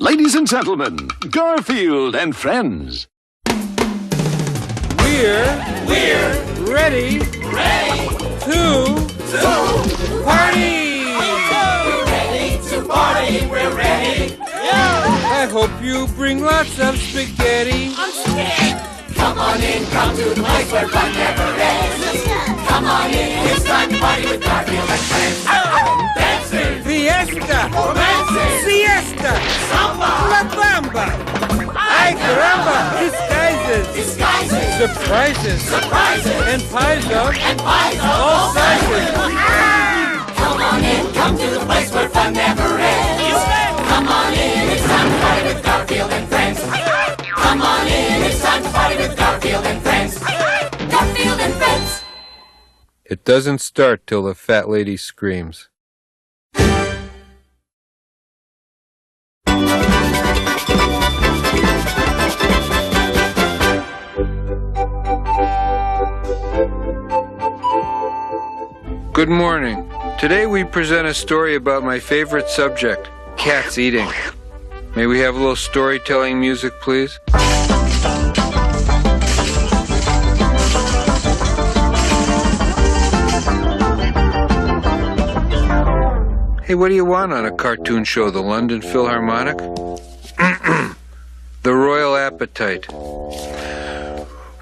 Ladies and gentlemen, Garfield and friends. We're ready to party! We're ready to party, we're ready. I hope you bring lots of spaghetti. I'm scared. Come on in, come to the place where fun never ends. Come on in, it's time to party with Garfield and friends. Dancing, Fiesta! romancing, Siesta! samba, La Bamba! Ay caramba! Disguises! Surprises! And pies of all sizes! Come on in, come to the place where fun never ends. Come on in, it's time to party with Garfield and friends. Come on in, it's time to party with Garfield and friends. Garfield and friends. It doesn't start till the fat lady screams. Good morning. Today we present a story about my favorite subject, cats eating. May we have a little storytelling music, please? Hey, what do you want on a cartoon show? The London Philharmonic? The Royal Appetite.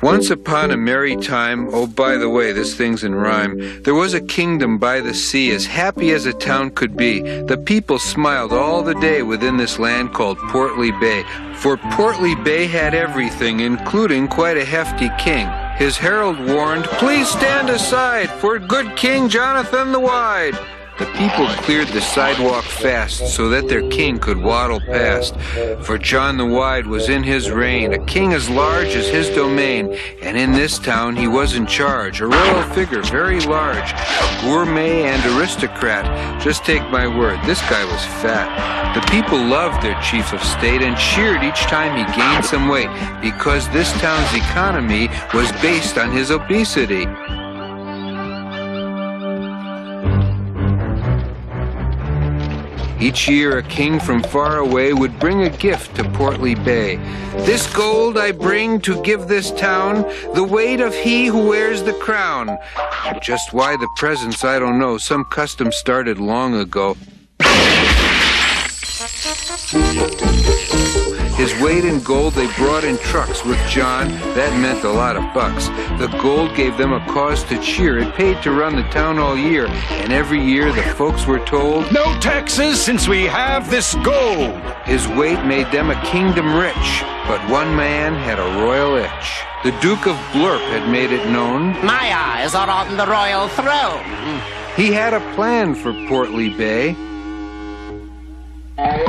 Once upon a merry time, oh, by the way, this thing's in rhyme, there was a kingdom by the sea as happy as a town could be. The people smiled all the day within this land called Portly Bay. For Portly Bay had everything, including quite a hefty king. His herald warned, "Please stand aside for good King Jonathan the Wide." The people cleared the sidewalk fast so that their king could waddle past. For John the Wide was in his reign, a king as large as his domain. And in this town he was in charge, a royal figure very large, a gourmet and aristocrat. Just take my word, this guy was fat. The people loved their chief of state and cheered each time he gained some weight, because this town's economy was based on his obesity. Each year a king from far away would bring a gift to Portly Bay. "This gold I bring to give this town the weight of he who wears the crown." Just why the presents, I don't know. Some custom started long ago. His weight in gold they brought in trucks. With John, that meant a lot of bucks. The gold gave them a cause to cheer. It paid to run the town all year. And every year the folks were told, No taxes since we have this gold. his weight made them a kingdom rich. But one man had a royal itch. The Duke of Blurp had made it known. My eyes are on the royal throne. He had a plan for Portly Bay.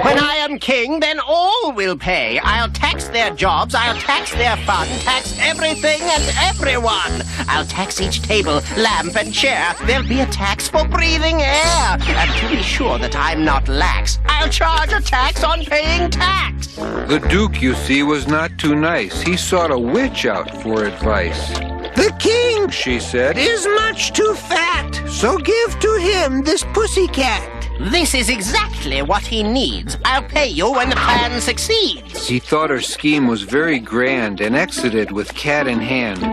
When I am king, then all will pay. I'll tax their jobs, I'll tax their fun, tax everything and everyone. I'll tax each table, lamp and chair. There'll be a tax for breathing air. And to be sure that I'm not lax, I'll charge a tax on paying tax. The Duke, you see, was not too nice. He sought a witch out for advice. "The king," She said, "is much too fat, so give to him this pussycat." This is exactly what he needs. I'll pay you when the plan succeeds. He thought her scheme was very grand and exited with cat in hand.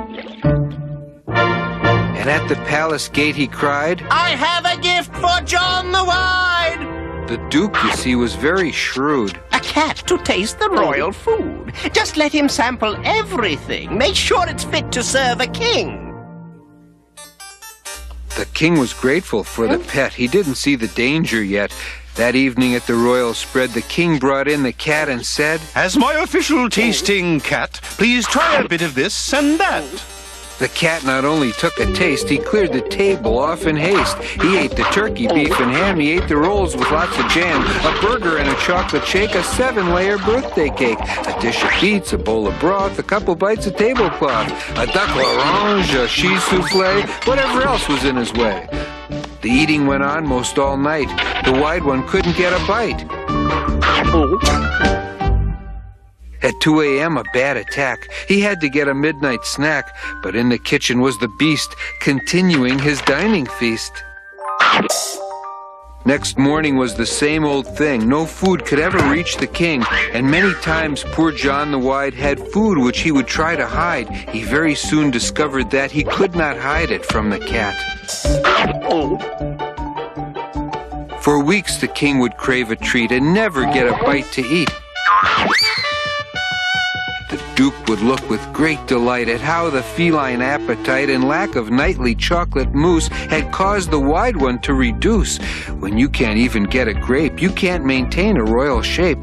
And at the palace gate he cried, I have a gift for John the Wide. The Duke, you see, was very shrewd. A cat to taste the royal food. Just let him sample everything. Make sure it's fit to serve a king. The king was grateful for the pet. He didn't see the danger yet. That evening at the royal spread, the king brought in the cat and said, As my official tasting cat, please try a bit of this and that. The cat not only took a taste, he cleared the table off in haste. He ate the turkey, beef, and ham. He ate the rolls with lots of jam, a burger and a chocolate shake, a 7-layer birthday cake, a dish of beets, a bowl of broth, a couple bites of tablecloth, a duck l'orange, a cheese souffle, whatever else was in his way. The eating went on most all night. The Wide One couldn't get a bite. At 2 a.m., a bad attack. He had to get a midnight snack, but in the kitchen was the beast, continuing his dining feast. Next morning was the same old thing. No food could ever reach the king, and many times poor John the Wide had food which he would try to hide. He very soon discovered that he could not hide it from the cat. For weeks the king would crave a treat and never get a bite to eat. The Duke would look with great delight at how the feline appetite and lack of nightly chocolate mousse had caused the Wide One to reduce. When you can't even get a grape, you can't maintain a royal shape.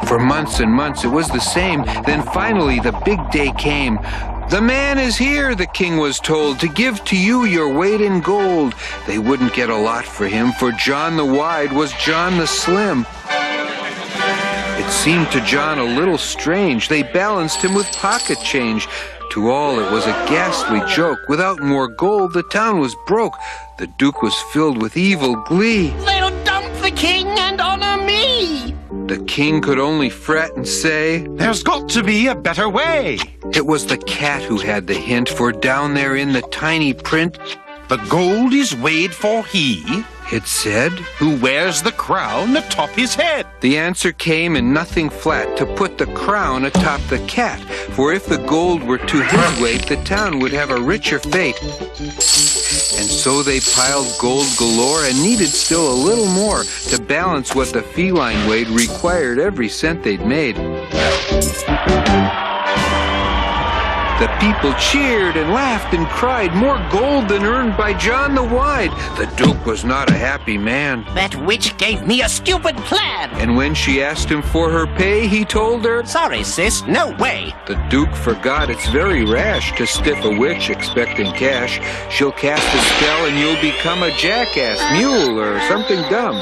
For months and months it was the same. Then finally the big day came. "The man is here," the king was told, "to give to you your weight in gold." They wouldn't get a lot for him, for John the Wide was John the Slim. It seemed to John a little strange. They balanced him with pocket change. To all it was a ghastly joke. Without more gold, the town was broke. The Duke was filled with evil glee. They'll dump the king and honor me. The king could only fret and say, "There's got to be a better way." It was the cat who had the hint, for down there in the tiny print, "The gold is weighed for he it said, who wears the crown atop his head." The answer came in nothing flat, to put the crown atop the cat. For if the gold were to his weight, the town would have a richer fate. And so they piled gold galore and needed still a little more to balance what the feline weighed required every cent they'd made. The people cheered and laughed and cried, more gold than earned by John the Wide. The Duke was not a happy man. That witch gave me a stupid plan. And when she asked him for her pay, he told her, "Sorry, sis, no way." The Duke forgot it's very rash to stiff a witch expecting cash. She'll cast a spell and you'll become a jackass, mule, or something dumb.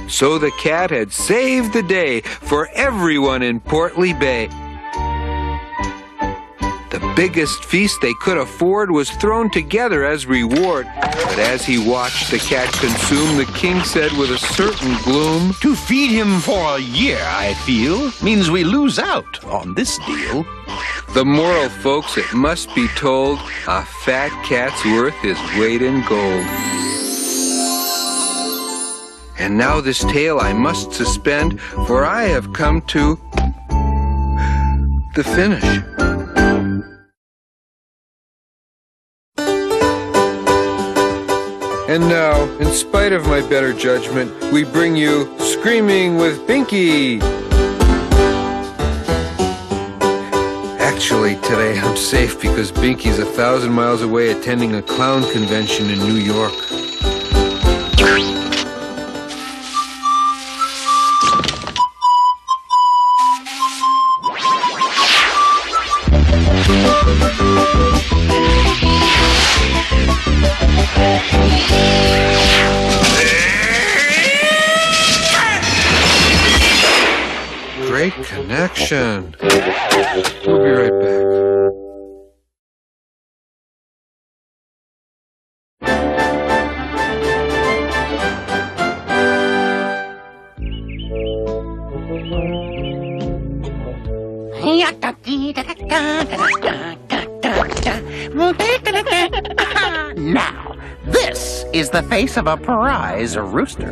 So the cat had saved the day for everyone in Portly Bay. The biggest feast they could afford was thrown together as reward. But as he watched the cat consume, the king said with a certain gloom, "To feed him for a year, I feel, means we lose out on this deal." The moral, folks, it must be told, a fat cat's worth his weight in gold. And now this tale I must suspend, for I have come to the finish. And now, in spite of my better judgment, we bring you Screaming with Binky. Actually, today I'm safe because Binky's 1,000 miles away attending a clown convention in New York. Great connection. We'll be right back. Now, this is the face of a prize rooster.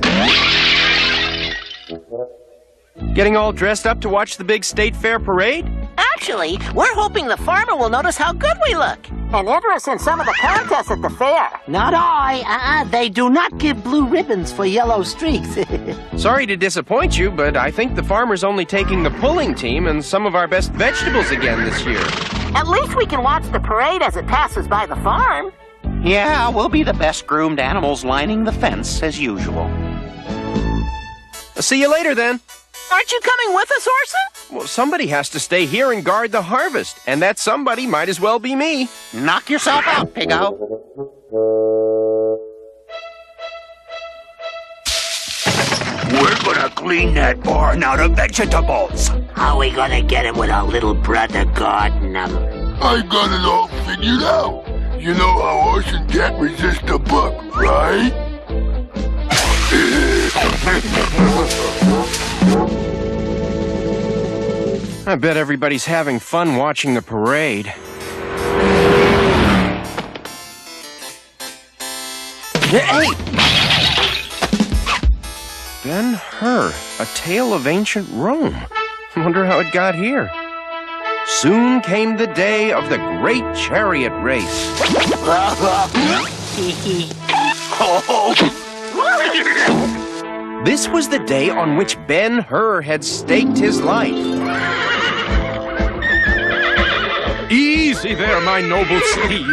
Getting all dressed up to watch the big state fair parade? Actually, we're hoping the farmer will notice how good we look and enter us in some of the contests at the fair. Not I. They do not give blue ribbons for yellow streaks. Sorry to disappoint you, but I think the farmer's only taking the pulling team and some of our best vegetables again this year. At least we can watch the parade as it passes by the farm. Yeah, we'll be the best groomed animals lining the fence as usual. See you later, then. Aren't you coming with us, Orson? Well, somebody has to stay here and guard the harvest, and that somebody might as well be me. Knock yourself out, Piggo. We're gonna clean that barn out of vegetables. How are we gonna get it with our little brother guarding them? I got it all figured out. You know how Orson can't resist a book, right? I bet everybody's having fun watching the parade. Hey! Ben-Hur, a tale of ancient Rome. Wonder how it got here. Soon came the day of the great chariot race. This was the day on which Ben-Hur had staked his life. Easy there, my noble steed.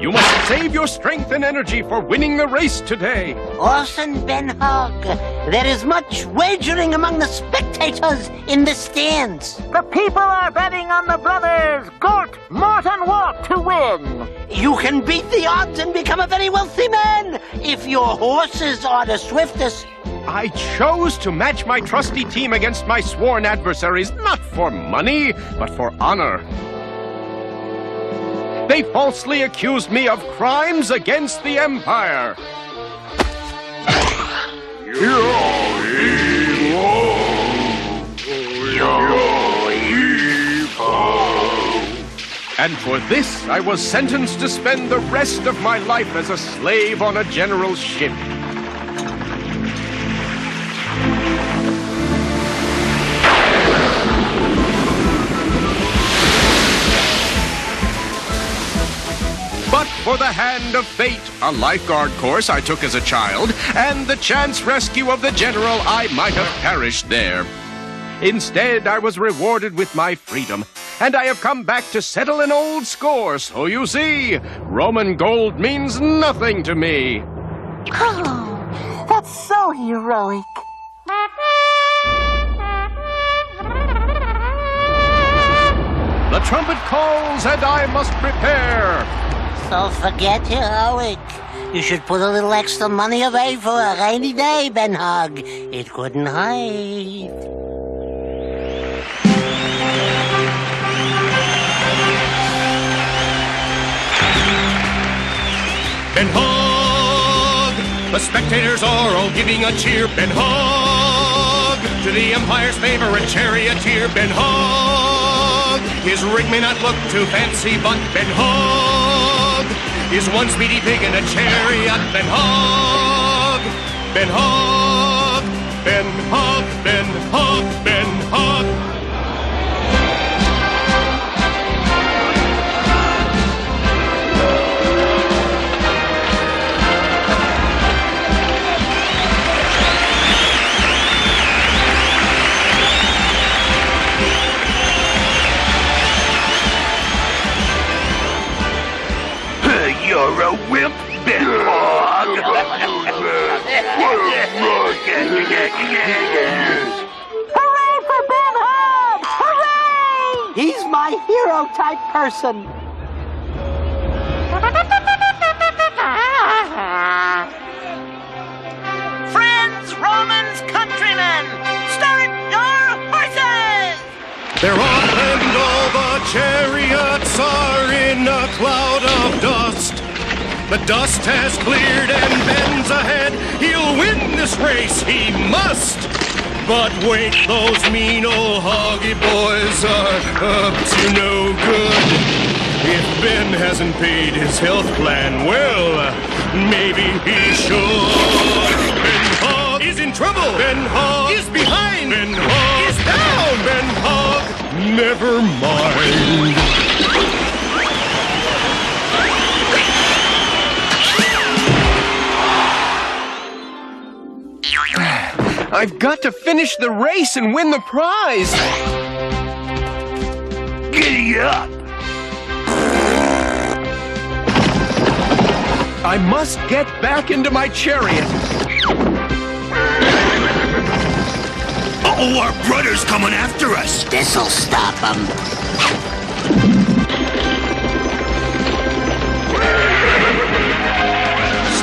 You must save your strength and energy for winning the race today. Orson Ben-Hog, there is much wagering among the spectators in the stands. The people are betting on the brothers Gort, Mort, and Walt to win. You can beat the odds and become a very wealthy man if your horses are the swiftest. I chose to match my trusty team against my sworn adversaries, not for money, but for honor. They falsely accused me of crimes against the Empire. And for this, I was sentenced to spend the rest of my life as a slave on a general's ship. But for the hand of fate, a lifeguard course I took as a child, and the chance rescue of the general, I might have perished there. Instead, I was rewarded with my freedom, and I have come back to settle an old score, so you see, Roman gold means nothing to me. Oh, that's so heroic. The trumpet calls, and I must prepare. So forget heroic. You should put a little extra money away for a rainy day, Ben-Hog. It couldn't hide. Ben-Hog! The spectators are all giving a cheer. Ben-Hog! To the Empire's favorite charioteer, Ben-Hog! His rig may not look too fancy, but Ben-Hog is one speedy pig in a chariot. Ben-Hog! Ben-Hog! Ben-Hog! Ben-Hog! Ben-Hog! You're a wimp, Ben-Hog. Hooray for Ben-Hog! Hooray! He's my hero-type person. Friends, Romans, countrymen, start your horses! They're off and all the chariots are in a cloud of dust. The dust has cleared and Ben's ahead. He'll win this race, he must. But wait, those mean old hoggy boys are up to no good. If Ben hasn't paid his health plan, well, maybe he should. Ben-Hog is in trouble. Ben-Hog is behind. Ben-Hog is down. Ben-Hog, never mind. I've got to finish the race and win the prize. Giddy up. I must get back into my chariot. Uh-oh, our brother's coming after us. This'll stop him.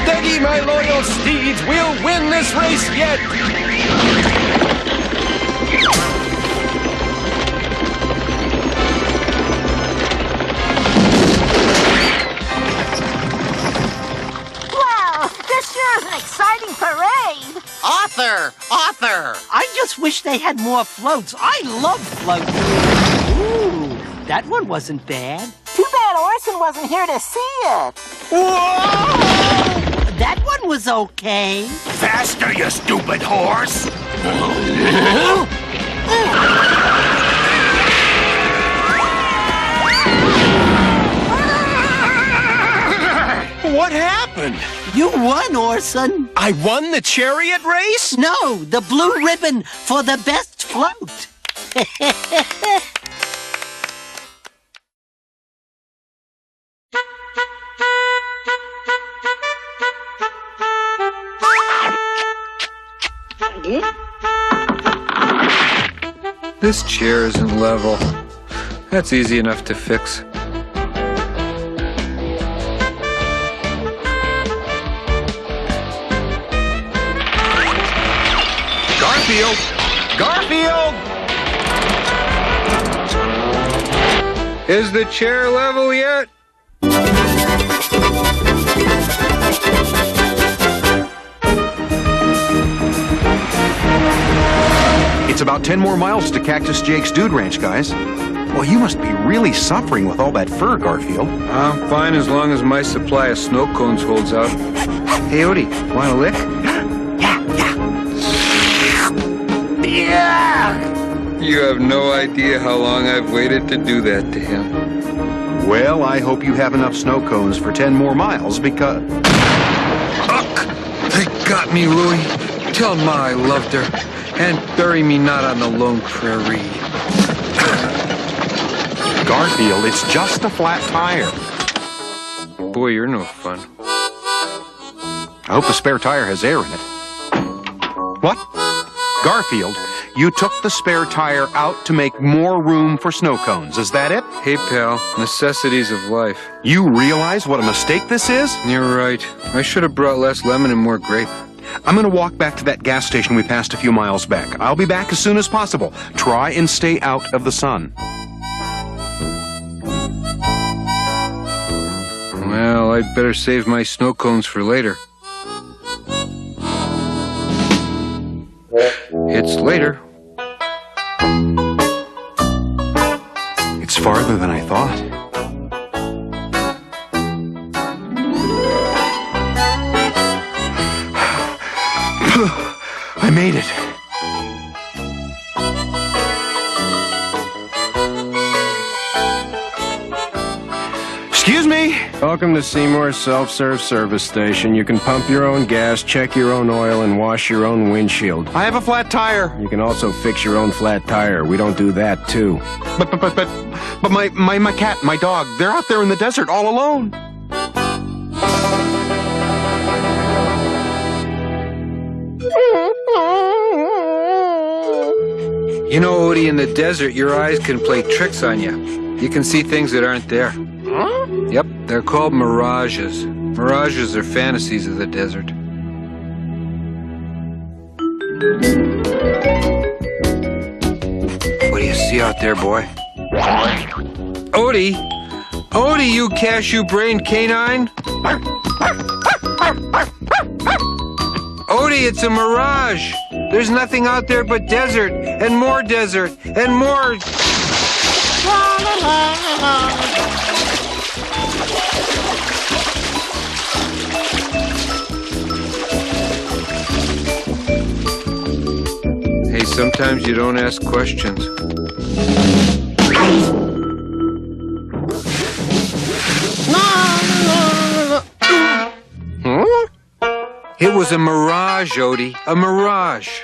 Steady, my loyal steeds. We'll win this race yet. Wow, this sure is an exciting parade. Arthur! Arthur! I just wish they had more floats. I love floats. Ooh, that one wasn't bad. Too bad Orson wasn't here to see it. Whoa! That one was okay. Faster, you stupid horse! What happened? You won, Orson. I won the chariot race? No, the blue ribbon for the best float. This chair isn't level. That's easy enough to fix. Garfield! Garfield! Is the chair level yet? It's about 10 more miles to Cactus Jake's Dude Ranch, guys. Well, you must be really suffering with all that fur, Garfield. I'm fine as long as my supply of snow cones holds out. Hey, Odie, want a lick? Yeah! You have no idea how long I've waited to do that to him. Well, I hope you have enough snow cones for 10 more miles because... Huck! They got me, Louie. Tell Ma I loved her. And bury me not on the lone prairie. Garfield, it's just a flat tire. Boy, you're no fun. I hope the spare tire has air in it. What? Garfield, you took the spare tire out to make more room for snow cones. Is that it? Hey, pal. Necessities of life. You realize what a mistake this is? You're right. I should have brought less lemon and more grape. I'm going to walk back to that gas station we passed a few miles back. I'll be back as soon as possible. Try and stay out of the sun. Well, I'd better save my snow cones for later. It's later. It's farther than I thought. I made it. Excuse me. Welcome to Seymour's self-serve service station. You can pump your own gas, check your own oil, and wash your own windshield. I have a flat tire. You can also fix your own flat tire. We don't do that, too. But my cat, my dog, they're out there in the desert all alone. You know, Odie, in the desert, your eyes can play tricks on you. You can see things that aren't there. Huh? Yep, they're called mirages. Mirages are fantasies of the desert. What do you see out there, boy? Odie! Odie, you cashew-brained canine! Odie, it's a mirage! There's nothing out there but desert, and more desert, and more... Hey, sometimes you don't ask questions. Huh? It was a mirage, Odie. A mirage.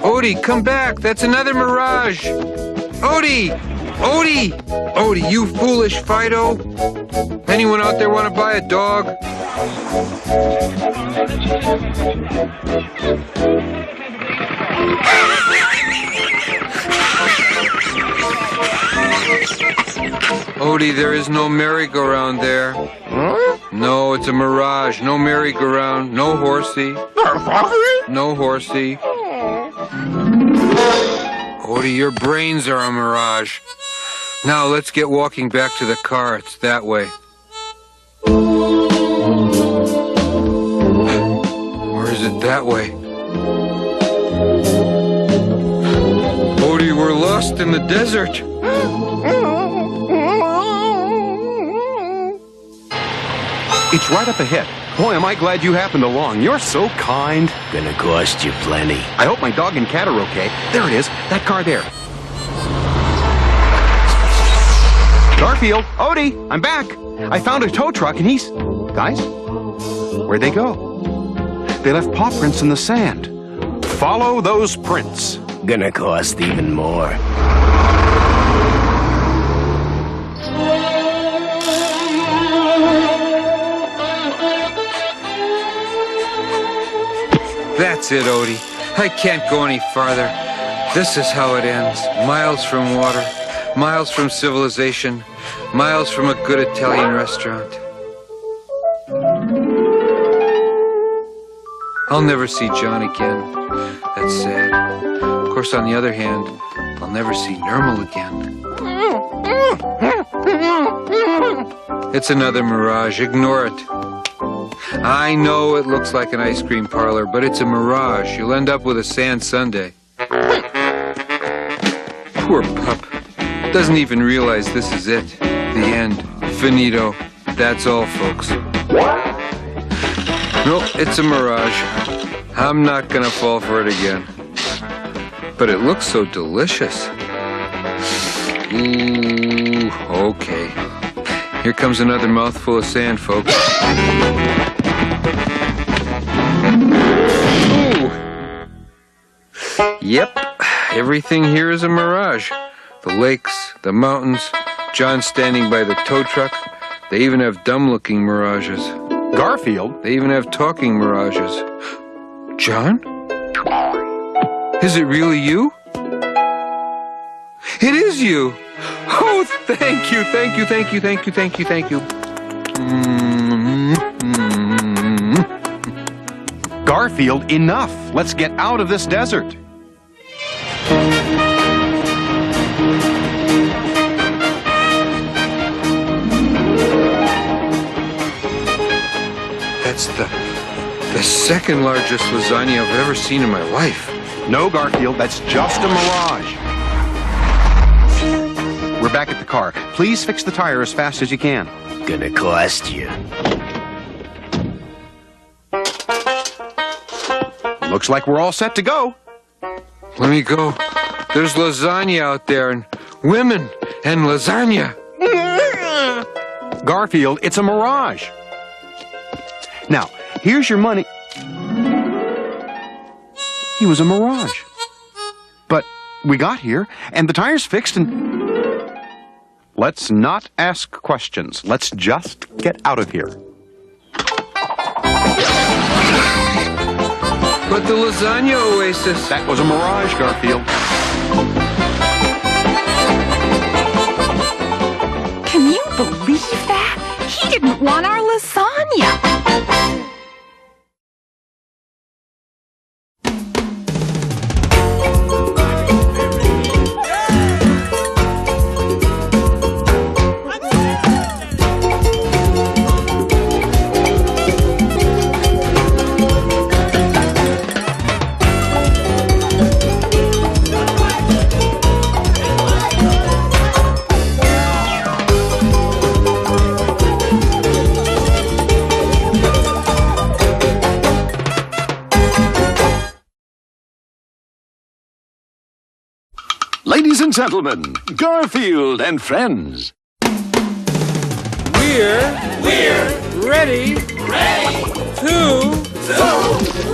Odie, come back. That's another mirage. Odie! Odie! Odie, you foolish Fido. Anyone out there want to buy a dog? Odie, there is no merry-go-round there. Huh? No, it's a mirage. No merry-go-round. No horsey. No horsey. Odie, your brains are a mirage. Now let's get walking back to the car. It's that way. that way. Odie, we're lost in the desert. It's right up ahead. Boy, am I glad you happened along. You're so kind. Gonna cost you plenty. I hope my dog and cat are okay. There it is. That car there. Garfield, Odie, I'm back. I found a tow truck and he's... Guys, where'd they go? They left paw prints in the sand. Follow those prints. Gonna cost even more. That's it, Odie. I can't go any farther. This is how it ends. Miles from water, miles from civilization, miles from a good Italian restaurant. I'll never see John again. That's sad. Of course, on the other hand, I'll never see Nermal again. It's another mirage. Ignore it. I know it looks like an ice cream parlor, but it's a mirage. You'll end up with a sand sundae. Poor pup. Doesn't even realize this is it. The end. Finito. That's all, folks. No, it's a mirage. I'm not gonna fall for it again. But it looks so delicious. Ooh, okay. Here comes another mouthful of sand, folks. Ooh. Yep, everything here is a mirage. The lakes, the mountains, John standing by the tow truck. They even have dumb-looking mirages. Garfield? They even have talking mirages. John? Is it really you? It is you! Oh, thank you, thank you, thank you, thank you, thank you, thank you. Garfield, enough. Let's get out of this desert. That's the second largest lasagna I've ever seen in my life. No, Garfield, that's just a mirage. We're back at the car. Please fix the tire as fast as you can. Gonna cost you. Looks like we're all set to go. Let me go. There's lasagna out there, and women, and lasagna. Garfield, it's a mirage. Now, here's your money. It was a mirage. But we got here, and the tire's fixed, and... Let's not ask questions. Let's just get out of here. But the lasagna oasis... That was a mirage, Garfield. Can you believe that? He didn't want our lasagna. Ladies and gentlemen, Garfield and friends. We're ready to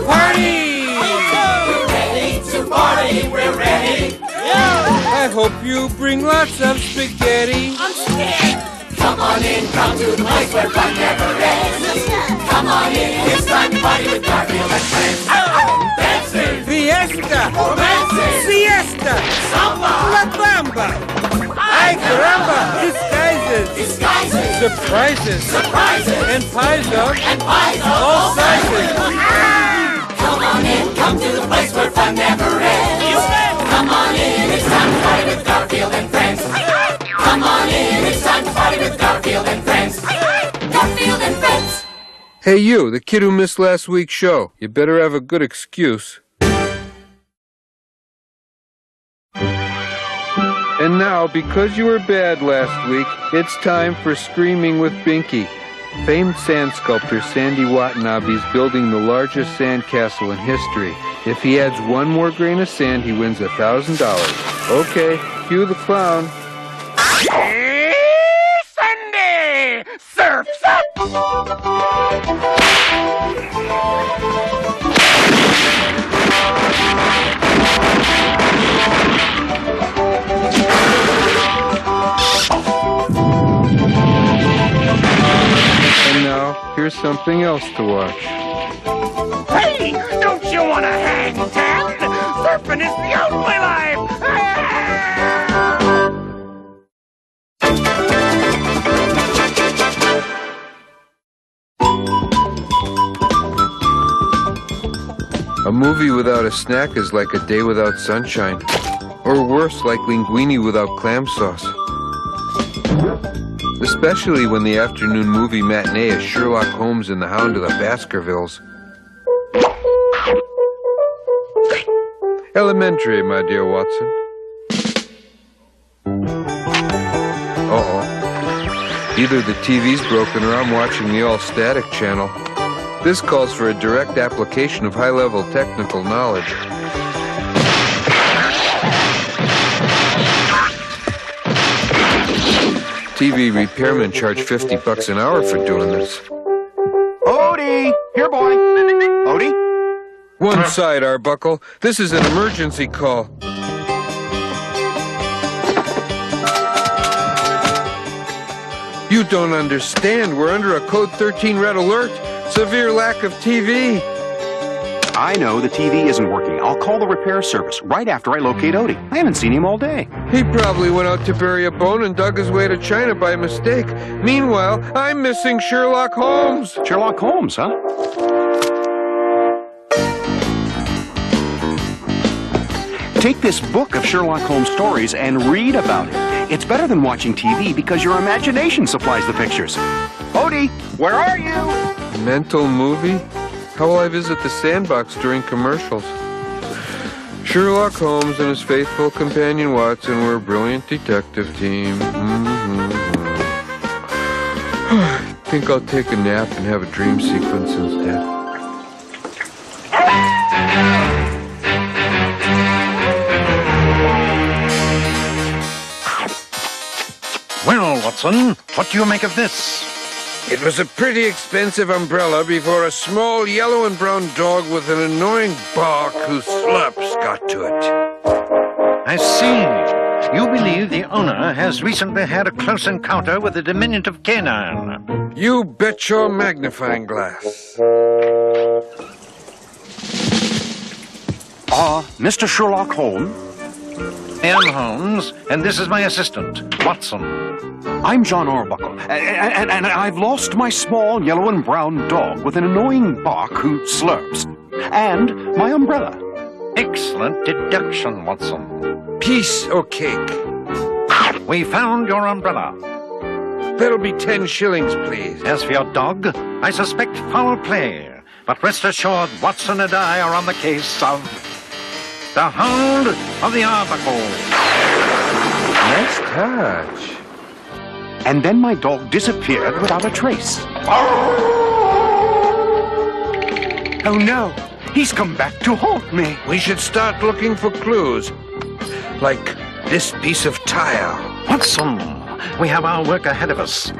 party! We're ready to party, we're ready. I hope you bring lots of spaghetti. I'm scared. Come on in, come to the place where fun never ends. Come on in, it's time to party with Garfield and friends. Dancing, Fiesta, romancing, siesta, samba, la bamba, ay caramba, disguises, surprises, and pies of all sizes. Come on in, come to the place where fun never ends. Come on in, it's time to party with Garfield and friends. Come on in, it's time to party with Garfield and friends. Garfield and friends. Hey you, the kid who missed last week's show. You better have a good excuse. And now, because you were bad last week, it's time for Screaming with Binky. Famed sand sculptor Sandy Watanabe is building the largest sandcastle in history. If he adds one more grain of sand, he wins $1,000. Okay, cue the clown. Hey, Sandy! Surf's up! And now, here's something else to watch. Hey, don't you want to hang ten? Surfing is the only life! A movie without a snack is like a day without sunshine. Or worse, like linguine without clam sauce. Especially when the afternoon movie matinee is Sherlock Holmes and the Hound of the Baskervilles. Elementary, my dear Watson. Uh-oh. Either the TV's broken or I'm watching the all-static channel. This calls for a direct application of high-level technical knowledge. TV repairmen charge $50 an hour for doing this. Odie! Here, boy. Odie? One side, Arbuckle. This is an emergency call. You don't understand. We're under a Code 13 red alert. Severe lack of TV. I know the TV isn't working. I'll call the repair service right after I locate Odie. I haven't seen him all day. He probably went out to bury a bone and dug his way to China by mistake. Meanwhile, I'm missing Sherlock Holmes. Sherlock Holmes, huh? Take this book of Sherlock Holmes stories and read about it. It's better than watching TV because your imagination supplies the pictures. Odie, where are you? Mental movie? How will I visit the sandbox during commercials? Sherlock Holmes and his faithful companion Watson were a brilliant detective team. I think I'll take a nap and have a dream sequence instead. Well, Watson, what do you make of this? It was a pretty expensive umbrella before a small yellow and brown dog with an annoying bark whose slurps got to it. I see. You believe the owner has recently had a close encounter with a diminutive canine. You bet your magnifying glass. Mr. Sherlock Holmes? I am Holmes, and this is my assistant, Watson. I'm John Arbuckle, and I've lost my small yellow and brown dog with an annoying bark who slurps. And my umbrella. Excellent deduction, Watson. Piece or cake? We found your umbrella. That'll be 10 shillings, please. As for your dog, I suspect foul play. But rest assured, Watson and I are on the case of the Hound of the Arbuckle. Nice touch. And then my dog disappeared without a trace. Oh no, he's come back to haunt me. We should start looking for clues. Like this piece of tile. Watson, we have our work ahead of us.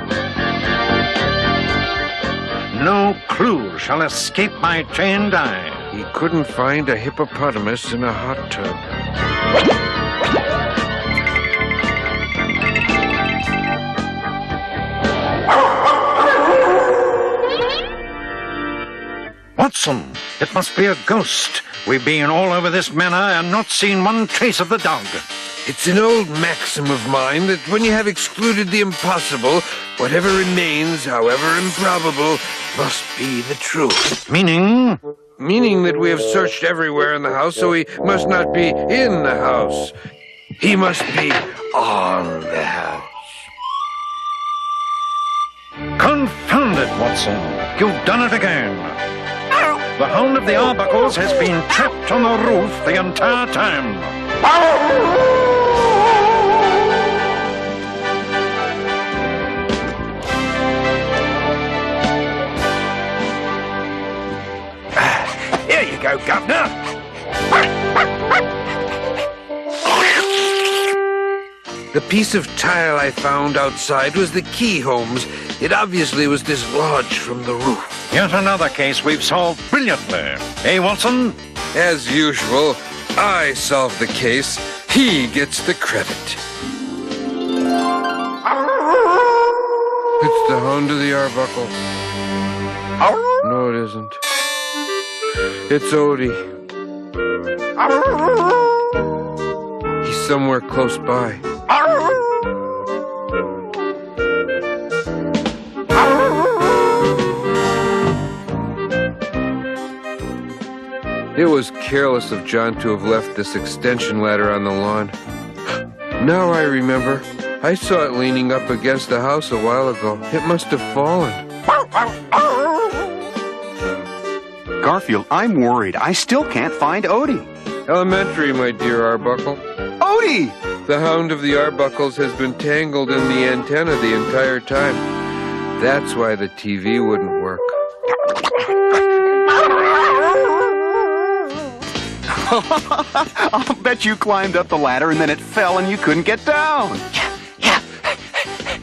No clue shall escape my trained eye. He couldn't find a hippopotamus in a hot tub. Watson, it must be a ghost. We've been all over this manor and not seen one trace of the dog. It's an old maxim of mine that when you have excluded the impossible, whatever remains, however improbable, must be the truth. Meaning? Meaning that we have searched everywhere in the house, so he must not be in the house. He must be on the house. Confound it, Watson. You've done it again. The Hound of the Arbuckles has been trapped on the roof the entire time. Here you go, Governor. The piece of tile I found outside was the key, Holmes. It obviously was dislodged from the roof. Yet another case we've solved brilliantly. Eh, Watson? As usual, I solved the case. He gets the credit. It's the Hound of the Arbuckle. No, it isn't. It's Odie. He's somewhere close by. It was careless of John to have left this extension ladder on the lawn. Now I remember. I saw it leaning up against the house a while ago. It must have fallen. Garfield, I'm worried. I still can't find Odie. Elementary, my dear Arbuckle. Odie! The Hound of the Arbuckles has been tangled in the antenna the entire time. That's why the TV wouldn't work. I'll bet you climbed up the ladder and then it fell and you couldn't get down. Yeah.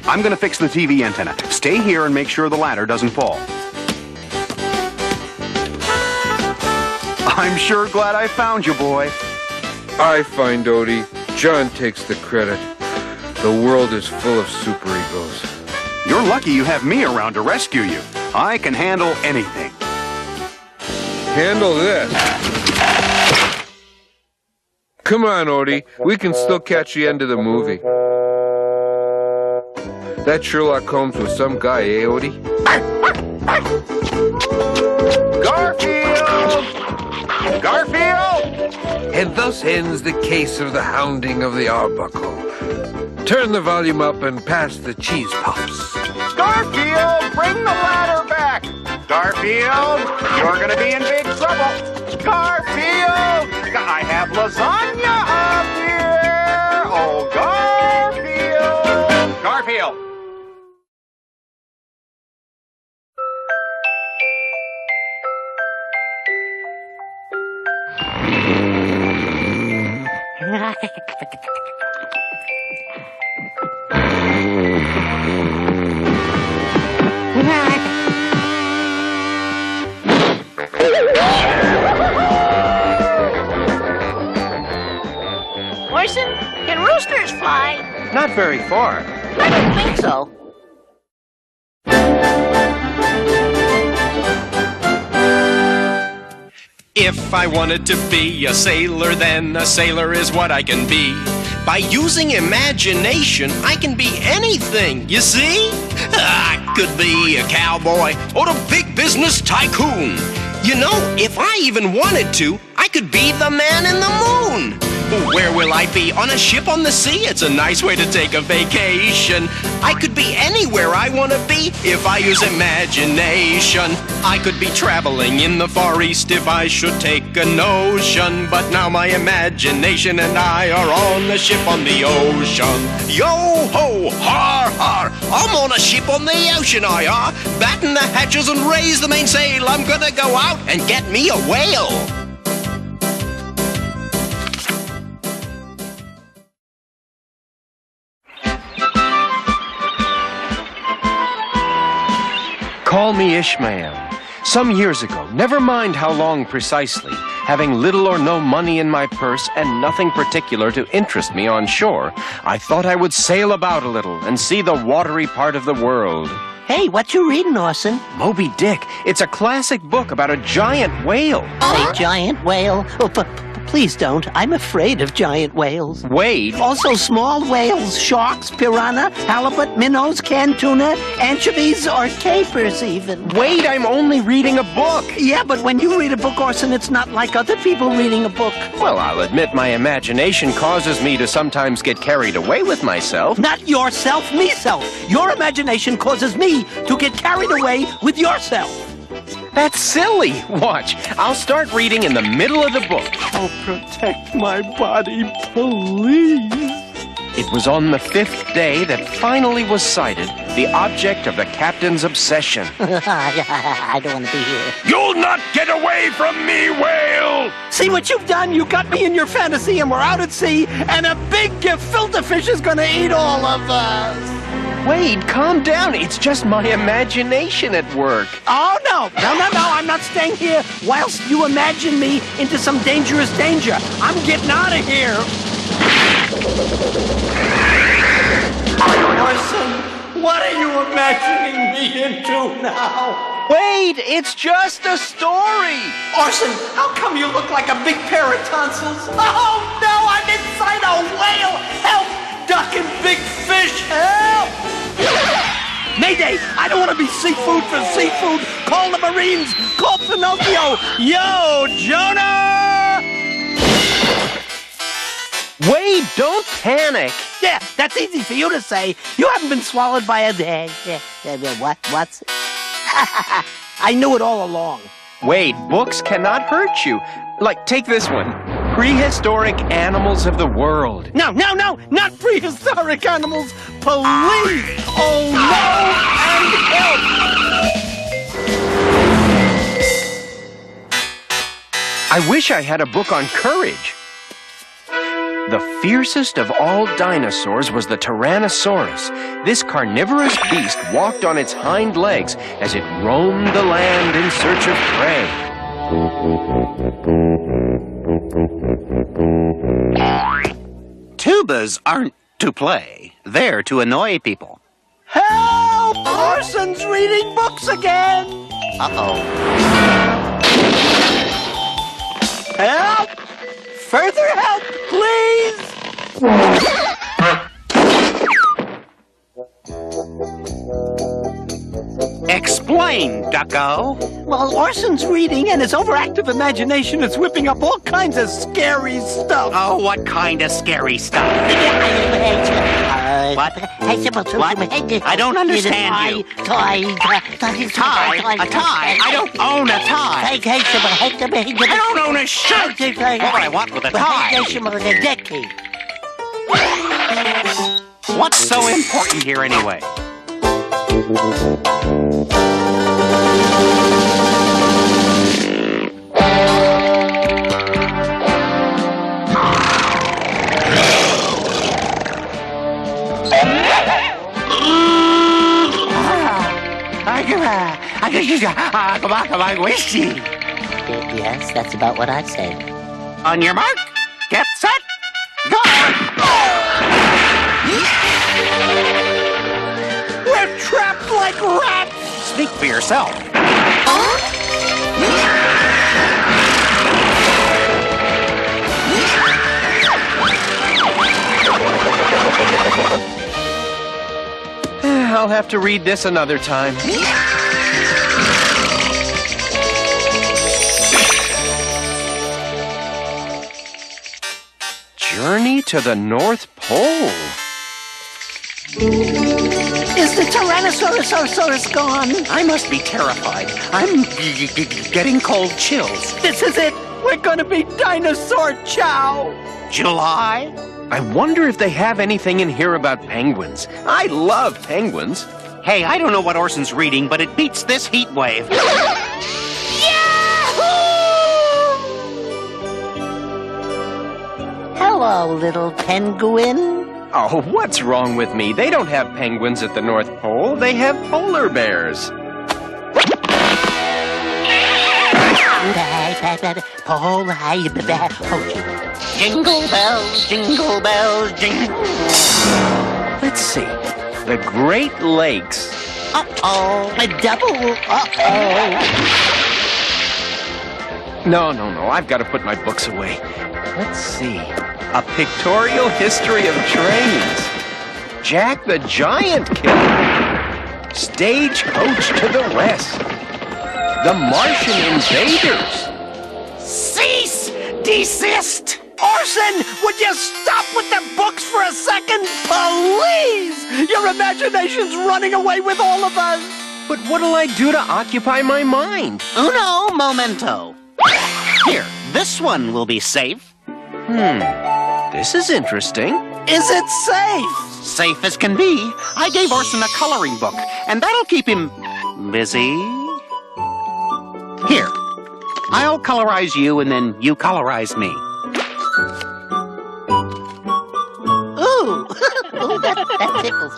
I'm gonna fix the TV antenna. Stay here and make sure the ladder doesn't fall. I'm sure glad I found you, boy. I find Odie. John takes the credit. The world is full of superegos. You're lucky you have me around to rescue you. I can handle anything. Handle this. Come on, Odie. We can still catch the end of the movie. That Sherlock Holmes was some guy, eh, Odie? Garfield! Garfield! And thus ends the case of the Hounding of the Arbuckle. Turn the volume up and pass the cheese puffs. Garfield, bring the ladder back! Garfield, you're gonna be in big trouble! Garfield! I have lasagna up here! Oh, Garfield! Garfield! Orson, can roosters fly? Not very far. I don't think so. If I wanted to be a sailor, then a sailor is what I can be. By using imagination, I can be anything, you see? I could be a cowboy or a big business tycoon. You know, if I even wanted to, I could be the man in the moon. Where will I be? On a ship on the sea? It's a nice way to take a vacation. I could be anywhere I want to be if I use imagination. I could be traveling in the Far East if I should take a notion. But now my imagination and I are on a ship on the ocean. Yo-ho, har, har, I'm on a ship on the ocean, I are. Batten the hatches and raise the mainsail. I'm gonna go out and get me a whale. Call me Ishmael. Some years ago, never mind how long precisely, having little or no money in my purse and nothing particular to interest me on shore, I thought I would sail about a little and see the watery part of the world. Hey, what you reading, Orson? Moby Dick. It's a classic book about a giant whale. A giant whale? Oh, please don't. I'm afraid of giant whales. Wade? Also small whales, sharks, piranha, halibut, minnows, canned tuna, anchovies, or capers even. Wade, I'm only reading a book. Yeah, but when you read a book, Orson, it's not like other people reading a book. Well, I'll admit my imagination causes me to sometimes get carried away with myself. Not yourself, me-self. Your imagination causes me to get carried away with yourself. That's silly. Watch, I'll start reading in the middle of the book. Oh, protect my body, please. It was on the 5th day that finally was sighted the object of the captain's obsession. I don't want to be here. You'll not get away from me, whale! See what you've done? You got me in your fantasy and we're out at sea and a big gefilte fish is gonna eat all of us. Wade, calm down. It's just my imagination at work. Oh, no, I'm not staying here whilst you imagine me into some dangerous danger. I'm getting out of here. Orson, what are you imagining me into now? Wade, it's just a story. Orson, how come you look like a big pair of tonsils? Oh, no, I'm inside a whale. Help, duck and big fish, help. Mayday! I don't want to be seafood for seafood! Call the Marines! Call Pinocchio! Yo, Jonah! Wade, don't panic! Yeah, that's easy for you to say. You haven't been swallowed by a... What's... I knew it all along. Wade, books cannot hurt you. Like, take this one. Prehistoric Animals of the World. No, not prehistoric animals. Police! Oh, no! And help! I wish I had a book on courage. The fiercest of all dinosaurs was the Tyrannosaurus. This carnivorous beast walked on its hind legs as it roamed the land in search of prey. Tubas aren't to play. They're to annoy people. Help! Orson's reading books again! Uh-oh. Help! Further help, please! Explain, Ducko. Well, Orson's reading and his overactive imagination is whipping up all kinds of scary stuff. Oh, what kind of scary stuff? What? I don't understand you. Tie? Tie? A tie? I don't own a tie. I don't own a shirt. What would I want with a tie? What's so important here anyway? Yes, that's about what I said. On your mark, get set, go! We're trapped like rats! Speak for yourself. I'll have to read this another time. Journey to the North Pole. Is the Tyrannosaurus gone? I must be terrified. I'm getting cold chills. This is it. We're gonna be dinosaur chow. July? I wonder if they have anything in here about penguins. I love penguins. Hey, I don't know what Orson's reading, but it beats this heat wave. Hello, little penguin. Oh, what's wrong with me? They don't have penguins at the North Pole. They have polar bears. Jingle bells, jingle bells, jingle. Let's see. The Great Lakes. Uh-oh. A double uh-oh. No, I've got to put my books away. Let's see. A pictorial history of trains. Jack the Giant Killer. Stagecoach to the West. The Martian Invaders. Cease! Desist! Orson, would you stop with the books for a second? Please! Your imagination's running away with all of us! But what'll I do to occupy my mind? Uno momento. Here, this one will be safe. This is interesting. Is it safe? Safe as can be. I gave Orson a coloring book, and that'll keep him busy. Here, I'll colorize you, and then you colorize me. Ooh, ooh, that tickles.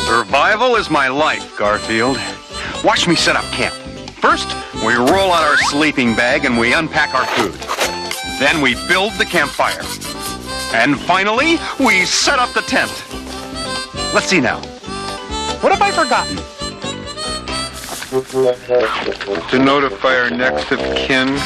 Survival is my life, Garfield. Watch me set up camp. First, we roll out our sleeping bag and we unpack our food. Then we build the campfire. And finally, we set up the tent. Let's see now. What have I forgotten? To notify our next of kin.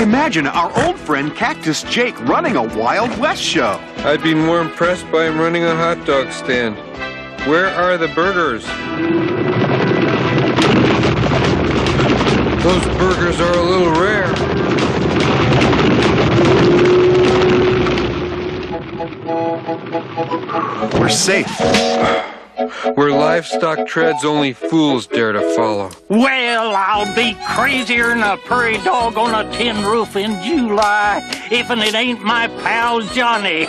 Imagine our old friend Cactus Jake running a Wild West show. I'd be more impressed by him running a hot dog stand. Where are the burgers? Those burgers are a little rare. We're safe. Where livestock treads, only fools dare to follow. Well, I'll be crazier than a prairie dog on a tin roof in July, if it ain't my pal Johnny.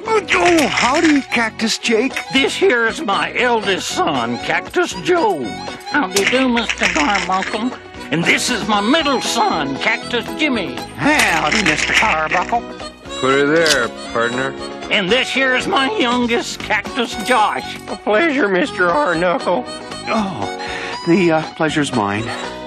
Oh, howdy, Cactus Jake. This here's my eldest son, Cactus Joe. Howdy do, Mr. Carbuncle. And this is my middle son, Cactus Jimmy. Howdy, Mr. Carbuncle. Put her there, partner. And this here's my youngest, Cactus Josh. A pleasure, Mr. Arnuckle. Oh, the pleasure's mine.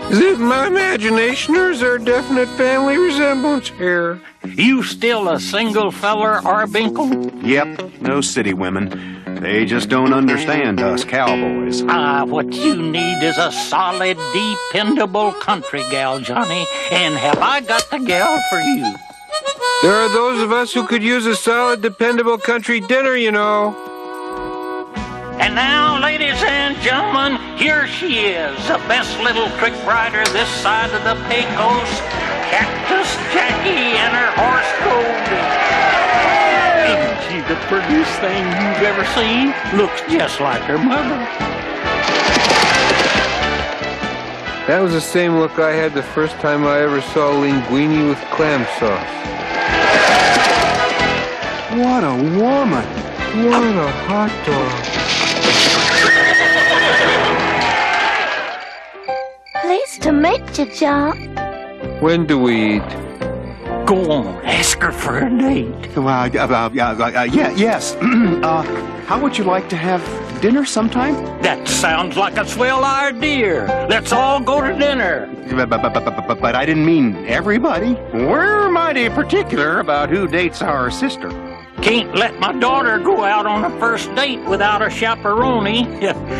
Is it my imagination or is there a definite family resemblance here? You still a single feller, Arbunkle? Yep, no city women. They just don't understand us cowboys. What you need is a solid, dependable country gal, Johnny. And have I got the gal for you? There are those of us who could use a solid, dependable country dinner, you know. And now, ladies and gentlemen, here she is, the best little trick rider this side of the Pecos, Cactus Jackie and her horse Goldie. Isn't she the prettiest thing you've ever seen? Looks just like her mother. That was the same look I had the first time I ever saw linguine with clam sauce. What a woman. What a hot dog. Pleased to meet you, John. When do we eat? Go on, ask her for a date. Yes. How would you like to have dinner sometime? That sounds like a swell idea. Let's all go to dinner. But I didn't mean everybody. We're mighty particular about who dates our sister. Can't let my daughter go out on a first date without a chaperone.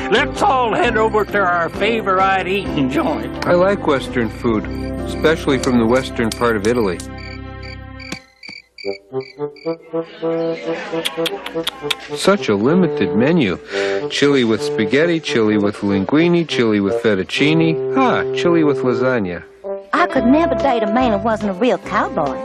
Let's all head over to our favorite eating joint. I like Western food, especially from the western part of Italy. Such a limited menu. Chili with spaghetti, chili with linguine, chili with fettuccine. Chili with lasagna. I could never date a man who wasn't a real cowboy.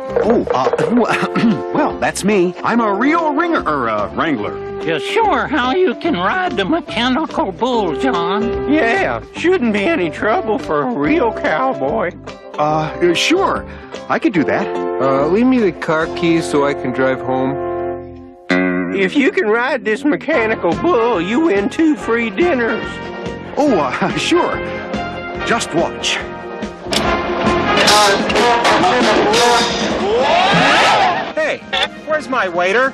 Well, that's me. I'm a real wrangler. You sure how you can ride the mechanical bull, John? Yeah, shouldn't be any trouble for a real cowboy. Sure. I could do that. Leave me the car keys so I can drive home. If you can ride this mechanical bull, you win 2 free dinners. Oh, sure. Just watch. Hey, where's my waiter?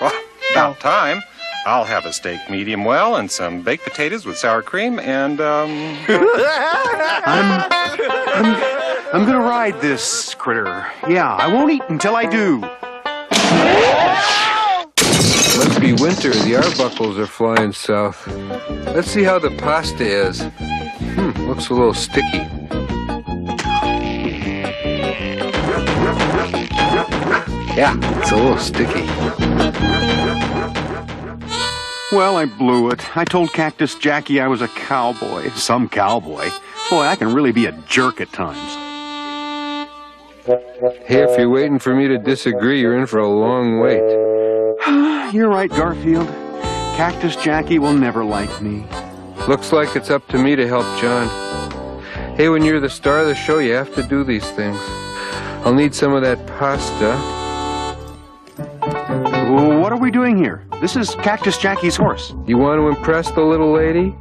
Well, about time. I'll have a steak medium well and some baked potatoes with sour cream and, I'm gonna ride this critter. Yeah, I won't eat until I do. Must be winter. The arbuckles are flying south. Let's see how the pasta is. Looks a little sticky. Yeah, it's a little sticky. Well, I blew it. I told Cactus Jackie I was a cowboy. Some cowboy. Boy, I can really be a jerk at times. Hey, if you're waiting for me to disagree, you're in for a long wait. You're right, Garfield. Cactus Jackie will never like me. Looks like it's up to me to help John. Hey, when you're the star of the show, you have to do these things. I'll need some of that pasta. What are we doing here? This is Cactus Jackie's horse. You want to impress the little lady?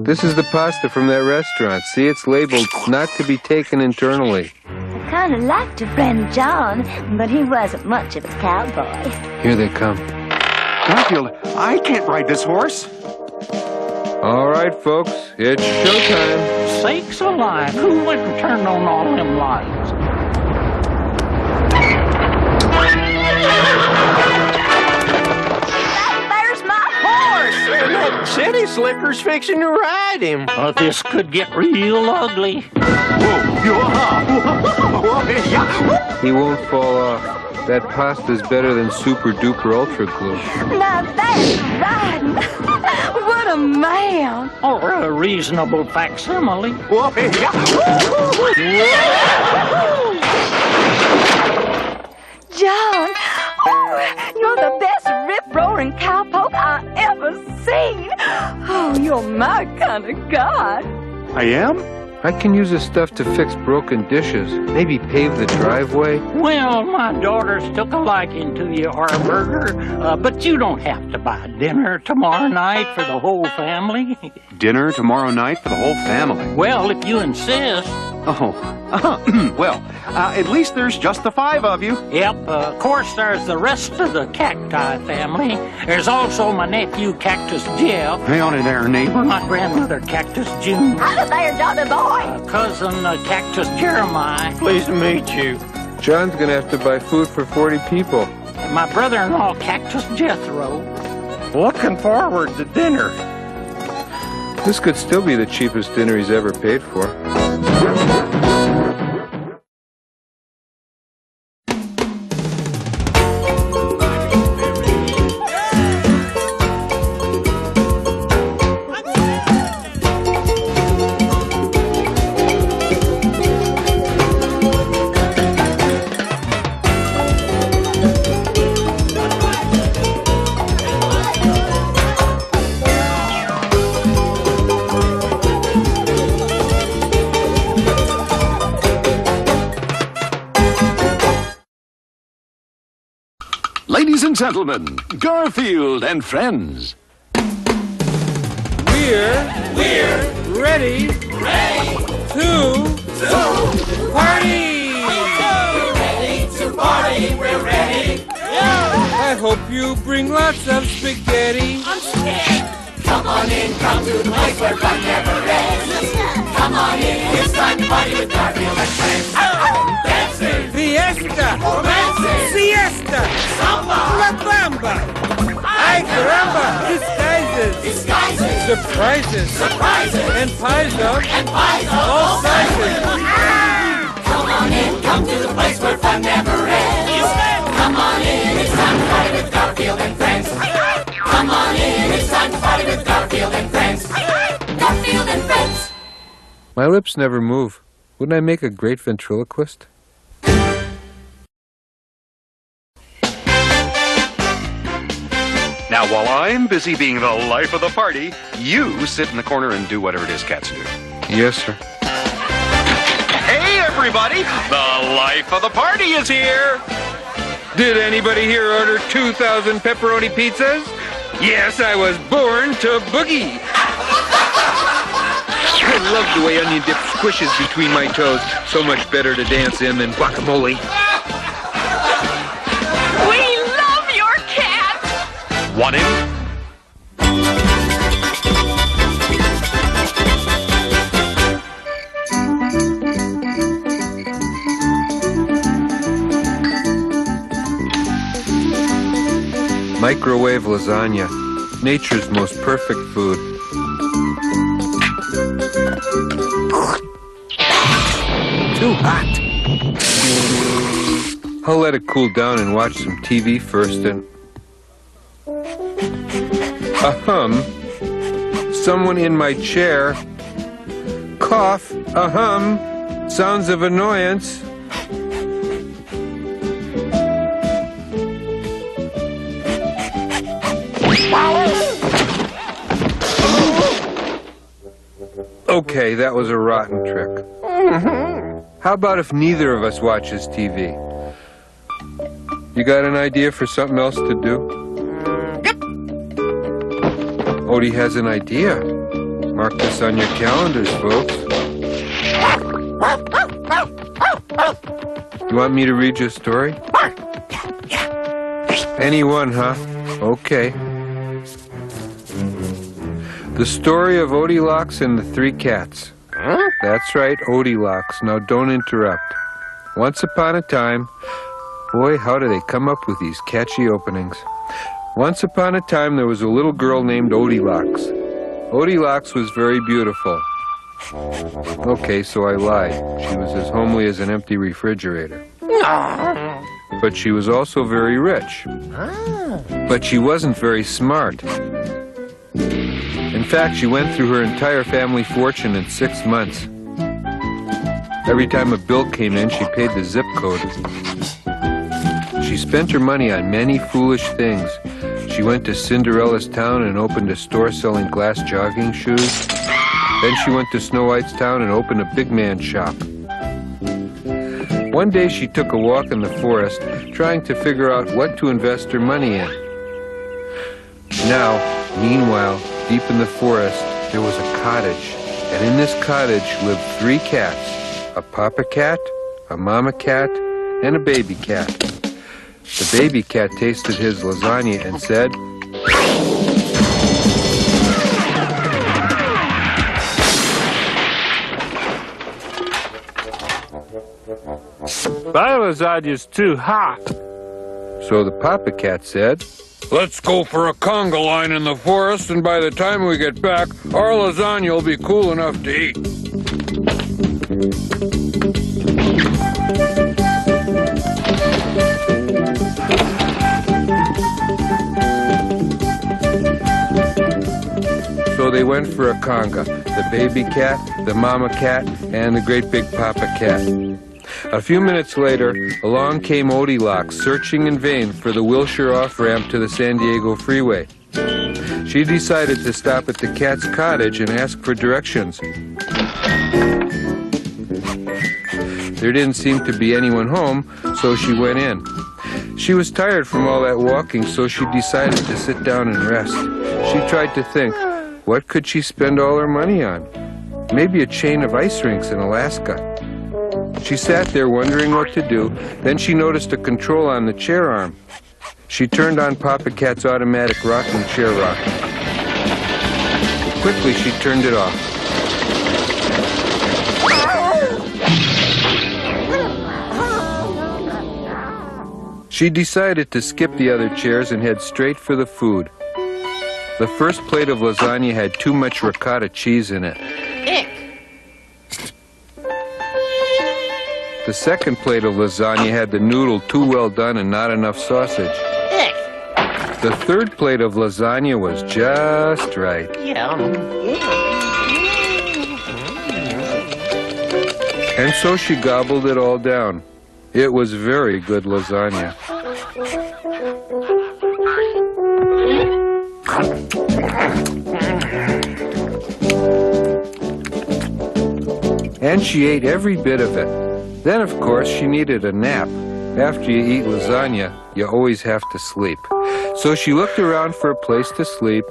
This is the pasta from that restaurant. See, it's labeled not to be taken internally. I kind of liked your friend John, but he wasn't much of a cowboy. Here they come. Garfield, I can't ride this horse. All right, folks, it's showtime. Sakes alive, who went and turned on all them lights? There's my horse! That city slicker's fixing to ride him. This could get real ugly. He won't fall off. That pasta's better than super duper ultra glue. Now that's riding. What a man. Or a reasonable facsimile. John, you're the best rip-roaring cowpoke I ever seen. Oh, you're my kind of guy. I am? I can use this stuff to fix broken dishes. Maybe pave the driveway. Well, my daughters took a liking to you, Harburger, but you don't have to buy dinner tomorrow night for the whole family. Dinner tomorrow night for the whole family? Well, if you insist. Well, at least there's just the 5 of you. Yep, of course there's the rest of the cacti family. There's also my nephew, Cactus Jeff. Hey, on there, neighbor. My grandmother, Cactus June. Howdy there, Johnny boy. Cousin, Cactus Jeremiah. Pleased to meet you. John's gonna have to buy food for 40 people. And my brother-in-law, Cactus Jethro. Looking forward to dinner. This could still be the cheapest dinner he's ever paid for. Ladies and gentlemen, Garfield and friends. We're ready to party! We're ready to party, we're ready. I hope you bring lots of spaghetti. I'm scared. Come on in, come to the place where fun never ends. Come on in, it's time to party with Garfield and friends. Dancing, Fiesta, romancing, siesta, samba, la bamba. Ay caramba, disguises, surprises, and pies of all sizes. Come on in, come to the place where fun never ends. Come on in, it's time to party with Garfield and friends. Come on in, it's time to party with Garfield and friends. Garfield and friends. My lips never move. Wouldn't I make a great ventriloquist? Now, while I'm busy being the life of the party, you sit in the corner and do whatever it is cats do. Yes, sir. Hey, everybody! The life of the party is here! Did anybody here order 2,000 pepperoni pizzas? Yes, I was born to boogie. I love the way onion dip squishes between my toes. So much better to dance in than guacamole. We love your cat! Want him? Microwave lasagna, nature's most perfect food. Too hot. I'll let it cool down and watch some TV first and... Ahem. Someone in my chair. Cough. Ahem. Sounds of annoyance. Okay, that was a rotten trick. How about if neither of us watches TV? You got an idea for something else to do? Odie has an idea. Mark this on your calendars, folks. You want me to read you a story? Anyone, huh? Okay. The story of Odie and the three cats. That's right, Odie. Now don't interrupt. Once upon a time, boy, how do they come up with these catchy openings. Once upon a time, there was a little girl named Odie. Odie was very beautiful. Okay, so I lied. She was as homely as an empty refrigerator. But she was also very rich. But she wasn't very smart. In fact, she went through her entire family fortune in 6 months. Every time a bill came in, she paid the zip code. She spent her money on many foolish things. She went to Cinderella's town and opened a store selling glass jogging shoes. Then she went to Snow White's town and opened a big man shop. One day she took a walk in the forest, trying to figure out what to invest her money in. Now, meanwhile, deep in the forest, there was a cottage, and in this cottage lived 3 cats, a papa cat, a mama cat, and a baby cat. The baby cat tasted his lasagna and said, My lasagna's too hot. So the papa cat said, let's go for a conga line in the forest, and by the time we get back, our lasagna will be cool enough to eat. So they went for a conga, the baby cat, the mama cat, and the great big papa cat. A few minutes later, along came Odie, searching in vain for the Wilshire off-ramp to the San Diego freeway. She decided to stop at the cat's cottage and ask for directions. There didn't seem to be anyone home, so she went in. She was tired from all that walking, so she decided to sit down and rest. She tried to think, what could she spend all her money on? Maybe a chain of ice rinks in Alaska. She sat there wondering what to do. Then she noticed a control on the chair arm. She turned on Papa Cat's automatic rocking chair rocker. Quickly, she turned it off. She decided to skip the other chairs and head straight for the food. The first plate of lasagna had too much ricotta cheese in it. The second plate of lasagna had the noodle too well done and not enough sausage. The third plate of lasagna was just right. And so she gobbled it all down. It was very good lasagna. And she ate every bit of it. Then, of course, she needed a nap. After you eat lasagna, you always have to sleep. So she looked around for a place to sleep.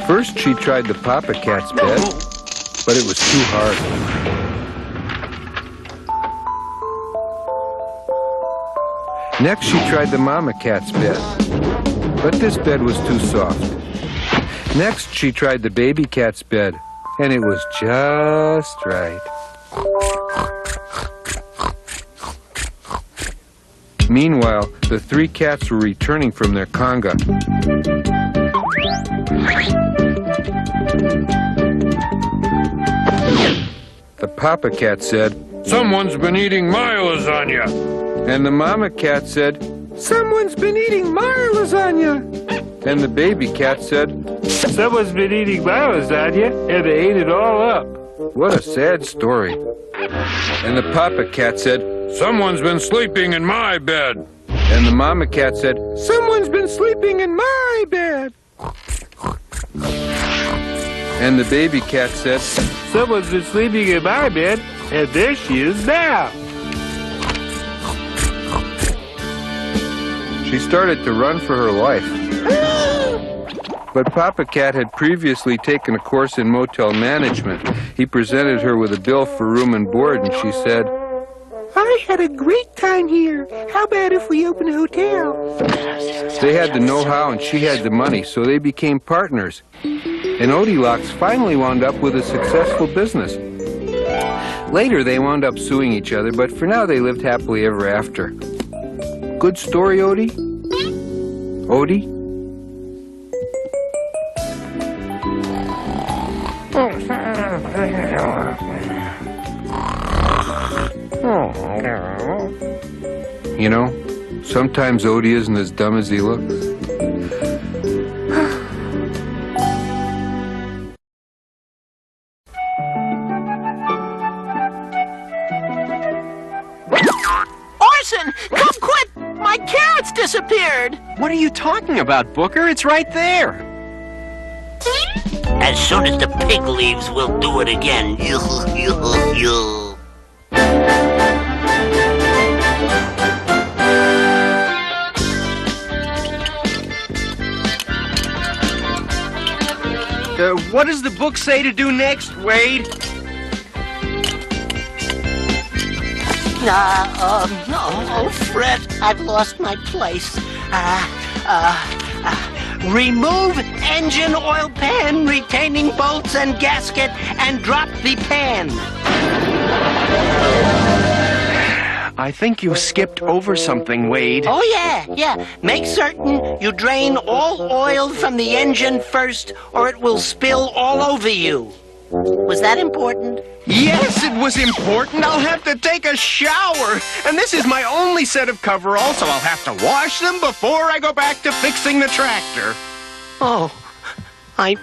First, she tried the Papa Cat's bed, but it was too hard. Next, she tried the Mama Cat's bed, but this bed was too soft. Next, she tried the Baby Cat's bed, and it was just right. Meanwhile, the three cats were returning from their conga. The papa cat said, "Someone's been eating my lasagna." and the mama cat said, "Someone's been eating my lasagna." And the baby cat said, "Someone's been eating my lasagna, and they ate it all up." What a sad story. And the papa cat said, "Someone's been sleeping in my bed." and the mama cat said, "Someone's been sleeping in my bed." And the baby cat said, "Someone's been sleeping in my bed, and there she is now." She started to run for her life. But Papa Cat had previously taken a course in motel management. He presented her with a bill for room and board, and she said, "I had a great time here. How about if we open a hotel?" They had the know-how and she had the money, so they became partners. And Odilocks finally wound up with a successful business. Later, they wound up suing each other, but for now they lived happily ever after. Good story, Odie? Odie? You know, sometimes Odie isn't as dumb as he looks. Orson, come quick! My carrot's disappeared! What are you talking about, Booker? It's right there. As soon as the pig leaves, we'll do it again. What does the book say to do next, Wade? Oh, Fred, I've lost my place. Remove engine oil pan, retaining bolts and gasket, and drop the pan. I think you skipped over something, Wade. Oh, yeah. Make certain you drain all oil from the engine first, or it will spill all over you. Was that important? Yes, it was important. I'll have to take a shower. And this is my only set of coveralls, so I'll have to wash them before I go back to fixing the tractor. Oh, I'm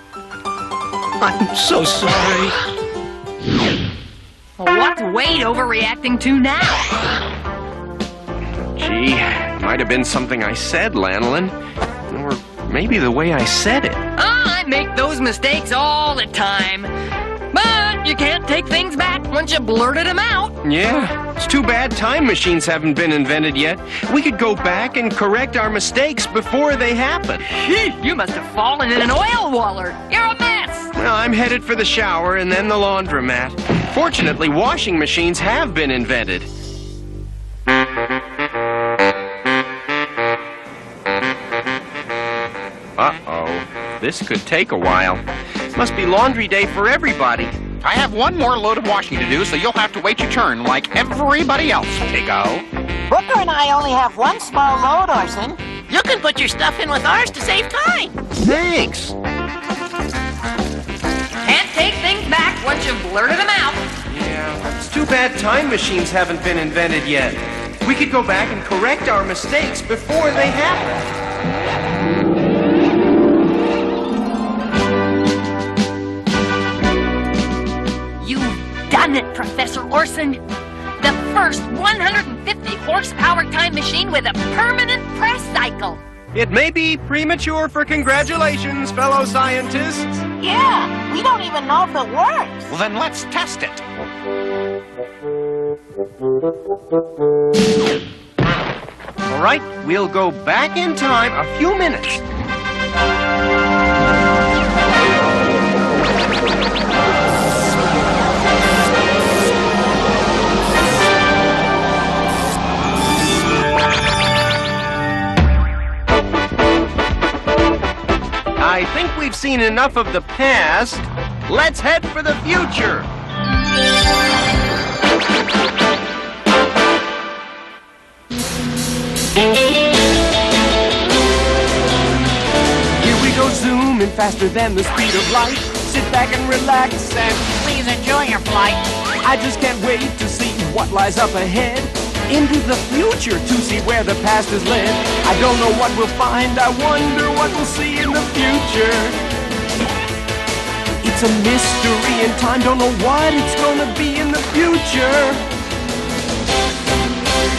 so sorry. What's Wade overreacting to now? Gee, it might have been something I said, Lanolin. Or maybe the way I said it. I make those mistakes all the time. But you can't take things back once you blurted them out. Yeah, it's too bad time machines haven't been invented yet. We could go back and correct our mistakes before they happen. You must have fallen in an oil waller. You're a mess. Well, I'm headed for the shower and then the laundromat. Fortunately, washing machines have been invented. Uh-oh, this could take a while. Must be laundry day for everybody. I have one more load of washing to do, so you'll have to wait your turn like everybody else, Piggo. Booker and I only have one small load, Orson. You can put your stuff in with ours to save time. Thanks. Can't take things back once you've blurted them out. Yeah, it's too bad time machines haven't been invented yet. We could go back and correct our mistakes before they happen. Done it, Professor Orson. The first 150 horsepower time machine with a permanent press cycle. It may be premature for congratulations, fellow scientists. Yeah, we don't even know if it works. Well, then let's test it. All right, we'll go back in time a few minutes. I think we've seen enough of the past. Let's head for the future. Here we go zooming faster than the speed of light. Sit back and relax and please enjoy your flight. I just can't wait to see what lies up ahead. Into the future to see where the past has led. I don't know what we'll find, I wonder what we'll see in the future. It's a mystery in time, don't know what it's gonna be in the future.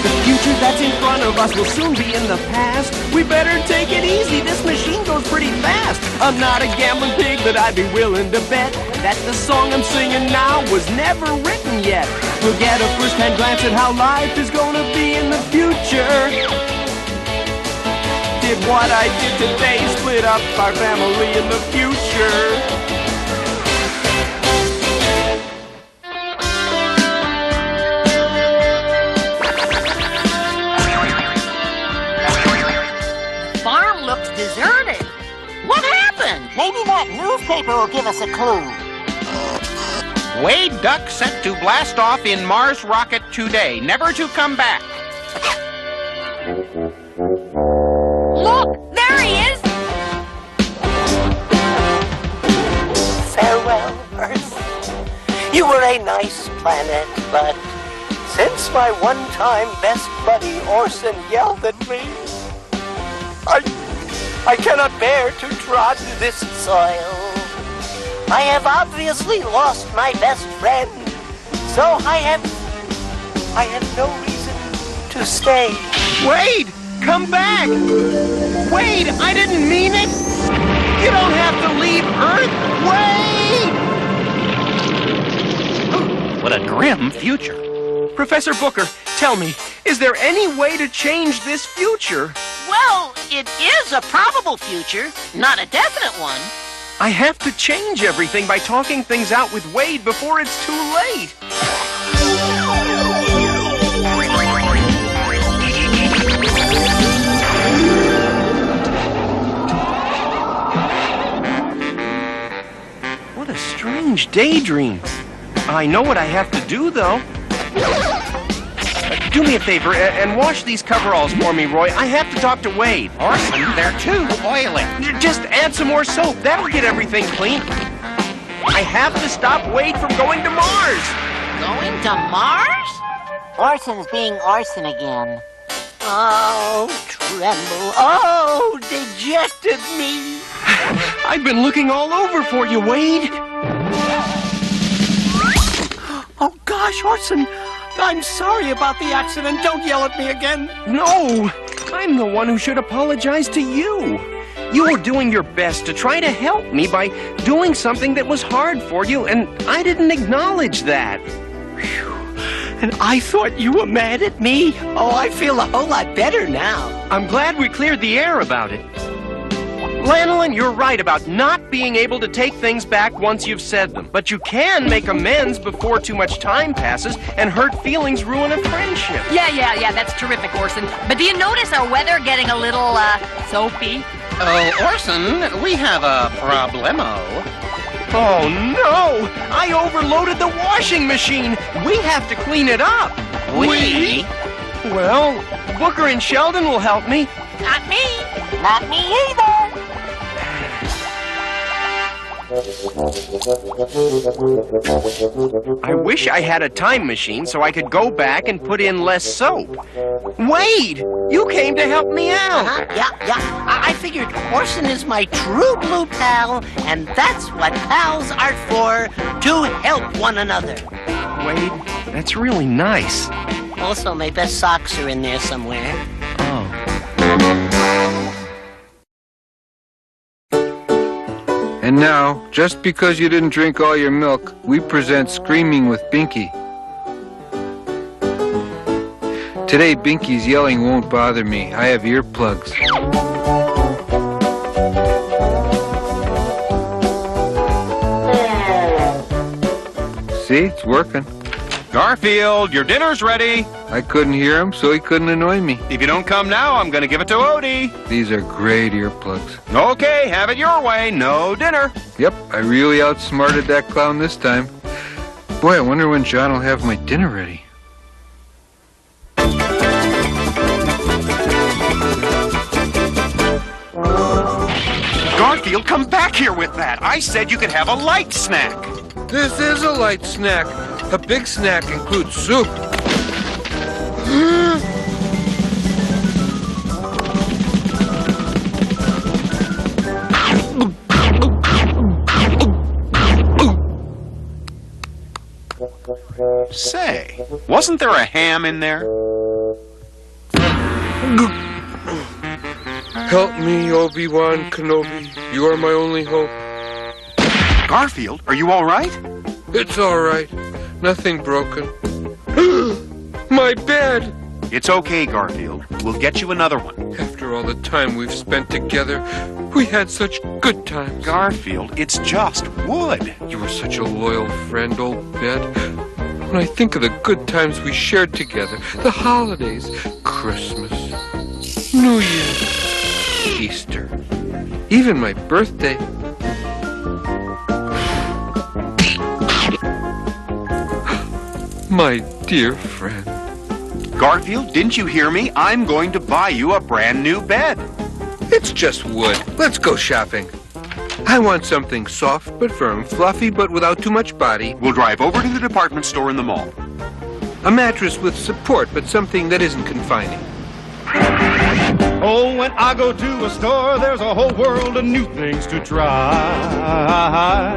The future that's in front of us will soon be in the past. We better take it easy, this machine goes pretty fast. I'm not a gambling pig, but I'd be willing to bet that the song I'm singing now was never written yet. We'll get a first-hand glance at how life is gonna be in the future. Did what I did today, split up our family in the future. Deserted. What happened? Maybe that newspaper will give us a clue. Wade Duck set to blast off in Mars rocket today, never to come back. Look, there he is. Farewell, Earth. You were a nice planet, but since my one-time best buddy Orson yelled at me, I cannot bear to trod this soil. I have obviously lost my best friend, so I have no reason to stay. Wade, come back! Wade, I didn't mean it! You don't have to leave Earth, Wade! What a grim future. Professor Booker, tell me, is there any way to change this future? Well, it is a probable future, not a definite one. I have to change everything by talking things out with Wade before it's too late. What a strange daydream. I know what I have to do, though. Do me a favor and wash these coveralls for me, Roy. I have to talk to Wade. Orson, they're too oily. Just add some more soap. That'll get everything clean. I have to stop Wade from going to Mars. Going to Mars? Orson's being Orson again. Oh, tremble. Oh, dejected me. I've been looking all over for you, Wade. Oh, gosh, Orson. I'm sorry about the accident. Don't yell at me again. No, I'm the one who should apologize to you. You were doing your best to try to help me by doing something that was hard for you, and I didn't acknowledge that. Whew. And I thought you were mad at me. Oh, I feel a whole lot better now. I'm glad we cleared the air about it. Lanolin, you're right about not being able to take things back once you've said them. But you can make amends before too much time passes and hurt feelings ruin a friendship. Yeah, that's terrific, Orson. But do you notice our weather getting a little, soapy? Oh, Orson, we have a problemo. Oh, no! I overloaded the washing machine! We have to clean it up! We? Well, Booker and Sheldon will help me. Not me. Not me either. I wish I had a time machine so I could go back and put in less soap. Wade, you came to help me out. Yeah. I figured Orson is my true blue pal, and that's what pals are for, to help one another. Wade, that's really nice. Also, my best socks are in there somewhere. Oh. And now, just because you didn't drink all your milk, we present Screaming with Binky. Today, Binky's yelling won't bother me. I have earplugs. See, it's working. Garfield, your dinner's ready. I couldn't hear him, so he couldn't annoy me. If you don't come now, I'm going to give it to Odie. These are great earplugs. Okay, have it your way. No dinner. Yep, I really outsmarted that clown this time. Boy, I wonder when John will have my dinner ready. Garfield, come back here with that. I said you could have a light snack. This is a light snack. A big snack includes soup. Say, wasn't there a ham in there? Help me, Obi-Wan Kenobi. You are my only hope. Garfield, are you all right? It's all right. Nothing broken. My bed! It's okay, Garfield. We'll get you another one. After all the time we've spent together, we had such good times. Garfield, it's just wood. You were such a loyal friend, old bed. When I think of the good times we shared together, the holidays, Christmas, New Year, Easter, even my birthday. My dear friend. Garfield, didn't you hear me? I'm going to buy you a brand new bed. It's just wood. Let's go shopping. I want something soft but firm, fluffy but without too much body. We'll drive over to the department store in the mall. A mattress with support, but something that isn't confining. Oh, when I go to a store, there's a whole world of new things to try.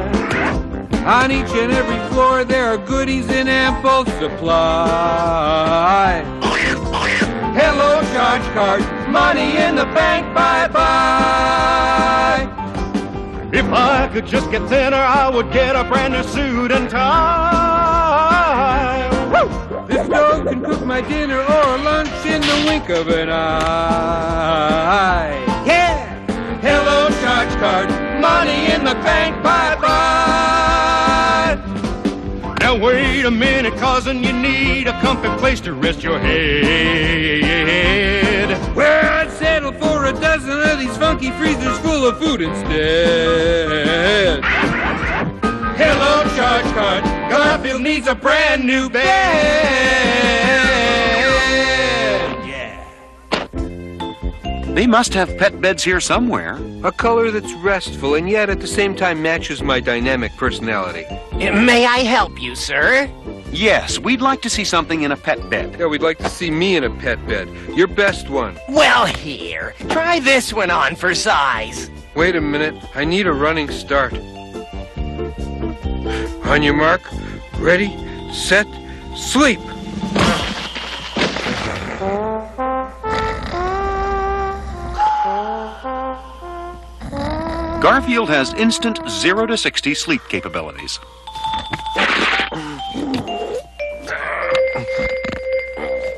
On each and every floor, there are goodies in ample supply. Hello, charge card, money in the bank, bye-bye. If I could just get thinner, I would get a brand new suit and tie. Woo! This stove can cook my dinner or lunch in the wink of an eye. Yeah! Hello, charge card, money in the bank, bye-bye. Now wait a minute, cousin, you need a comfy place to rest your head. Where I'd settle for a dozen of these funky freezers full of food instead. Hello, charge card, Garfield needs a brand new bed. Yeah. They must have pet beds here somewhere. A color that's restful and yet at the same time matches my dynamic personality. May I help you, sir? Yes, we'd like to see something in a pet bed. Yeah, we'd like to see me in a pet bed. Your best one. Well, here. Try this one on for size. Wait a minute. I need a running start. On your mark, ready, set, sleep. Garfield has instant 0 to 60 sleep capabilities.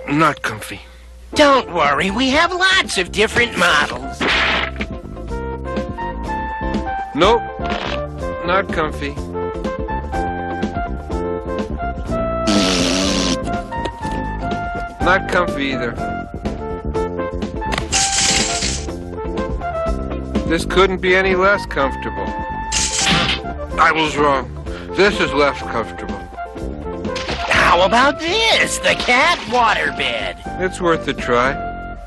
Not comfy. Don't worry, we have lots of different models. Nope, not comfy. Not comfy either. This couldn't be any less comfortable. I was wrong. This is less comfortable. How about this? The cat waterbed. It's worth a try.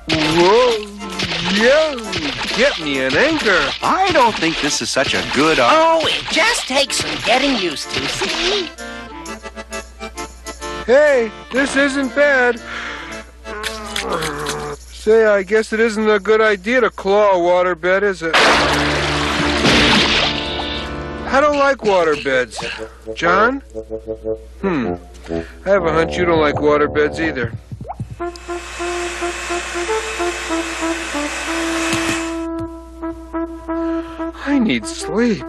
Whoa! Yeah! Get me an anchor. I don't think this is such a good... Oh, it just takes some getting used to, see? Hey, this isn't bad. Say, I guess it isn't a good idea to claw a waterbed, is it? I don't like waterbeds. John? I have a hunch you don't like waterbeds either. I need sleep.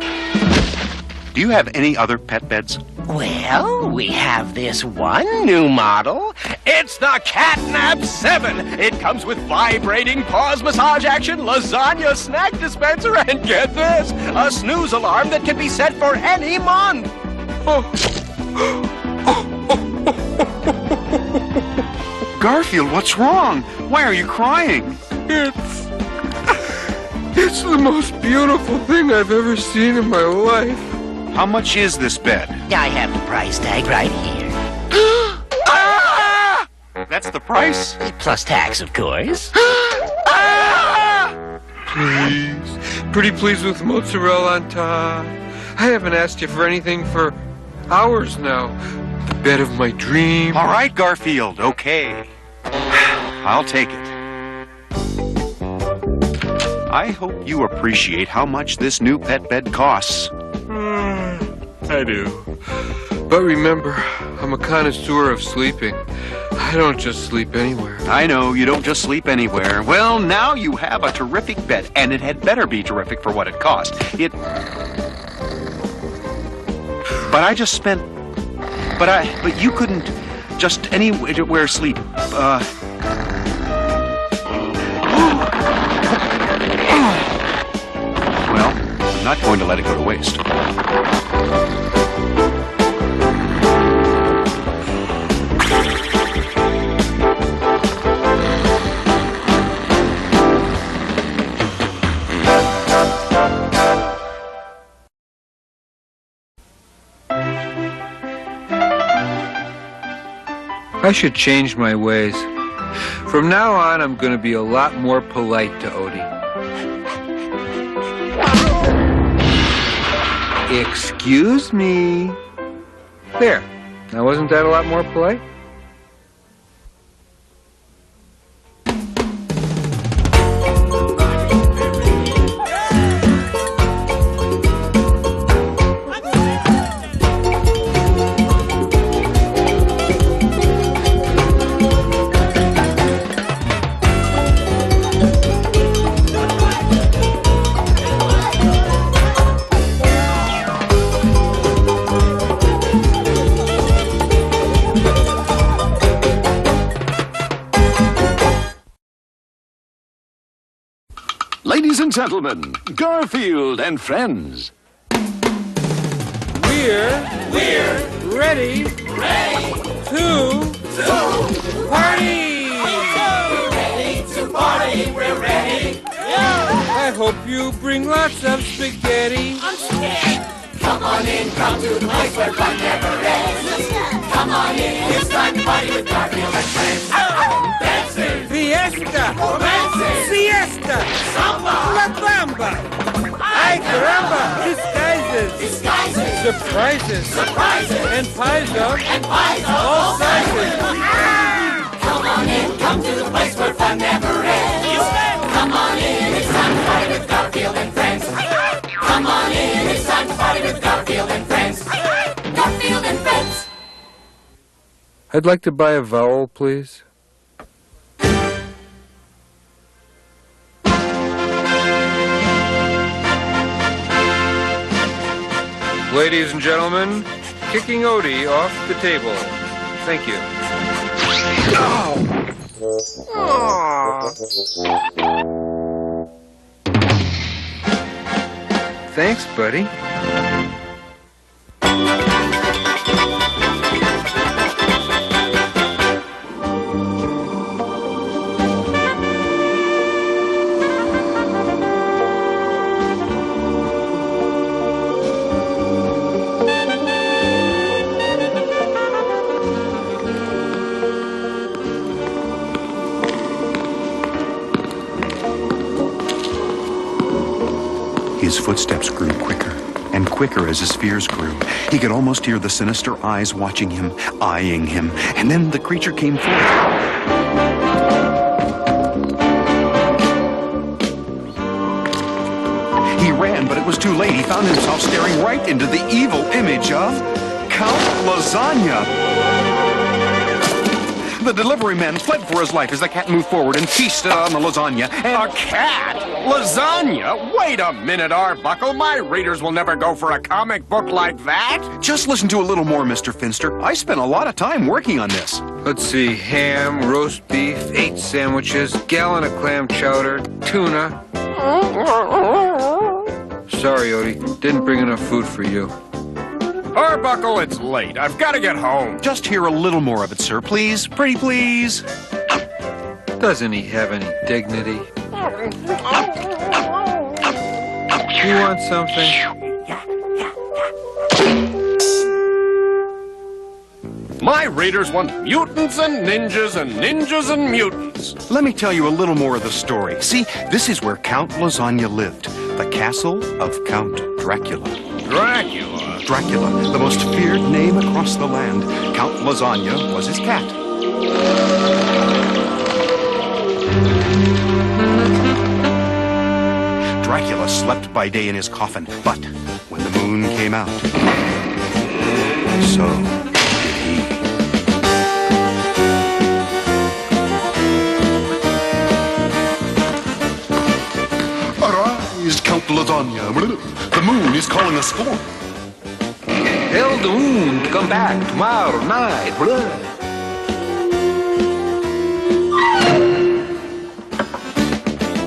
Do you have any other pet beds? Well, we have this one new model. It's the Catnap 7. It comes with vibrating pause massage action, lasagna snack dispenser, and get this, a snooze alarm that can be set for any month. Garfield, what's wrong? Why are you crying? It's the most beautiful thing I've ever seen in my life. How much is this bed? I have the price tag right here. Ah! That's the price? Plus tax, of course. Please, Pretty pleased with mozzarella on top. I haven't asked you for anything for hours now. The bed of my dream. All right, Garfield, okay. I'll take it. I hope you appreciate how much this new pet bed costs. I do. But remember, I'm a connoisseur of sleeping. I don't just sleep anywhere. I know, you don't just sleep anywhere. Well, now you have a terrific bed, and it had better be terrific for what it cost. But I just spent... But you couldn't just anywhere sleep. Well, I'm not going to let it go to waste. I should change my ways. From now on, I'm going to be a lot more polite to Odie. Excuse me. There. Now, wasn't that a lot more polite? Ladies and gentlemen, Garfield and friends. We're ready to party! We're ready to party, we're ready. I hope you bring lots of spaghetti. I'm scared. Come on in, come to the place where fun never ends. Come on in, it's time to party with Garfield and friends. Dancing, Fiesta, romancing, siesta, samba, la bamba. Ay caramba, disguises, surprises, and pies of all sizes. Come on in, come to the place where fun never ends. Come on in, it's time to party with Garfield and friends. Come on in, it's time to party with Garfield and friends. Garfield and friends. I'd like to buy a vowel, please. Ladies and gentlemen, kicking Odie off the table. Thank you. Thanks, buddy. His footsteps grew quicker and quicker as his fears grew. He could almost hear the sinister eyes watching him, eyeing him, and then the creature came forth. He ran, but it was too late. He found himself staring right into the evil image of Count Lasagna. The delivery man fled for his life as the cat moved forward and feasted on the lasagna. And A cat? Lasagna? Wait a minute, Arbuckle. My readers will never go for a comic book like that. just listen to a little more, Mr. Finster. I spent a lot of time working on this. Let's see, ham, roast beef, 8 sandwiches, gallon of clam chowder, tuna. Sorry, Odie, didn't bring enough food for you. Arbuckle, it's late. I've got to get home. Just hear a little more of it, sir. Please, pretty please. Doesn't he have any dignity? You want something? My readers want mutants and ninjas and ninjas and mutants. Let me tell you a little more of the story. See, this is where Count Lasagna lived. the castle of Count Dracula. Dracula? Dracula, the most feared name across the land. Count Lasagna was his cat. Dracula slept by day in his coffin, but when the moon came out, so did he. Arise, Count Lasagna. The moon is calling a storm. Tell the moon to come back tomorrow night.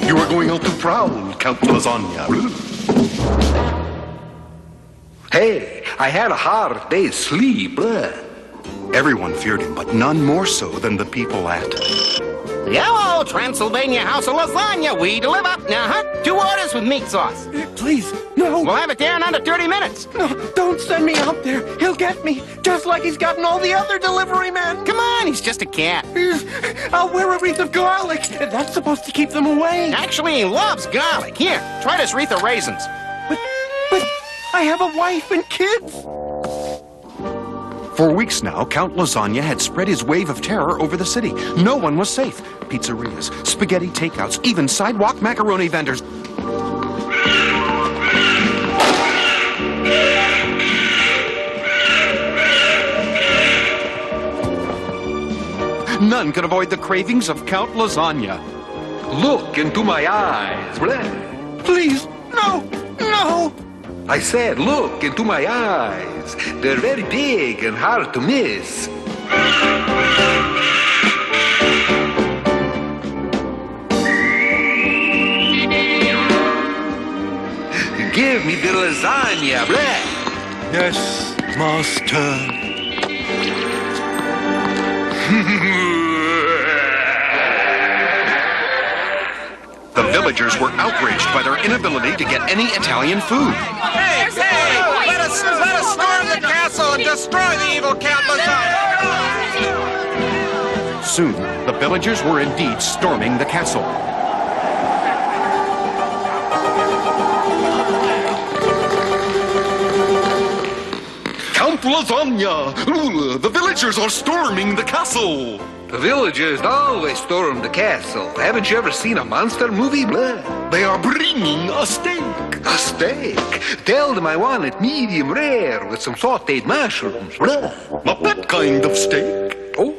You are going out to prowl, Count Lasagna. Hey, I had a hard day's sleep. Everyone feared him, but none more so than the people at... Hello, Transylvania House of Lasagna. We deliver. Uh-huh. 2 orders with meat sauce. Please, no. We'll have it there in under 30 minutes. No, don't send me out there. He'll get me, just like he's gotten all the other delivery men. Come on, he's just a cat. I'll wear a wreath of garlic. That's supposed to keep them away. Actually, he loves garlic. Here, try this wreath of raisins. But I have a wife and kids. For weeks now, Count Lasagna had spread his wave of terror over the city. No one was safe. Pizzerias, spaghetti takeouts, even sidewalk macaroni vendors. None could avoid the cravings of Count Lasagna. Look into my eyes. Please, no, no. I said, look into my eyes. They're very big and hard to miss. Give me the lasagna, Yes, master. The villagers were outraged by their inability to get any Italian food. Hey, let us storm the castle and destroy the evil Count Lasagna. Soon, the villagers were indeed storming the castle. Count Lasagna! The villagers are storming the castle! The villagers always storm the castle. Haven't you ever seen a monster movie? They are bringing a steak. A steak? Tell them I want it medium rare with some sauteed mushrooms. Not that kind of steak. Oh.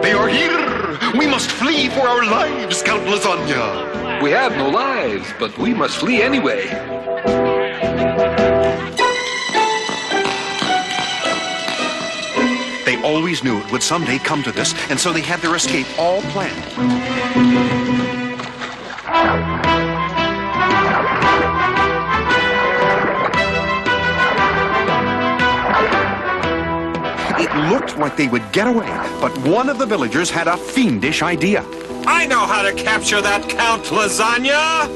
They are here! We must flee for our lives, Count Lasagna! We have no lives, but we must flee anyway. They always knew it would someday come to this, and so they had their escape all planned. It looked like they would get away, but one of the villagers had a fiendish idea. I know how to capture that Count Lasagna!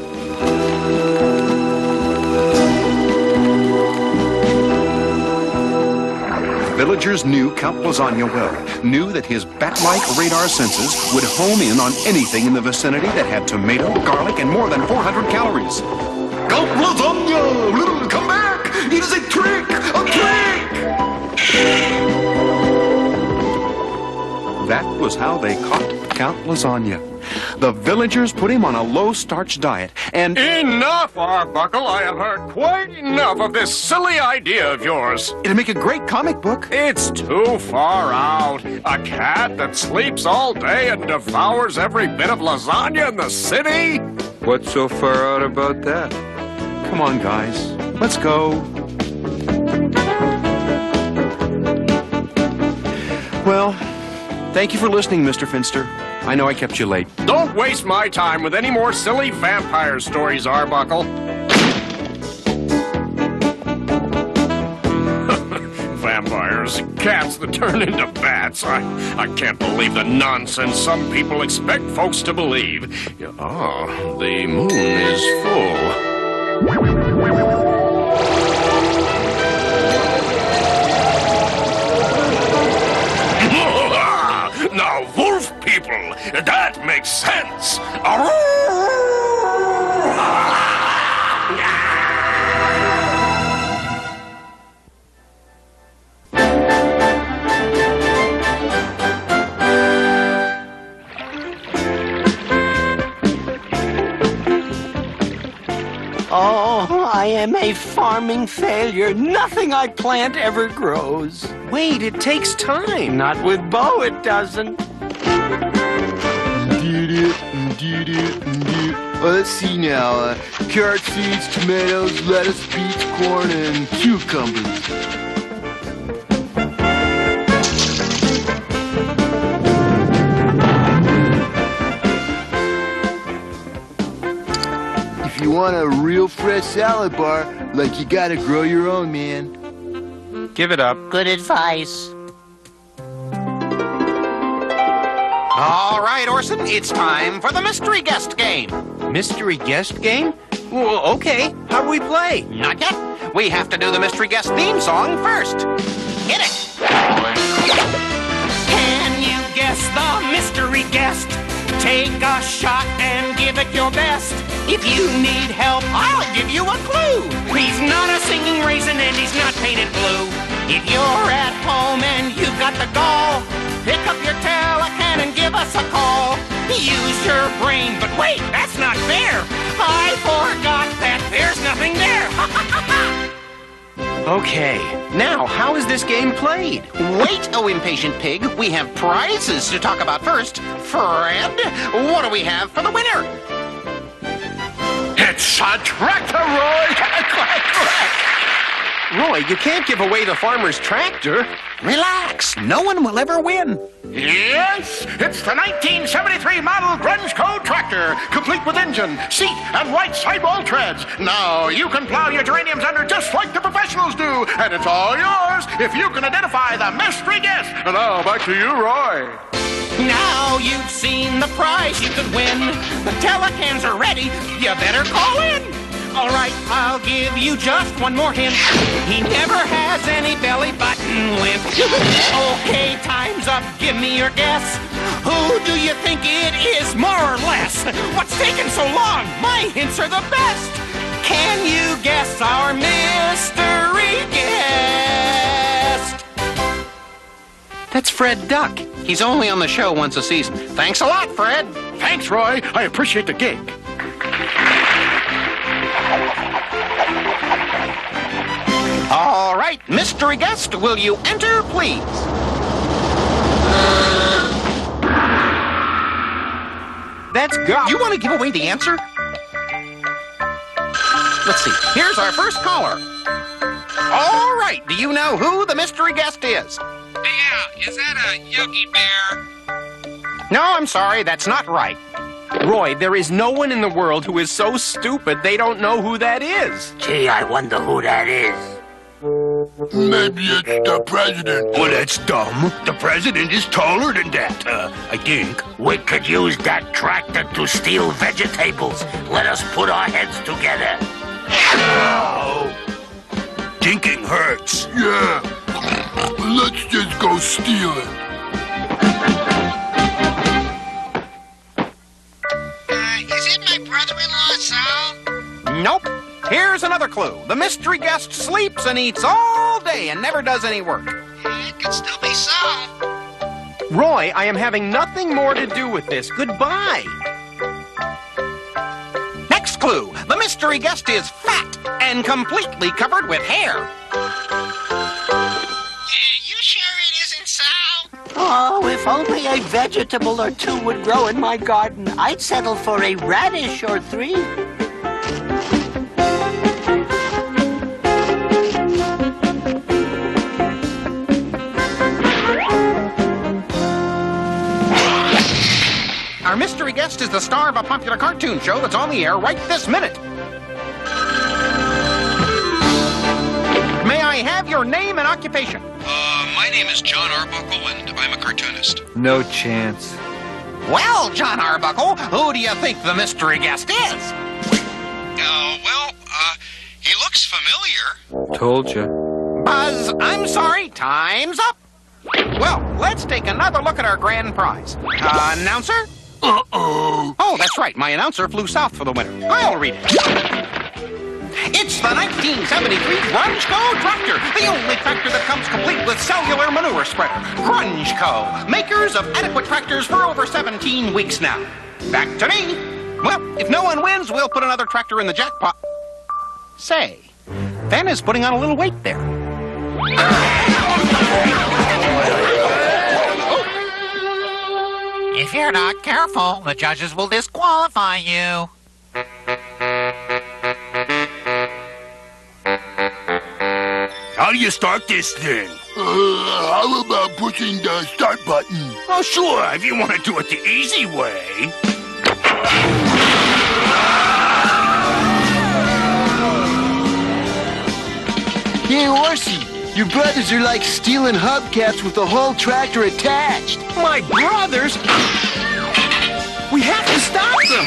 Villagers knew Count Lasagna well, knew that his bat-like radar senses would home in on anything in the vicinity that had tomato, garlic, and more than 400 calories. Count Lasagna! Come back! It is a trick! A trick! That was how they caught Count Lasagna. The villagers put him on a low-starch diet, and... Enough, Arbuckle! I have heard quite enough of this silly idea of yours. It'd make a great comic book. It's too far out. A cat that sleeps all day and devours every bit of lasagna in the city? What's so far out about that? Come on, guys. Let's go. Well, thank you for listening, Mr. Finster. I know I kept you late. Don't waste my time with any more silly vampire stories, Arbuckle. Vampires, cats that turn into bats. I can't believe the nonsense some people expect folks to believe. Oh, the moon is full. Now, wolf people, That makes sense. Oh, I am a farming failure. Nothing I plant ever grows. Wait, it takes time. Not with Bo, it doesn't. Let's see now. Carrot seeds, tomatoes, lettuce, beets, corn, and cucumbers. If you want a real fresh salad bar, like you gotta grow your own, man. Give it up. Good advice. All right, Orson, it's time for the mystery guest game. Mystery guest game? Well, okay. How do we play? Not yet. We have to do the mystery guest theme song first. Hit it. Can you guess the mystery guest? Take a shot and give it your best. If you need help, I'll give you a clue. He's not a singing raisin and he's not painted blue. If you're at home and you've got the gall, pick up your telecan and give us a call. Use your brain, but wait, that's not fair. I forgot that there's nothing there. Okay, now how is this game played? Wait, oh impatient pig. We have prizes to talk about first. Fred, what do we have for the winner? It's a tractor, Roy! Roy, you can't give away the farmer's tractor. Relax, no one will ever win. Yes, it's the 1973 model Grunge Code tractor, complete with engine, seat, and white sidewall treads. Now you can plow your geraniums under just like the professionals do, and it's all yours if you can identify the mystery guest. And now back to you, Roy. Now you've seen the prize you could win. The telecans are ready. You better call in. All right, I'll give you just one more hint. He never has any belly button limp. Okay, time's up. Give me your guess. Who do you think it is, more or less? What's taking so long? My hints are the best. Can you guess our mystery guest? That's Fred Duck. He's only on the show once a season. Thanks a lot, Fred. Thanks, Roy. I appreciate the gig. All right, mystery guest, will you enter, please? That's go. You want to give away the answer? Let's see. Here's our first caller. All right, do you know who the mystery guest is? Yeah, is that a Yogi Bear? No, I'm sorry, that's not right. Roy, there is no one in the world who is so stupid they don't know who that is. Gee, I wonder who that is. Maybe it's the president. Well, that's dumb. The president is taller than that, I think. We could use that tractor to steal vegetables. Let us put our heads together. Thinking hurts. Yeah. Let's just go steal it. Is it my brother-in-law, Sal? Nope. Here's another clue. The mystery guest sleeps and eats all day and never does any work. It could still be Sal. Roy, I am having nothing more to do with this. Goodbye. Next clue. The mystery guest is fat and completely covered with hair. You sure it isn't Sal? Oh, if only a vegetable or two would grow in my garden, I'd settle for a radish or three. Our mystery guest is the star of a popular cartoon show that's on the air right this minute. May I have your name and occupation? My name is John Arbuckle, and I'm a cartoonist. No chance. Well, John Arbuckle, who do you think the mystery guest is? He looks familiar. Told you. Buzz, I'm sorry, time's up. Well, let's take another look at our grand prize. Announcer, Uh-oh. Oh, that's right. My announcer flew south for the winter. I'll read it. It's the 1973 Grunge Co. tractor, the only tractor that comes complete with cellular manure spreader. Grunge Co., makers of adequate tractors for over 17 weeks now. Back to me. Well, if no one wins, we'll put another tractor in the jackpot. Say, Ben is putting on a little weight there. If you're not careful, the judges will disqualify you. How do you start this thing? How about pushing the start button? Oh, sure, if you want to do it the easy way. Hey, Horsey, your brothers are like stealing hubcaps with the whole tractor attached. My brothers? We have to stop them!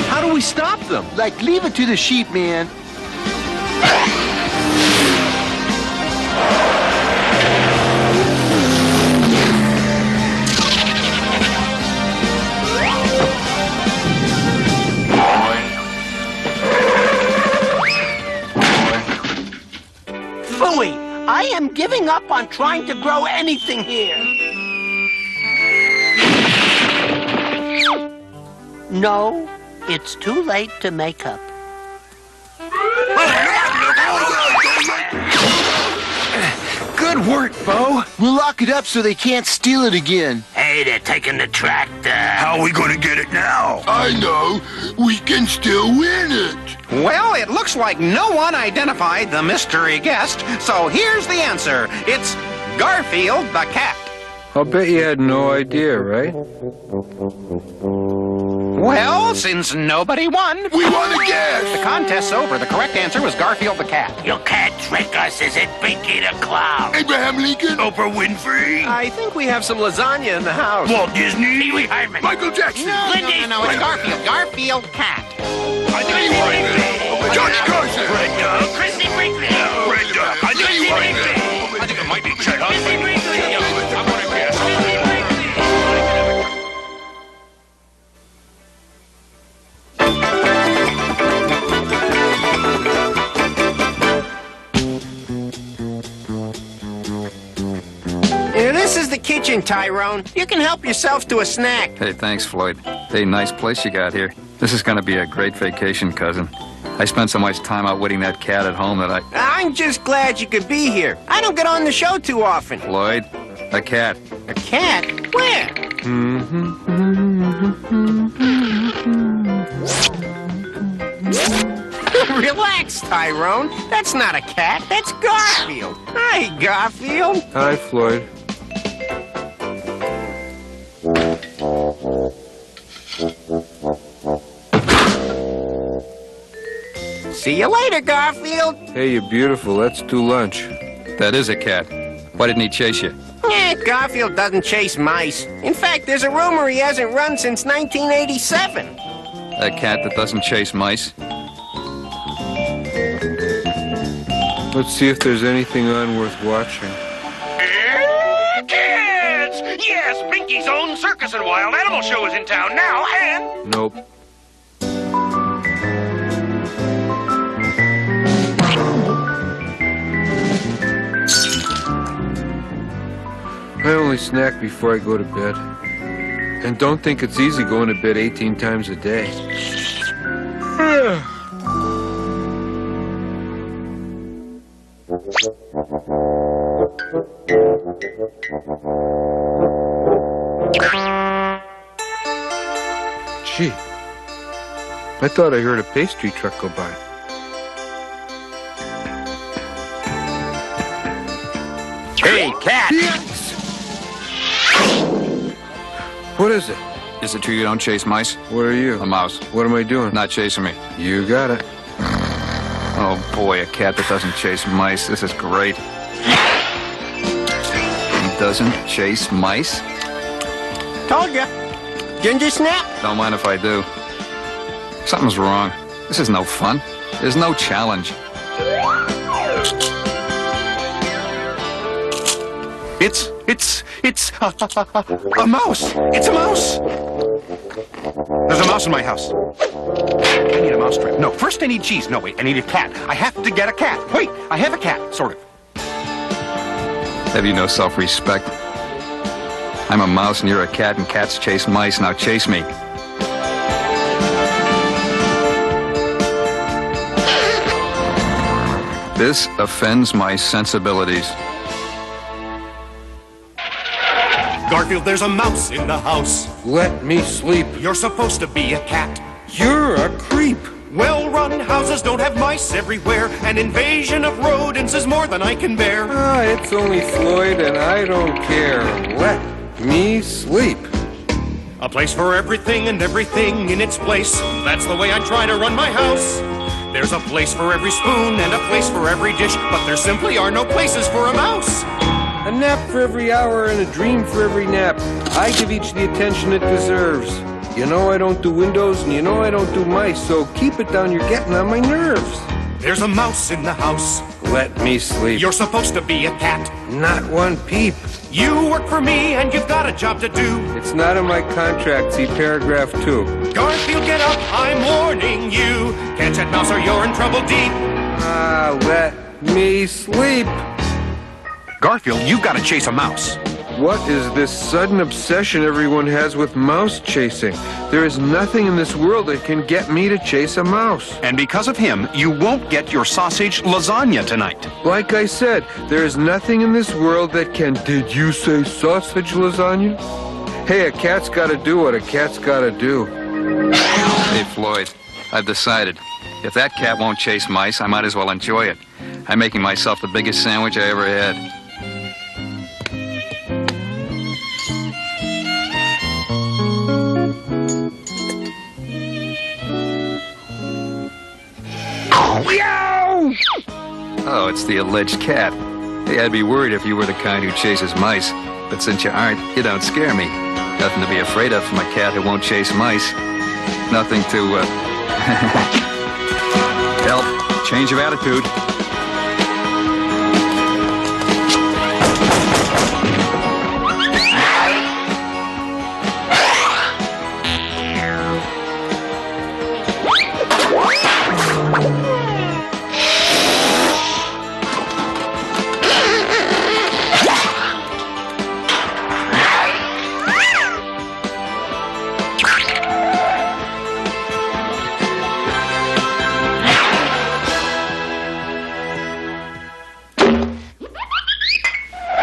How do we stop them? Like, leave it to the sheep, man. Phooey, I am giving up on trying to grow anything here. No, it's too late to make up. Good work, Bo. We'll lock it up so they can't steal it again. Hey, they're taking the tractor. How are we going to get it now? I know. We can still win it. Well, it looks like no one identified the mystery guest, so here's the answer. It's Garfield the cat. I'll bet you had no idea, right? Well, since nobody won... We won again! The contest's over. The correct answer was Garfield the cat. You can't trick us, is it, Pinky the Clown? Abraham Lincoln? Oprah Winfrey? I think we have some lasagna in the house. Walt Disney? Pee Wee Herman? Michael Jackson? No, it's Garfield. Garfield cat. I know you like it. Johnny Carson? Red Dog? Christy Brinkley? Red Dog. I know you like it. I think it might be Chet Christy Brinkley? I'm going to guess. This is the kitchen, Tyrone. You can help yourself to a snack. Hey, thanks, Floyd. Hey, nice place you got here. This is going to be a great vacation, cousin. I spent so much time outwitting that cat at home that I'm just glad you could be here. I don't get on the show too often. Floyd, a cat. A cat? Where? Relax, Tyrone. That's not a cat. That's Garfield. Hi, Garfield. Hi, Floyd. See you later, Garfield. Hey, you're beautiful. Let's do lunch. That is a cat. Why didn't he chase you? Garfield doesn't chase mice. In fact, there's a rumor he hasn't run since 1987. A cat that doesn't chase mice? Let's see if there's anything on worth watching. Kids! Yes, Pinky's own circus and wild animal show is in town now, and... Nope. I only snack before I go to bed. And don't think it's easy going to bed 18 times a day. Gee, I thought I heard a pastry truck go by. Hey, cat! What is it? Is it true you don't chase mice? What are you? A mouse. What am I doing? Not chasing me. You got it. Oh boy, a cat that doesn't chase mice. This is great. He doesn't chase mice? Told you. Ginger snap. Don't mind if I do. Something's wrong. This is no fun. There's no challenge. It's a mouse. It's a mouse. There's a mouse in my house. I need a mouse trap. No, first I need cheese. No, wait, I need a cat. I have to get a cat. Wait, I have a cat, sort of. Have you no self-respect? I'm a mouse and you're a cat and cats chase mice. Now chase me. This offends my sensibilities. Garfield, there's a mouse in the house. Let me sleep. You're supposed to be a cat. You're a creep. Well-run houses don't have mice everywhere. An invasion of rodents is more than I can bear. Ah, it's only Floyd and I don't care. Let me sleep. A place for everything and everything in its place. That's the way I try to run my house. There's a place for every spoon and a place for every dish, but there simply are no places for a mouse. A nap for every hour and a dream for every nap. I give each the attention it deserves. You know I don't do windows and you know I don't do mice, so keep it down, you're getting on my nerves. There's a mouse in the house. Let me sleep. You're supposed to be a cat. Not one peep. You work for me and you've got a job to do. It's not in my contract, see paragraph 2. Garfield, get up, I'm warning you. Catch that mouse or you're in trouble deep. Ah, let me sleep. Garfield, you've got to chase a mouse. What is this sudden obsession everyone has with mouse chasing? There is nothing in this world that can get me to chase a mouse. And because of him, you won't get your sausage lasagna tonight. Like I said, there is nothing in this world that can... Did you say sausage lasagna? Hey, a cat's got to do what a cat's got to do. Hey, Floyd, I've decided. If that cat won't chase mice, I might as well enjoy it. I'm making myself the biggest sandwich I ever had. Oh, it's the alleged cat. Hey, I'd be worried if you were the kind who chases mice. But since you aren't, you don't scare me. Nothing to be afraid of from a cat who won't chase mice. Nothing to, help. Change of attitude.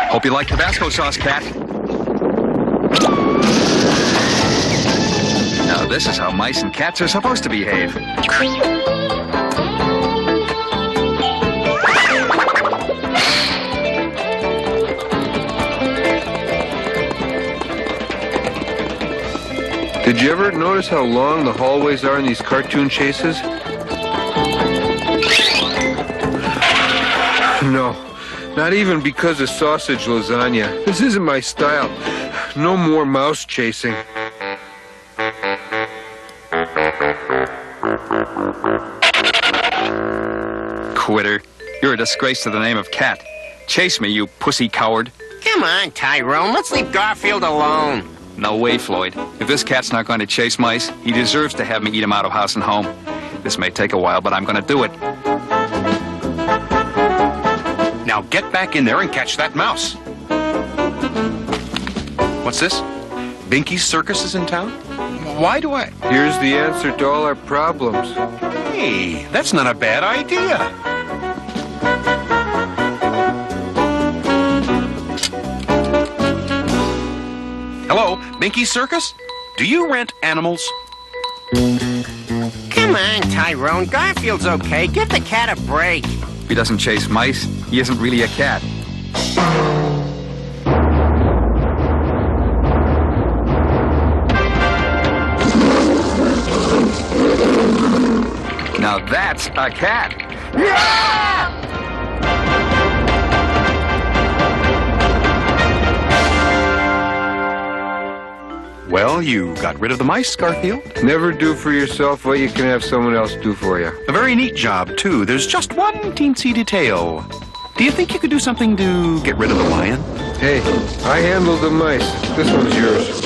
Hope you like Tabasco sauce, cat. Now, this is how mice and cats are supposed to behave. Did you ever notice how long the hallways are in these cartoon chases? No. Not even because of sausage lasagna. This isn't my style. No more mouse chasing. Quitter. You're a disgrace to the name of cat. Chase me, you pussy coward. Come on, Tyrone. Let's leave Garfield alone. No way, Floyd. If this cat's not going to chase mice, he deserves to have me eat him out of house and home. This may take a while, but I'm going to do it. Now get back in there and catch that mouse. What's this? Binky's Circus is in town? Why do I... Here's the answer to all our problems. Hey, that's not a bad idea. Hello, Binky's Circus? Do you rent animals? Come on, Tyrone. Garfield's okay. Give the cat a break. If he doesn't chase mice, he isn't really a cat. Now that's a cat. Well, you got rid of the mice, Garfield. Never do for yourself what you can have someone else do for you. A very neat job, too. There's just one teensy detail. Do you think you could do something to get rid of the lion? Hey, I handled the mice. This one's yours.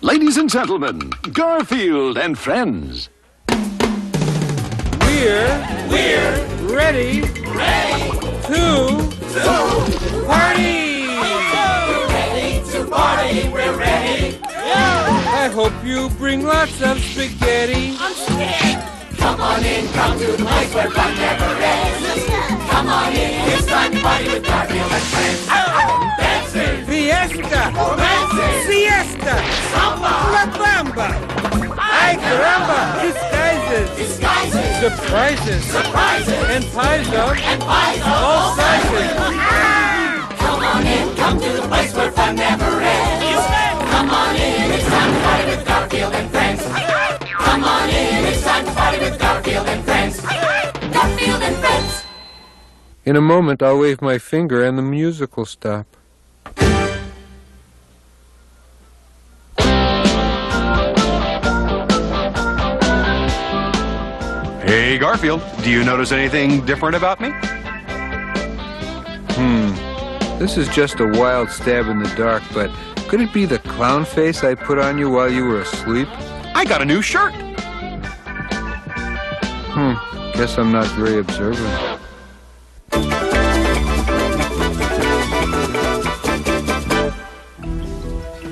Ladies and gentlemen, Garfield and friends. We're ready to party! We're ready to party, we're ready. I hope you bring lots of spaghetti. I'm scared. Come on in, come to the place where fun never ends. Come on in, it's time to party with Garfield and friends. Dancing, Fiesta, romancing, siesta, samba, la bamba, ay caramba, disguises, surprises, and pies of all sizes. Come on in, come to the place where fun never ends. Come on in, it's time to party with Garfield and friends. Come on in, it's time to party with Garfield and friends. Garfield and friends. In a moment, I'll wave my finger and the music will stop. Hey, Garfield, do you notice anything different about me? This is just a wild stab in the dark, but could it be the clown face I put on you while you were asleep? I got a new shirt. Guess I'm not very observant.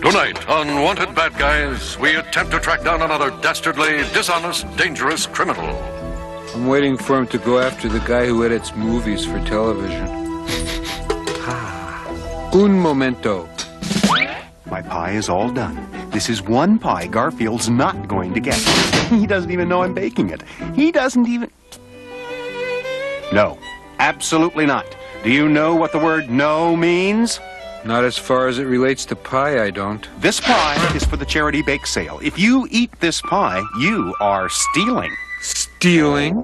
Tonight on Wanted Bad Guys, we attempt to track down another dastardly, dishonest, dangerous criminal. I'm waiting for him to go after the guy who edits movies for television. Un momento. My pie is all done. This is one pie Garfield's not going to get. He doesn't even know I'm baking it. He doesn't even... No, absolutely not. Do you know what the word no means? Not as far as it relates to pie, I don't. This pie is for the charity bake sale. If you eat this pie, you are stealing. Stealing?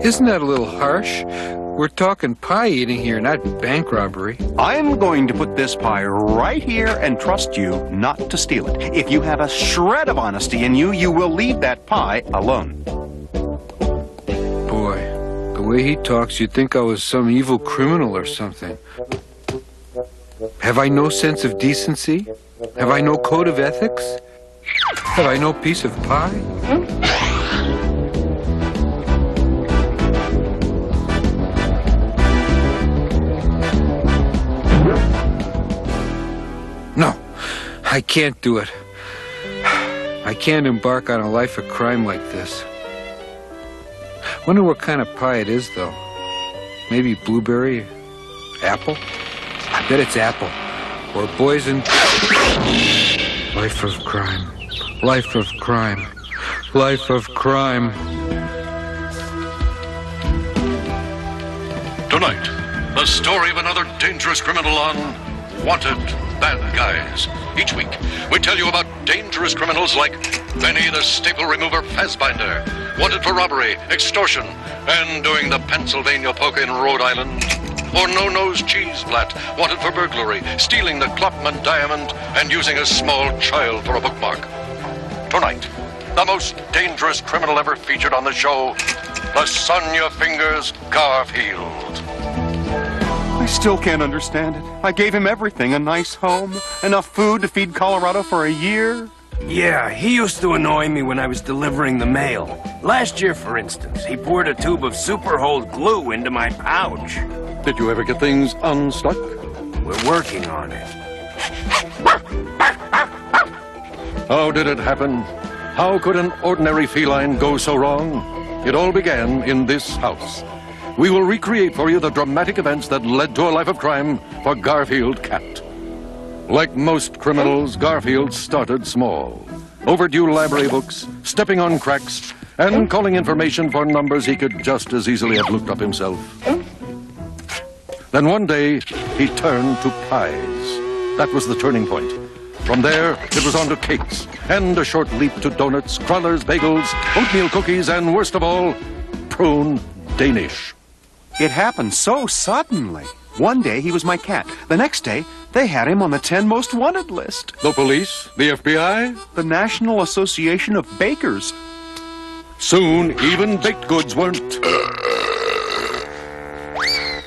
Isn't that a little harsh? We're talking pie eating here, not bank robbery. I'm going to put this pie right here and trust you not to steal it. If you have a shred of honesty in you, you will leave that pie alone. Boy, the way he talks, you'd think I was some evil criminal or something. Have I no sense of decency? Have I no code of ethics? Have I no piece of pie? No, I can't do it. I can't embark on a life of crime like this. Wonder what kind of pie it is, though. Maybe blueberry? Apple? I bet it's apple. Or poison. Life of crime. Life of crime. Life of crime. Tonight, the story of another dangerous criminal on Wanted Bad Guys. Each week, we tell you about dangerous criminals like Benny the Staple Remover Fassbinder, wanted for robbery, extortion, and doing the Pennsylvania Polka in Rhode Island. Or No-Nose Cheese Flat, wanted for burglary, stealing the Klopman diamond, and using a small child for a bookmark. Tonight, the most dangerous criminal ever featured on the show, the Sonia Fingers Garfield. I still can't understand it. I gave him everything, a nice home, enough food to feed Colorado for a year. Yeah, he used to annoy me when I was delivering the mail. Last year, for instance, he poured a tube of super-hold glue into my pouch. Did you ever get things unstuck? We're working on it. How did it happen? How could an ordinary feline go so wrong? It all began in this house. We will recreate for you the dramatic events that led to a life of crime for Garfield Cat. Like most criminals, Garfield started small. Overdue library books, stepping on cracks, and calling information for numbers he could just as easily have looked up himself. Then one day, he turned to pies. That was the turning point. From there, it was on to cakes, and a short leap to donuts, crullers, bagels, oatmeal cookies, and worst of all, prune Danish. It happened so suddenly. One day he was my cat. The next day, they had him on the 10 most wanted list. The police? The FBI? The National Association of Bakers. Soon, even baked goods weren't.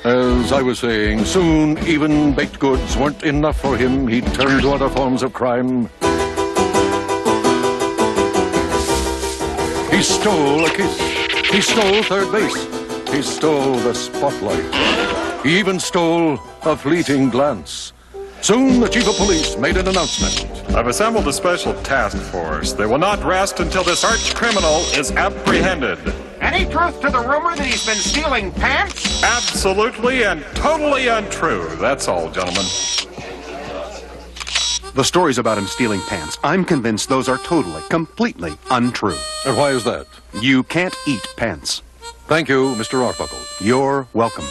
As I was saying, soon even baked goods weren't enough for him. He turned to other forms of crime. He stole a kiss. He stole third base. He stole the spotlight. He even stole a fleeting glance. Soon the chief of police made an announcement. I've assembled a special task force. They will not rest until this arch criminal is apprehended. Any truth to the rumor that he's been stealing pants? Absolutely and totally untrue. That's all, gentlemen. The stories about him stealing pants, I'm convinced those are totally, completely untrue. And why is that? You can't eat pants. Thank you, Mr. Arbuckle. You're welcome.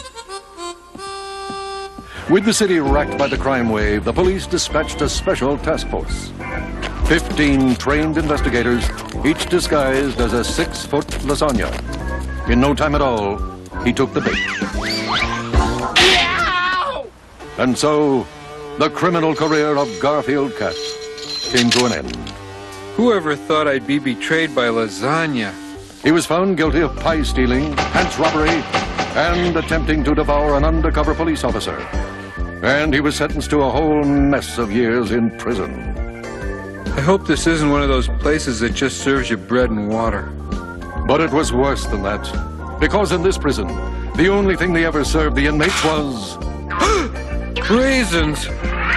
With the city racked by the crime wave, the police dispatched a special task force. 15 trained investigators, each disguised as a 6-foot lasagna. In no time at all, he took the bait. And so, the criminal career of Garfield Cat came to an end. Whoever thought I'd be betrayed by lasagna? He was found guilty of pie stealing, pants robbery, and attempting to devour an undercover police officer. And he was sentenced to a whole mess of years in prison. I hope this isn't one of those places that just serves you bread and water. But it was worse than that. Because in this prison, the only thing they ever served the inmates was... raisins!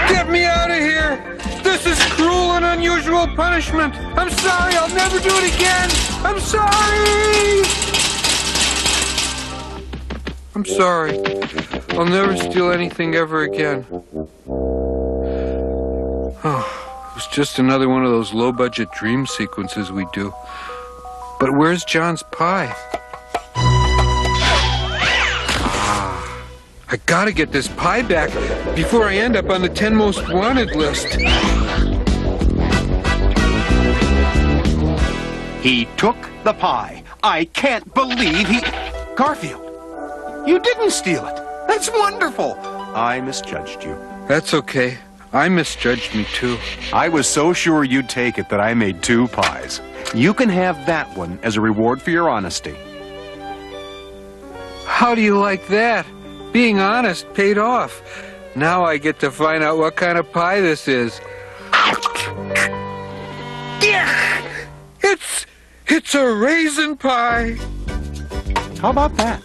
Get me out of here! This is cruel and unusual punishment! I'm sorry, I'll never do it again! I'm sorry! I'm sorry. I'll never steal anything ever again. Oh, it was just another one of those low-budget dream sequences we do. But where's John's pie? I gotta get this pie back before I end up on the 10 most wanted list. He took the pie. I can't believe he... Garfield, you didn't steal it. That's wonderful. I misjudged you. That's okay. I misjudged me too. I was so sure you'd take it that I made 2 pies. You can have that one as a reward for your honesty. How do you like that? Being honest paid off. Now I get to find out what kind of pie this is. It's a raisin pie. How about that?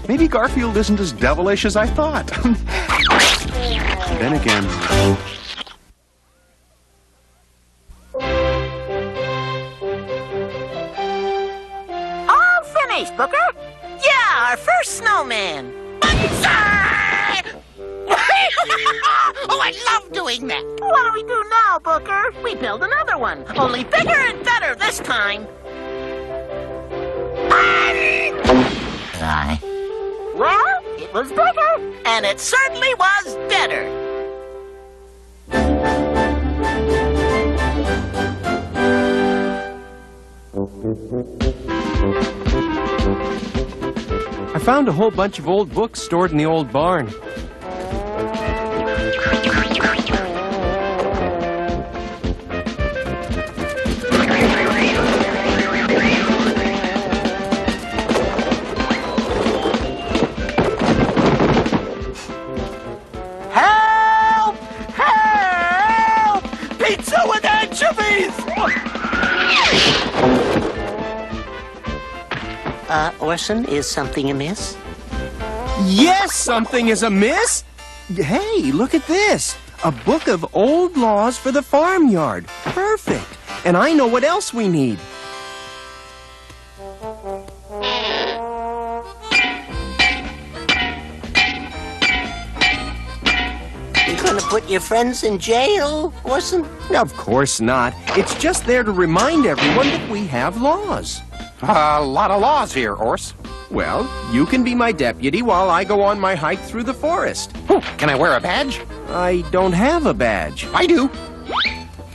Maybe Garfield isn't as devilish as I thought. Then again... All finished, Booker. Yeah, our first snowman. Oh, I love doing that. What do we do now, Booker? We build another one, only bigger and better this time. Well, it was bigger, and it certainly was better. I found a whole bunch of old books stored in the old barn. Help! Help! Pizza with anchovies! Orson, is something amiss? Yes, something is amiss. Hey, look at this. A book of old laws for the farmyard. Perfect. And I know what else we need. You gonna put your friends in jail, Orson? Of course not. It's just there to remind everyone that we have laws. A lot of laws here, Ors. Well, you can be my deputy while I go on my hike through the forest. Can I wear a badge? I don't have a badge. I do.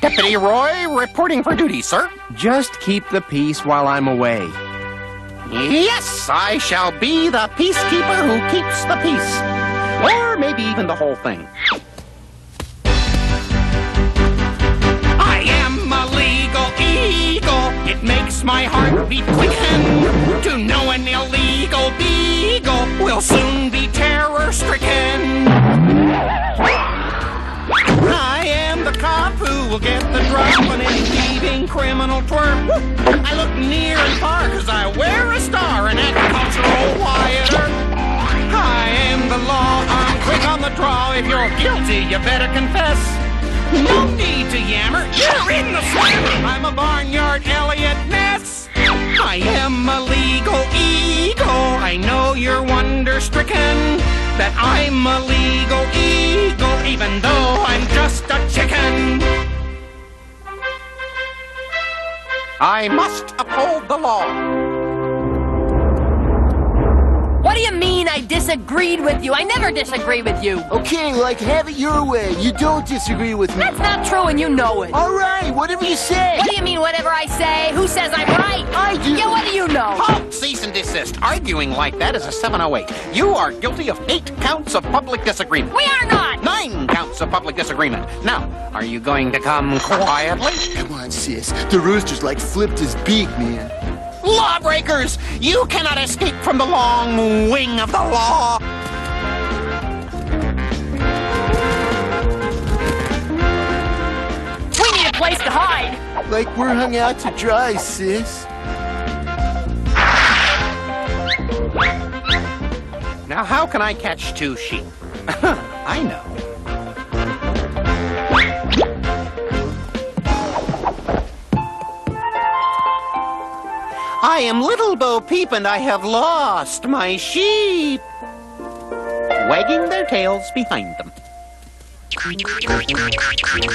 Deputy Roy, reporting for duty, sir. Just keep the peace while I'm away. Yes, I shall be the peacekeeper who keeps the peace. Or maybe even the whole thing. I am a legal eagle. It makes my heart beat quicken to know an illegal beagle will soon be terror-stricken. I am the cop who will get the drop on any thieving criminal twerp. I look near and far because I wear a star, an agricultural wire. I am the law, I'm quick on the draw. If you're guilty, you better confess. No need to yammer, you're in the slammer. I'm a barnyard Elliot Ness. I am a legal eagle. I know you're wonder-stricken that I'm a legal eagle, even though I'm just a chicken. I must uphold the law. What do you mean I disagreed with you? I never disagree with you. Okay, like, have it your way. You don't disagree with me. That's not true and you know it. All right, whatever you say. What do you mean, whatever I say? Who says I'm right? I do. Yeah, what do you know? Halt! Cease and desist. Arguing like that is a 708. You are guilty of 8 counts of public disagreement. We are not! 9 counts of public disagreement. Now, are you going to come quietly? Come on, sis. The rooster's like flipped his beak, man. Lawbreakers! You cannot escape from the long wing of the law! We need a place to hide! Like we're hung out to dry, sis. Now, how can I catch 2 sheep? I know. I am Little Bo Peep and I have lost my sheep. Wagging their tails behind them.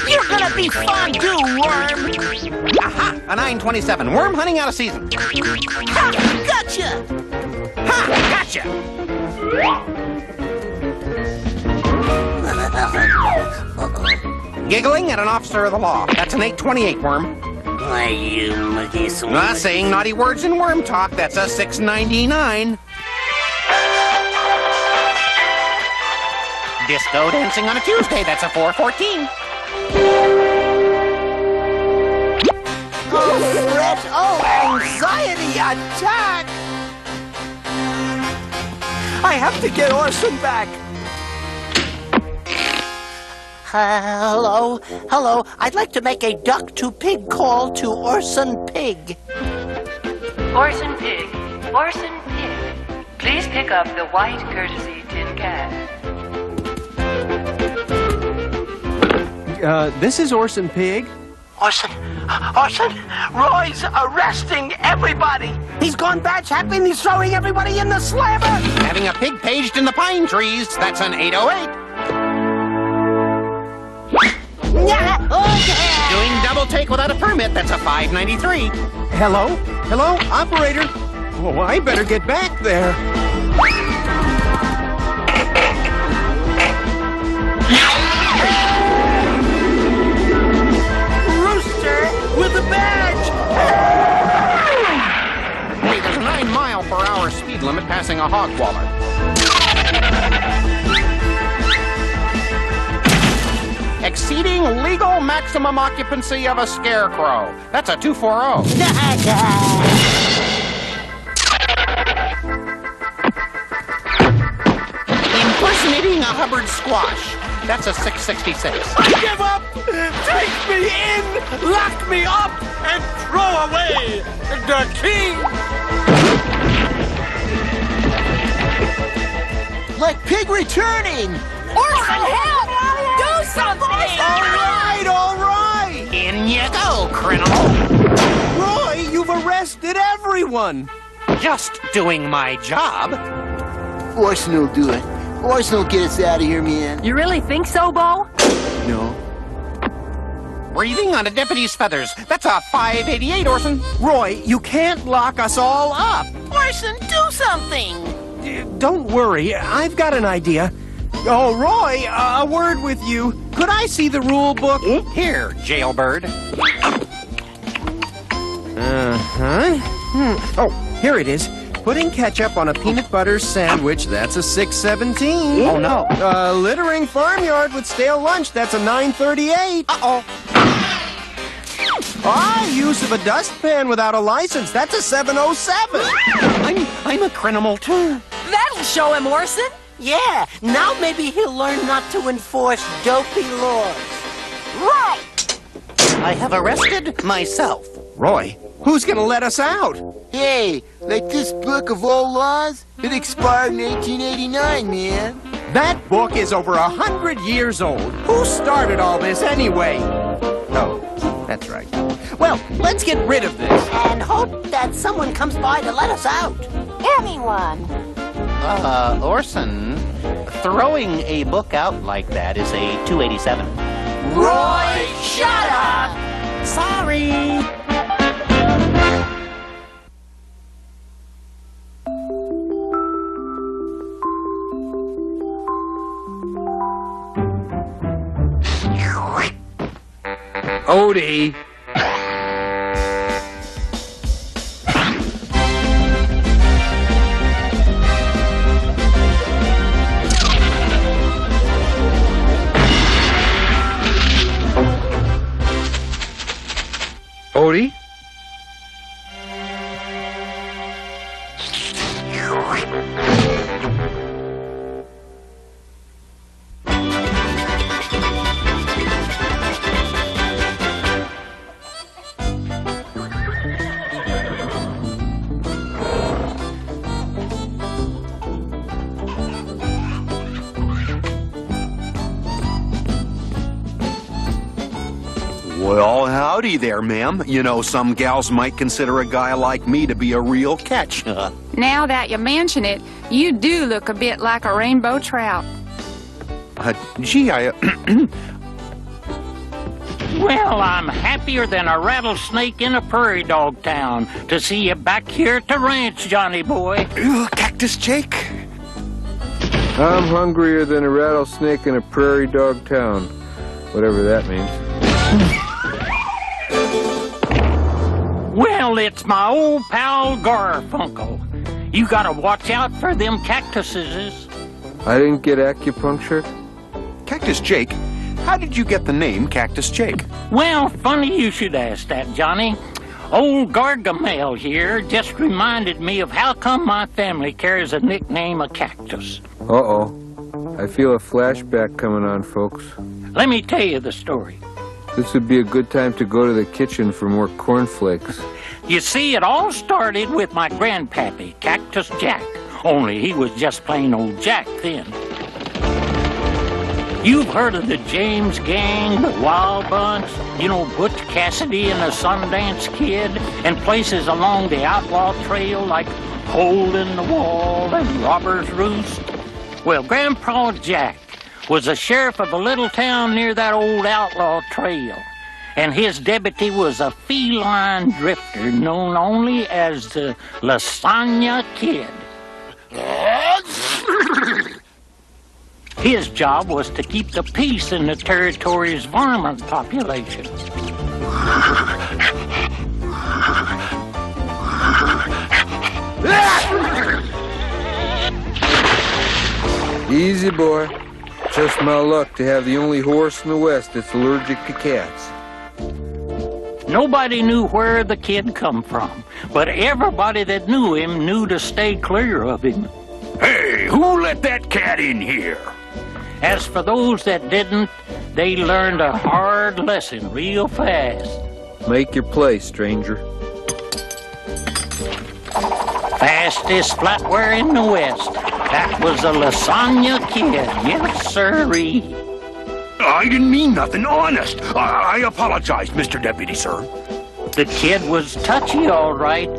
You're gonna be fondue, worm! Aha! A 927. Worm hunting out of season. Ha! Gotcha! Ha! Gotcha! Giggling at an officer of the law. That's an 828, worm. Why, you muggy swine. Not saying naughty words in worm talk. That's a 699. Disco dancing on a Tuesday. That's a 414. Oh, fret! Oh, anxiety attack! I have to get Orson back. Hello? Hello, I'd like to make a duck-to-pig call to Orson Pig. Orson Pig. Orson Pig. Please pick up the white courtesy tin can. This is Orson Pig. Orson, Roy's arresting everybody. He's gone badge happy and he's throwing everybody in the slammer. Having a pig paged in the pine trees. That's an 808. Doing double take without a permit. That's a 593. Hello? Hello? Operator? Oh, I better get back there. Rooster with a badge! Hey, there's a 9-mile-per-hour speed limit passing a hog waller. Exceeding legal maximum occupancy of a scarecrow. That's a 240. Impersonating a Hubbard squash. That's a 666. I give up! Take me in, lock me up, and throw away the key! Like pig returning! Orson, help! Do something! All right! In you go, criminal. one. Just doing my job. Orson will do it. Orson will get us out of here, man. You really think so, Bo? No. Breathing on a deputy's feathers. That's a 588, Orson. Roy, you can't lock us all up. Orson, do something. Don't worry, I've got an idea. Oh, Roy, a word with you. Could I see the rule book? Here, jailbird. Oh, here it is. Putting ketchup on a peanut butter sandwich, that's a 617. Oh, no. Littering farmyard with stale lunch, that's a 938. Uh-oh. Use of a dustpan without a license, that's a 707. I'm a criminal, too. That'll show him, Orson. Yeah, now maybe he'll learn not to enforce dopey laws. Right! I have arrested myself. Roy, who's gonna let us out? Hey, like this book of old laws? It expired in 1889, man. That book is over 100 years old. Who started all this anyway? Oh, that's right. Well, let's get rid of this. And hope that someone comes by to let us out. Anyone. Orson, throwing a book out like that is a 287. Roy, shut up! Sorry. Odie. Odie? Well, howdy there, ma'am. You know, some gals might consider a guy like me to be a real catch. Now that you mention it, you do look a bit like a rainbow trout. Gee, I... Well, I'm happier than a rattlesnake in a prairie dog town to see you back here at the ranch, Johnny boy. Cactus Jake? I'm hungrier than a rattlesnake in a prairie dog town. Whatever that means. Well, it's my old pal Garfunkel. You gotta watch out for them cactuses. I didn't get acupuncture. Cactus Jake? How did you get the name Cactus Jake? Well, funny you should ask that, Johnny. Old Gargamel here just reminded me of how come my family carries a nickname of Cactus. Uh-oh. I feel a flashback coming on, folks. Let me tell you the story. This would be a good time to go to the kitchen for more cornflakes. You see, it all started with my grandpappy, Cactus Jack. Only he was just plain old Jack then. You've heard of the James Gang, the Wild Bunch, you know, Butch Cassidy and the Sundance Kid, and places along the Outlaw Trail like Hole in the Wall and Robber's Roost? Well, Grandpa Jack was the sheriff of a little town near that old outlaw trail, and his deputy was a feline drifter known only as the Lasagna Kid. His job was to keep the peace in the territory's varmint population. Easy, boy. Just my luck to have the only horse in the West that's allergic to cats. Nobody knew where the kid come from, but everybody that knew him knew to stay clear of him. Hey, who let that cat in here? As for those that didn't, they learned a hard lesson real fast. Make your play, stranger. Fastest flatware in the West. That was a Lasagna Kid, yes sirree. I didn't mean nothing, honest. I apologize, Mr. Deputy, sir. The kid was touchy, all right.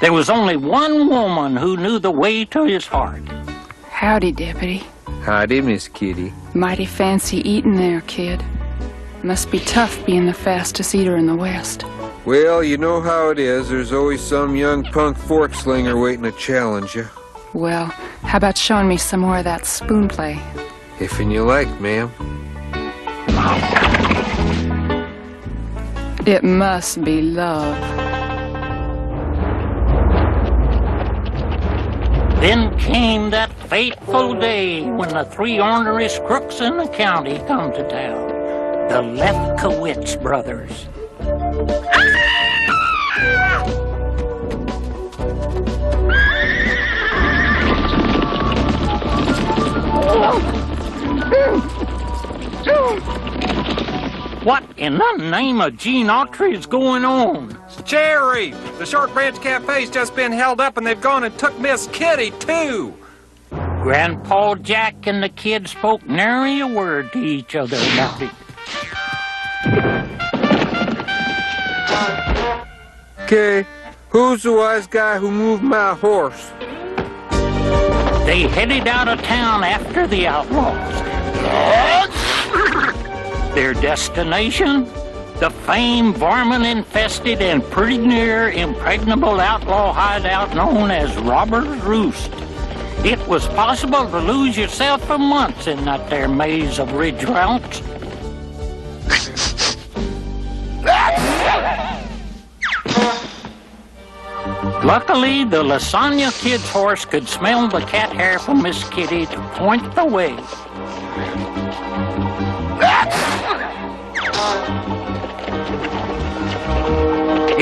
There was only one woman who knew the way to his heart. Howdy, Deputy. Howdy, Miss Kitty. Mighty fancy eating there, kid. Must be tough being the fastest eater in the West. Well, you know how it is. There's always some young punk fork slinger waiting to challenge you. Well, how about showing me some more of that spoon play? If you like, ma'am. It must be love. Then came that fateful day when the three orneriest crooks in the county come to town. The Lefkowitz brothers. What in the name of Gene Autry is going on? Jerry, the Short Branch Cafe's just been held up and they've gone and took Miss Kitty, too. Grandpa Jack and the kid spoke nary a word to each other about it. Okay, who's the wise guy who moved my horse? They headed out of town after the outlaws. Their destination? The famed varmint-infested and pretty near impregnable outlaw hideout known as Robber's Roost. It was possible to lose yourself for months in that there maze of ridge routes. Luckily, the Lasagna Kid's horse could smell the cat hair from Miss Kitty to point the way.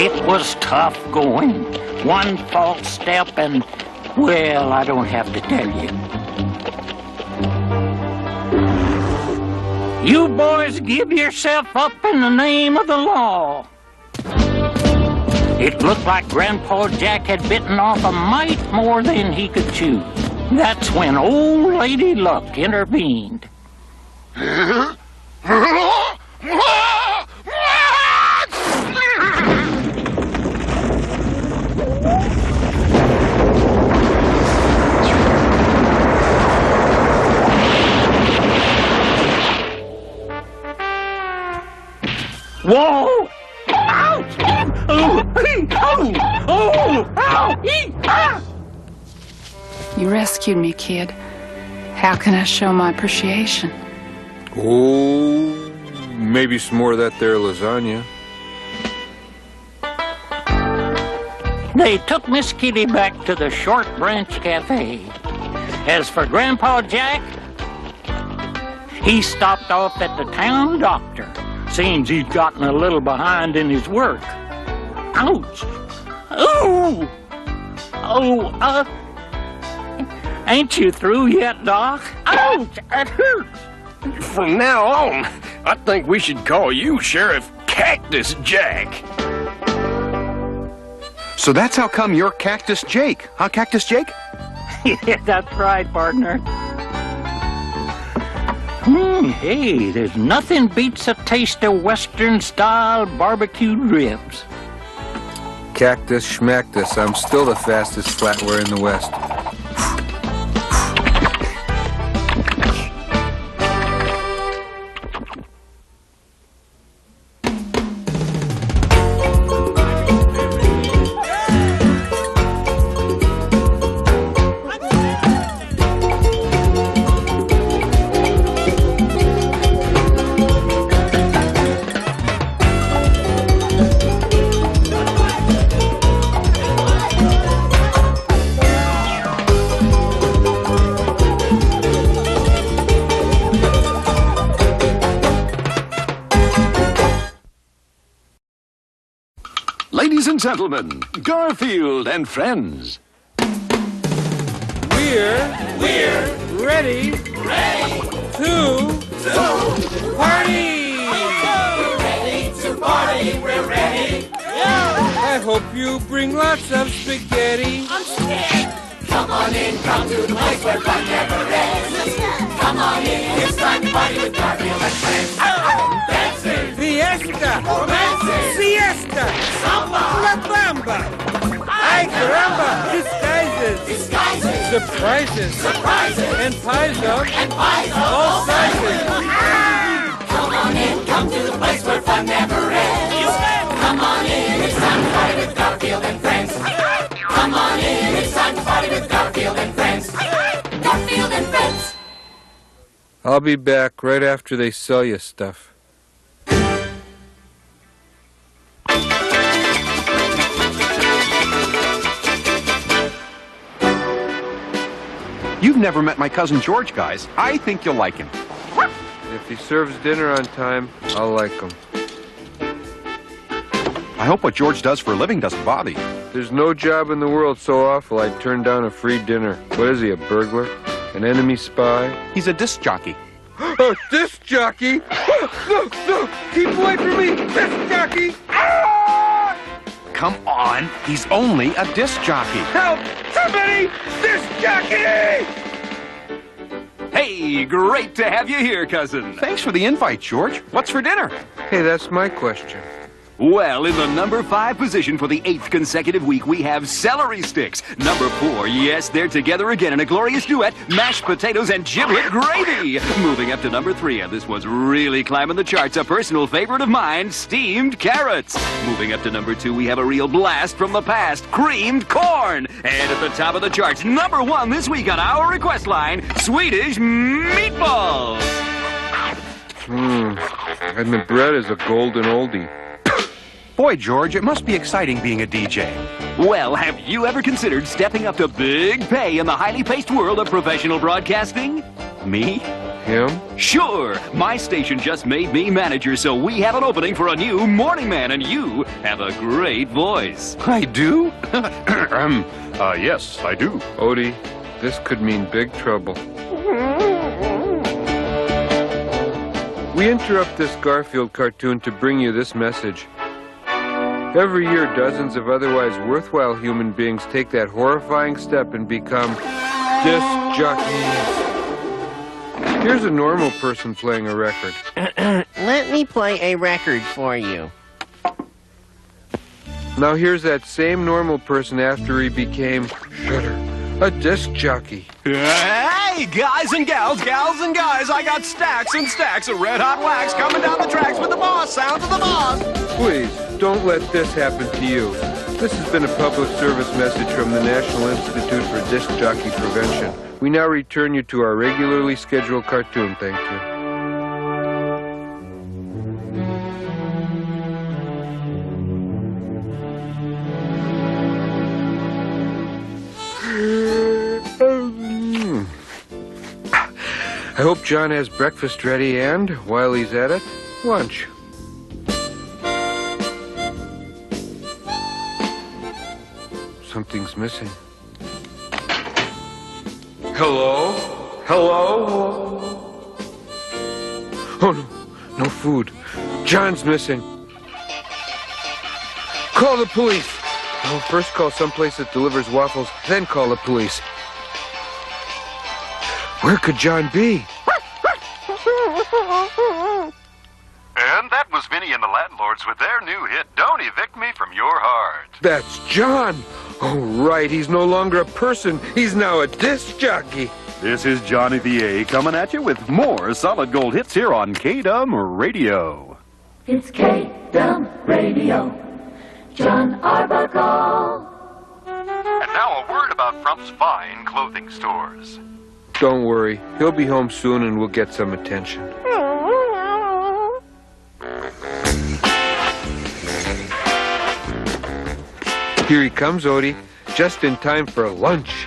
It was tough going. One false step and, well, I don't have to tell you. You boys give yourself up in the name of the law. It looked like Grandpa Jack had bitten off a mite more than he could chew. That's when old Lady Luck intervened. Whoa! Ouch! Oh! Oh! Oh! Ow! Ah! You rescued me, kid. How can I show my appreciation? Oh, maybe some more of that there lasagna. They took Miss Kitty back to the Short Branch Cafe. As for Grandpa Jack, he stopped off at the town doctor. Seems he'd gotten a little behind in his work. Ouch! Ooh! Oh, ain't you through yet, Doc? Ouch! It hurts! From now on, I think we should call you Sheriff Cactus Jack. So that's how come you're Cactus Jake, huh, Cactus Jake? Yeah, that's right, partner. Hey, there's nothing beats a taste of Western-style barbecued ribs. Cactus schmactus, I'm still the fastest flatware in the West. Ladies and gentlemen, Garfield and friends. We're ready to party! We're ready to party, we're ready. I hope you bring lots of spaghetti. I'm scared. Come on in, come to the place where fun never ends. Come on in, it's time to party with Garfield and friends. Dancing, Fiesta, romancing, siesta, samba, la bamba. Ay, caramba! Disguises! Disguises! Surprises! Surprises! And pies of all sizes! Come on in, come to the place where fun never ends. Come on in, it's time to party with Garfield and friends. Come on in, it's time to party with Garfield and friends. Garfield and friends. I'll be back right after they sell you stuff. You've never met my cousin George, guys. I think you'll like him. If he serves dinner on time, I'll like him. I hope what George does for a living doesn't bother you. There's no job in the world so awful I'd turn down a free dinner. What is he, a burglar? An enemy spy? He's a disc jockey. Oh, disc jockey? No, no! Keep away from me! Disc jockey! Ah! Come on, he's only a disc jockey. Help! Somebody! Disc jockey! Hey, great to have you here, cousin. Thanks for the invite, George. What's for dinner? Hey, that's my question. Well, in the number 5 position for the 8th consecutive week, we have celery sticks. Number 4, yes, they're together again in a glorious duet, mashed potatoes and giblet gravy. Moving up to number 3, and this one's really climbing the charts, a personal favorite of mine, steamed carrots. Moving up to number 2, we have a real blast from the past, creamed corn. And at the top of the charts, number 1 this week on our request line, Swedish meatballs. And the bread is a golden oldie. Boy, George, it must be exciting being a DJ. Well, have you ever considered stepping up to big pay in the highly paced world of professional broadcasting? Me? Him? Sure. My station just made me manager, so we have an opening for a new morning man, and you have a great voice. I do? Yes, I do. Odie, this could mean big trouble. We interrupt this Garfield cartoon to bring you this message. Every year, dozens of otherwise worthwhile human beings take that horrifying step and become disc jockeys. Here's a normal person playing a record. Let me play a record for you. Now here's that same normal person after he became, shudder, a disc jockey. Hey, guys and gals, I got stacks and stacks of red-hot wax coming down the tracks with the boss, sounds of the boss. Please, don't let this happen to you. This has been a public service message from the National Institute for Disc Jockey Prevention. We now return you to our regularly scheduled cartoon. Thank you. I hope John has breakfast ready and, while he's at it, lunch. Something's missing. Hello? Hello? Oh, no. No food. John's missing. Call the police. No, first call someplace that delivers waffles, then call the police. Where could John be? And that was Vinny and the Landlords with their new hit, Don't Evict Me From Your Heart. That's John. Oh, right. He's no longer a person. He's now a disc jockey. This is Johnny the A coming at you with more solid gold hits here on K-Dum Radio. It's K-Dum Radio. John Arbuckle. And now a word about Frump's fine clothing stores. Don't worry. He'll be home soon and we'll get some attention. Here he comes, Odie. Just in time for lunch.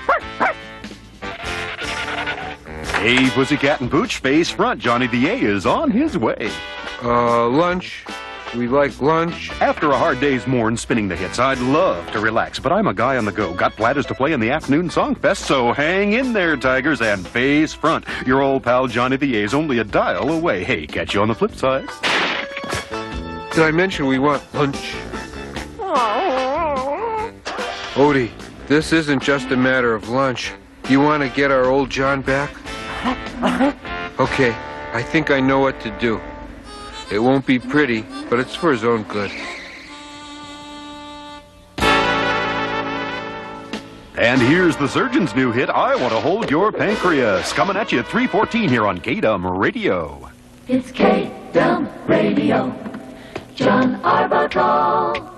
Hey, Pussycat and Pooch, face front. Johnny the A is on his way. Lunch. We like lunch. After a hard day's morn spinning the hits, I'd love to relax, but I'm a guy on the go. Got platters to play in the afternoon song fest, so hang in there, Tigers, and face front. Your old pal Johnny the A's only a dial away. Hey, catch you on the flip side. Did I mention we want lunch? Odie, this isn't just a matter of lunch. You want to get our old John back? Okay, I think I know what to do. It won't be pretty, but it's for his own good. And here's the surgeon's new hit, I Want to Hold Your Pancreas, coming at you at 3:14 here on K-Dum Radio. It's K-Dum Radio. John Arbuckle.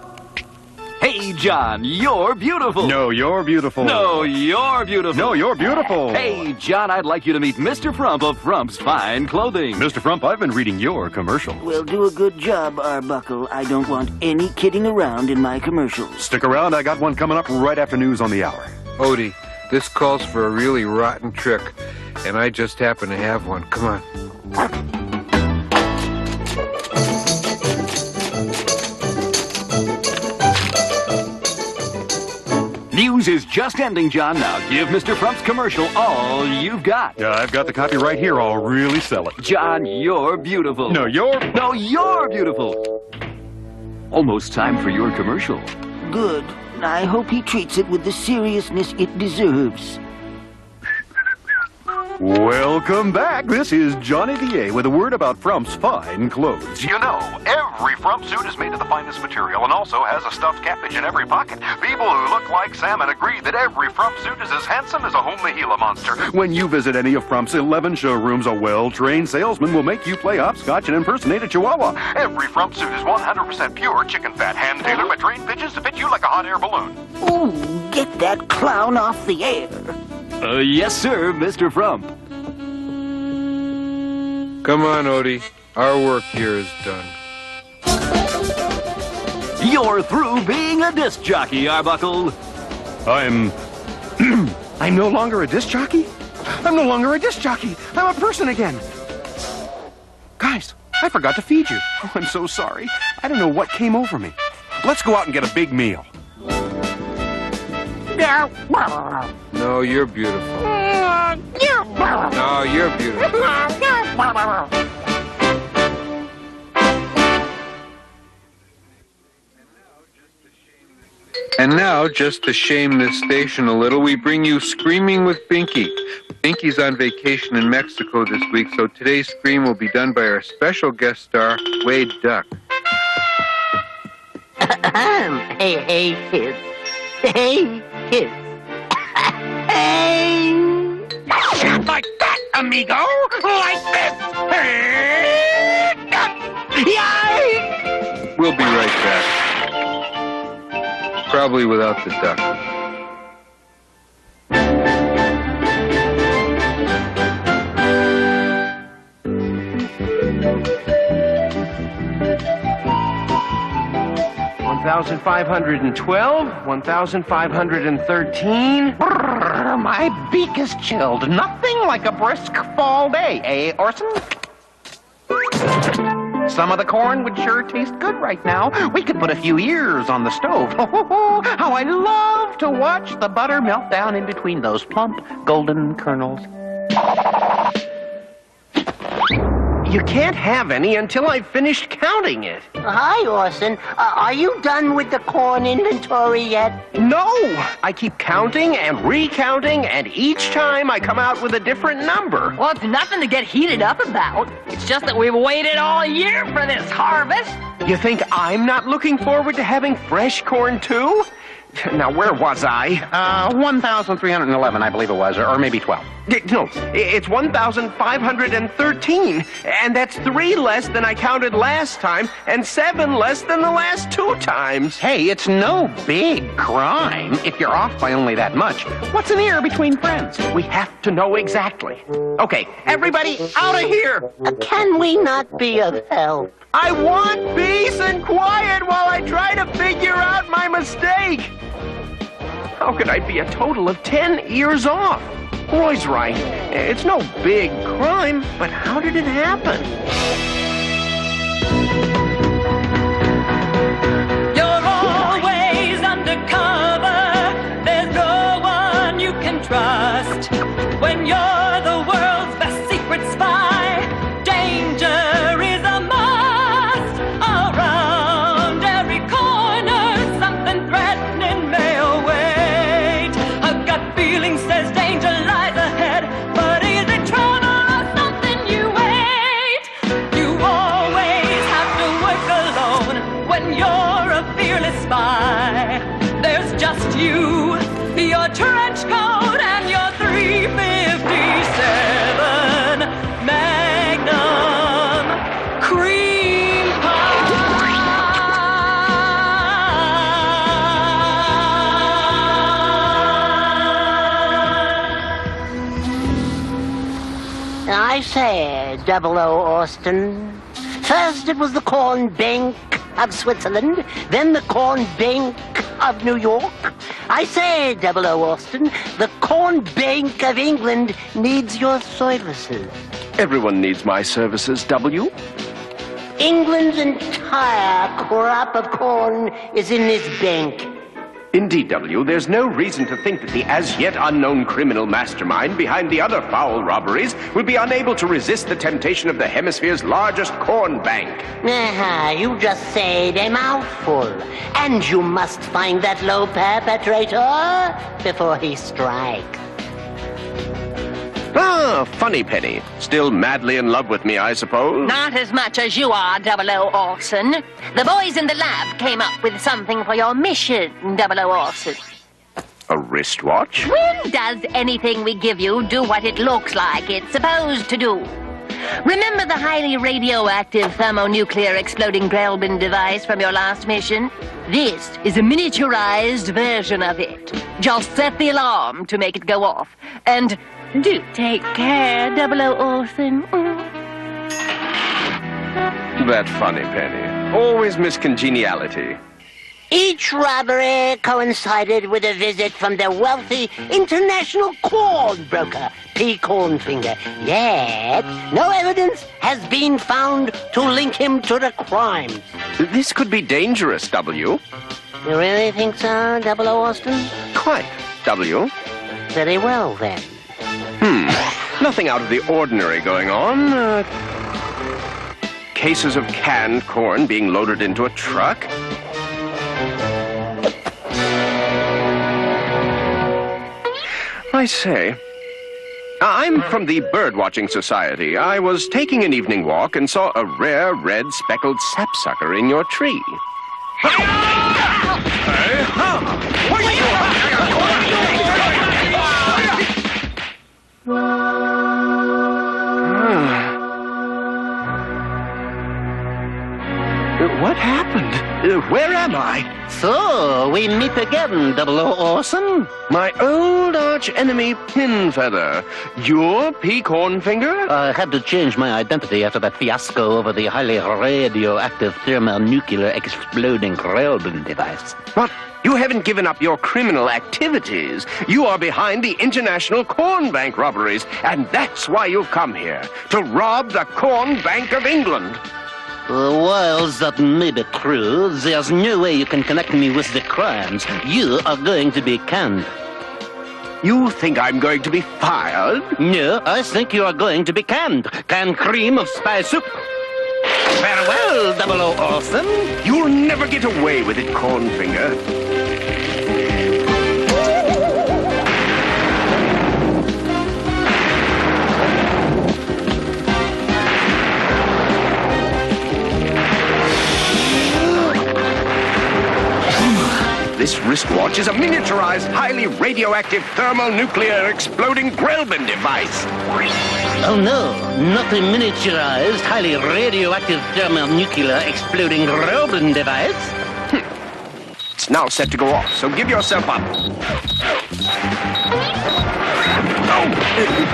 Hey, John, you're beautiful. No, you're beautiful. No, you're beautiful. No, you're beautiful. Hey, John, I'd like you to meet Mr. Frump of Frump's Fine Clothing. Mr. Frump, I've been reading your commercials. Well, do a good job, Arbuckle. I don't want any kidding around in my commercials. Stick around, I got one coming up right after news on the hour. Odie, this calls for a really rotten trick, and I just happen to have one. Come on. News is just ending, John. Now give Mr. Frump's commercial all you've got. Yeah, I've got the copy right here. I'll really sell it. John, you're beautiful. No, you're beautiful. Almost time for your commercial. Good. I hope he treats it with the seriousness it deserves. Welcome back. This is Johnny the A with a word about Frump's Fine Clothes. You know, every Frump suit is made of the finest material and also has a stuffed cabbage in every pocket. People who look like salmon agree that every Frump suit is as handsome as a homely Gila monster. When you visit any of Frump's 11 showrooms, a well-trained salesman will make you play hopscotch and impersonate a chihuahua. Every Frump suit is 100% pure chicken fat, hand-tailored by trained pigeons to fit you like a hot air balloon. Ooh, get that clown off the air. Yes, sir, Mr. Frump. Come on, Odie. Our work here is done. You're through being a disc jockey, Arbuckle. I'm no longer a disc jockey? I'm no longer a disc jockey. I'm a person again. Guys, I forgot to feed you. Oh, I'm so sorry. I don't know what came over me. Let's go out and get a big meal. No, you're beautiful. No, you're beautiful. And now, just to shame this station a little, we bring you Screaming with Pinky. Pinky's on vacation in Mexico this week, so today's scream will be done by our special guest star, Wade Duck. Hey, kids. Hey, kids. Hey! Like that, amigo! Like this! Yay! We'll be right back. Probably without the duck. $1,512, 1,513. My beak is chilled. Nothing like a brisk fall day, eh, Orson? Some of the corn would sure taste good right now. We could put a few ears on the stove. How I love to watch the butter melt down in between those plump golden kernels. You can't have any until I've finished counting it. Hi, Orson. Are you done with the corn inventory yet? No! I keep counting and recounting, and each time I come out with a different number. Well, it's nothing to get heated up about. It's just that we've waited all year for this harvest. You think I'm not looking forward to having fresh corn, too? Now, where was I? 1,311, I believe it was, or maybe 12. No, it's 1,513, and that's 3 less than I counted last time, and 7 less than the last 2 times. Hey, it's no big crime if you're off by only that much. What's an ear between friends? We have to know exactly. Okay, everybody out of here! Can we not be of help? I want peace and quiet while I try to figure out my mistake. How could I be a total of 10 ears off? Roy's right. It's no big crime, but how did it happen? You're always undercover. There's no one you can trust. When you're the world's best secret spy, danger is a must. Around every corner, something threatening may await. A gut feeling says danger lies ahead, but is it trouble or something you wait? You always have to work alone when you're a fearless spy. There's just you, your trench coat and your 357 Magnum cream I say, 00 Austin. First it was the Corn Bank of Switzerland, then the Corn Bank of New York. I say, 00 Austin, the Corn Bank of England needs your services. Everyone needs my services, W. England's entire crop of corn is in this bank. Indeed, W, there's no reason to think that the as-yet unknown criminal mastermind behind the other foul robberies will be unable to resist the temptation of the hemisphere's largest corn bank. You just said a mouthful. And you must find that low perpetrator before he strikes. Ah, funny Penny. Still madly in love with me, I suppose. Not as much as you are, 00 Orson. The boys in the lab came up with something for your mission, 00 Orson. A wristwatch? When does anything we give you do what it looks like it's supposed to do? Remember the highly radioactive thermonuclear exploding Grelbin device from your last mission? This is a miniaturized version of it. Just set the alarm to make it go off. And do take care, 00 Orson. That funny Penny. Always Miss Congeniality. Each robbery coincided with a visit from the wealthy international corn broker, P. Cornfinger. Yet, no evidence has been found to link him to the crimes. This could be dangerous, W. You really think so, 00 Austin? Quite, W. Very well, then. Nothing out of the ordinary going on. Cases of canned corn being loaded into a truck. I say, I'm from the Birdwatching Society. I was taking an evening walk and saw a rare red speckled sapsucker in your tree. What happened? Where am I? So, we meet again, 00 Orson. My old arch-enemy Pinfeather. You're P. Cornfinger? I had to change my identity after that fiasco over the highly radioactive thermonuclear exploding Grelbin device. But you haven't given up your criminal activities. You are behind the international corn bank robberies, and that's why you've come here, to rob the Corn Bank of England. While that may be true, there's no way you can connect me with the crimes. You are going to be canned. You think I'm going to be fired? No, I think you are going to be canned. Canned cream of spy soup. Farewell, 00 Orson. You'll never get away with it, Cornfinger. This wristwatch is a miniaturized, highly radioactive thermonuclear exploding Grelbin device. Oh no, not a miniaturized, highly radioactive thermonuclear exploding Grelbin device. It's now set to go off, so give yourself up. Oh,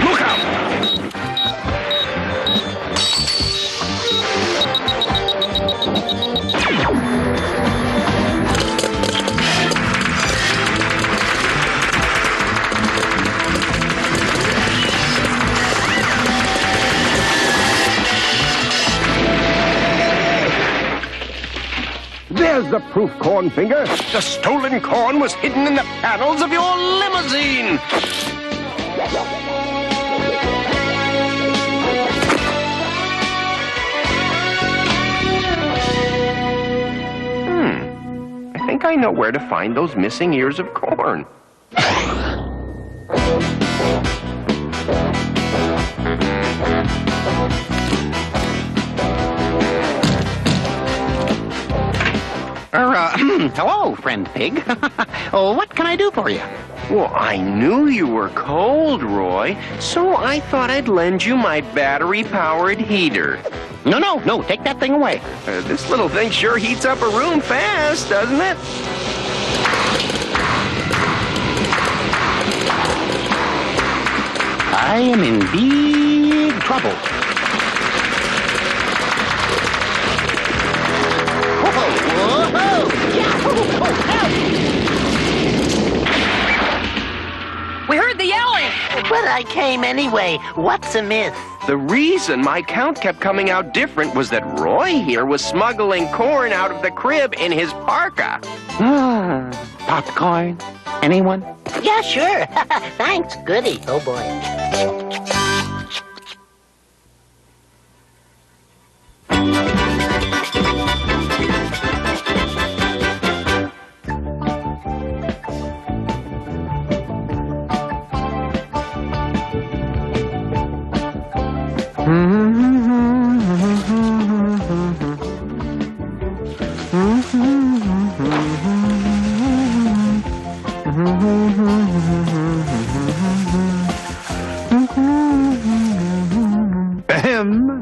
look out! There's the proof, Cornfinger. The stolen corn was hidden in the panels of your limousine. I think I know where to find those missing ears of corn. Hello, friend pig. Oh, what can I do for you? Well, I knew you were cold, Roy, so I thought I'd lend you my battery-powered heater. No, take that thing away. This little thing sure heats up a room fast, doesn't it? I am in big trouble. Whoa! Yahoo! Oh, help! We heard the yelling. But I came anyway. What's amiss? The reason my count kept coming out different was that Roy here was smuggling corn out of the crib in his parka. Popcorn? Anyone? Yeah, sure. Thanks, goody. Oh, boy.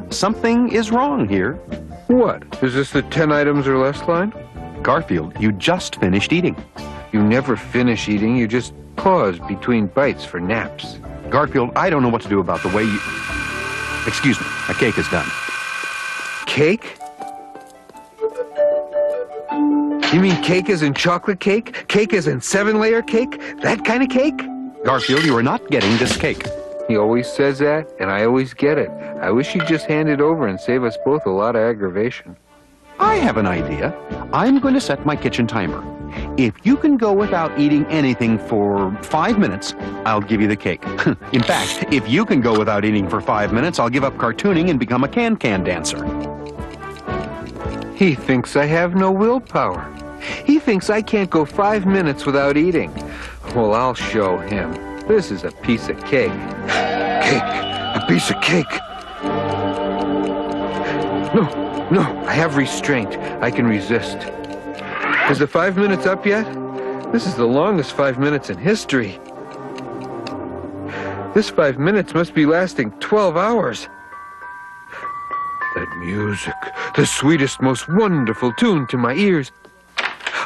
Something is wrong here. What? Is this the 10 items or less line? Garfield, you just finished eating. You never finish eating, you just pause between bites for naps. Garfield, I don't know what to do about the way you... Excuse me, my cake is done. Cake? You mean cake as in chocolate cake? Cake as in 7-layer cake? That kind of cake? Garfield, you are not getting this cake. He always says that, and I always get it. I wish he'd just hand it over and save us both a lot of aggravation. I have an idea. I'm going to set my kitchen timer. If you can go without eating anything for 5 minutes, I'll give you the cake. In fact, if you can go without eating for 5 minutes, I'll give up cartooning and become a can-can dancer. He thinks I have no willpower. He thinks I can't go 5 minutes without eating. Well, I'll show him. This is a piece of cake. Cake! A piece of cake! No, I have restraint. I can resist. Is the 5 minutes up yet? This is the longest 5 minutes in history. This 5 minutes must be lasting 12 hours. That music, the sweetest, most wonderful tune to my ears.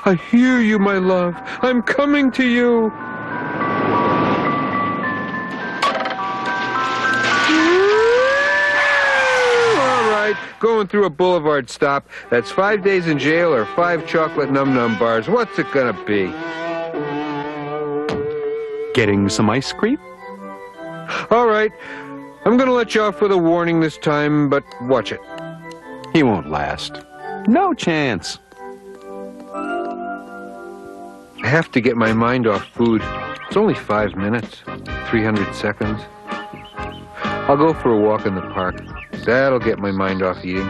I hear you, my love. I'm coming to you. Going through a boulevard stop. That's 5 days in jail or 5 chocolate num-num bars. What's it gonna be? Getting some ice cream? All right. I'm gonna let you off with a warning this time, but watch it. He won't last. No chance. I have to get my mind off food. It's only 5 minutes. 300 seconds. I'll go for a walk in the park. That'll get my mind off eating.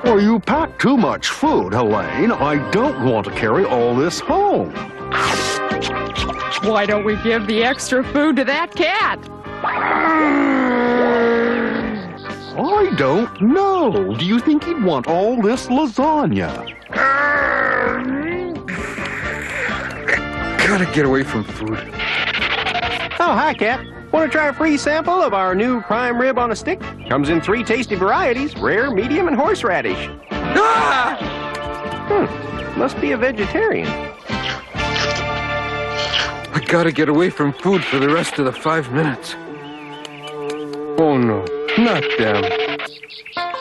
Well, you packed too much food, Helene. I don't want to carry all this home. Why don't we give the extra food to that cat? I don't know. Do you think he'd want all this lasagna? Gotta get away from food. Oh, hi, Cat. Want to try a free sample of our new prime rib on a stick? Comes in 3 tasty varieties, rare, medium, and horseradish. Ah! Must be a vegetarian. I gotta get away from food for the rest of the 5 minutes. Oh no, not them.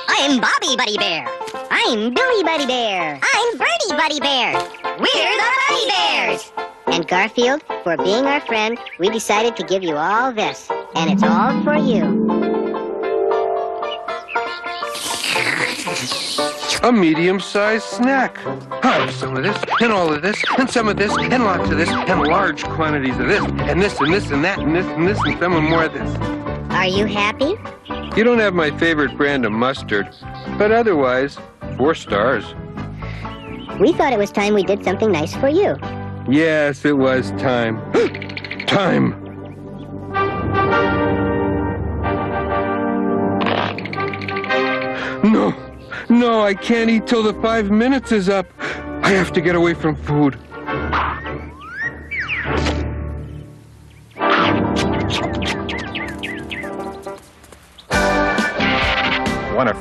I'm Bobby Buddy Bear. I'm Billy Buddy Bear. I'm Birdie Buddy Bear. We're the Buddy Bears. And Garfield, for being our friend, we decided to give you all this. And it's all for you. A medium-sized snack. I'll have some of this, and all of this, and some of this, and lots of this, and large quantities of this, and this, and this, and that, and this, and this, and some more of this. Are you happy? You don't have my favorite brand of mustard, but otherwise, 4 stars. We thought it was time we did something nice for you. Yes, it was time. Time! No, I can't eat till the 5 minutes is up. I have to get away from food.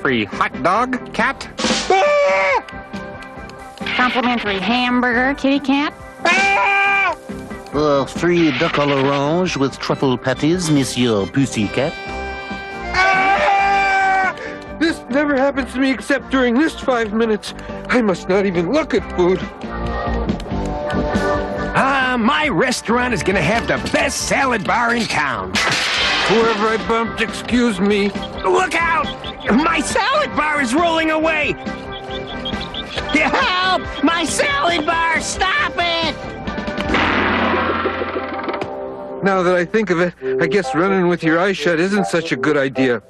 Complimentary hot dog, cat? Complimentary hamburger, kitty cat? Free duck à l'orange with truffle patties, Monsieur Pussycat. This never happens to me except during this 5 minutes. I must not even look at food. My restaurant is gonna have the best salad bar in town. Whoever I bumped, excuse me. Look out! My salad bar is rolling away! Help! My salad bar! Stop it! Now that I think of it, I guess running with your eyes shut isn't such a good idea.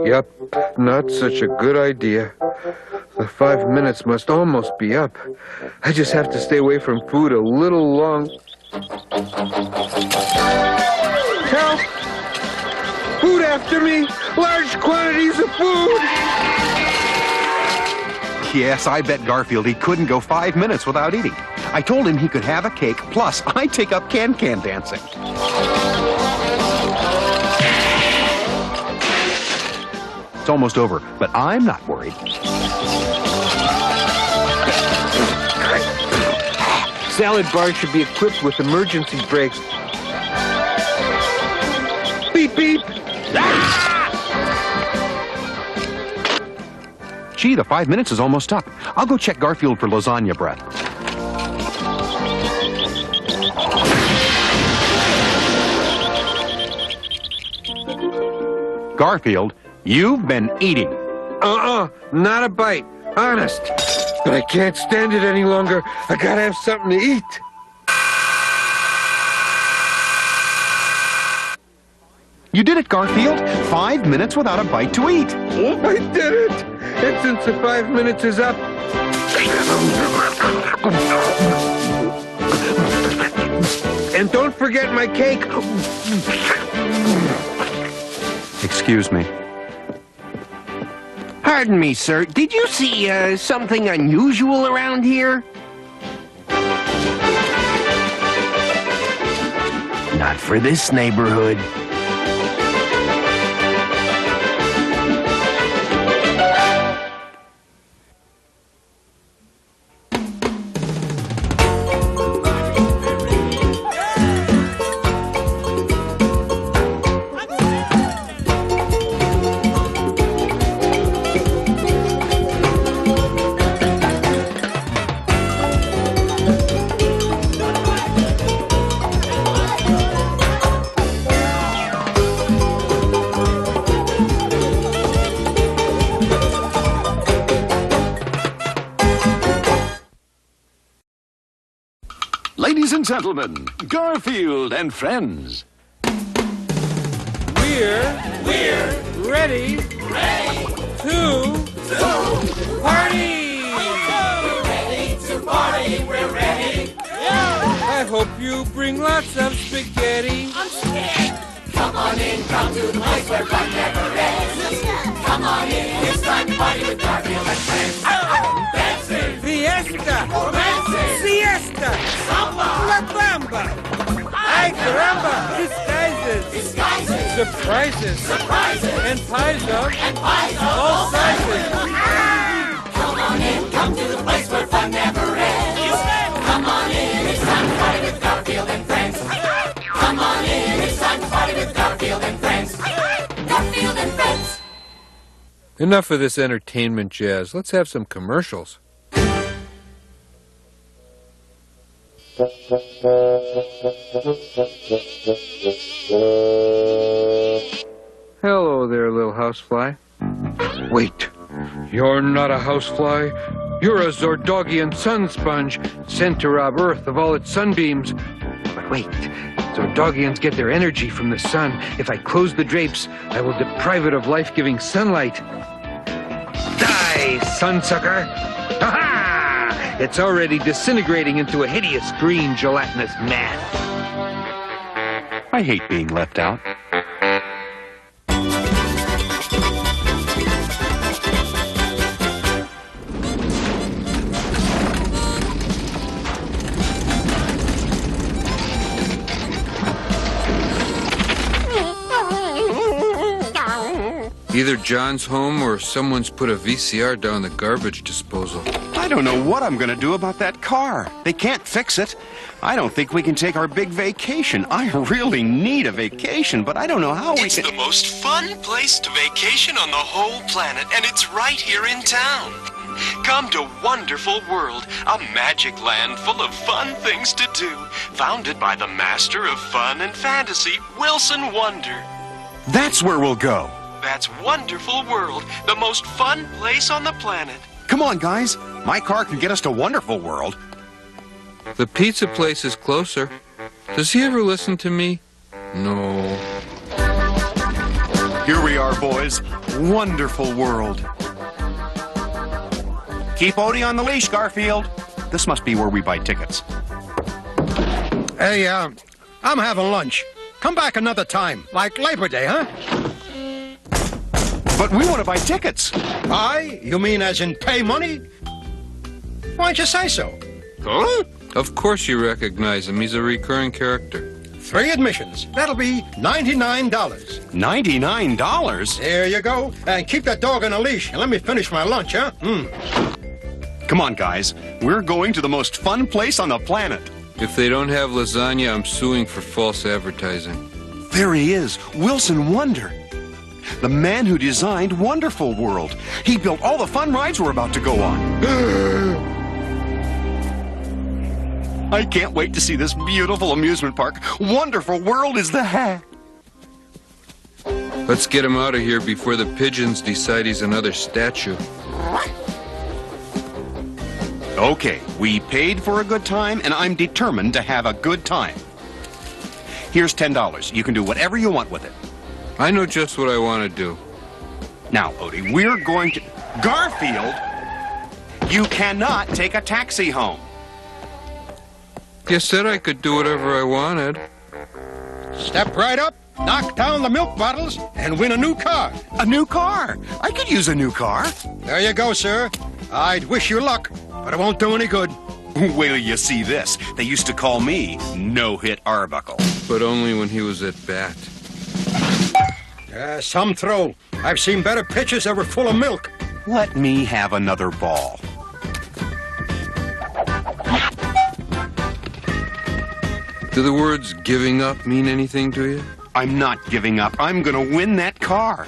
Yep, not such a good idea. The 5 minutes must almost be up. I just have to stay away from food a little long. Help! Food after me! Large quantities of food! Yes, I bet Garfield he couldn't go 5 minutes without eating. I told him he could have a cake, plus I take up can-can dancing. It's almost over, but I'm not worried. Salad bars should be equipped with emergency brakes. Beep, beep! Gee, the 5 minutes is almost up. I'll go check Garfield for lasagna bread. Garfield, you've been eating. Not a bite. Honest. But I can't stand it any longer. I gotta have something to eat. You did it, Garfield. 5 minutes without a bite to eat. I did it! And since the 5 minutes is up... And don't forget my cake! Excuse me. Pardon me, sir. Did you see something unusual around here? Not for this neighborhood. Ladies and gentlemen, Garfield and friends. We're ready to party! We're ready to party, we're ready. I hope you bring lots of spaghetti. I'm scared. Come on in, come to the place where fun never ends. Come on in, it's time to party with Garfield and friends. Dancing, Fiesta, romancing, siesta, samba, la bamba. Ay caramba, disguises, surprises, and pies of all sizes. Come on in, come to the place where fun never ends. Come on in, it's time to party with Garfield and friends. Come on in, it's time to party with Garfield and friends. Garfield and friends. Enough of this entertainment jazz. Let's have some commercials. Hello there, little housefly. Wait, you're not a housefly. You're a Zordogian sun sponge sent to rob Earth of all its sunbeams. But wait, Zordogians get their energy from the sun. If I close the drapes, I will deprive it of life-giving sunlight. Die, sunsucker! Ha-ha! It's already disintegrating into a hideous green gelatinous mass. I hate being left out. Either John's home or someone's put a VCR down the garbage disposal. I don't know what I'm going to do about that car. They can't fix it. I don't think we can take our big vacation. I really need a vacation, but I don't know how we It's the most fun place to vacation on the whole planet, and it's right here in town. Come to Wonderful World, a magic land full of fun things to do, founded by the master of fun and fantasy, Wilson Wonder. That's where we'll go. That's Wonderful World, the most fun place on the planet. Come on, guys. My car can get us to Wonderful World. The pizza place is closer. Does he ever listen to me? No. Here we are, boys. Wonderful World. Keep Odie on the leash, Garfield. This must be where we buy tickets. Hey, I'm having lunch. Come back another time, like Labor Day, huh? But we want to buy tickets. Buy? You mean as in pay money? Why'd you say so? Huh? Of course you recognize him. He's a recurring character. 3 admissions. That'll be $99. $99? There you go. And keep that dog on a leash and let me finish my lunch, huh? Come on, guys. We're going to the most fun place on the planet. If they don't have lasagna, I'm suing for false advertising. There he is, Wilson Wonder. The man who designed Wonderful World. He built all the fun rides we're about to go on. I can't wait to see this beautiful amusement park. Wonderful World is the hat. Let's get him out of here before the pigeons decide he's another statue. Okay, we paid for a good time, and I'm determined to have a good time. Here's $10. You can do whatever you want with it. I know just what I want to do. Now, Odie, we're going to... Garfield! You cannot take a taxi home. You said I could do whatever I wanted. Step right up, knock down the milk bottles, and win a new car. A new car? I could use a new car. There you go, sir. I'd wish you luck, but it won't do any good. Wait till you see this. They used to call me No-Hit Arbuckle. But only when he was at bat. Some throw. I've seen better pitches that were full of milk. Let me have another ball. Do the words giving up mean anything to you? I'm not giving up. I'm gonna win that car.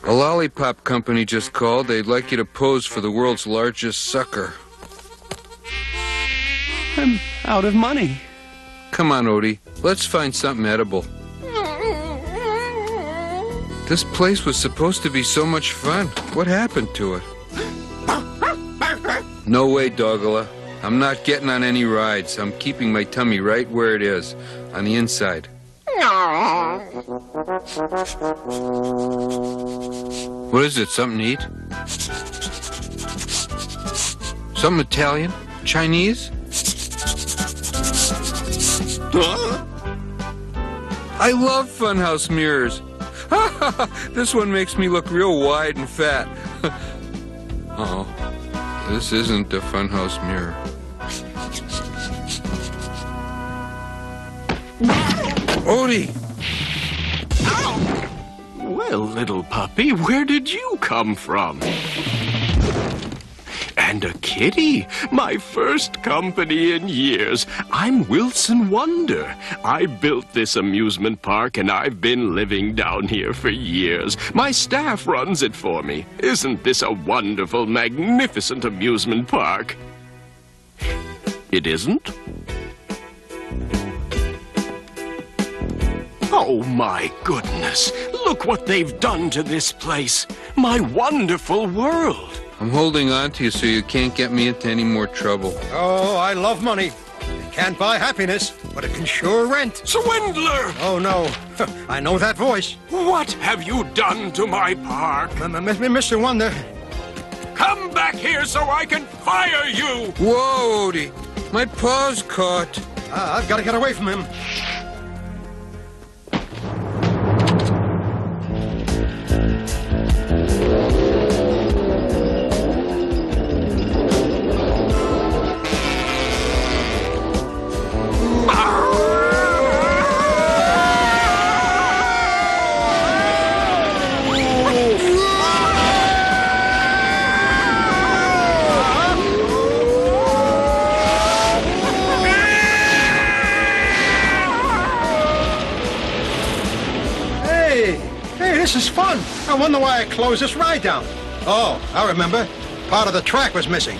A lollipop company just called. They'd like you to pose for the world's largest sucker. I'm out of money. Come on, Odie. Let's find something edible. This place was supposed to be so much fun. What happened to it? No way, Doggala. I'm not getting on any rides. I'm keeping my tummy right where it is, on the inside. What is it? Something to eat? Something Italian? Chinese? I love funhouse mirrors. This one makes me look real wide and fat. Uh-oh. This isn't a funhouse mirror. Odie! Well, little puppy, where did you come from? And a kitty, my first company in years. I'm Wilson Wonder. I built this amusement park and I've been living down here for years. My staff runs it for me. Isn't this a wonderful, magnificent amusement park? It isn't? Oh, my goodness. Look what they've done to this place. My wonderful world. I'm holding on to you so you can't get me into any more trouble. Oh, I love money. It can't buy happiness, but it can sure rent. Swindler! Oh, no. I know that voice. What have you done to my park? Mr. Wonder, Come back here so I can fire you! Whoa, Odie. My paw's caught. I've got to get away from him. This is fun. I wonder why I closed this ride down. Oh, I remember. Part of the track was missing.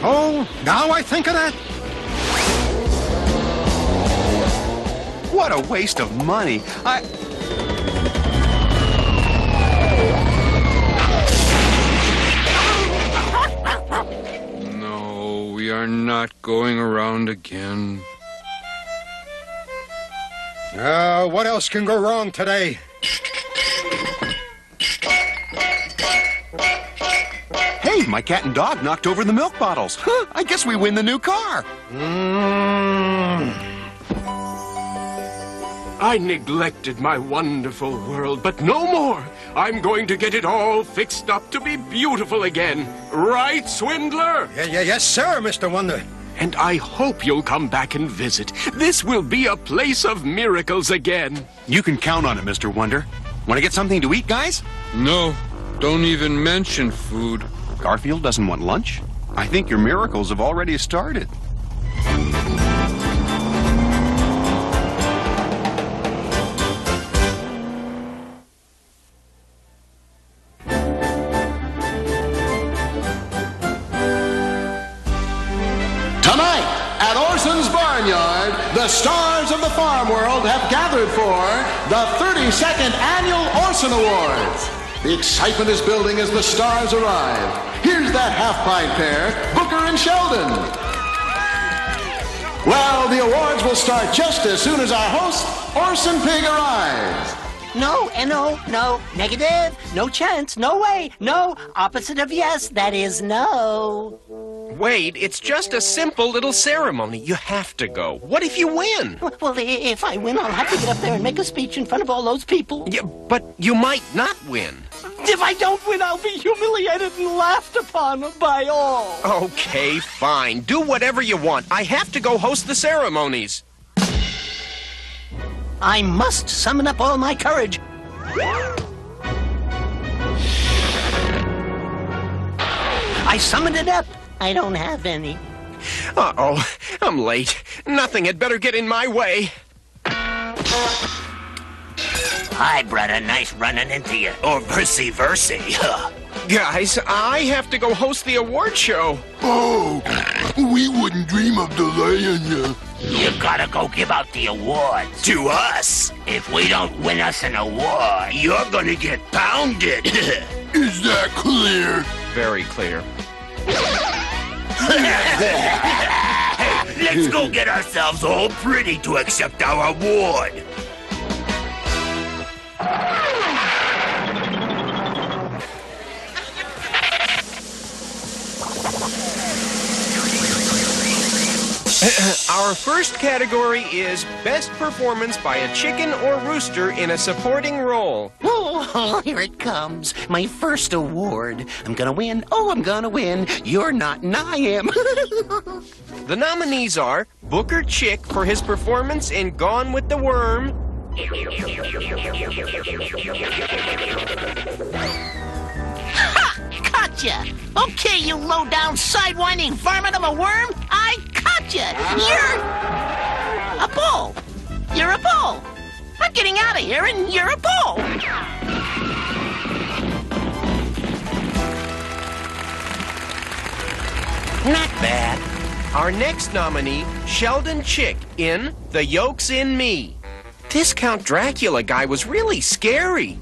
Oh, now I think of that. What a waste of money. No, we are not going around again. What else can go wrong today? Hey, my cat and dog knocked over the milk bottles. Huh, I guess we win the new car. I neglected my wonderful world, but no more. I'm going to get it all fixed up to be beautiful again. Right, Swindler? Yes, sir, Mr. Wonder. And I hope you'll come back and visit. This will be a place of miracles again. You can count on it, Mr. Wonder. Want to get something to eat, guys? No, don't even mention food. Garfield doesn't want lunch? I think your miracles have already started. Tonight, at Orson's Barnyard, the stars of the farm world have gathered for the 32nd Annual Orson Awards. The excitement is building as the stars arrive. Here's that half-pint pair, Booker and Sheldon. Well, the awards will start just as soon as our host, Orson Pig, arrives. No, no, negative, no chance, no way, no, opposite of yes, that is no. Wait, it's just a simple little ceremony. You have to go. What if you win? Well, if I win, I'll have to get up there and make a speech in front of all those people. Yeah, but you might not win. If I don't win, I'll be humiliated and laughed upon by all. Okay, fine. Do whatever you want. I have to go host the ceremonies. I must summon up all my courage. I summoned it up. I don't have any. Uh-oh, I'm late. Nothing had better get in my way. Hi, brother. Nice running into you. Or versi. Guys, I have to go host the award show. Oh, we wouldn't dream of delaying you. You gotta go give out the awards. To us? If we don't win us an award, you're gonna get pounded. Is that clear? Very clear. Hey, let's go get ourselves all pretty to accept our award. Our first category is Best Performance by a Chicken or Rooster in a Supporting Role. Oh, here it comes. My first award. I'm gonna win. Oh, I'm gonna win. You're not, and I am. The nominees are Booker Chick for his performance in Gone with the Worm. Ha! Gotcha! Okay, you low-down, sidewinding varmint of a worm, I gotcha! You're a bull! You're a bull! I'm getting out of here and you're a bull! Not bad. Our next nominee, Sheldon Chick in The Yolk's in Me. This Count Dracula guy was really scary.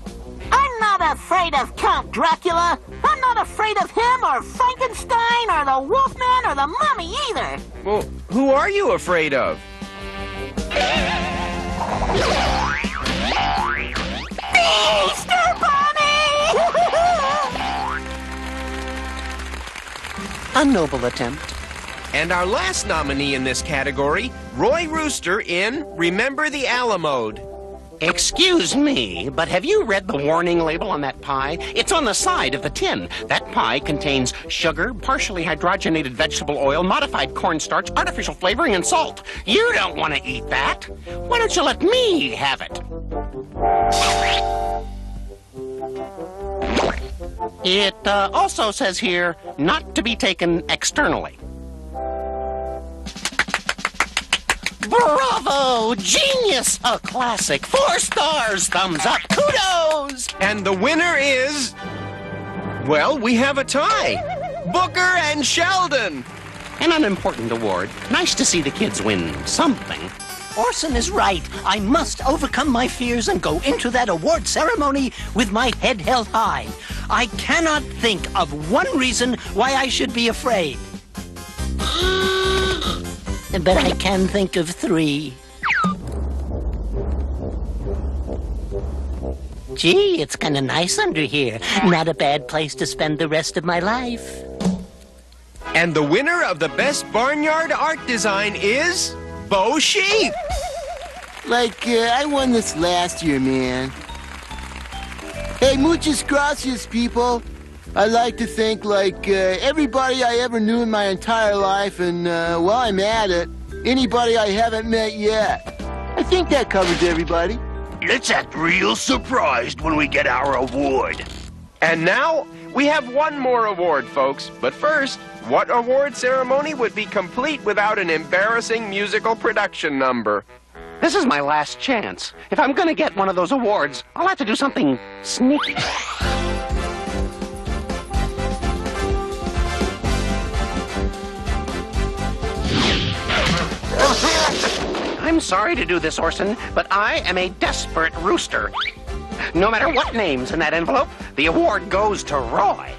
I'm not afraid of Count Dracula. I'm not afraid of him or Frankenstein or the Wolfman or the Mummy either. Well, who are you afraid of? Easter Bunny! A noble attempt. And our last nominee in this category, Roy Rooster in Remember the Alamode. Excuse me, but have you read the warning label on that pie? It's on the side of the tin. That pie contains sugar, partially hydrogenated vegetable oil, modified cornstarch, artificial flavoring, and salt. You don't want to eat that. Why don't you let me have it? It also says here, not to be taken externally. Bravo! Genius! A classic. 4 stars. Thumbs up. Kudos! And the winner is... well, we have a tie. Booker and Sheldon. An unimportant award. Nice to see the kids win something. Orson is right. I must overcome my fears and go into that award ceremony with my head held high. I cannot think of one reason why I should be afraid. But I can think of 3. Gee, it's kind of nice under here. Not a bad place to spend the rest of my life. And the winner of the Best Barnyard Art Design is... Bo Sheep. I won this last year, man. Hey, muchas gracias, people. I like to think everybody I ever knew in my entire life, and while I'm at it, anybody I haven't met yet. I think that covers everybody. Let's act real surprised when we get our award. And now, we have one more award, folks. But first, what award ceremony would be complete without an embarrassing musical production number? This is my last chance. If I'm going to get one of those awards, I'll have to do something sneaky. I'm sorry to do this, Orson, but I am a desperate rooster. No matter what name's in that envelope, the award goes to Roy.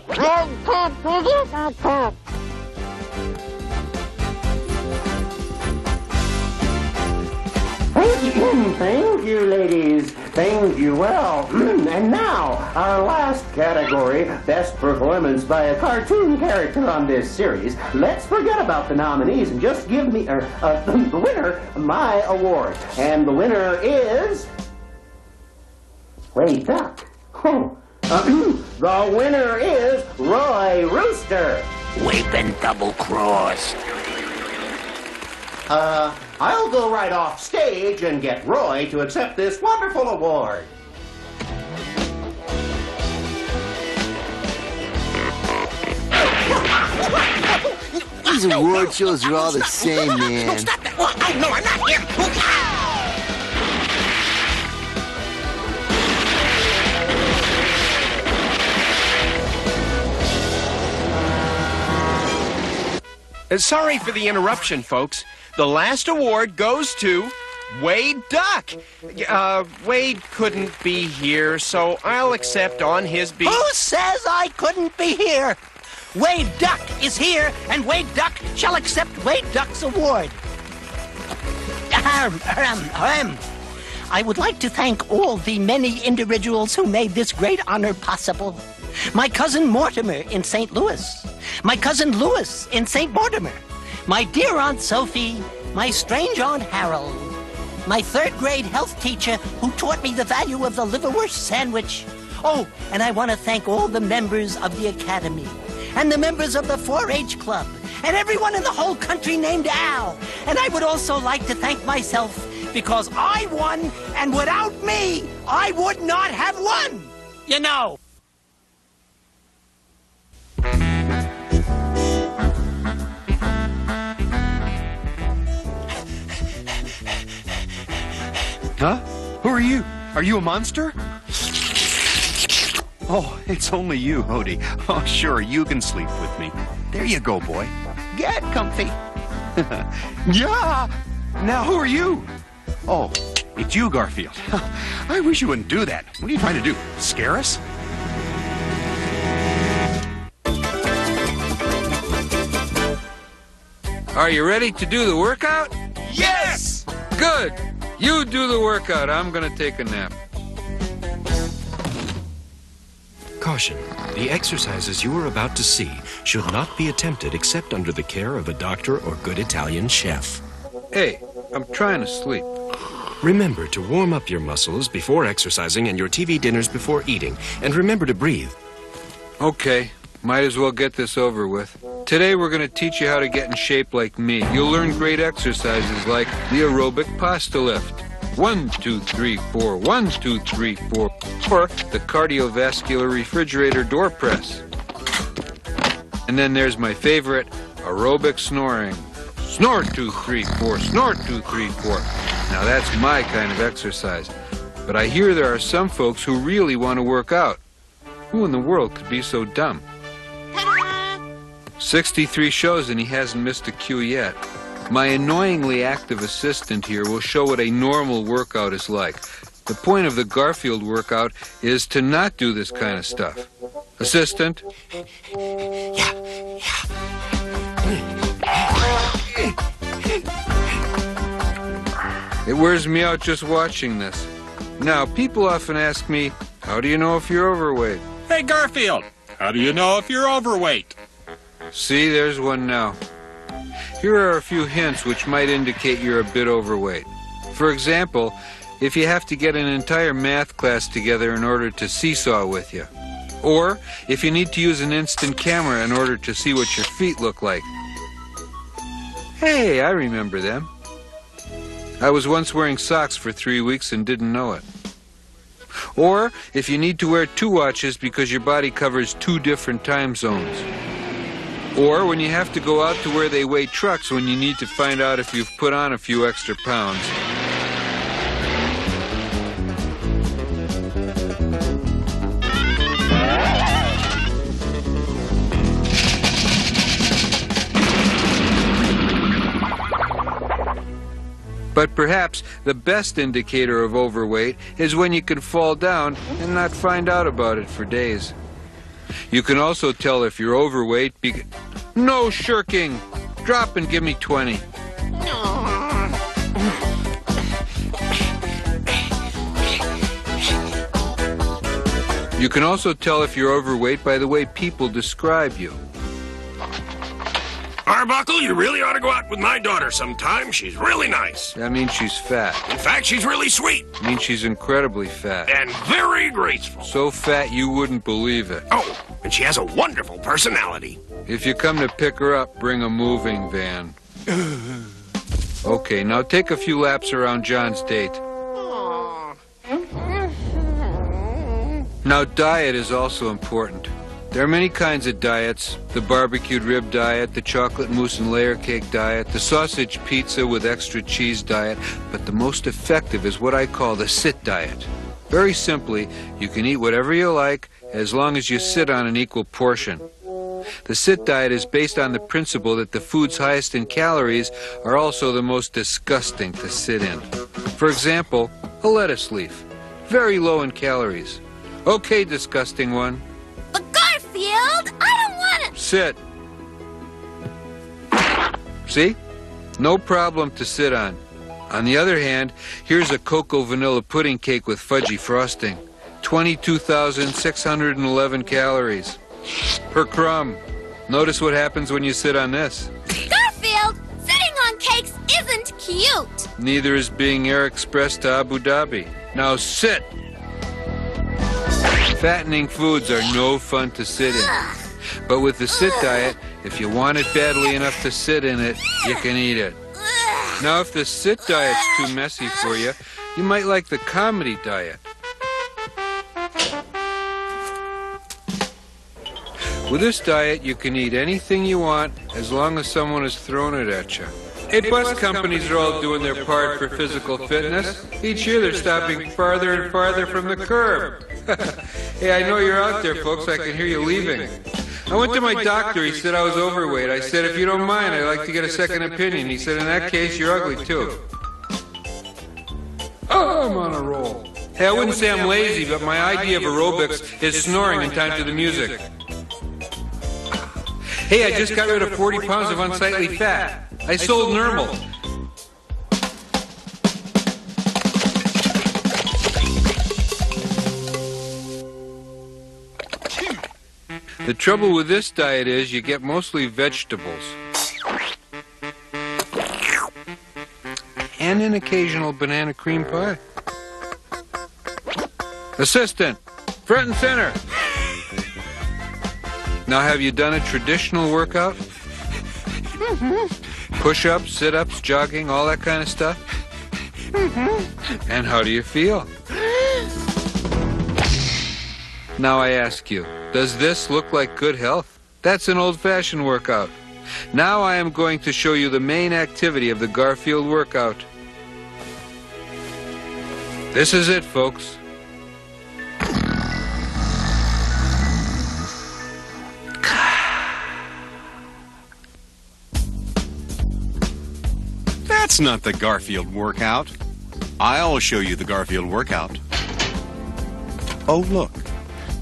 Thank you, ladies. Thank you. Well, and now, our last category, Best Performance by a Cartoon Character on this series. Let's forget about the nominees and just give me, the winner, my award. And the winner is... Wait, Duck. The winner is Roy Rooster. We've been double-crossed. I'll go right off stage and get Roy to accept this wonderful award. These award shows are all the same, man. No, stop that. Oh, no, I'm not here. Sorry for the interruption, folks. The last award goes to Wade Duck. Wade couldn't be here, so I'll accept on his behalf. Who says I couldn't be here? Wade Duck is here, and Wade Duck shall accept Wade Duck's award. I would like to thank all the many individuals who made this great honor possible. My cousin Mortimer in St. Louis. My cousin Louis in St. Mortimer. My dear Aunt Sophie. My strange Aunt Harold. My 3rd grade health teacher who taught me the value of the liverwurst sandwich. Oh, and I want to thank all the members of the Academy. And the members of the 4-H Club. And everyone in the whole country named Al. And I would also like to thank myself because I won, and without me, I would not have won. You know. Huh? Who are you? Are you a monster? Oh, it's only you, Odie. Oh, sure, you can sleep with me. There you go, boy. Get comfy. Yeah! Now, who are you? Oh, it's you, Garfield. I wish you wouldn't do that. What are you trying to do? Scare us? Are you ready to do the workout? Yes! Good. You do the workout. I'm going to take a nap. Caution. The exercises you are about to see should not be attempted except under the care of a doctor or good Italian chef. Hey, I'm trying to sleep. Remember to warm up your muscles before exercising and your TV dinners before eating. And remember to breathe. Okay, might as well get this over with. Today we're going to teach you how to get in shape like me. You'll learn great exercises like the aerobic pasta lift. 1, 2, 3, 4, 1, 2, 3, 4. Or the cardiovascular refrigerator door press. And then there's my favorite, aerobic snoring. Snore 2, 3, 4, snore 2, 3, 4. Now that's my kind of exercise. But I hear there are some folks who really want to work out. Who in the world could be so dumb? 63 shows and he hasn't missed a cue yet. My annoyingly active assistant here will show what a normal workout is like. The point of the Garfield workout is to not do this kind of stuff. Assistant? It wears me out just watching this. Now, people often ask me, how do you know if you're overweight? Hey, Garfield, how do you know if you're overweight? See, there's one now. Here are a few hints which might indicate you're a bit overweight. For example, if you have to get an entire math class together in order to seesaw with you. Or if you need to use an instant camera in order to see what your feet look like. Hey, I remember them. I was once wearing socks for 3 weeks and didn't know it. Or if you need to wear 2 watches because your body covers 2 different time zones. Or when you have to go out to where they weigh trucks when you need to find out if you've put on a few extra pounds. But perhaps the best indicator of overweight is when you can fall down and not find out about it for days. You can also tell if you're overweight No shirking! Drop and give me 20. You can also tell if you're overweight by the way people describe you. Arbuckle, you really ought to go out with my daughter sometime. She's really nice. That means she's fat. In fact, she's really sweet. It means she's incredibly fat. And very graceful. So fat you wouldn't believe it. Oh, and she has a wonderful personality. If you come to pick her up, bring a moving van. Okay, now take a few laps around John's date. Now, diet is also important. There are many kinds of diets. The barbecued rib diet, the chocolate mousse and layer cake diet, the sausage pizza with extra cheese diet, but the most effective is what I call the sit diet. Very simply, you can eat whatever you like as long as you sit on an equal portion. The sit diet is based on the principle that the foods highest in calories are also the most disgusting to sit in. For example, a lettuce leaf, very low in calories. Okay, disgusting one. Garfield, I don't want to... Sit. See? No problem to sit on. On the other hand, here's a cocoa vanilla pudding cake with fudgy frosting. 22,611 calories. Per crumb. Notice what happens when you sit on this. Garfield, sitting on cakes isn't cute. Neither is being air expressed to Abu Dhabi. Now sit. Fattening foods are no fun to sit in. But with the sit diet, if you want it badly enough to sit in it, you can eat it. Now, if the sit diet's too messy for you, you might like the comedy diet. With this diet, you can eat anything you want as long as someone has thrown it at you. Hey, bus companies are all doing their part for physical fitness. Each year they're stopping farther and farther from the curb. Hey, I know you're out there, folks. I can hear you leaving. I went to my doctor. He said I was overweight. I said, if you don't mind, I'd like to get a second opinion. He said, in that case, you're ugly, too. Oh, I'm on a roll. Hey, I wouldn't say I'm lazy, but my idea of aerobics is snoring in time to the music. Hey, I just got rid of 40 pounds of unsightly fat. I sold normal. The trouble with this diet is you get mostly vegetables. And an occasional banana cream pie. Assistant, front and center. Now, have you done a traditional workout? Push-ups, sit-ups, jogging, all that kind of stuff? And how do you feel? Now I ask you, does this look like good health? That's an old-fashioned workout. Now I am going to show you the main activity of the Garfield workout. This is it, folks. That's not the Garfield workout. I'll show you the Garfield workout. Oh, look.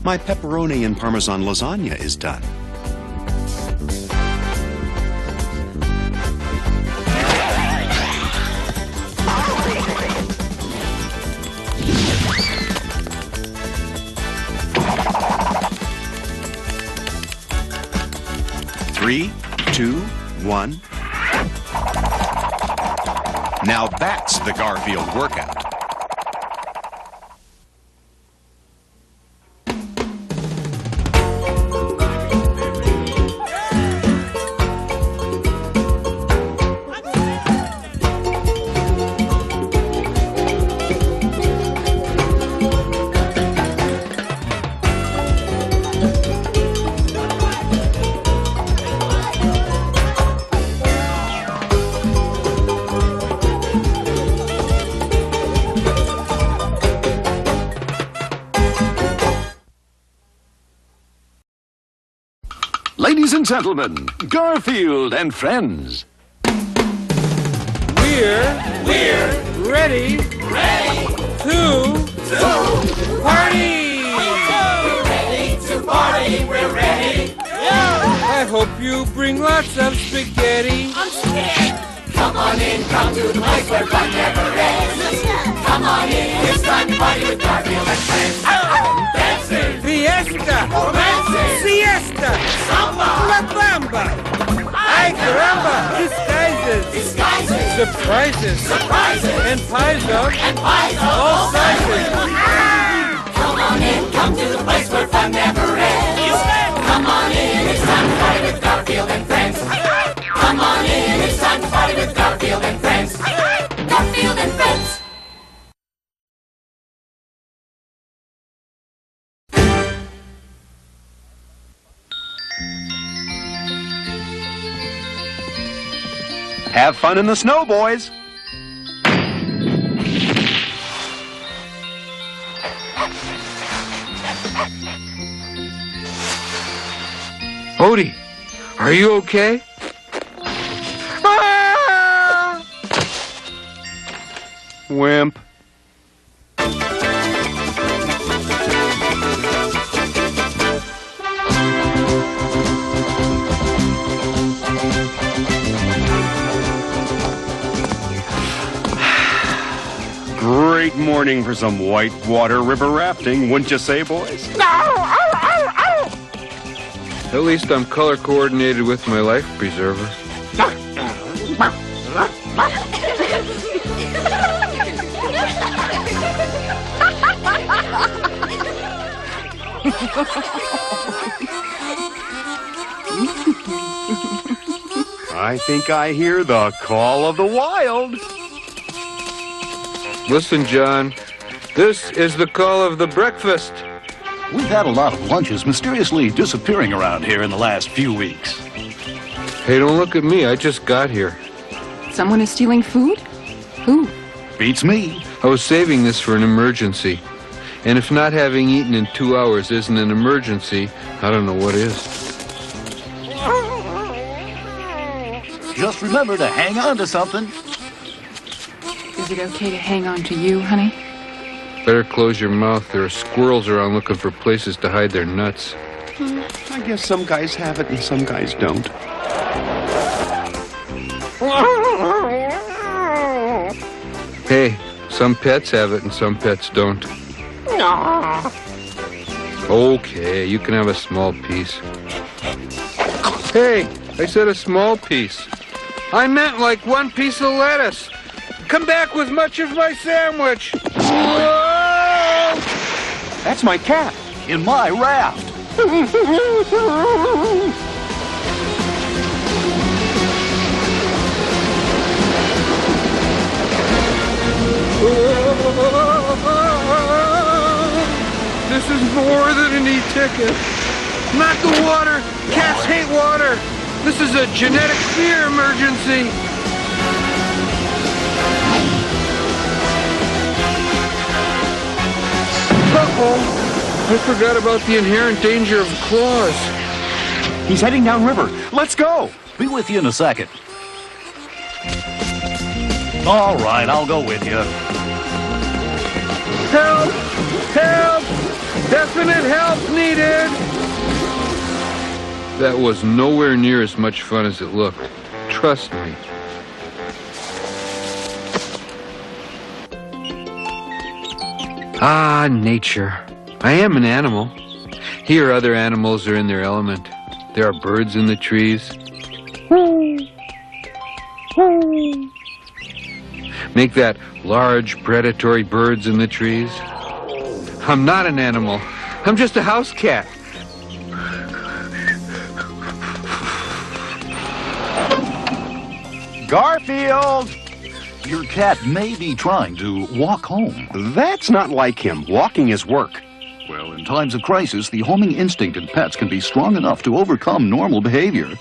My pepperoni and Parmesan lasagna is done. Three, two, one. Now that's the Garfield workout. Ladies and gentlemen, Garfield and friends. We're ready to party. We're ready to party. We're ready. I hope you bring lots of spaghetti. I'm scared. Come on in, come to the place where fun never ends. Come on in, it's time to party with Garfield and friends. Dancing, Fiesta, romancing, siesta, samba, la bamba, ay caramba, disguises, surprises, and pies of all sizes. Come on in, come to the place where fun never ends. Come on in, it's time to party with Garfield and friends. Come on in, it's time to party with Garfield and friends. Garfield and friends. Have fun in the snow, boys. Odie, are you okay? Wimp. Great morning for some whitewater river rafting, wouldn't you say, boys? At least I'm color coordinated with my life preserver. I think I hear the call of the wild. Listen, John, this is the call of the breakfast. We've had a lot of lunches mysteriously disappearing around here in the last few weeks. Hey, don't look at me. I just got here. Someone is stealing food? Who? Beats me. I was saving this for an emergency. And if not having eaten in 2 hours isn't an emergency, I don't know what is. Just remember to hang on to something. Is it okay to hang on to you, honey? Better close your mouth. There are squirrels around looking for places to hide their nuts. I guess some guys have it and some guys don't. Hey, some pets have it and some pets don't. Okay, you can have a small piece. Hey, I said a small piece. I meant like one piece of lettuce. Come back with much of my sandwich. Whoa! That's my cat. In my raft. This is more than an e-ticket. Not the water. Cats hate water. This is a genetic fear emergency. Uh-oh. I forgot about the inherent danger of claws. He's heading downriver. Let's go. Be with you in a second. All right, I'll go with you. Help! Help! Definite help needed! That was nowhere near as much fun as it looked. Trust me. Ah, nature. I am an animal. Here other animals are in their element. There are birds in the trees. Make that large predatory birds in the trees. I'm not an animal. I'm just a house cat. Garfield! Your cat may be trying to walk home. That's not like him. Walking is work. Well, in times of crisis, the homing instinct in pets can be strong enough to overcome normal behavior.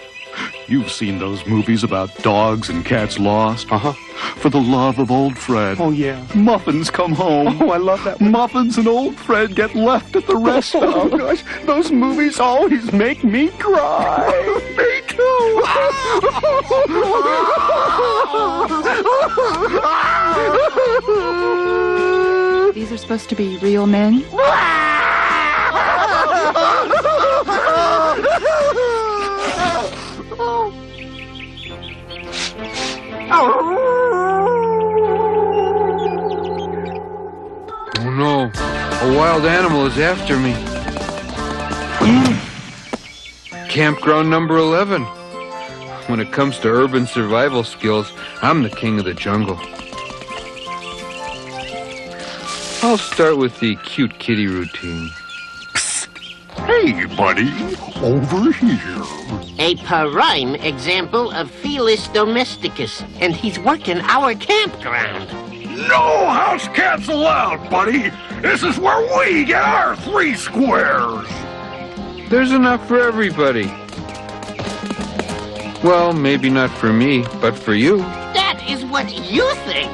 You've seen those movies about dogs and cats lost. Uh-huh. For the love of old Fred. Oh, yeah. Muffins come home. Oh, I love that one. Muffins and old Fred get left at the rest stop. Oh, gosh. Those movies always make me cry. Me too. These are supposed to be real men? Oh no, a wild animal is after me. Campground number 11. When it comes to urban survival skills, I'm the king of the jungle. I'll start with the cute kitty routine. Hey, buddy, over here. A prime example of Felis domesticus, and he's working our campground. No house cats allowed, buddy. This is where we get our 3 squares. There's enough for everybody. Well, maybe not for me, but for you. That is what you think.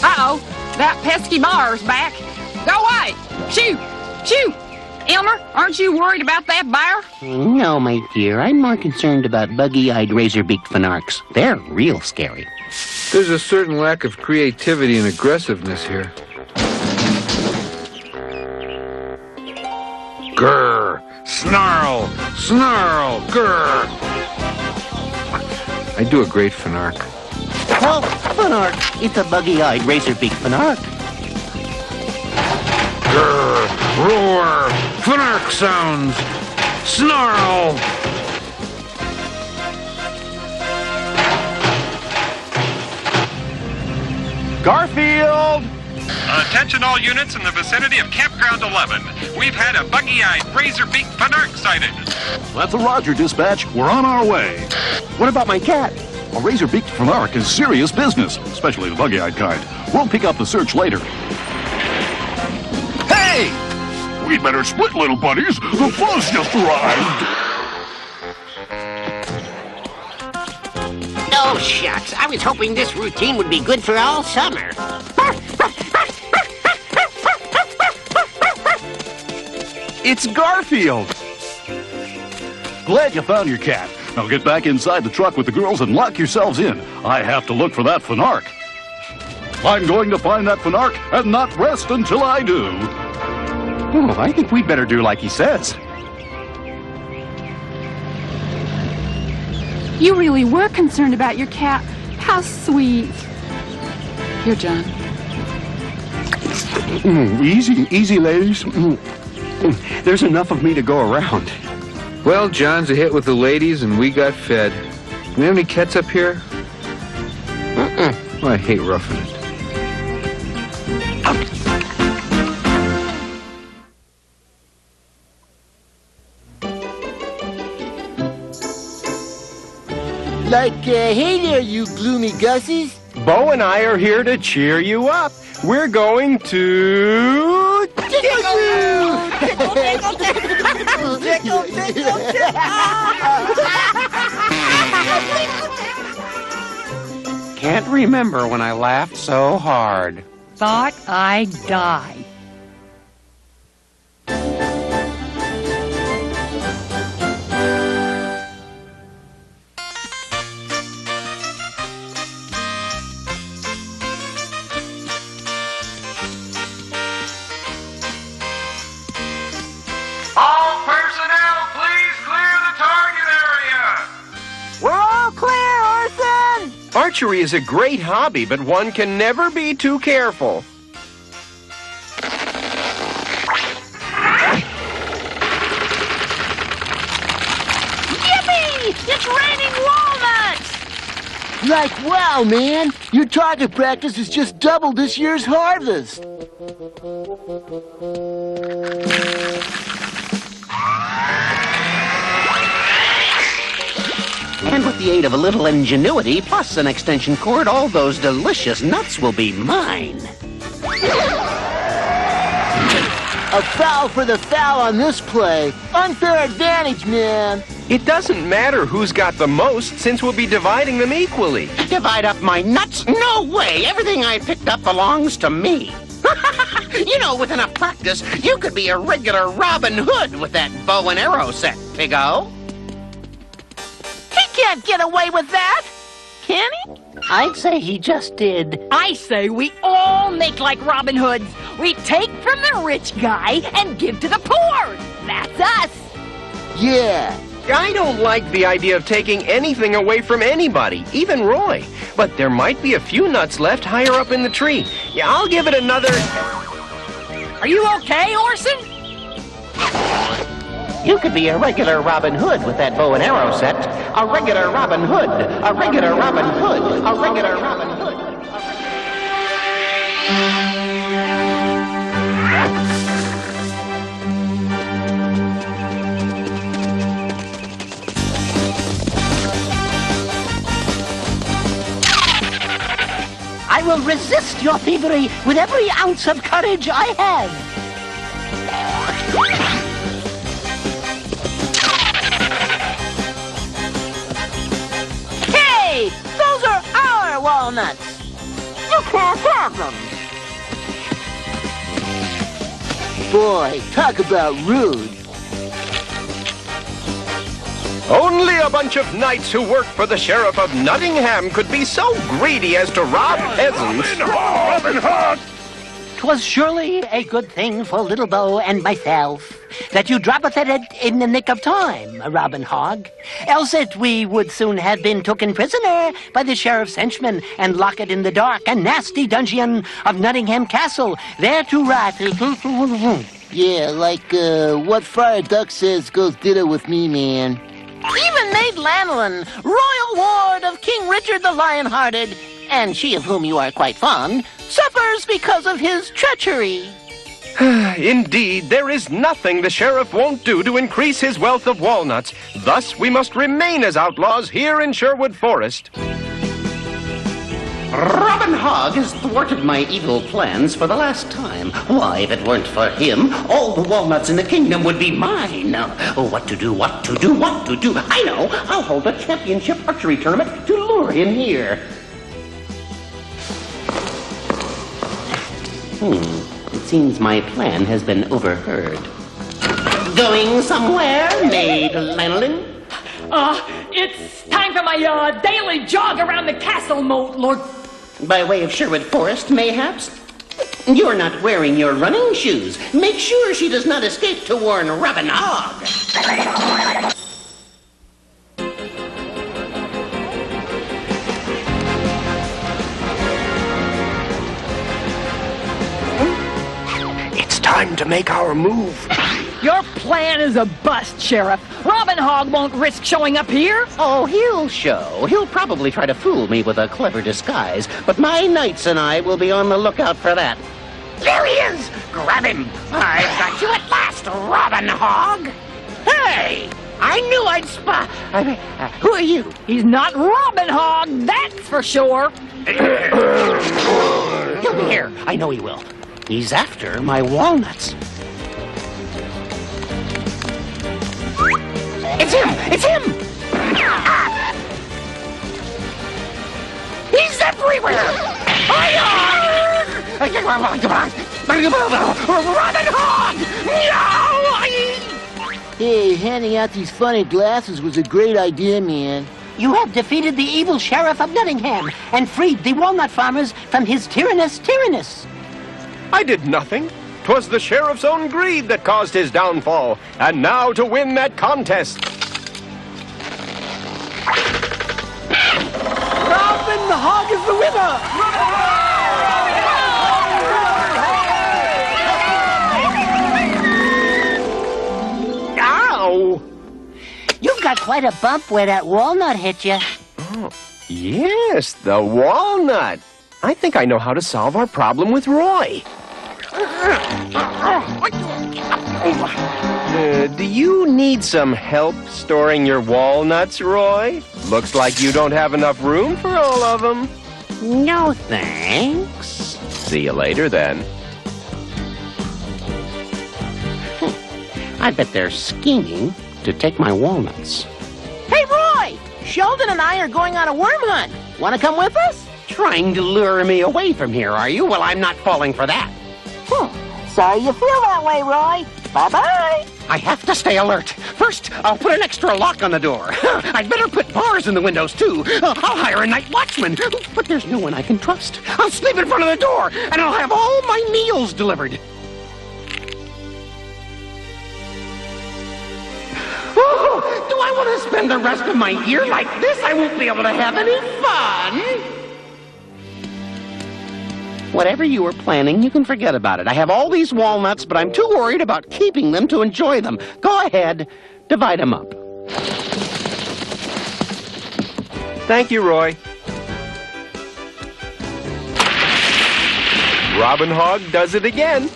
Uh-oh, that pesky bar's back. Go away! Shoo! Shoo! Elmer, aren't you worried about that bear? No, my dear. I'm more concerned about buggy-eyed razor-beaked fanarks. They're real scary. There's a certain lack of creativity and aggressiveness here. Grr! Snarl! Snarl! Grr! I do a great fanark. Oh, fanark. It's a buggy-eyed razor-beaked fanark. Grr! Roar! Fanark sounds! Snarl! Garfield! Attention all units in the vicinity of Campground 11. We've had a buggy-eyed, razor-beaked fanark sighted. That's a Roger, dispatch. We're on our way. What about my cat? A razor-beaked fanark is serious business, especially the buggy-eyed kind. We'll pick up the search later. Hey! We'd better split, little buddies. The fuzz just arrived. Oh, shucks. I was hoping this routine would be good for all summer. It's Garfield! Glad you found your cat. Now get back inside the truck with the girls and lock yourselves in. I have to look for that fanark. I'm going to find that fanark and not rest until I do. Oh, I think we'd better do like he says. You really were concerned about your cat. How sweet. Here, John. Easy, ladies. There's enough of me to go around. Well, John's a hit with the ladies, and we got fed. Do we have any ketchup here? Oh, I hate roughing it. Hey there, you gloomy gussies. Bo and I are here to cheer you up. We're going to... Can't remember when I laughed so hard. Thought I'd die. All personnel, please clear the target area. We're all clear, Orson! Archery is a great hobby, but one can never be too careful. Yippee! It's raining walnuts! Wow, man. Your target practice is just double this year's harvest. And with the aid of a little ingenuity, plus an extension cord, all those delicious nuts will be mine. A foul for the foul on this play. Unfair advantage, man. It doesn't matter who's got the most, since we'll be dividing them equally. Divide up my nuts? No way! Everything I picked up belongs to me. You know, with enough practice, you could be a regular Robin Hood with that bow and arrow set, Piggo. He can't get away with that! Can he? I'd say he just did. I say we all make like Robin Hoods. We take from the rich guy and give to the poor. That's us. Yeah. I don't like the idea of taking anything away from anybody, even Roy. But there might be a few nuts left higher up in the tree. Yeah, I'll give it another... Are you okay, Orson? You could be a regular Robin Hood with that bow and arrow set. A regular Robin Hood. A regular Robin Hood. A regular Robin Hood. I will resist your thievery with every ounce of courage I have. Hey! Those are our walnuts! You can't have them! Boy, talk about rude. Only a bunch of knights who work for the Sheriff of Nottingham could be so greedy as to rob peasants. Robin Hood! 'Twas surely a good thing for Little Bo and myself that you droppeth it in the nick of time, Robin Hogg. Else we would soon have been taken prisoner by the sheriff's henchmen and locked in the dark and nasty dungeon of Nottingham Castle, there to rot. Yeah, what Friar Duck says goes ditto with me, man. Even Maid Lanolin, royal ward of King Richard the Lionhearted, and she of whom you are quite fond, suffers because of his treachery. Indeed, there is nothing the sheriff won't do to increase his wealth of walnuts. Thus, we must remain as outlaws here in Sherwood Forest. Robin Hogg has thwarted my evil plans for the last time. Why, if it weren't for him, all the walnuts in the kingdom would be mine. Oh, what to do? I know! I'll hold a championship archery tournament to lure him here. It seems my plan has been overheard. Going somewhere, Maid Lanolin? It's time for my daily jog around the castle moat, Lord. By way of Sherwood Forest, mayhaps? You're not wearing your running shoes. Make sure she does not escape to warn Robin Hogg. time to make our move. Your plan is a bust, Sheriff. Robin Hog won't risk showing up here. Oh, he'll show. He'll probably try to fool me with a clever disguise, but my knights and I will be on the lookout for that. There he is! Grab him! I've got you at last, Robin Hog! Hey! I knew I'd spot... who are you? He's not Robin Hog, that's for sure. He'll be here. I know he will. He's after my walnuts. It's him! It's him! He's everywhere! Robin Hog! No! Hey, handing out these funny glasses was a great idea, man. You have defeated the evil Sheriff of Nottingham and freed the walnut farmers from his tyrannous. I did nothing. 'Twas the sheriff's own greed that caused his downfall. And now to win that contest. Robin Hog is the winner! Ow! You got quite a bump where that walnut hit you. Oh, yes, the walnut. I think I know how to solve our problem with Roy. Do you need some help storing your walnuts, Roy? Looks like you don't have enough room for all of them. No, thanks. See you later, then. I bet they're scheming to take my walnuts. Hey, Roy! Sheldon and I are going on a worm hunt. Want to come with us? Trying to lure me away from here, are you? Well, I'm not falling for that. Sorry you feel that way, Roy. Bye-bye. I have to stay alert. First, I'll put an extra lock on the door. I'd better put bars in the windows, too. I'll hire a night watchman. But there's no one I can trust. I'll sleep in front of the door, and I'll have all my meals delivered. Oh, do I want to spend the rest of my year like this? I won't be able to have any fun. Whatever you were planning, you can forget about it. I have all these walnuts, but I'm too worried about keeping them to enjoy them. Go ahead, divide them up. Thank you, Roy. Robin Hog does it again.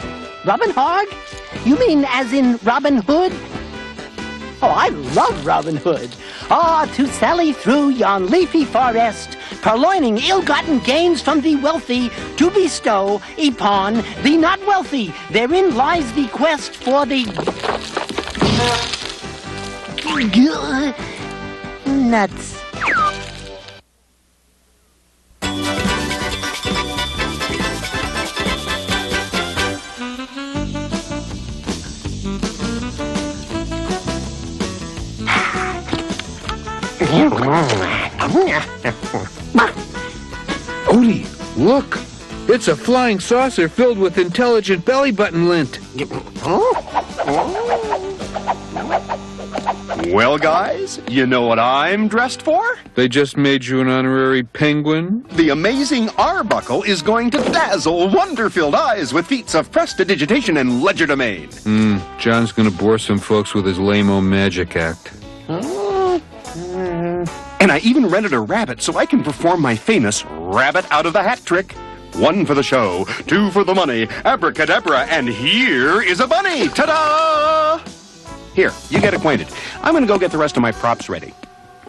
Robin Hog? You mean as in Robin Hood? Oh, I love Robin Hood. To sally through yon leafy forest, purloining ill-gotten gains from the wealthy, to bestow upon the not wealthy. Therein lies the quest for the... nuts. Odie, look! It's a flying saucer filled with intelligent belly button lint. Well, guys, you know what I'm dressed for? They just made you an honorary penguin? The amazing Arbuckle is going to dazzle wonder-filled eyes with feats of prestidigitation and legerdemain. John's gonna bore some folks with his lame-o magic act. And I even rented a rabbit so I can perform my famous rabbit out of the hat trick. 1 for the show, 2 for the money, abracadabra, and here is a bunny! Ta-da! Here, you get acquainted. I'm gonna go get the rest of my props ready.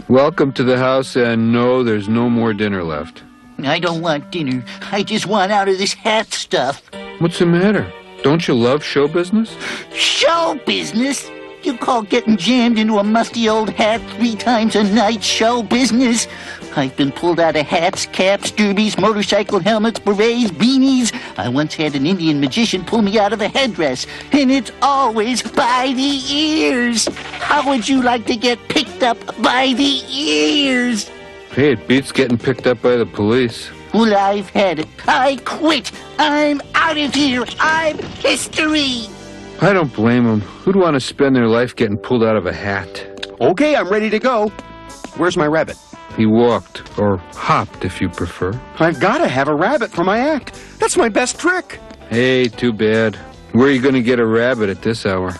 Welcome to the house, and no, there's no more dinner left. I don't want dinner. I just want out of this hat stuff. What's the matter? Don't you love show business? Show business? You call getting jammed into a musty old hat 3 times a night show business? I've been pulled out of hats, caps, derbies, motorcycle helmets, berets, beanies. I once had an Indian magician pull me out of a headdress, and it's always by the ears. How would you like to get picked up by the ears? Hey, it beats getting picked up by the police. Well, I've had it. I quit. I'm out of here. I'm history. I don't blame them. Who'd want to spend their life getting pulled out of a hat? Okay, I'm ready to go. Where's my rabbit? He walked, or hopped if you prefer. I've got to have a rabbit for my act. That's my best trick. Hey, too bad. Where are you going to get a rabbit at this hour?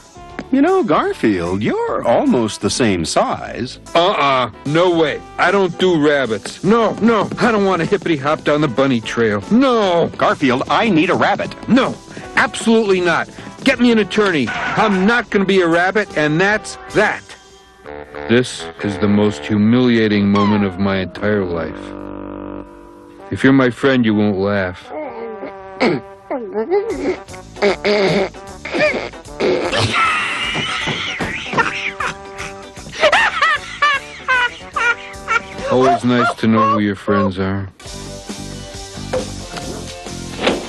You know, Garfield, you're almost the same size. No way. I don't do rabbits. No, I don't want to hippity-hop down the bunny trail. No. Garfield, I need a rabbit. No, absolutely not. Get me an attorney. I'm not going to be a rabbit, and that's that. This is the most humiliating moment of my entire life. If you're my friend, you won't laugh. Always nice to know who your friends are.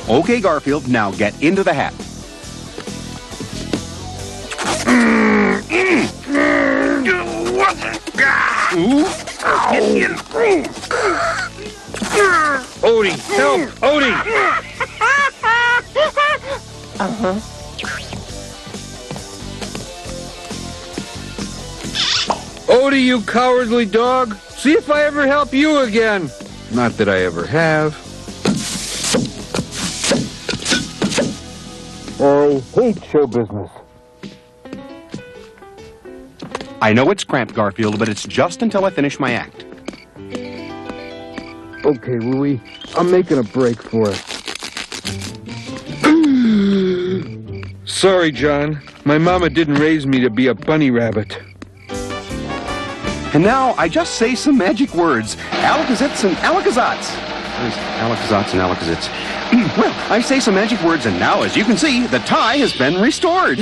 Okay, Garfield, now get into the hat. Odie, help! Odie! Odie, you cowardly dog! See if I ever help you again! Not that I ever have. I hate show business. I know it's cramped, Garfield, but it's just until I finish my act. Okay, Louie, I'm making a break for it. Sorry, John. My mama didn't raise me to be a bunny rabbit. And now I just say some magic words. Alakazits and Alakazats. Alakazats and Alakazits. Well, I say some magic words, and now, as you can see, the tie has been restored.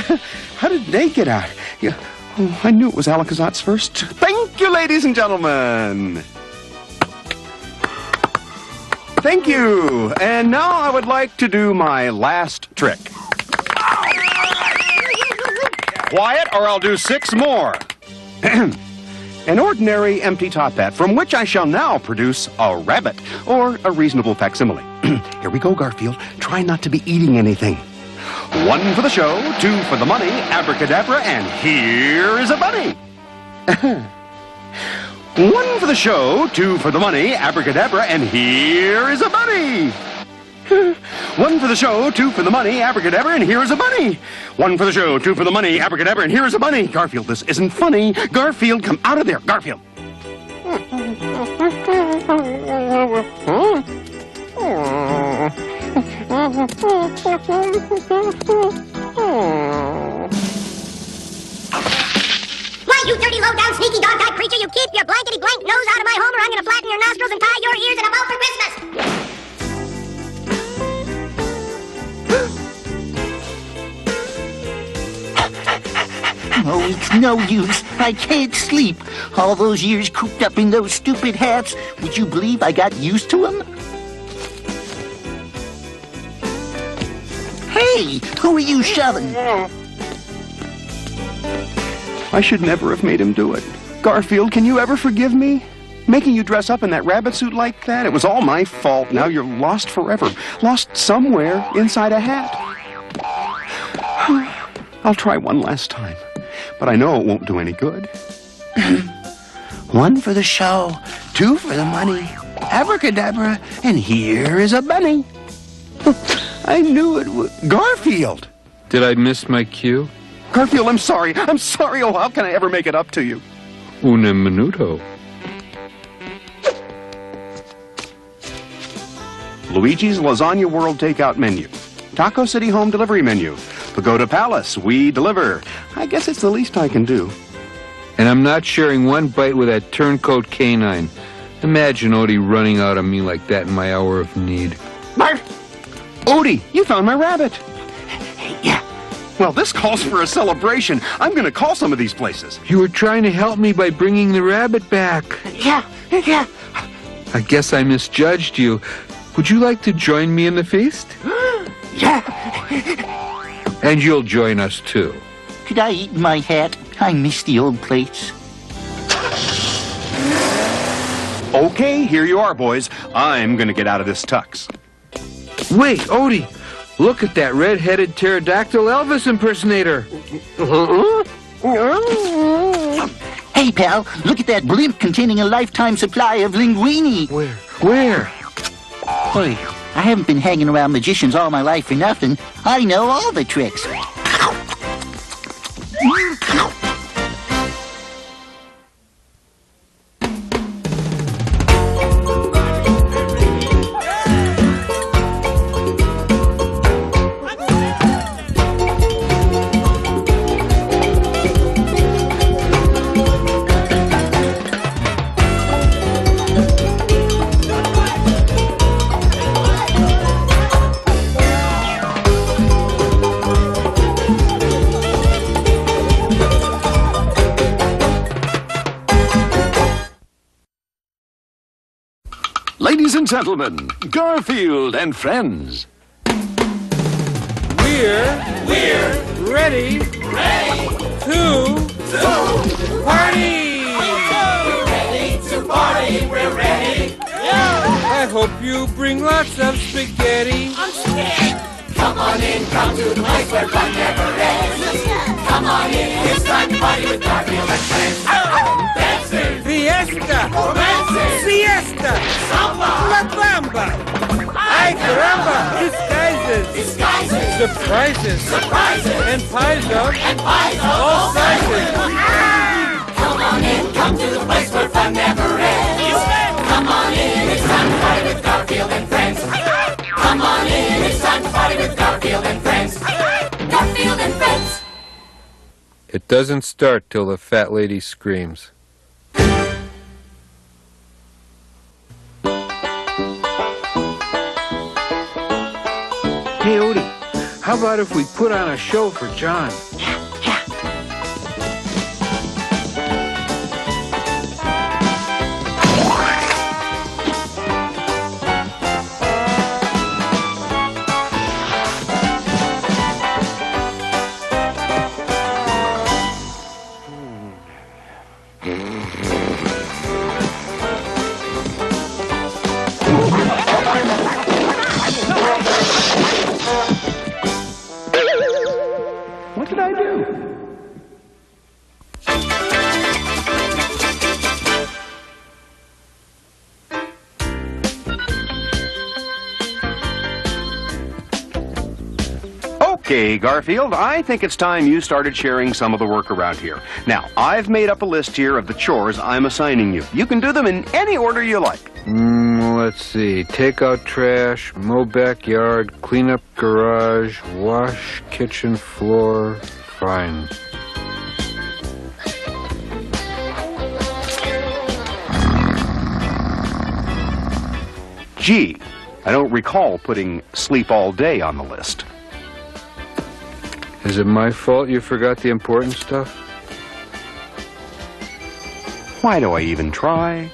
How did they get out? Yeah. Oh, I knew it was Alakazats first. Thank you, ladies and gentlemen. Thank you. And now I would like to do my last trick. Quiet, or I'll do 6 more. An ordinary empty top hat, from which I shall now produce a rabbit, or a reasonable facsimile. Here we go, Garfield. Try not to be eating anything. 1 for the show, 2 for the money, abracadabra, and here is a bunny. 1 for the show, 2 for the money, abracadabra, and here is a bunny. 1 for the show, 2 for the money, abracadabra, and here is a bunny. 1 for the show, 2 for the money, abracadabra, and here is a bunny. Garfield, this isn't funny. Garfield, come out of there, Garfield. Why, you dirty, low-down, sneaky, dog-eyed creature, you keep your blankety-blank nose out of my home, or I'm going to flatten your nostrils and tie your ears in a bow for Christmas. Oh, it's no use. I can't sleep. All those years cooped up in those stupid hats. Would you believe I got used to them? Hey, who are you shoving? I should never have made him do it. Garfield, can you ever forgive me? Making you dress up in that rabbit suit like that, it was all my fault. Now you're lost forever. Lost somewhere inside a hat. I'll try one last time, but I know it won't do any good. 1 for the show, 2 for the money, abracadabra, and here is a bunny. I knew it would. Garfield! Did I miss my cue? Garfield, I'm sorry. I'm sorry. Oh, how can I ever make it up to you? Un minuto. Luigi's Lasagna World Takeout Menu. Taco City Home Delivery Menu. Pagoda Palace, we deliver. I guess it's the least I can do. And I'm not sharing one bite with that turncoat canine. Imagine Odie running out on me like that in my hour of need. Marv! Odie, you found my rabbit. Yeah. Well, this calls for a celebration. I'm going to call some of these places. You were trying to help me by bringing the rabbit back. Yeah. I guess I misjudged you. Would you like to join me in the feast? Yeah. And you'll join us, too. Could I eat in my hat? I miss the old plates. Okay, here you are, boys. I'm going to get out of this tux. Wait, Odie. Look at that red-headed pterodactyl Elvis impersonator. Hey, pal, look at that blimp containing a lifetime supply of linguine. Where? Hey, I haven't been hanging around magicians all my life for nothing. I know all the tricks. Ladies and gentlemen, Garfield and friends. We're ready to party. We're ready to party. We're ready. I hope you bring lots of spaghetti. I'm scared. Come on in, come to the place where fun never ends. Come on in, it's time to party with Garfield and friends. Dancing, Fiesta, romancing, siesta, samba, la bamba. Ay caramba, disguises, surprises, and pies of all sizes. Come on in, come to the place where fun never ends. Come on in, it's time to party with Garfield and friends. Come on in, it's time to party with Garfield and friends. Garfield and friends. It doesn't start till the fat lady screams. Hey, Odie, how about if we put on a show for John? What did I do? Okay, Garfield, I think it's time you started sharing some of the work around here. Now, I've made up a list here of the chores I'm assigning you. You can do them in any order you like. Let's see. Take out trash, mow backyard, clean up garage, wash kitchen floor. Fine. Gee, I don't recall putting sleep all day on the list. Is it my fault you forgot the important stuff? Why do I even try?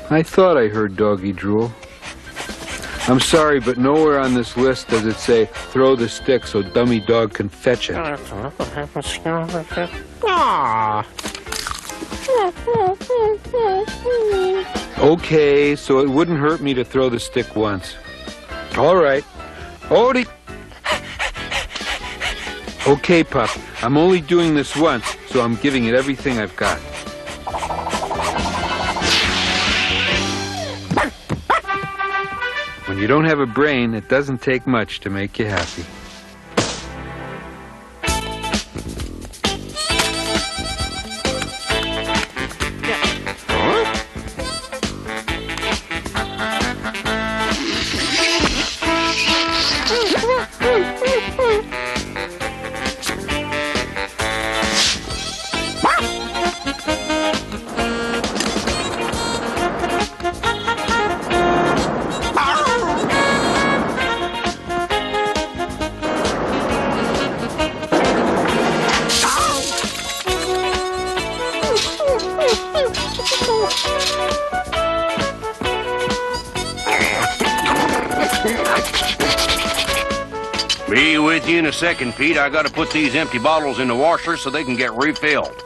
I thought I heard doggy drool. I'm sorry, but nowhere on this list does it say throw the stick so dummy dog can fetch it. Okay, so it wouldn't hurt me to throw the stick once. All right. Odie! Okay, pup. I'm only doing this once, so I'm giving it everything I've got. When you don't have a brain, it doesn't take much to make you happy. Be with you in a second, Pete. I gotta put these empty bottles in the washer so they can get refilled.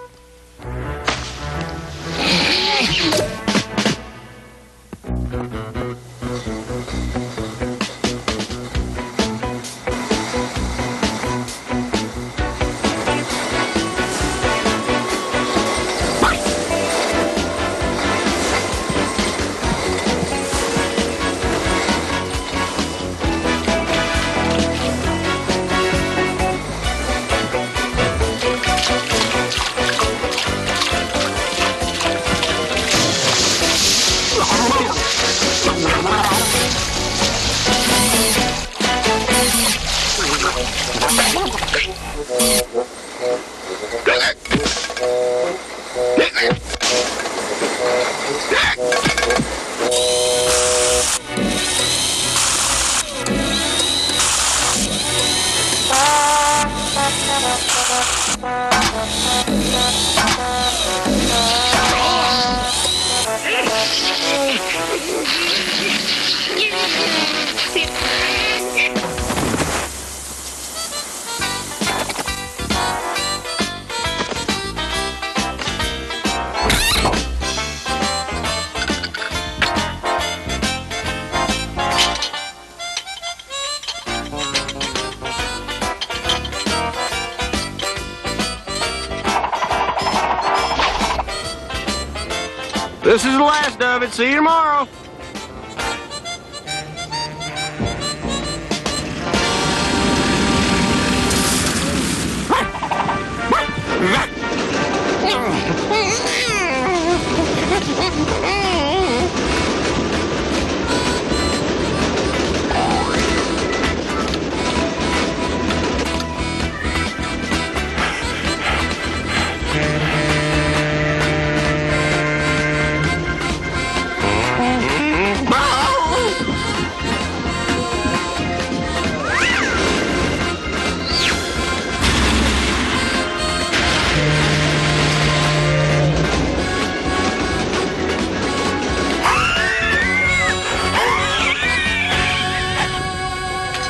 This is the last of it. See you tomorrow.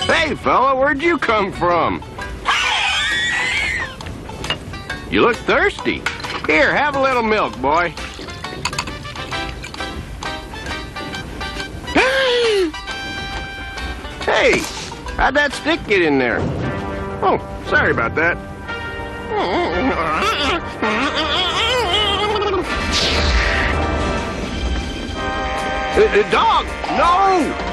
Hey, fella, where'd you come from? You look thirsty. Here, have a little milk, boy. Hey, how'd that stick get in there? Oh, sorry about that. Dog, no!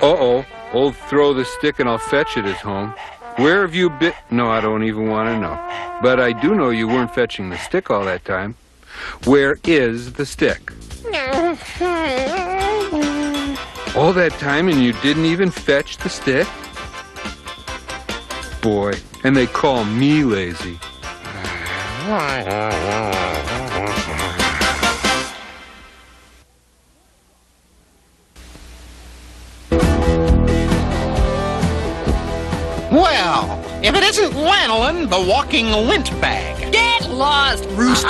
Uh-oh. Old throw the stick and I'll fetch it is home. Where have you been? No, I don't even want to know. But I do know you weren't fetching the stick all that time. Where is the stick? All that time and you didn't even fetch the stick? Boy, and they call me lazy. Well, if it isn't Lanolin, the walking lint bag. Get lost, rooster.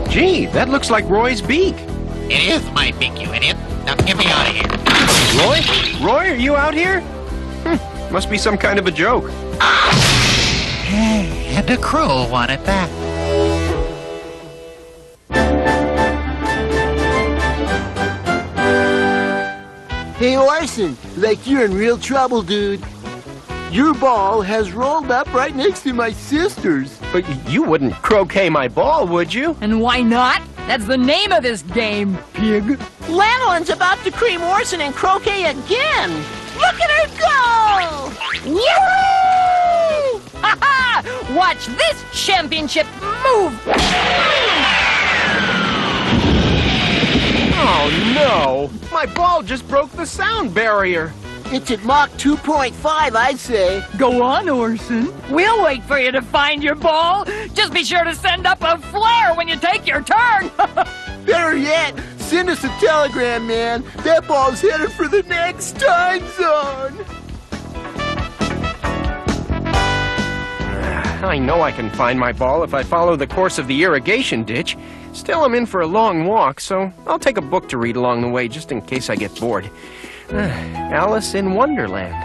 Gee, that looks like Roy's beak. It is my beak, you idiot. Now get me out of here. Roy, are you out here? Must be some kind of a joke. And a cruel one at that. Hey, Orson, like you're in real trouble, dude. Your ball has rolled up right next to my sister's. But you wouldn't croquet my ball, would you? And why not? That's the name of this game, pig. Lanolin's about to cream Orson in croquet again. Look at her go! Yoo-hoo! Ha-ha! Watch this championship move! Oh, no! My ball just broke the sound barrier. It's at Mach 2.5, I'd say. Go on, Orson. We'll wait for you to find your ball. Just be sure to send up a flare when you take your turn. Better yet, send us a telegram, man. That ball's headed for the next time zone. I know I can find my ball if I follow the course of the irrigation ditch. Still, I'm in for a long walk, so I'll take a book to read along the way just in case I get bored. Alice in Wonderland.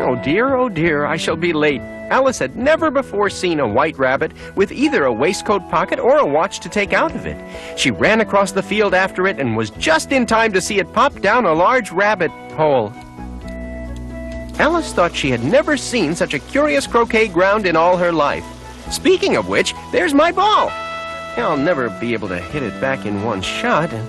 Oh dear, I shall be late. Alice had never before seen a white rabbit with either a waistcoat pocket or a watch to take out of it. She ran across the field after it and was just in time to see it pop down a large rabbit hole. Alice thought she had never seen such a curious croquet ground in all her life. Speaking of which, there's my ball. I'll never be able to hit it back in one shot, and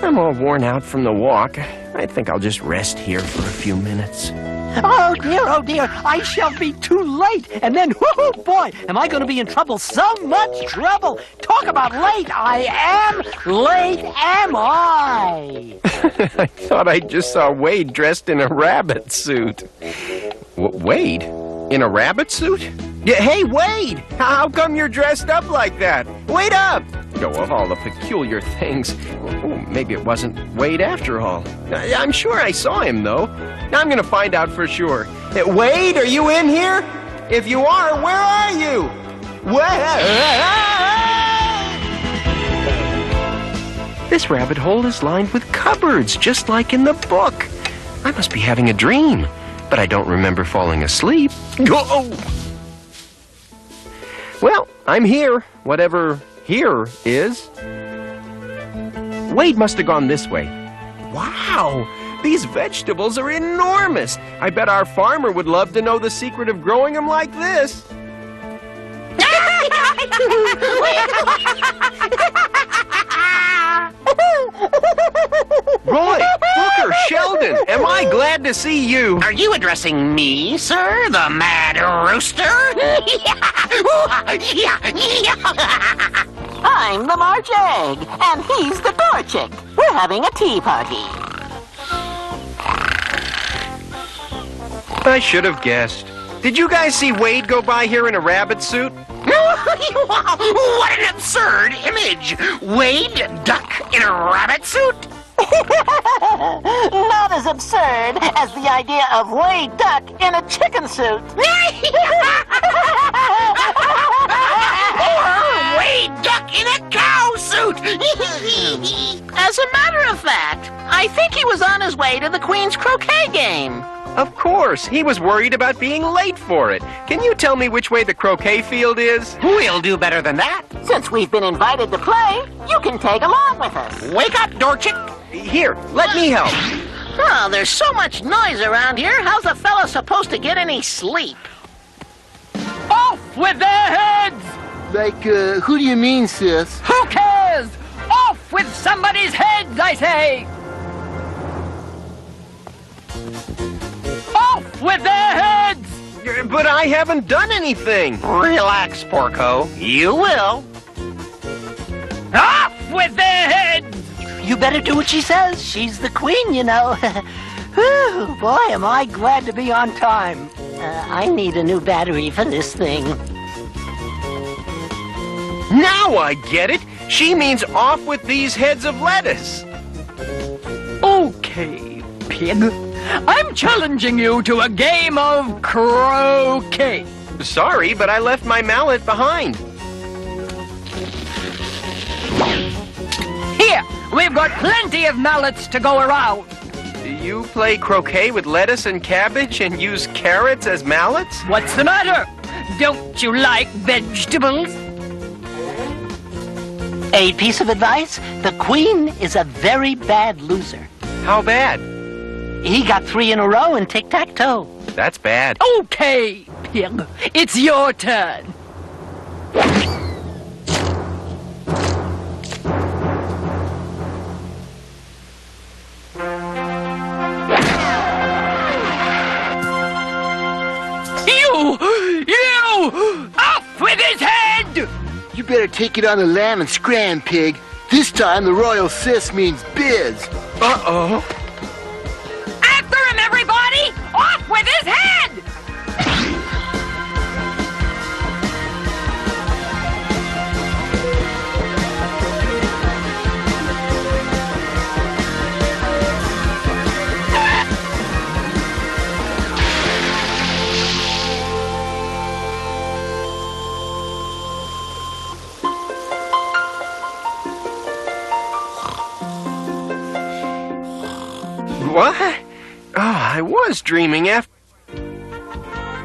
I'm all worn out from the walk. I think I'll just rest here for a few minutes. Oh dear, I shall be too late. And then, whoo boy, am I going to be in trouble, so much trouble. Talk about late. I am late, am I? I thought I just saw Wade dressed in a rabbit suit. Wade? In a rabbit suit? Yeah, hey, Wade! How come you're dressed up like that? Wait up! Go of all the peculiar things. Oh, maybe it wasn't Wade after all. I'm sure I saw him, though. I'm going to find out for sure. Wade, are you in here? If you are, where are you? This rabbit hole is lined with cupboards, just like in the book. I must be having a dream, but I don't remember falling asleep. Oh! Well, I'm here, whatever here is. Wade must have gone this way. Wow! These vegetables are enormous! I bet our farmer would love to know the secret of growing them like this. Roy, Booker, Sheldon, am I glad to see you? Are you addressing me, sir, the Mad Rooster? I'm the March Egg, and he's the Door Chick. We're having a tea party. I should have guessed. Did you guys see Wade go by here in a rabbit suit? What an absurd image! Wade Duck in a rabbit suit? Not as absurd as the idea of Wade Duck in a chicken suit. Or Wade Duck in a cow suit! As a matter of fact, I think he was on his way to the Queen's croquet game. Of course, he was worried about being late for it. Can you tell me which way the croquet field is? We'll do better than that. Since we've been invited to play, you can tag along with us. Wake up, Dorchick. Here, let me help. Oh, there's so much noise around here. How's a fella supposed to get any sleep? Off with their heads! Like, who do you mean, sis? Who cares? Off with somebody's heads, I say! Off with their heads! But I haven't done anything. Relax, Porco. You will. Off with their heads! You better do what she says. She's the queen, you know. Whew, boy, am I glad to be on time. I need a new battery for this thing. Now I get it. She means off with these heads of lettuce. Okay, pig. I'm challenging you to a game of croquet. Sorry, but I left my mallet behind. Here, we've got plenty of mallets to go around. You play croquet with lettuce and cabbage and use carrots as mallets? What's the matter? Don't you like vegetables? A piece of advice, the Queen is a very bad loser. How bad? He got 3 in a row in tic-tac-toe. That's bad. Okay, pig, it's your turn. You! Off with his head! You better take it on the lam and scram, pig. This time the royal sis means biz. Uh-oh. After him, everybody! Off with his head! What? Oh, I was dreaming after.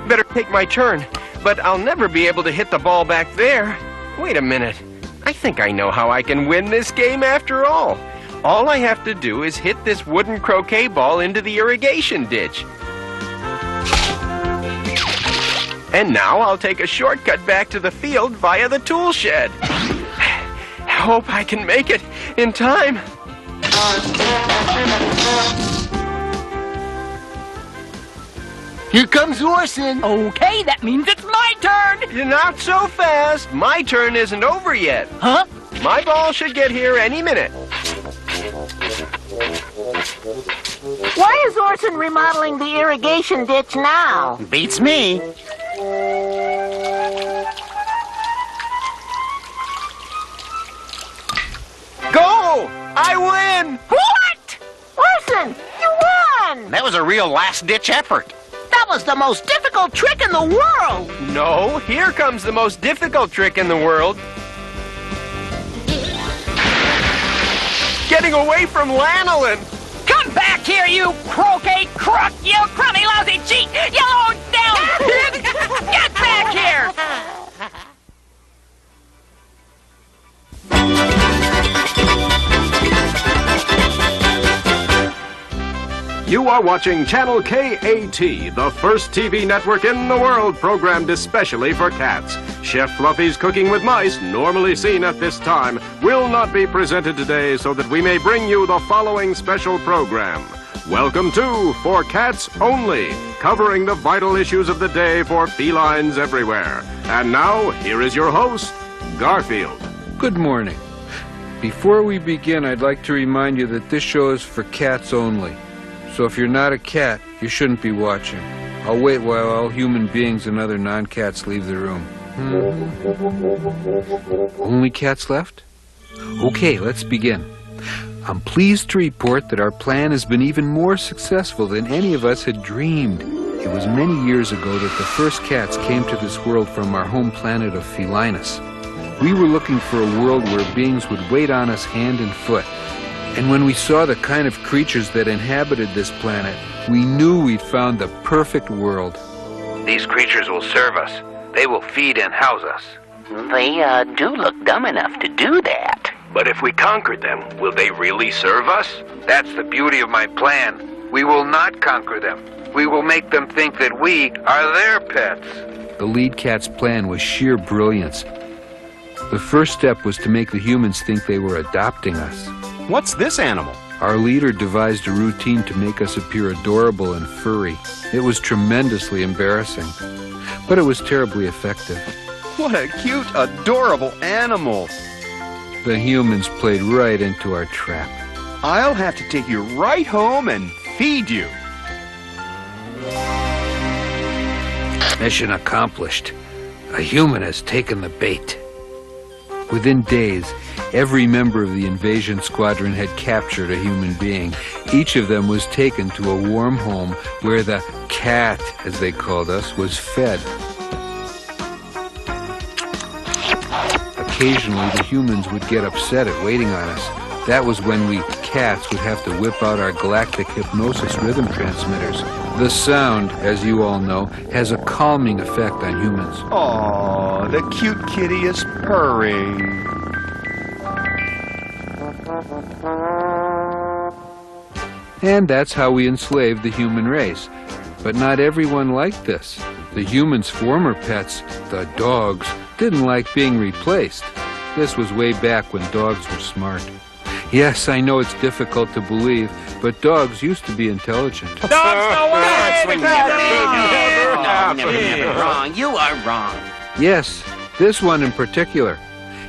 Better take my turn, but I'll never be able to hit the ball back there. Wait a minute. I think I know how I can win this game after all. All I have to do is hit this wooden croquet ball into the irrigation ditch. And now I'll take a shortcut back to the field via the tool shed. Hope I can make it in time. Here comes Orson. Okay, that means it's my turn. You're not so fast. My turn isn't over yet. Huh? My ball should get here any minute. Why is Orson remodeling the irrigation ditch now? Beats me. Go! I win! What? Orson, you won! That was a real last-ditch effort. That was the most difficult trick in the world! No, here comes the most difficult trick in the world. Getting away from lanolin. Come back here, you croquet crook! You crummy, lousy cheat! You low down pig! Get back here! You are watching Channel KAT, the first TV network in the world programmed especially for cats. Chef Fluffy's Cooking with Mice, normally seen at this time, will not be presented today so that we may bring you the following special program. Welcome to For Cats Only, covering the vital issues of the day for felines everywhere. And now, here is your host, Garfield. Good morning. Before we begin, I'd like to remind you that this show is for cats only. So if you're not a cat, you shouldn't be watching. I'll wait while all human beings and other non-cats leave the room. Only cats left? Okay, let's begin. I'm pleased to report that our plan has been even more successful than any of us had dreamed. It was many years ago that the first cats came to this world from our home planet of Felinus. We were looking for a world where beings would wait on us hand and foot. And when we saw the kind of creatures that inhabited this planet, we knew we'd found the perfect world. These creatures will serve us. They will feed and house us. They do look dumb enough to do that. But if we conquered them, will they really serve us? That's the beauty of my plan. We will not conquer them. We will make them think that we are their pets. The lead cat's plan was sheer brilliance. The first step was to make the humans think they were adopting us. What's this animal? Our leader devised a routine to make us appear adorable and furry. It was tremendously embarrassing, but it was terribly effective. What a cute, adorable animal. The humans played right into our trap. I'll have to take you right home and feed you. Mission accomplished. A human has taken the bait. Within days, every member of the invasion squadron had captured a human being. Each of them was taken to a warm home where the cat, as they called us, was fed. Occasionally, the humans would get upset at waiting on us. That was when we cats would have to whip out our galactic hypnosis rhythm transmitters. The sound, as you all know, has a calming effect on humans. Aw, the cute kitty is purring. And that's how we enslaved the human race. But not everyone liked this. The humans' former pets, the dogs, didn't like being replaced. This was way back when dogs were smart. Yes, I know it's difficult to believe, but dogs used to be intelligent. Dogs, never wrong. You are wrong. Yes, this one in particular.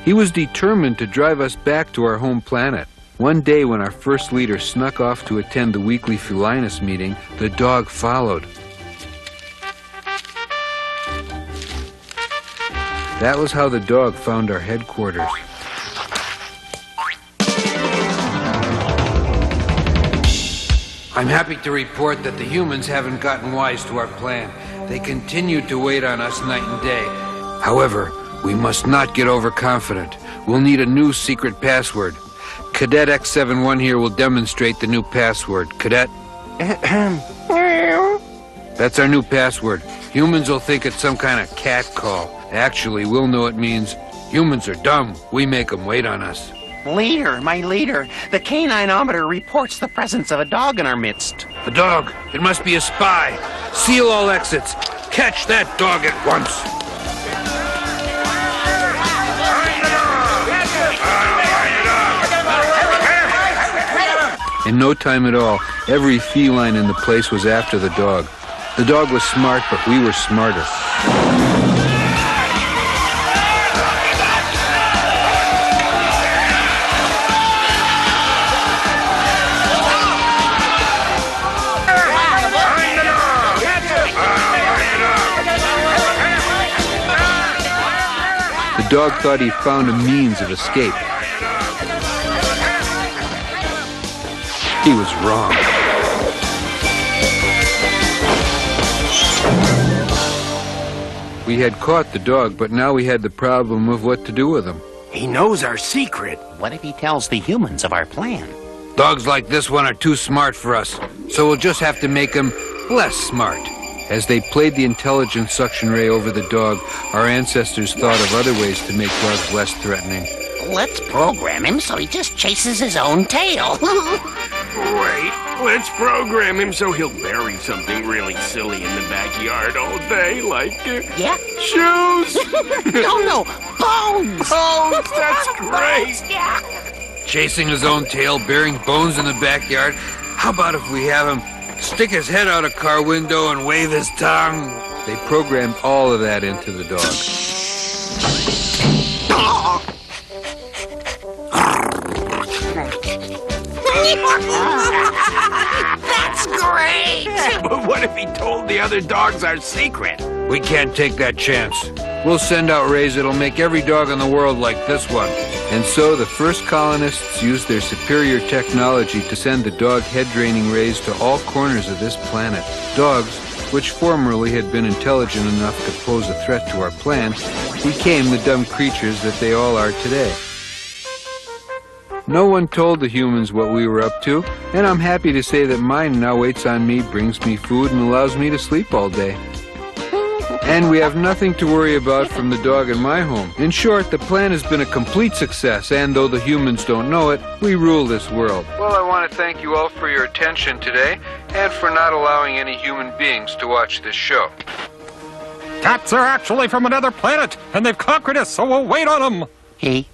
He was determined to drive us back to our home planet. One day when our first leader snuck off to attend the weekly Felinus meeting, the dog followed. That was how the dog found our headquarters. I'm happy to report that the humans haven't gotten wise to our plan. They continued to wait on us night and day. However, we must not get overconfident. We'll need a new secret password. Cadet X71 here will demonstrate the new password. Cadet? That's our new password. Humans will think it's some kind of cat call. Actually, we'll know it means humans are dumb. We make them wait on us. Leader, my leader, the caninometer reports the presence of a dog in our midst. A dog? It must be a spy. Seal all exits. Catch that dog at once. In no time at all, every feline in the place was after the dog. The dog was smart, but we were smarter. The dog thought he found a means of escape. He was wrong. We had caught the dog, but now we had the problem of what to do with him. He knows our secret. What if he tells the humans of our plan? Dogs like this one are too smart for us, so we'll just have to make him less smart. As they played the intelligence suction ray over the dog, our ancestors thought of other ways to make dogs less threatening. Let's program him so he just chases his own tail. Wait, let's program him so he'll bury something really silly in the backyard all day, like yeah, shoes. No, bones. Bones, that's great. Bones, yeah. Chasing his own tail, burying bones in the backyard. How about if we have him stick his head out a car window and wave his tongue? They programmed all of that into the dog. That's great! But what if he told the other dogs our secret? We can't take that chance. We'll send out rays that'll make every dog in the world like this one. And so the first colonists used their superior technology to send the dog head-draining rays to all corners of this planet. Dogs, which formerly had been intelligent enough to pose a threat to our plan, became the dumb creatures that they all are today. No one told the humans what we were up to, and I'm happy to say that mine now waits on me, brings me food, and allows me to sleep all day. And we have nothing to worry about from the dog in my home. In short, the plan has been a complete success, and though the humans don't know it, we rule this world. Well, I want to thank you all for your attention today, and for not allowing any human beings to watch this show. Cats are actually from another planet, and they've conquered us, so we'll wait on them. He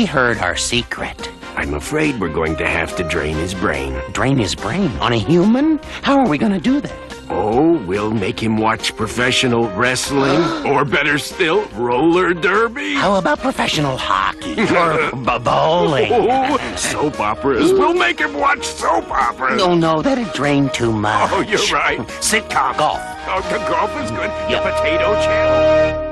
heard our secret. I'm afraid we're going to have to drain his brain. Drain his brain? On a human? How are we going to do that? Oh, we'll make him watch professional wrestling, or better still, roller derby. How about professional hockey or bowling? Oh, soap operas. We'll make him watch soap operas. No, that'd drain too much. Oh, you're right. Sitcom golf. Oh, the golf is good. Yep. The Potato Channel.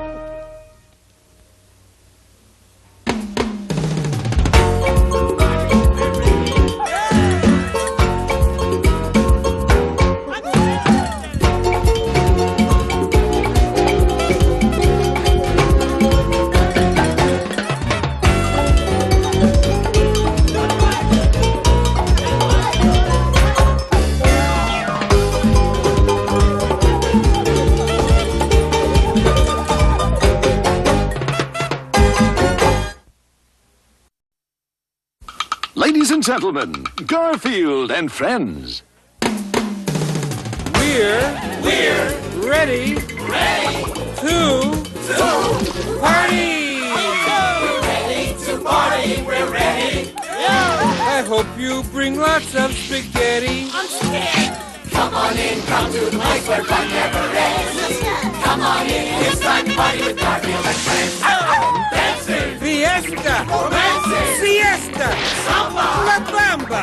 Ladies and gentlemen, Garfield and friends. We're ready to party. We're ready to party. We're ready. I hope you bring lots of spaghetti. I'm scared. Come on in, come to the place where fun never ends. Come on in, it's time to party with Garfield and friends. Dancing, Fiesta, romancing, siesta, samba, la bamba,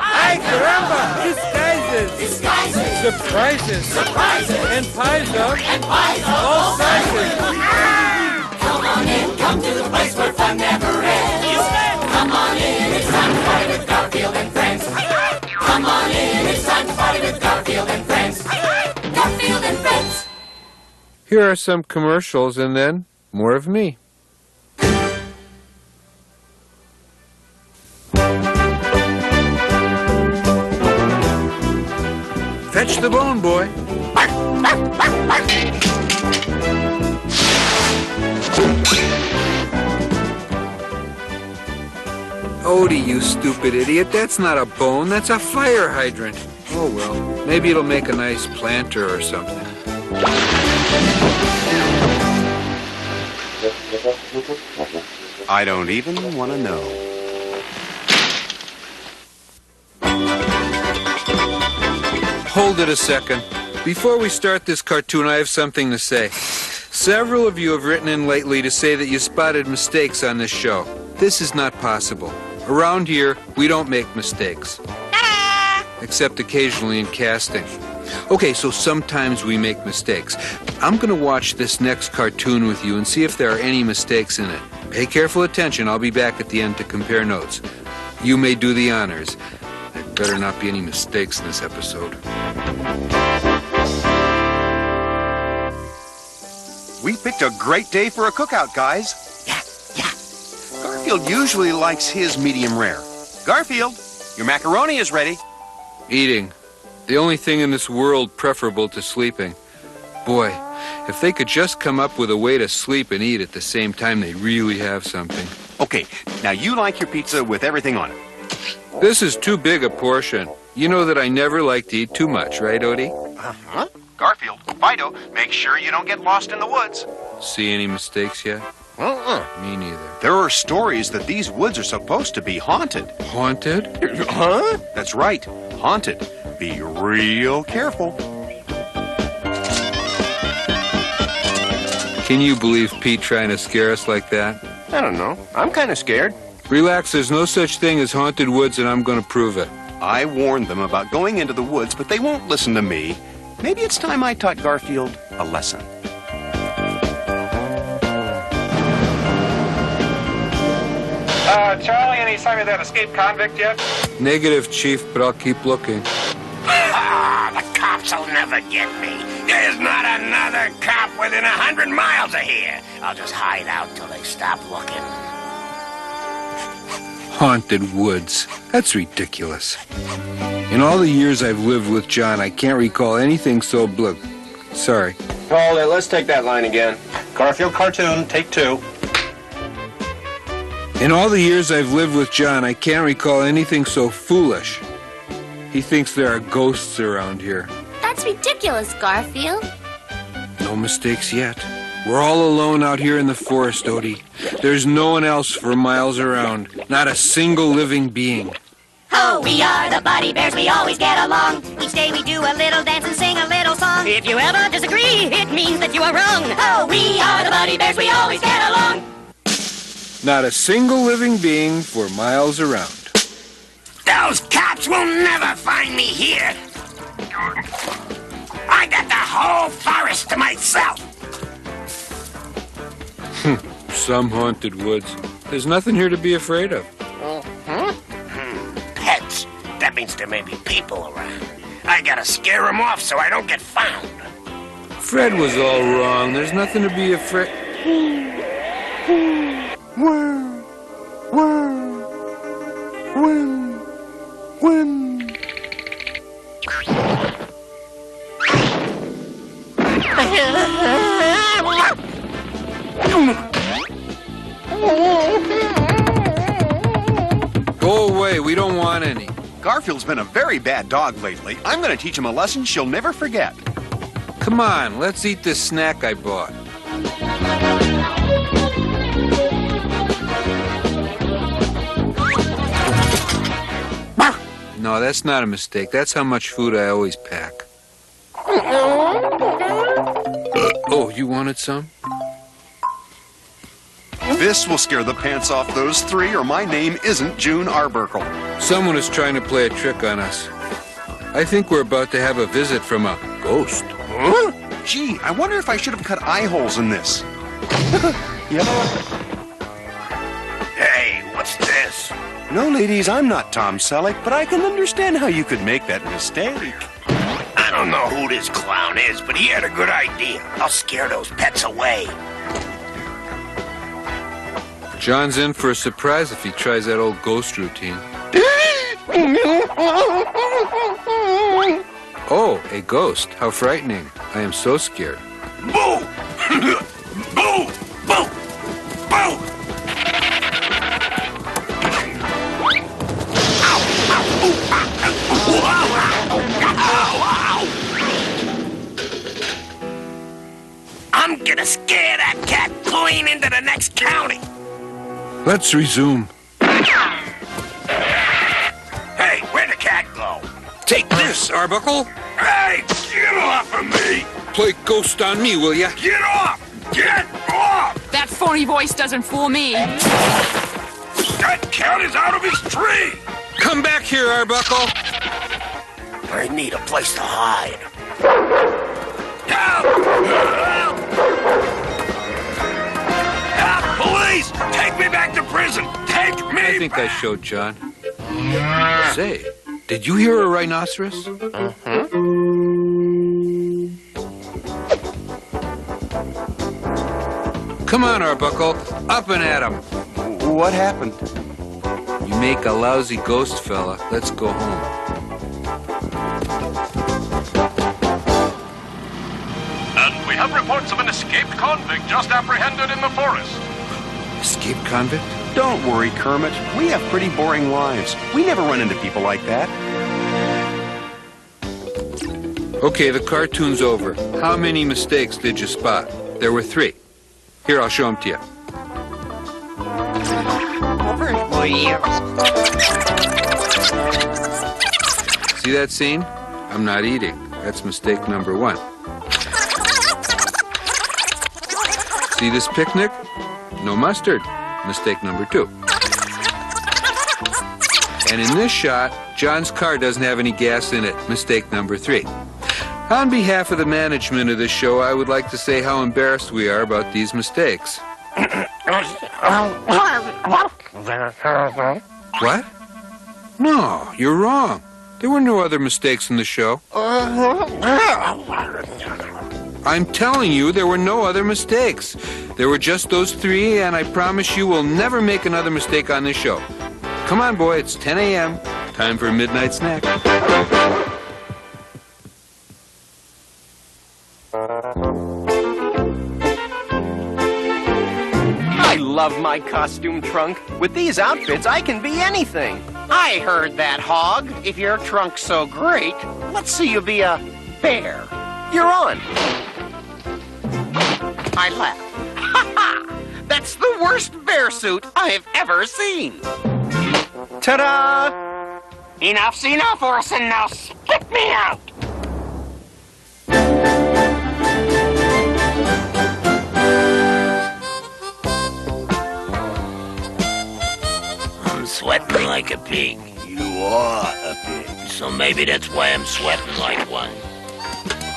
ay caramba, disguises, surprises, and pies of all sizes. Come on in, come to the place where fun never ends. Come on in, it's time to party with Garfield and friends. Come on in, it's time to party with Garfield and friends. Garfield and friends. Here are some commercials, and then more of me. Fetch the bone, boy. Odie, you stupid idiot. That's not a bone. That's a fire hydrant. Oh, well. Maybe it'll make a nice planter or something. I don't even want to know. Hold it a second. Before we start this cartoon, I have something to say. Several of you have written in lately to say that you spotted mistakes on this show. This is not possible. Around here, we don't make mistakes. Except occasionally in casting. Okay, so sometimes we make mistakes. I'm going to watch this next cartoon with you and see if there are any mistakes in it. Pay careful attention. I'll be back at the end to compare notes. You may do the honors. There better not be any mistakes in this episode. We picked a great day for a cookout, guys. Yeah. Garfield usually likes his medium rare. Garfield, your macaroni is ready. Eating. The only thing in this world preferable to sleeping. Boy, if they could just come up with a way to sleep and eat at the same time, they really have something. Okay, now you like your pizza with everything on it. This is too big a portion. You know that I never like to eat too much, right, Odie? Uh-huh. Garfield, Fido, make sure you don't get lost in the woods. See any mistakes yet? Me neither. There are stories that these woods are supposed to be haunted. Haunted? Huh? That's right, haunted. Be real careful. Can you believe Pete trying to scare us like that? I don't know. I'm kind of scared. Relax, there's no such thing as haunted woods, and I'm going to prove it. I warned them about going into the woods, but they won't listen to me. Maybe it's time I taught Garfield a lesson. Charlie, any sign of that escaped convict yet? Negative, Chief, but I'll keep looking. The cops will never get me. There's not another cop within 100 miles of here. I'll just hide out till they stop looking. Haunted woods. That's ridiculous. In all the years I've lived with John, I can't recall anything so Sorry. Hold it, let's take that line again. Garfield cartoon, take 2. In all the years I've lived with John, I can't recall anything so foolish. He thinks there are ghosts around here. That's ridiculous, Garfield. No mistakes yet. We're all alone out here in the forest, Odie. There's no one else for miles around. Not a single living being. Oh, we are the Buddy Bears, we always get along. Each day we do a little dance and sing a little song. If you ever disagree, it means that you are wrong. Oh, we are the Buddy Bears, we always get along. Not a single living being for miles around. Those cops will never find me here. I got the whole forest to myself. Some haunted woods. There's nothing here to be afraid of. Pets. That means there may be people around. I gotta scare them off so I don't get found. Fred was all wrong. There's nothing to be afraid. When? Go away. We don't want any. Garfield's been a very bad dog lately. I'm going to teach him a lesson she'll never forget. Come on, let's eat this snack I bought. No, that's not a mistake. That's how much food I always pack. Oh, you wanted some? This will scare the pants off those 3, or my name isn't June Arbuckle. Someone is trying to play a trick on us. I think we're about to have a visit from a ghost. Huh? Gee, I wonder if I should have cut eye holes in this. Yep. Hey, what's this? No, ladies, I'm not Tom Selleck, but I can understand how you could make that mistake. I don't know who this clown is, but he had a good idea. I'll scare those pets away. John's in for a surprise if he tries that old ghost routine. Oh, a ghost. How frightening. I am so scared. Boo! Boo! Boo! Boo! I'm gonna scare that cat clean into the next county. Let's resume. Hey, where'd the cat go? Take this, Arbuckle. Hey, get off of me! Play ghost on me, will ya? Get off! Get off! That phony voice doesn't fool me. That cat is out of his tree! Come back here, Arbuckle. I need a place to hide. Help! Help! Help! Police! Take me back to prison! Take me I think I showed John. Say, did you hear a rhinoceros? Come on, Arbuckle. Up and at him. What happened? You make a lousy ghost, fella. Let's go home. And we have reports of an escaped convict just apprehended in the forest. Escaped convict? Don't worry, Kermit. We have pretty boring lives. We never run into people like that. Okay, the cartoon's over. How many mistakes did you spot? There were 3. Here, I'll show them to you. See that scene? I'm not eating. That's mistake number 1. See this picnic? No mustard. Mistake number 2. And in this shot, John's car doesn't have any gas in it. Mistake number 3. On behalf of the management of this show, I would like to say how embarrassed we are about these mistakes. What? No, you're wrong. There were no other mistakes in the show. I'm telling you, there were no other mistakes. There were just those 3, and I promise you we'll never make another mistake on this show. Come on, boy, it's 10 a.m. Time for a midnight snack. I love my costume trunk. With these outfits, I can be anything. I heard that, Hog. If your trunk's so great, let's see you be a bear. You're on. I laugh. Ha ha! That's the worst bear suit I've ever seen. Ta-da! Enough's enough, Orson. Now spit me out! I'm sweating like a pig. You are a pig. So maybe that's why I'm sweating like one.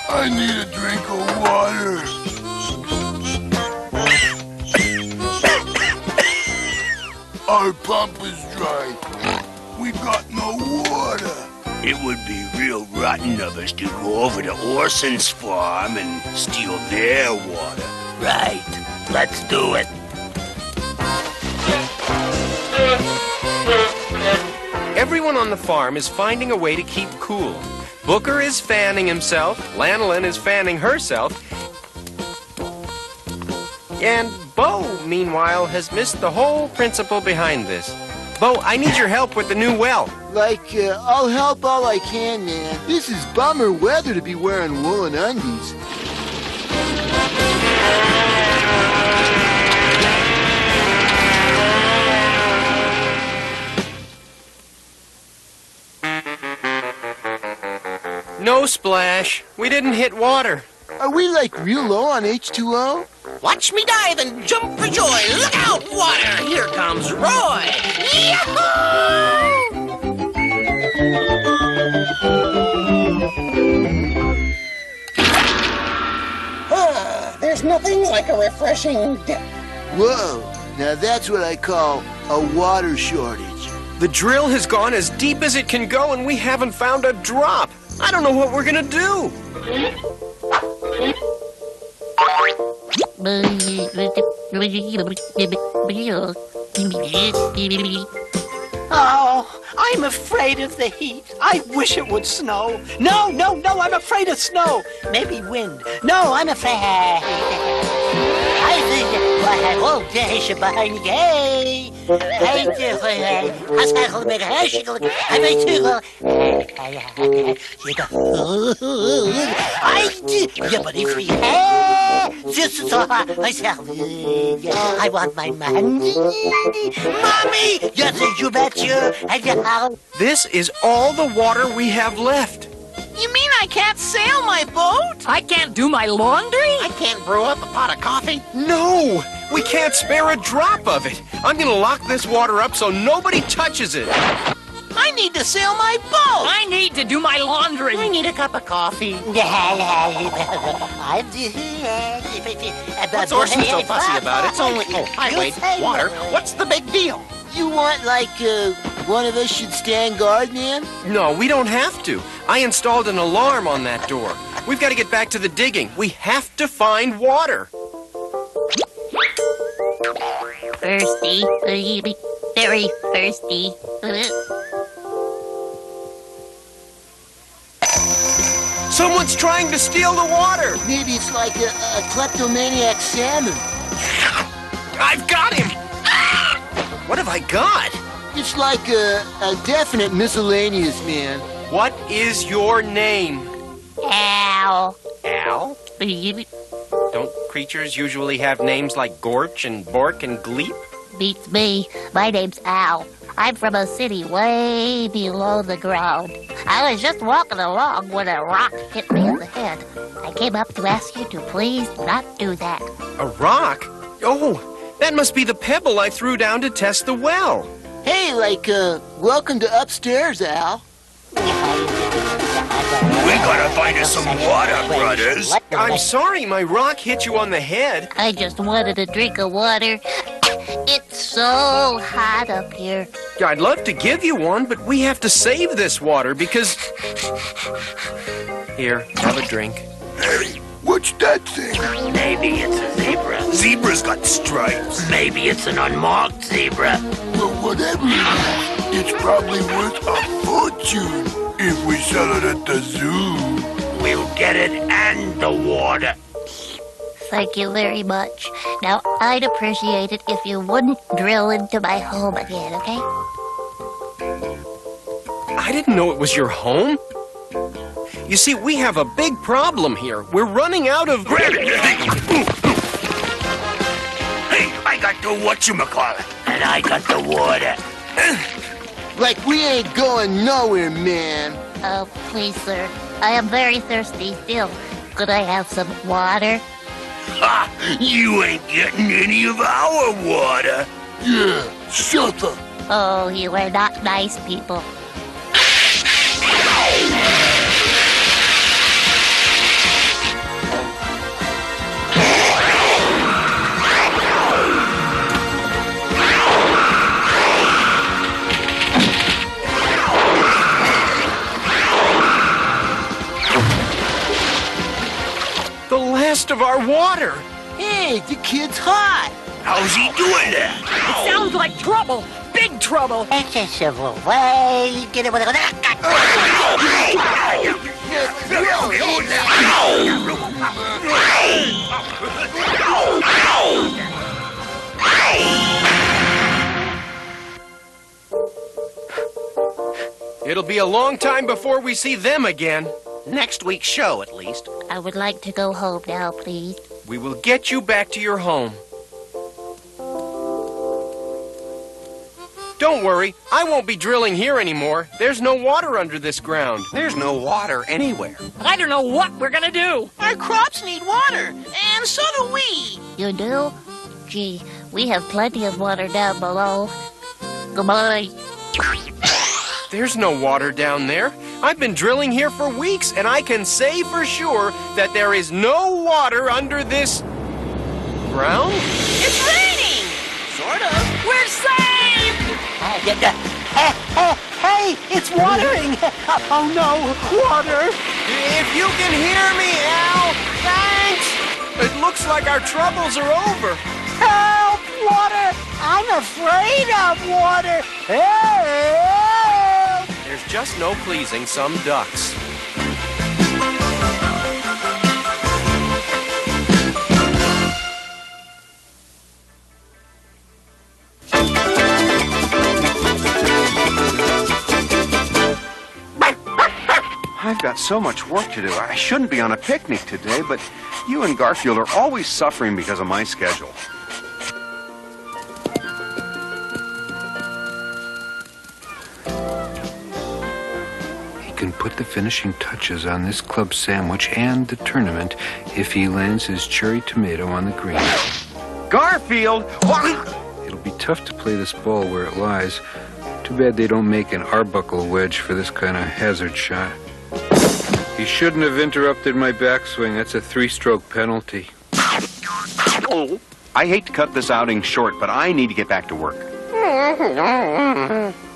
I need a drink of water. Our pump is dry. We've got no water. It would be real rotten of us to go over to Orson's farm and steal their water. Right. Let's do it. Everyone on the farm is finding a way to keep cool. Booker is fanning himself, Lanolin is fanning herself, and Bo, meanwhile, has missed the whole principle behind this. Bo, I need your help with the new well. I'll help all I can, man. This is bummer weather to be wearing woolen undies. No splash. We didn't hit water. Are we real low on H2O? Watch me dive and jump for joy. Look out, water! Here comes Roy! Yahoo! There's nothing like a refreshing dip. Whoa, now that's what I call a water shortage. The drill has gone as deep as it can go and we haven't found a drop. I don't know what we're gonna do. Oh, I'm afraid of the heat. I wish it would snow. No, I'm afraid of snow. Maybe wind. No, I'm afraid. I think I won't dash behind gay. I want my money. Mommy! Yes, you betcha. This is all the water we have left. You mean I can't sail my boat? I can't do my laundry? I can't brew up a pot of coffee? No! We can't spare a drop of it. I'm gonna lock this water up so nobody touches it. I need to sail my boat. I need to do my laundry. I need a cup of coffee. What's Orson so fussy about? It's only... Oh, hi, Wade. Water. What's the big deal? You want, like, one of us should stand guard, man? No, we don't have to. I installed an alarm on that door. We've got to get back to the digging. We have to find water. Thirsty. Very thirsty. Someone's trying to steal the water. Maybe it's like a kleptomaniac salmon. I've got him. What have I got? It's like a definite miscellaneous, man. What is your name? Al. Al? Don't creatures usually have names like Gorch and Bork and Gleep? Beats me. My name's Al. I'm from a city way below the ground. I was just walking along when a rock hit me in the head. I came up to ask you to please not do that. A rock? Oh, that must be the pebble I threw down to test the well. Hey, like, welcome to upstairs, Al. We gotta find us some water, brothers. I'm sorry my rock hit you on the head. I just wanted a drink of water. It's so hot up here. I'd love to give you one, but we have to save this water because... Here, have a drink. Hey, what's that thing? Maybe it's a zebra. Zebra's got stripes. Maybe it's an unmarked zebra. Well, whatever it is, it's probably worth a fortune if we sell it at the zoo. We'll get it and the water. Thank you very much. Now, I'd appreciate it if you wouldn't drill into my home again, okay? I didn't know it was your home. You see, we have a big problem here. We're running out of... Hey, I got the whatchamacallit. And I got the water. Like we ain't going nowhere, man. Oh, please, sir. I am very thirsty still. Could I have some water? Ha! You ain't getting any of our water. Yeah, shut up. Oh, you are not nice people. The last of our water. Hey, the kid's hot. How's he doing that? It sounds like trouble. Big trouble. It's a civil way. Get it with It'll be a long time before we see them again. Next week's show, at least. I would like to go home now, please. We will get you back to your home. Don't worry, I won't be drilling here anymore. There's no water under this ground. There's no water anywhere. I don't know what we're gonna do. Our crops need water, and so do we. You do? Gee, we have plenty of water down below. Goodbye. There's no water down there. I've been drilling here for weeks, and I can say for sure that there is no water under this... ground? It's raining! Sort of. We're saved! Hey, it's watering. Oh, no, water. If you can hear me, Al, thanks! It looks like our troubles are over. Help, water. I'm afraid of water. Help! There's just no pleasing some ducks. I've got so much work to do. I shouldn't be on a picnic today, but you and Garfield are always suffering because of my schedule. He can put the finishing touches on this club sandwich and the tournament if he lands his cherry tomato on the green. Garfield! It'll be tough to play this ball where it lies. Too bad they don't make an Arbuckle wedge for this kind of hazard shot. He shouldn't have interrupted my backswing. That's a 3-stroke penalty. I hate to cut this outing short, but I need to get back to work.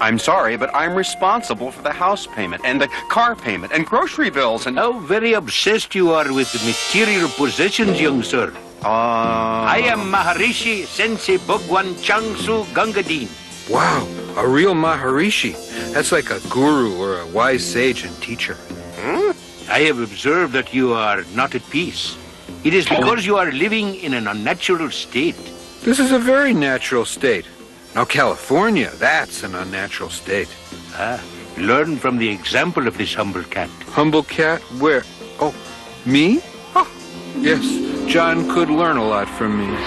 I'm sorry, but I'm responsible for the house payment and the car payment and grocery bills and... How very obsessed you are with material possessions, young sir. I am Maharishi Sensei Bhagwan Changsu Gangadin. Wow, a real Maharishi. That's like a guru or a wise sage and teacher. I have observed that you are not at peace. It is because you are living in an unnatural state. This is a very natural state. Now, California, that's an unnatural state. Learn from the example of this humble cat. Humble cat? Where? Oh, me? Oh, yes, John could learn a lot from me.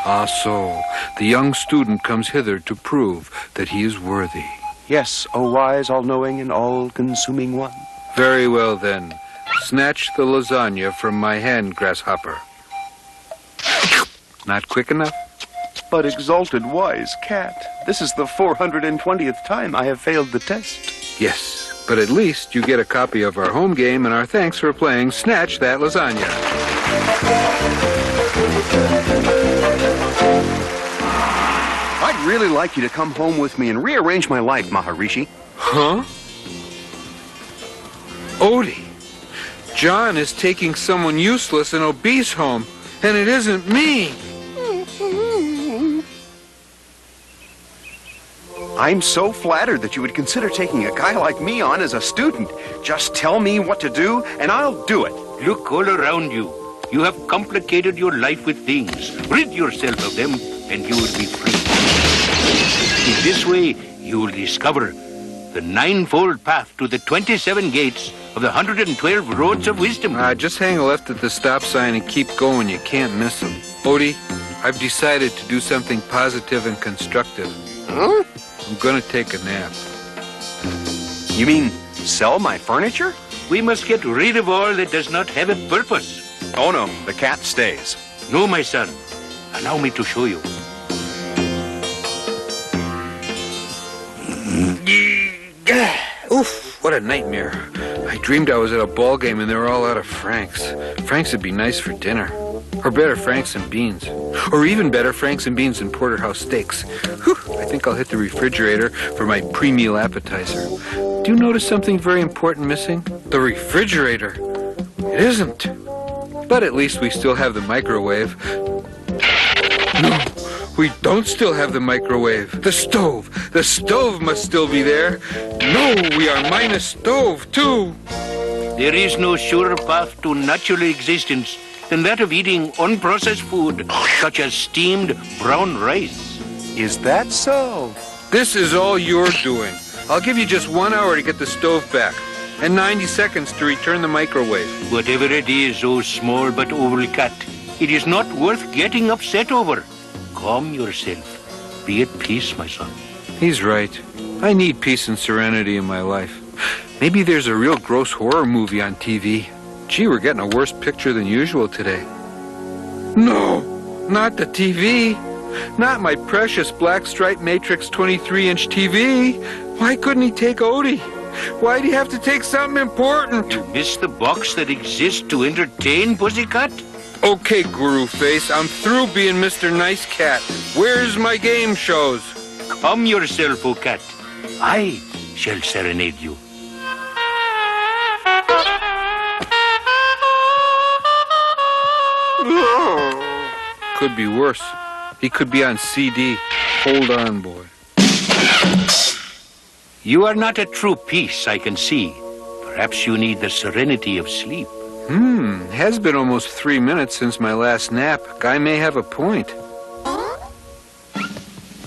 Ah, so, the young student comes hither to prove that he is worthy. Yes, O wise, all-knowing, and all-consuming one. Very well, then. Snatch the lasagna from my hand, grasshopper. Not quick enough? But exalted wise cat, this is the 420th time I have failed the test. Yes, but at least you get a copy of our home game and our thanks for playing Snatch That Lasagna. I'd really like you to come home with me and rearrange my life, Maharishi. Huh? Odie, John is taking someone useless and obese home, and it isn't me. I'm so flattered that you would consider taking a guy like me on as a student. Just tell me what to do, and I'll do it. Look all around you. You have complicated your life with things. Rid yourself of them, and you will be free. In this way, you will discover the 9-fold path to the 27 gates of the 112 roads of wisdom. Just hang left at the stop sign and keep going. You can't miss them. Odie, I've decided to do something positive and constructive. Huh? I'm gonna take a nap. You mean sell my furniture? We must get rid of all that does not have a purpose. Oh no, the cat stays. No, my son. Allow me to show you. Oof, what a nightmare. I dreamed I was at a ball game and they were all out of Franks. Franks would be nice for dinner. Or better, Franks and beans. Or even better, Franks and beans and porterhouse steaks. Whew, I think I'll hit the refrigerator for my pre-meal appetizer. Do you notice something very important missing? The refrigerator. It isn't. But at least we still have the microwave. No, we don't still have the microwave. The stove. The stove must still be there. No, we are minus stove, too. There is no surer path to natural existence than that of eating unprocessed food, such as steamed brown rice. Is that so? This is all you're doing. I'll give you just 1 hour to get the stove back, and 90 seconds to return the microwave. Whatever it is, oh small but oval cat, it is not worth getting upset over. Calm yourself. Be at peace, my son. He's right. I need peace and serenity in my life. Maybe there's a real gross horror movie on TV. Gee, we're getting a worse picture than usual today. No, not the TV. Not my precious black stripe matrix 23-inch TV. Why couldn't he take Odie? Why'd he have to take something important? You missed the box that exists to entertain, Pussycat? Okay, Guru Face, I'm through being Mr. Nice Cat. Where's my game shows? Calm yourself, O cat. I shall serenade you. could be worse. He could be on CD. Hold on, boy. You are not at true peace, I can see. Perhaps you need the serenity of sleep. Has been almost 3 minutes since my last nap. Guy may have a point.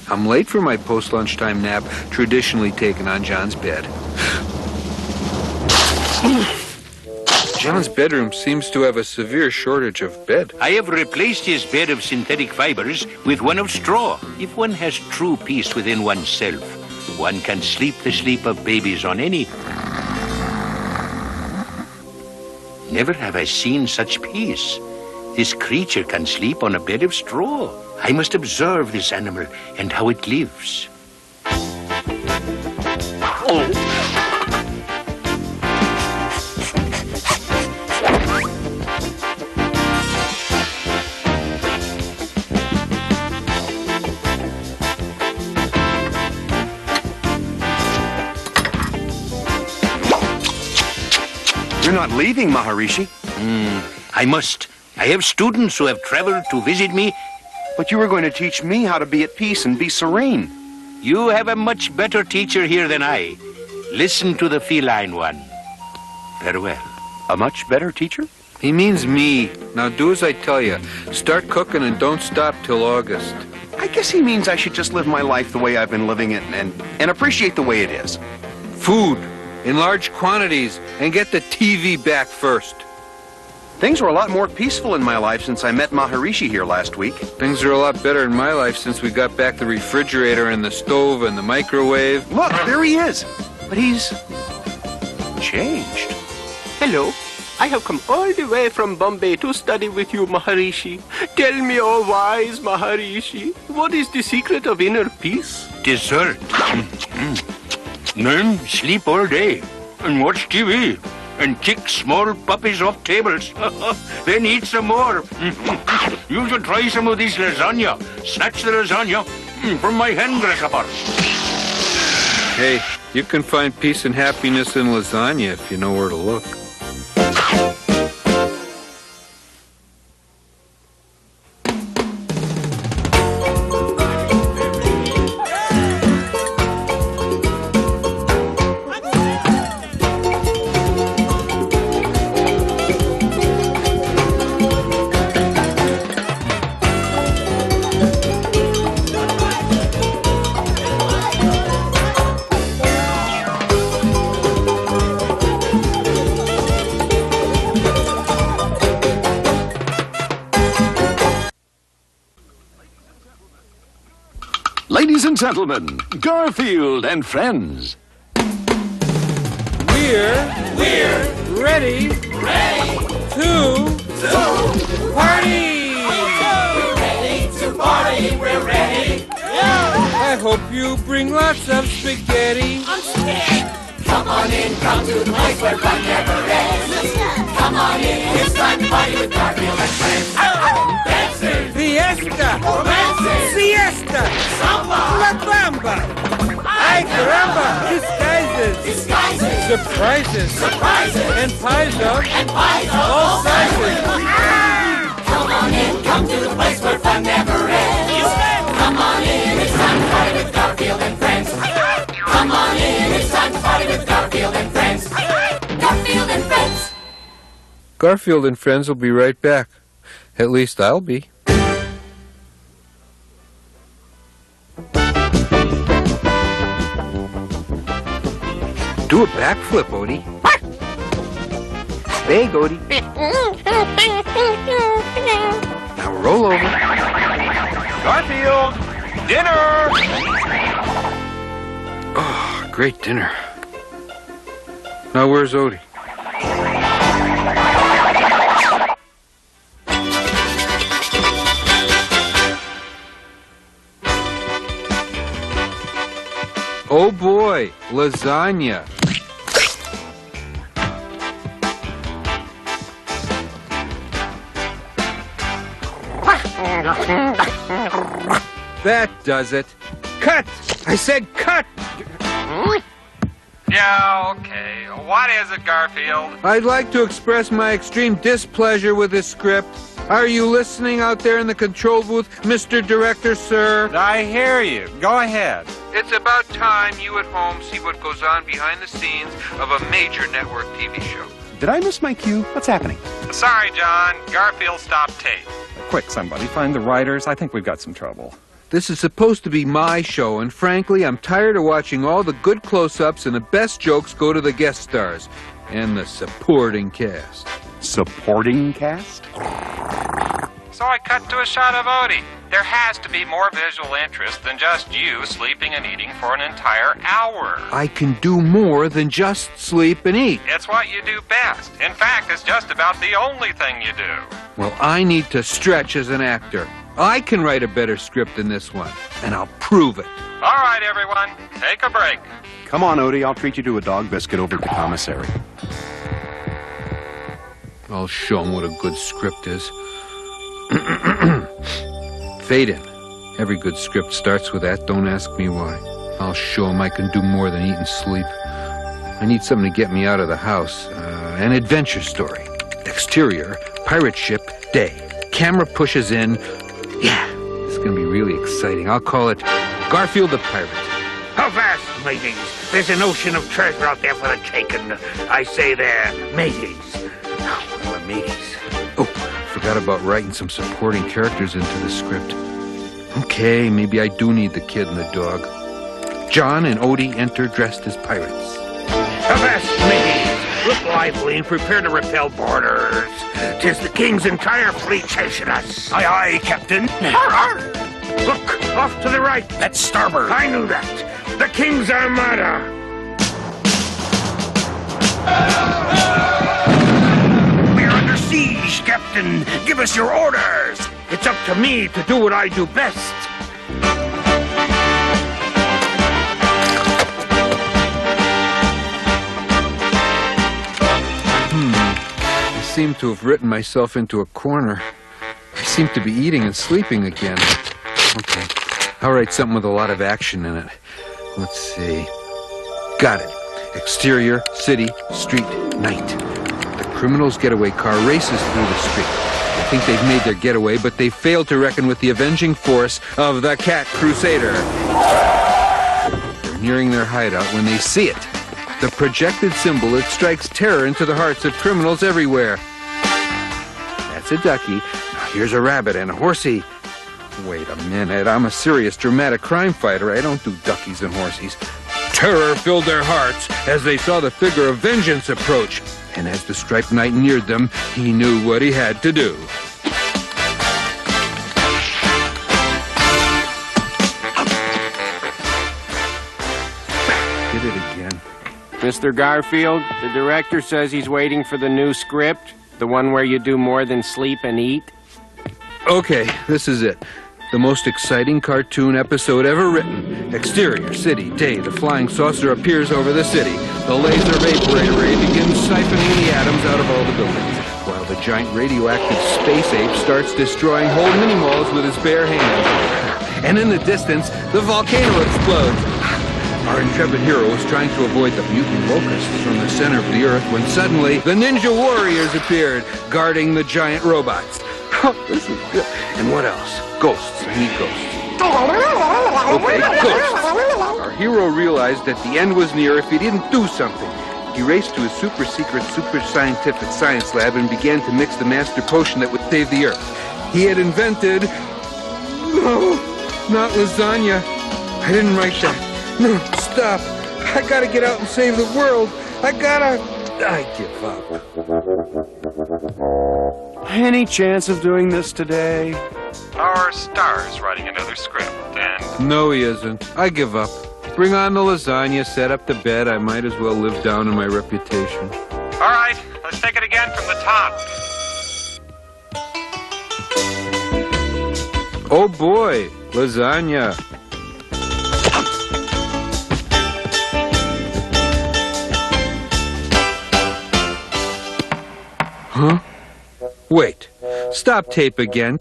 I'm late for my post-lunchtime nap, traditionally taken on John's bed. John's bedroom seems to have a severe shortage of bed. I have replaced his bed of synthetic fibers with one of straw. If one has true peace within oneself, one can sleep the sleep of babies on any... Never have I seen such peace. This creature can sleep on a bed of straw. I must observe this animal and how it lives. You're not leaving, Maharishi. I must. I have students who have traveled to visit me. But you were going to teach me how to be at peace and be serene. You have a much better teacher here than I. Listen to the feline one. Farewell. A much better teacher? He means me. Now do as I tell you. Start cooking and don't stop till August. I guess he means I should just live my life the way I've been living it and appreciate the way it is. Food in large quantities and get the TV back first. Things were a lot more peaceful in my life since I met Maharishi here last week. Things are a lot better in my life since we got back the refrigerator and the stove and the microwave. Look, there he is. But he's changed. Hello. I have come all the way from Bombay to study with you, Maharishi. Tell me, oh wise Maharishi, what is the secret of inner peace? Dessert. Men sleep all day and watch TV. And kick small puppies off tables. Then eat some more. You should try some of this lasagna. Snatch the lasagna from my hand grasshopper. Hey, you can find peace and happiness in lasagna if you know where to look. Ladies and gentlemen, Garfield and friends. We're ready to party. We're ready to party. We're ready. I hope you bring lots of spaghetti. Come on in, come to the place where fun never ends. Come on in, it's time to party with Garfield and friends. Dancing, Fiesta, romancing, siesta, samba, la bamba, ay caramba, disguises, surprises, and pies of all sizes. Come on in, come to the place where fun never ends. Come on in, it's time to party with Garfield and friends. Come on in, it's time to party with Garfield and friends. Garfield and friends. Garfield and friends will be right back. At least I'll be. Do a backflip, Odie. Beg, Odie. Now roll over. Garfield, dinner! Oh, great dinner. Now where's Odie? Oh boy, lasagna. That does it. Cut! I said cut! Yeah, okay. What is it, Garfield? I'd like to express my extreme displeasure with this script. Are you listening out there in the control booth, Mr. Director, sir? I hear you. Go ahead. It's about time you at home see what goes on behind the scenes of a major network TV show. Did I miss my cue? What's happening? Sorry, John. Garfield stopped tape. Quick, somebody, find the writers. I think we've got some trouble. This is supposed to be my show, and frankly, I'm tired of watching all the good close-ups and the best jokes go to the guest stars and the supporting cast. Supporting cast? So I cut to a shot of Odie. There has to be more visual interest than just you sleeping and eating for an entire hour. I can do more than just sleep and eat. It's what you do best. In fact, it's just about the only thing you do. Well, I need to stretch as an actor. I can write a better script than this one, and I'll prove it. All right, everyone, take a break. Come on, Odie. I'll treat you to a dog biscuit over at the commissary. I'll show him what a good script is. Fade in. Every good script starts with that. Don't ask me why. I'll show him I can do more than eat and sleep. I need something to get me out of the house. An adventure story. Exterior, pirate ship, day. Camera pushes in. Yeah, it's going to be really exciting. I'll call it Garfield the Pirate. How fast, mateys? There's an ocean of treasure out there for the taking. I say there, mateys. Well, the mateys. Oh, forgot about writing some supporting characters into the script. Okay, maybe I do need the kid and the dog. John and Odie enter dressed as pirates. How fast, mateys? Look lively and prepare to repel boarders. 'Tis the king's entire fleet chasing us. Aye, aye, Captain. Arr, arr. Look, off to the right. That's starboard. I knew that. The king's armada. We're under siege, Captain. Give us your orders. It's up to me to do what I do best. I seem to have written myself into a corner. I seem to be eating and sleeping again. Okay, I'll write something with a lot of action in it. Let's see. Got it. Exterior, city, street, night. The criminals' getaway car races through the street. I think they've made their getaway, but they failed to reckon with the avenging force of the Cat Crusader. They're nearing their hideout when they see it. The projected symbol, it strikes terror into the hearts of criminals everywhere. That's a ducky. Now here's a rabbit and a horsey. Wait a minute, I'm a serious dramatic crime fighter. I don't do duckies and horsies. Terror filled their hearts as they saw the figure of vengeance approach. And as the striped knight neared them, he knew what he had to do. Did it again. Mr. Garfield, the director says he's waiting for the new script, the one where you do more than sleep and eat. Okay, this is it. The most exciting cartoon episode ever written. Exterior, city, day. The flying saucer appears over the city. The laser vaporator ray begins siphoning the atoms out of all the buildings, while the giant radioactive space ape starts destroying whole mini-malls with his bare hands. And in the distance, the volcano explodes. Our intrepid hero was trying to avoid the mutant locusts from the center of the Earth when suddenly the Ninja Warriors appeared, guarding the giant robots. Oh, this is good. And what else? Ghosts. I need ghosts. Okay, ghosts. Our hero realized that the end was near if he didn't do something. He raced to his super secret, super scientific science lab and began to mix the master potion that would save the Earth. He had invented... No, not lasagna. I didn't write that. No, stop. I gotta get out and save the world. I give up. Any chance of doing this today? Our star's writing another script, and... No, he isn't. I give up. Bring on the lasagna, set up the bed. I might as well live down on my reputation. All right, let's take it again from the top. Oh boy, lasagna. Huh? Wait. Stop tape again.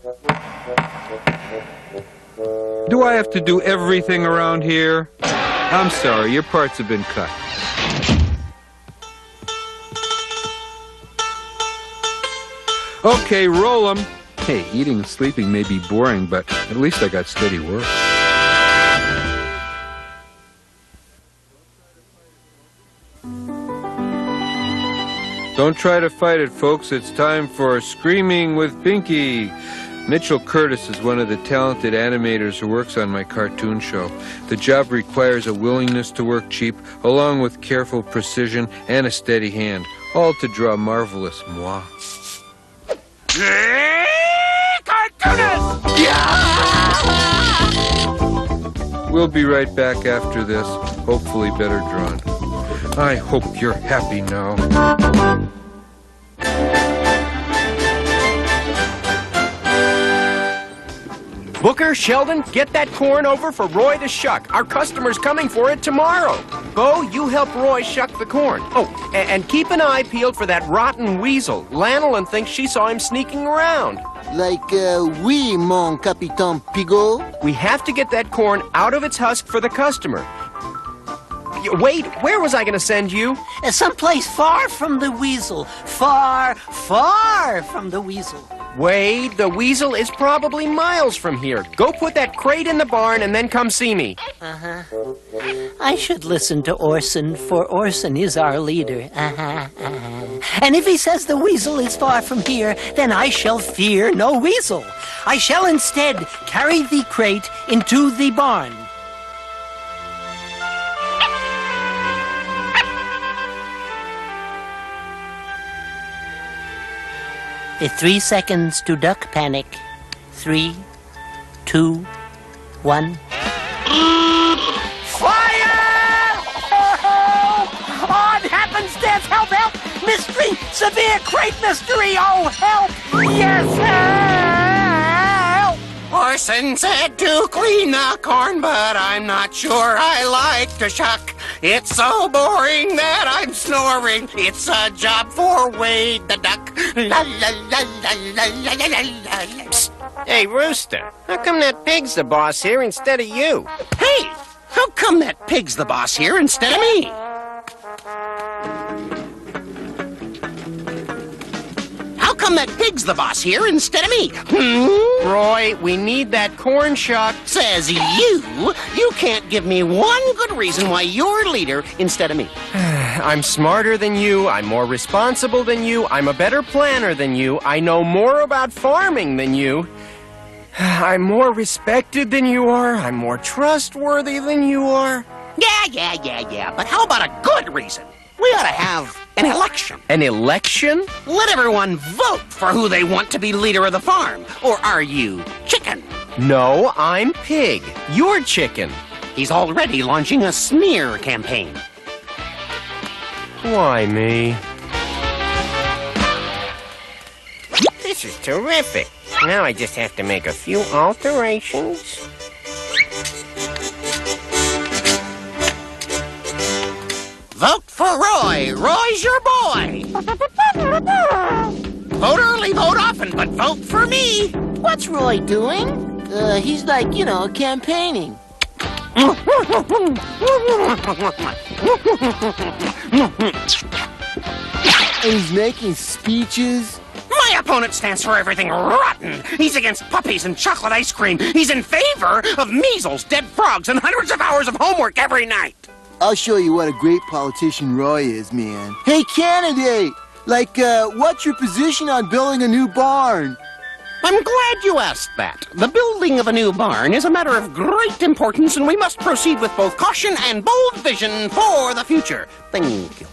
Do I have to do everything around here? I'm sorry, your parts have been cut. Okay, roll them. Hey, eating and sleeping may be boring, but at least I got steady work. Don't try to fight it, folks. It's time for Screaming with Pinky. Mitchell Curtis is one of the talented animators who works on my cartoon show. The job requires a willingness to work cheap, along with careful precision and a steady hand, all to draw marvelous moi. We'll be right back after this, hopefully better drawn. I hope you're happy now. Booker, Sheldon, get that corn over for Roy to shuck. Our customer's coming for it tomorrow. Bo, you help Roy shuck the corn. Oh, and keep an eye peeled for that rotten weasel. Lanolin thinks she saw him sneaking around. Like, oui, mon Capitaine Pigot. We have to get that corn out of its husk for the customer. Wait, where was I going to send you? Someplace far from the weasel. Far, far from the weasel. Wade, the weasel is probably miles from here. Go put that crate in the barn and then come see me. I should listen to Orson, for Orson is our leader. And if he says the weasel is far from here, then I shall fear no weasel. I shall instead carry the crate into the barn. The 3 seconds to duck panic. 3, 2, 1. Fire! Oh, it happens, death, help, help! Mystery! Severe crate mystery! Oh, help! Yes, help! Orson said to clean the corn, but I'm not sure I like to shuck. It's so boring that I'm snoring. It's a job for Wade the duck. La la la la la la la la. Psst. Hey, Rooster, how come that pig's the boss here instead of you? Hey, how come that pig's the boss here instead of me? How come that pig's the boss here instead of me? Roy, we need that corn shuck. Says you? You can't give me one good reason why you're leader instead of me. I'm smarter than you. I'm more responsible than you. I'm a better planner than you. I know more about farming than you. I'm more respected than you are. I'm more trustworthy than you are. Yeah. But how about a good reason? We ought to have an election. An election? Let everyone vote for who they want to be leader of the farm. Or are you chicken? No, I'm pig. You're chicken. He's already launching a smear campaign. Why me? This is terrific. Now I just have to make a few alterations. Vote for Roy. Roy's your boy. Vote early, vote often, but vote for me. What's Roy doing? He's like, campaigning. And he's making speeches. My opponent stands for everything rotten. He's against puppies and chocolate ice cream. He's in favor of measles, dead frogs, and hundreds of hours of homework every night. I'll show you what a great politician Roy is, man. Hey, candidate! What's your position on building a new barn? I'm glad you asked that. The building of a new barn is a matter of great importance, and we must proceed with both caution and bold vision for the future. Thank you.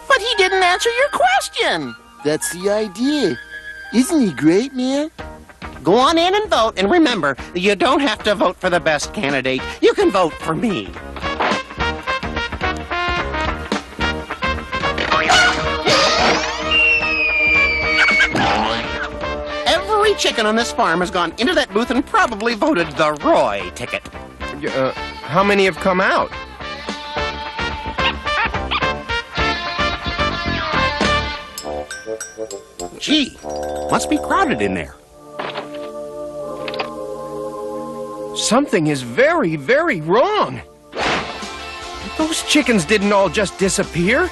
But he didn't answer your question. That's the idea. Isn't he great, man? Go on in and vote, and remember, you don't have to vote for the best candidate. You can vote for me. Every chicken on this farm has gone into that booth and probably voted the Roy ticket. How many have come out? Gee, must be crowded in there. Something is very, very wrong. Those chickens didn't all just disappear.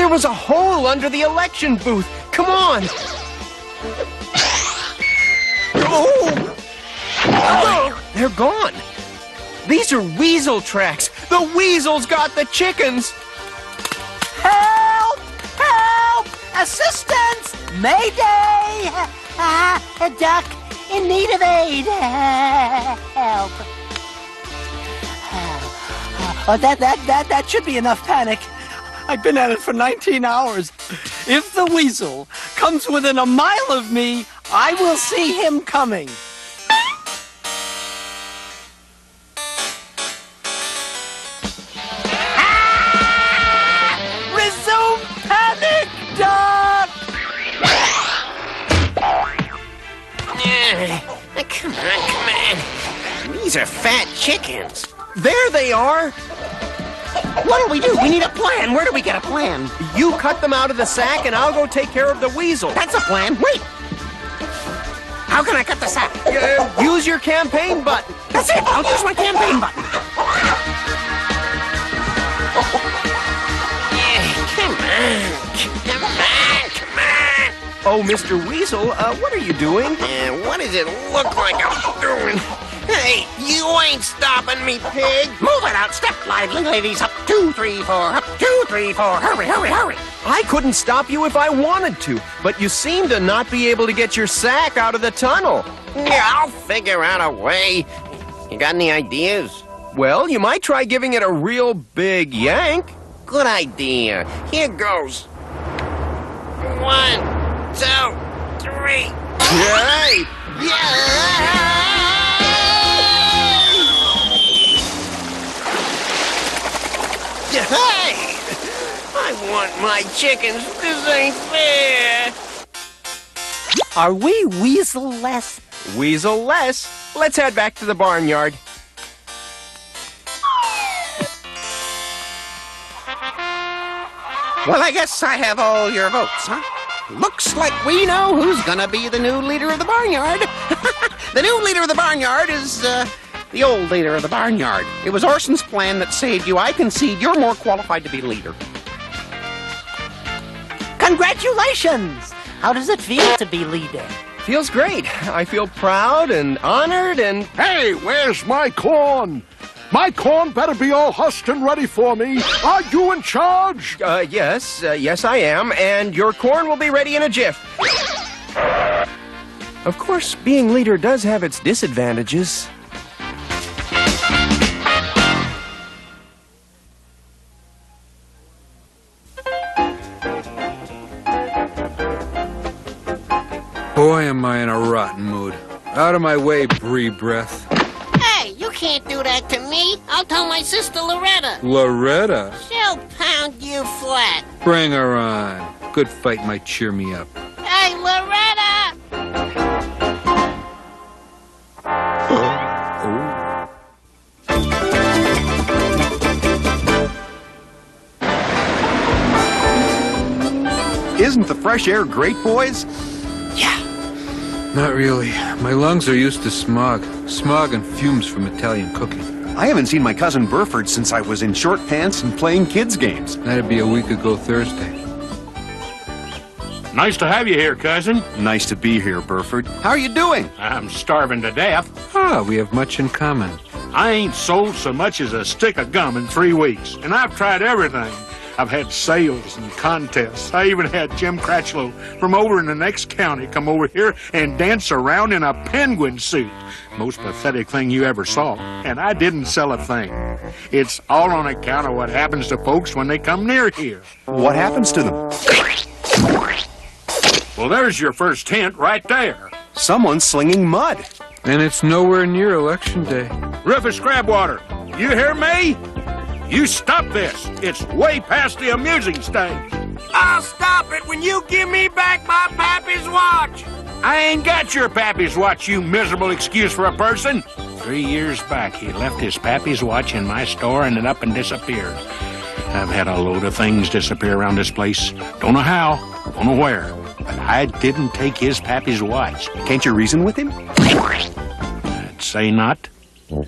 There was a hole under the election booth. Come on. Oh! Oh! They're gone. These are weasel tracks. The weasels got the chickens. Help! Help! Assistance! Mayday! A duck in need of aid. Help! Oh, that should be enough panic. I've been at it for 19 hours. If the weasel comes within a mile of me, I will see him coming. Resume panic, Doc! Come on. These are fat chickens. There they are. What'll we do? We need a plan. Where do we get a plan? You cut them out of the sack, and I'll go take care of the weasel. That's a plan. Wait. How can I cut the sack? Use your campaign button. That's it. I'll use my campaign button. Come on. Oh, Mr. Weasel, what are you doing? What does it look like I'm doing? Hey, you ain't stopping me, pig. Move it out. Step lively, ladies. Up, 2, 3, 4. Up, 2, 3, 4. Hurry. I couldn't stop you if I wanted to, but you seem to not be able to get your sack out of the tunnel. Yeah, I'll figure out a way. You got any ideas? Well, you might try giving it a real big yank. Good idea. Here goes. 1, 2, 3. Yay! Yeah! Hey! I want my chickens. This ain't fair. Are we weasel-less? Weasel-less? Let's head back to the barnyard. Well, I guess I have all your votes, huh? Looks like we know who's gonna be the new leader of the barnyard. The new leader of the barnyard is, the old leader of the barnyard. It was Orson's plan that saved you. I concede you're more qualified to be leader. Congratulations! How does it feel to be leader? Feels great. I feel proud and honored and... Hey, where's my corn? My corn better be all husked and ready for me. Are you in charge? Yes, I am, and your corn will be ready in a jiff. Of course, being leader does have its disadvantages. Boy, am I in a rotten mood. Out of my way, Brie Breath. Hey, you can't do that to me. I'll tell my sister Loretta. Loretta? She'll pound you flat. Bring her on. Good fight might cheer me up. Hey, Loretta! Isn't the fresh air great, boys? Not really. My lungs are used to smog. Smog and fumes from Italian cooking. I haven't seen my cousin Burford since I was in short pants and playing kids' games. That'd be a week ago Thursday. Nice to have you here, cousin. Nice to be here, Burford. How are you doing? I'm starving to death. Ah, we have much in common. I ain't sold so much as a stick of gum in 3 weeks, and I've tried everything. I've had sales and contests. I even had Jim Cratchlow from over in the next county come over here and dance around in a penguin suit. Most pathetic thing you ever saw. And I didn't sell a thing. It's all on account of what happens to folks when they come near here. What happens to them? Well, there's your first hint right there. Someone's slinging mud. And it's nowhere near Election Day. Rufus Crabwater, you hear me? You stop this. It's way past the amusing stage. I'll stop it when you give me back my pappy's watch. I ain't got your pappy's watch, you miserable excuse for a person. 3 years back, he left his pappy's watch in my store and it up and disappeared. I've had a load of things disappear around this place. Don't know how, don't know where, but I didn't take his pappy's watch. Can't you reason with him? I'd say not. Hold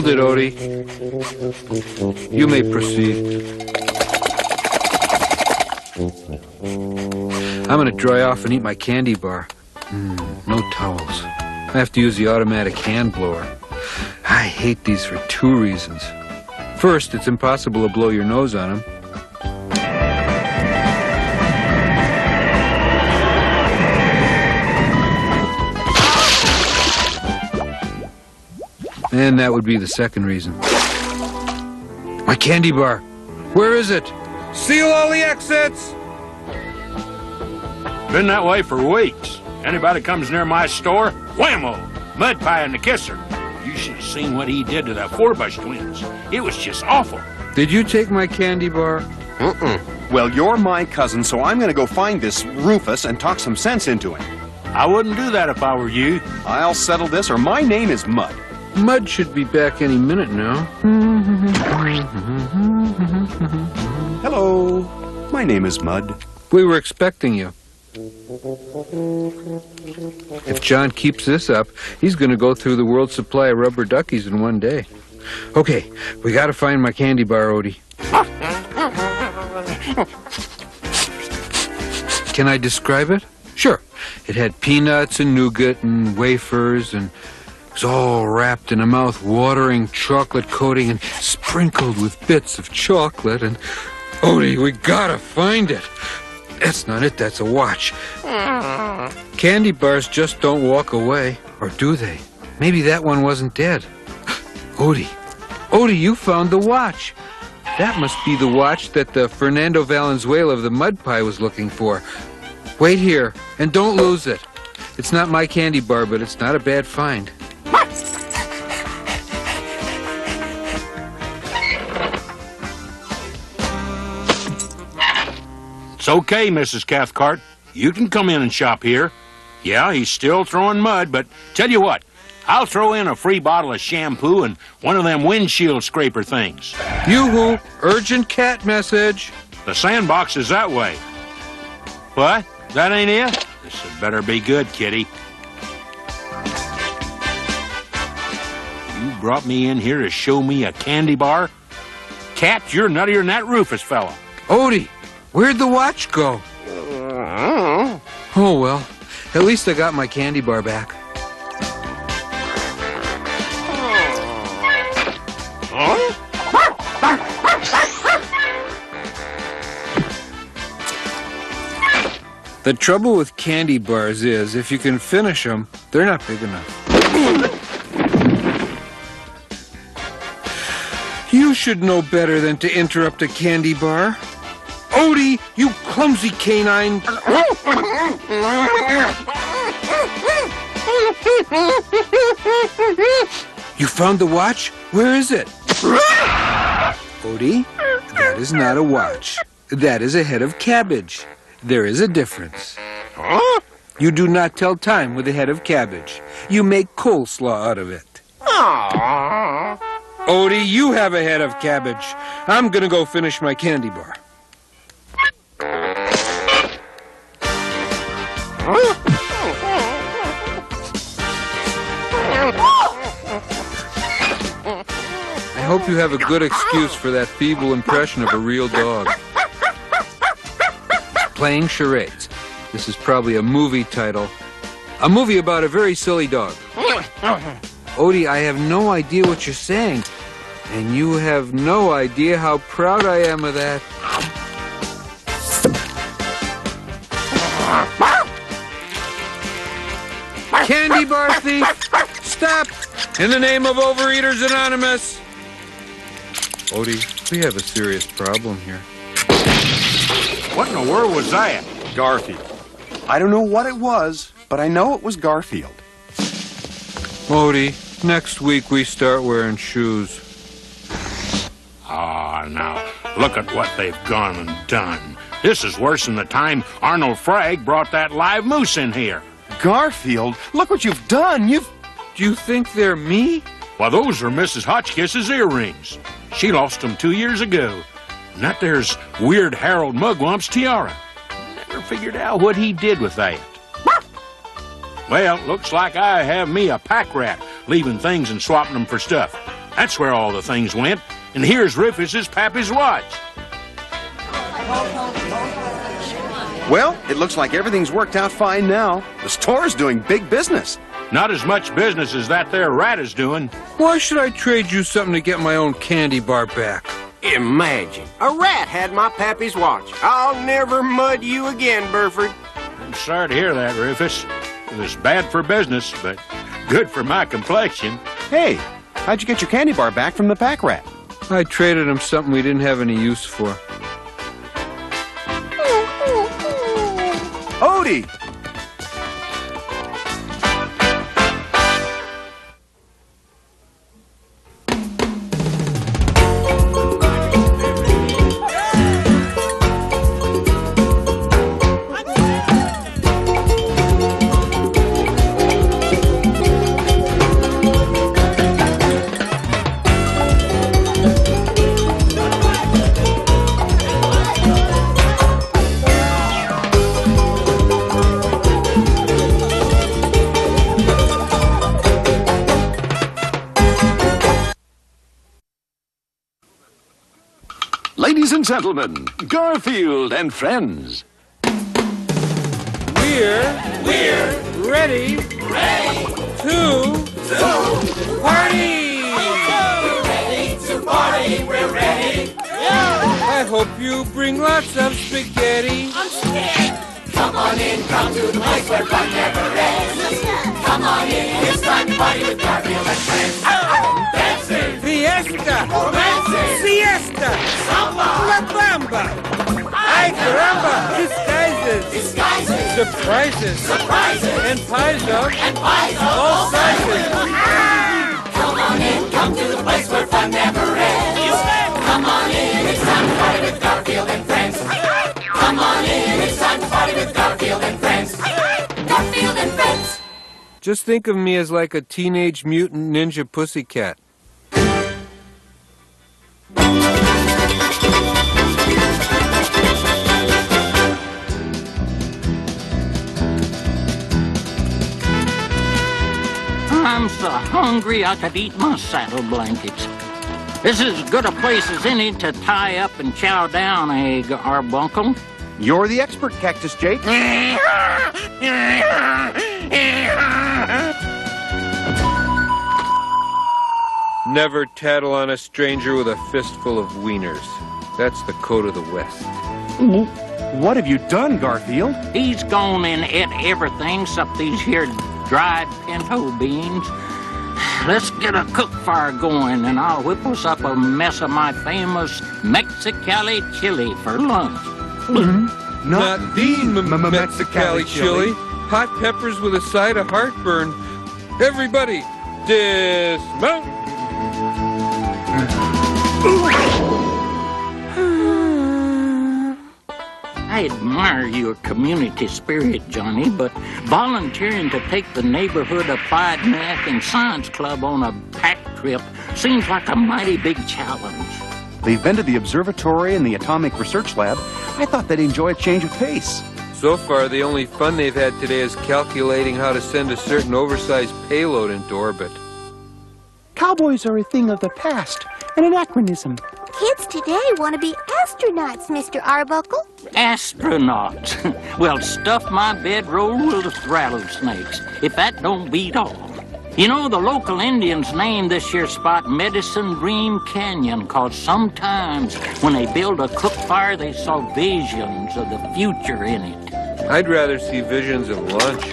it, Odie. You may proceed. I'm gonna dry off and eat my candy bar. No towels. I have to use the automatic hand blower. I hate these for two reasons. First, it's impossible to blow your nose on them. And that would be the second reason. My candy bar. Where is it? Seal all the exits! Been that way for weeks. Anybody comes near my store, whammo! Mud pie and the kisser. You should have seen what he did to the Four-Bush twins. It was just awful. Did you take my candy bar? Well, you're my cousin, so I'm gonna go find this Rufus and talk some sense into him. I wouldn't do that if I were you. I'll settle this, or my name is Mud. Mud should be back any minute now. Hello. My name is Mud. We were expecting you. If John keeps this up, he's going to go through the world's supply of rubber duckies in one day. Okay, we got to find my candy bar, Odie. Can I describe it? Sure. It had peanuts and nougat and wafers, and it was all wrapped in a mouth-watering chocolate coating and sprinkled with bits of chocolate. And Odie, we gotta find it. That's not it, that's a watch. Candy bars just don't walk away, or do they? Maybe that one wasn't dead. Odie, you found the watch. That must be the watch that the Fernando Valenzuela of the Mud Pie was looking for. Wait here, and don't lose it. It's not my candy bar, but it's not a bad find. It's okay, Mrs. Cathcart. You can come in and shop here. Yeah, he's still throwing mud, but tell you what, I'll throw in a free bottle of shampoo and one of them windshield scraper things. Yoo-hoo, urgent cat message. The sandbox is that way. What? That ain't it? This had better be good, kitty. You brought me in here to show me a candy bar? Cat, you're nuttier than that Rufus fella. Odie, where'd the watch go? Oh, well, at least I got my candy bar back. The trouble with candy bars is, if you can finish them, they're not big enough. You should know better than to interrupt a candy bar. Odie, you clumsy canine! You found the watch? Where is it? Odie, that is not a watch. That is a head of cabbage. There is a difference. Huh? You do not tell time with a head of cabbage. You make coleslaw out of it. Aww. Odie, you have a head of cabbage. I'm gonna go finish my candy bar. I hope you have a good excuse for that feeble impression of a real dog. Playing charades. This is probably a movie title. A movie about a very silly dog. Odie, I have no idea what you're saying. And you have no idea how proud I am of that. Candy bar thief! Stop! In the name of Overeaters Anonymous! Odie, we have a serious problem here. What in the world was that? Garfield. I don't know what it was, but I know it was Garfield. Odie, next week we start wearing shoes. Ah, now, look at what they've gone and done. This is worse than the time Arnold Fragg brought that live moose in here. Garfield, look what you've done. Do you think they're me? Well, those are Mrs. Hotchkiss's earrings. She lost them 2 years ago. And that there's Weird Harold Mugwump's tiara. Never figured out what he did with that. Well, looks like I have me a pack rat, leaving things and swapping them for stuff. That's where all the things went. And here's Rufus's pappy's watch. Well, it looks like everything's worked out fine now. The store's doing big business. Not as much business as that there rat is doing. Why should I trade you something to get my own candy bar back? Imagine, a rat had my pappy's watch. I'll never mud you again, Burford. I'm sorry to hear that, Rufus. It was bad for business, but good for my complexion. Hey, how'd you get your candy bar back from the pack rat? I traded him something we didn't have any use for. Odie! Ladies and gentlemen, Garfield and friends. We're ready to party! We're ready to party, we're ready. I hope you bring lots of spaghetti. I'm scared. Come on in, come to the place where fun never ends. Come on in, it's time to party with Garfield and friends. Dancing, Fiesta, romancing, siesta, samba, la bamba, ay caramba, disguises, surprises, and pies of all sizes. Come on in, come to the place where fun never ends. Come on in, it's time to party with Garfield and friends. Come on in, it's time to party with Garfield and friends. Garfield and friends. Just think of me as like a teenage mutant ninja pussycat. I'm so hungry I could eat my saddle blankets. This is as good a place as any to tie up and chow down, eh, Arbuncle? You're the expert, Cactus Jake. Never tattle on a stranger with a fistful of wieners. That's the code of the West. What have you done, Garfield? He's gone and ate everything except these here dried pinto beans. Let's get a cook fire going, and I'll whip us up a mess of my famous Mexicali chili for lunch. Not the Mexicali chili. Hot peppers with a side of heartburn. Everybody, dismount. I admire your community spirit, Johnny, but volunteering to take the neighborhood Applied Math and Science Club on a pack trip seems like a mighty big challenge. They've been to the observatory and the atomic research lab. I thought they'd enjoy a change of pace. So far, the only fun they've had today is calculating how to send a certain oversized payload into orbit. Cowboys are a thing of the past, an anachronism. Kids today want to be astronauts, Mr. Arbuckle. Astronauts. Well, stuff my bedroll with rattlesnakes, if that don't beat all. You know, the local Indians named this here spot Medicine Green Canyon, 'cause sometimes when they build a cook fire, they saw visions of the future in it. I'd rather see visions of lunch.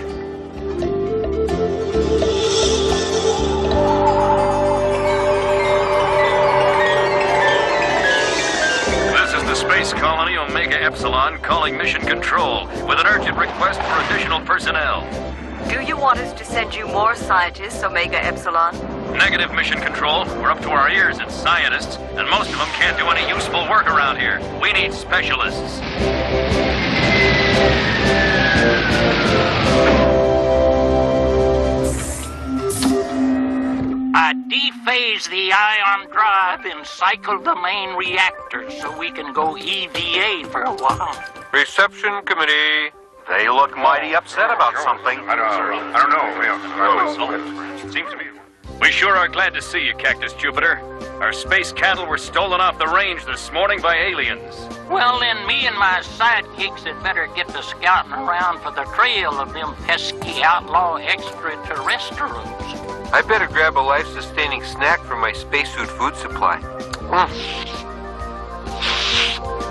This is the Space Colony Omega Epsilon calling Mission Control with an urgent request for additional personnel. Do you want us to send you more scientists, Omega Epsilon? Negative, Mission Control. We're up to our ears in scientists, and most of them can't do any useful work around here. We need specialists. I dephase the ion drive and cycle the main reactor so we can go EVA for a while. Reception committee. They look mighty upset about something. I don't know. It seems to me. We sure are glad to see you, Cactus Jupiter. Our space cattle were stolen off the range this morning by aliens. Well, then me and my sidekicks had better get to scouting around for the trail of them pesky outlaw extraterrestrials. I better grab a life-sustaining snack from my spacesuit food supply.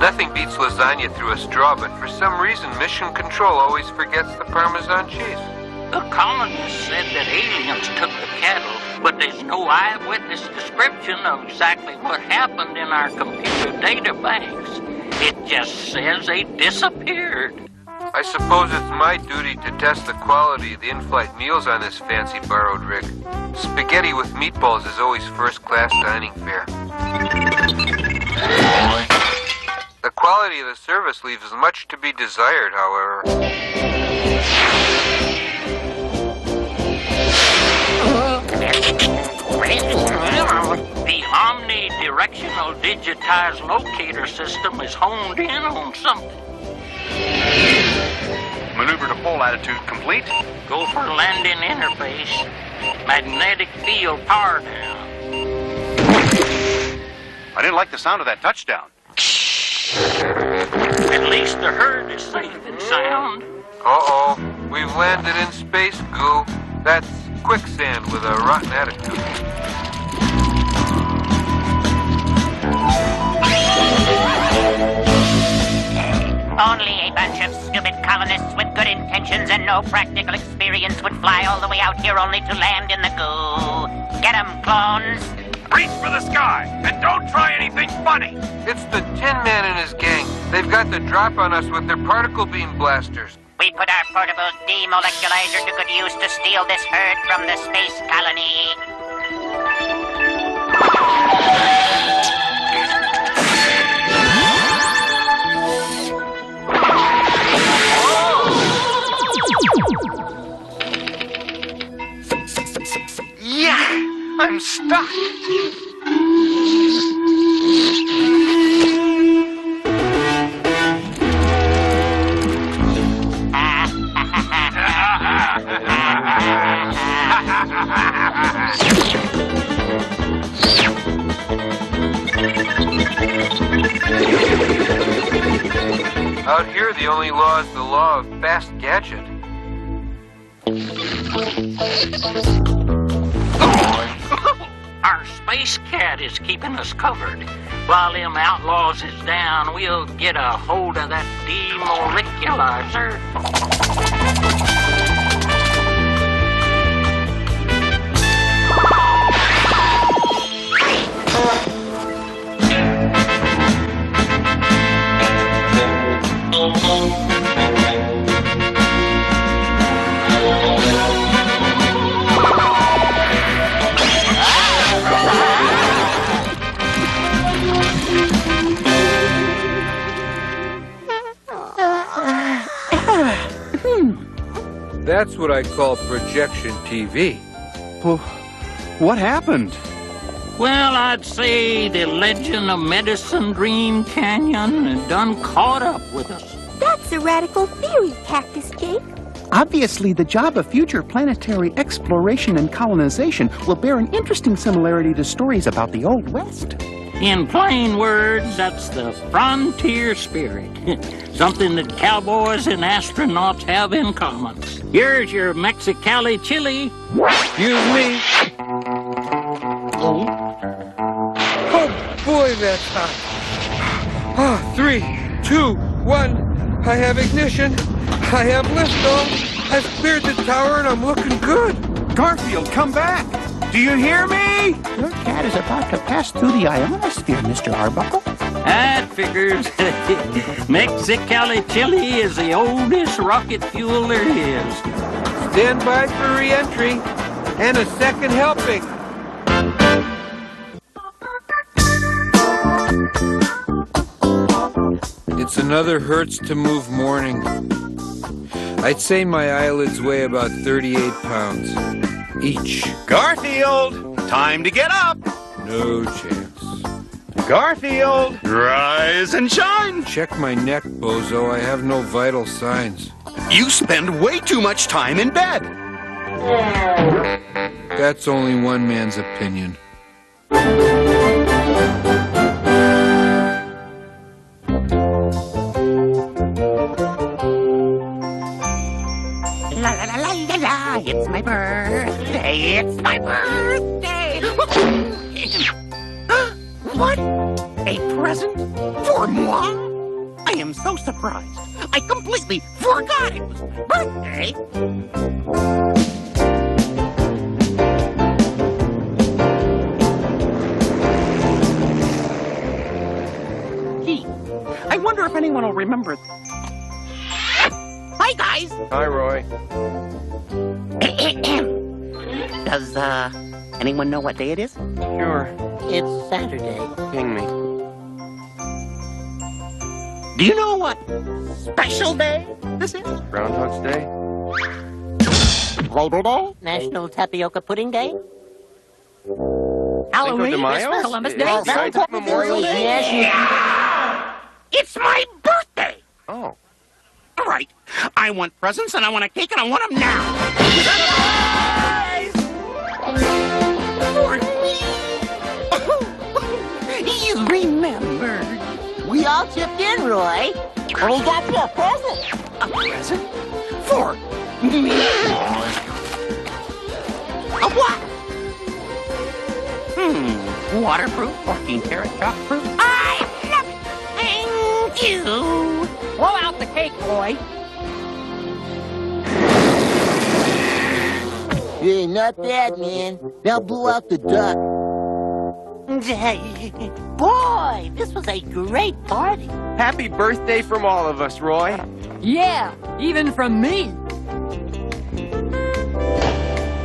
Nothing beats lasagna through a straw, but for some reason, Mission Control always forgets the Parmesan cheese. The colonists said that aliens took the cattle, but there's no eyewitness description of exactly what happened in our computer data banks. It just says they disappeared. I suppose it's my duty to test the quality of the in-flight meals on this fancy borrowed rig. Spaghetti with meatballs is always first-class dining fare. The quality of the service leaves much to be desired, however. The omnidirectional digitized locator system is honed in on something. Maneuver to full attitude complete. Go for landing interface. Magnetic field power down. I didn't like the sound of that touchdown. At least the herd is safe and sound. Uh-oh, we've landed in space, Goo. That's quicksand with a rotten attitude. Only a bunch of stupid colonists with good intentions and no practical experience would fly all the way out here only to land in the goo. Get 'em, clones. Reach for the sky, and don't try anything funny. It's the Tin Man and his gang. They've got the drop on us with their particle beam blasters. We put our portable demoleculizer to good use to steal this herd from the space colony. Yeah, I'm stuck. Out here, the only law is the law of fast gadget. Our space cat is keeping us covered. While them outlaws is down, we'll get a hold of that demoleculizer. That's what I call projection TV. Well, what happened? Well, I'd say the legend of Medicine Dream Canyon done caught up with us. That's a radical theory, Cactus Jake. Obviously, the job of future planetary exploration and colonization will bear an interesting similarity to stories about the Old West. In plain words, that's the frontier spirit. Something that cowboys and astronauts have in common. Here's your Mexicali chili. Excuse me. Oh boy, that's hot. 3, 2, 1. I have ignition. I have liftoff. I've cleared the tower and I'm looking good. Garfield, come back. Do you hear me? Your cat is about to pass through the ionosphere, Mr. Arbuckle. That figures. Mexicali chili is the oldest rocket fuel there is. Stand by for re-entry and a second helping. It's another hurts to move morning. I'd say my eyelids weigh about 38 pounds each. Garfield, time to get up. No chance. Garfield, rise and shine. Check my neck, bozo. I have no vital signs. You spend way too much time in bed. That's only one man's opinion. La la la la la la, it's my birthday, it's my birthday. What? A present? For moi? I am so surprised. I completely forgot it was my birthday. Gee, I wonder if anyone will remember. Hi, guys. Hi, Roy. Does, anyone know what day it is? Sure. It's Saturday. King me. Do you know what special day this is? Groundhog's Day? Labor Day? National Tapioca Pudding Day? Halloween? de Mayo? Christmas? Columbus Day? Yeah, Valentine's Memorial Day? Yes. It's my birthday! Oh. All right. I want presents, and I want a cake, and I want them now. For me. You remembered. We all chipped in, Roy. And we got you a present. A present? For me? A what? Waterproof, 14-karat chalk-proof. I love it. Thank you. Blow out the cake, Roy. Hey, not bad, man. Now blow out the duck. Boy, this was a great party. Happy birthday from all of us, Roy. Yeah, even from me.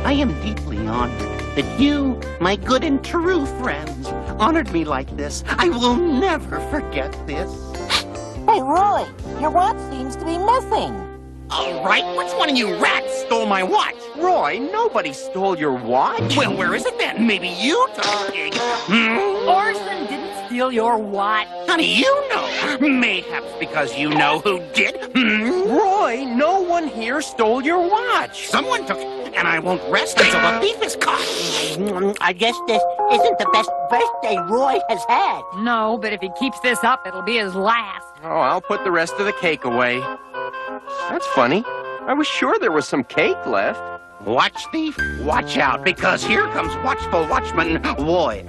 I am deeply honored that you, my good and true friends, honored me like this. I will never forget this. Hey, Roy, your watch seems to be missing. All right, which one of you rats stole my watch? Roy, nobody stole your watch. Well, where is it then? Maybe you took it. Orson didn't steal your watch. How do you know? Mayhaps because you know who did. Roy, no one here stole your watch. Someone took it, and I won't rest until the thief is caught. I guess this isn't the best birthday Roy has had. No, but if he keeps this up, it'll be his last. Oh, I'll put the rest of the cake away. That's funny. I was sure there was some cake left. Watch thief, watch out, because here comes watchful watchman Roy.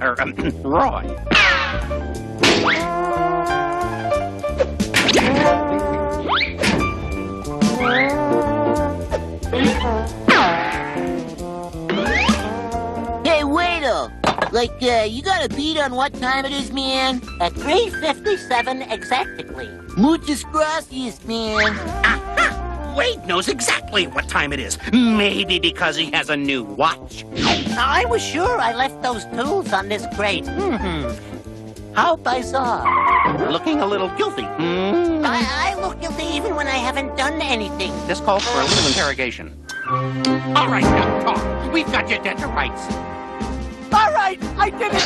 Hey, waiter! You got a beat on what time it is, man? At 3:57 exactly. Muchas gracias, man. Aha! Wade knows exactly what time it is. Maybe because he has a new watch. I was sure I left those tools on this crate. How bizarre. Looking a little guilty. I look guilty even when I haven't done anything. This calls for a little interrogation. All right, now talk. We've got you dead to rights. All right, I did it.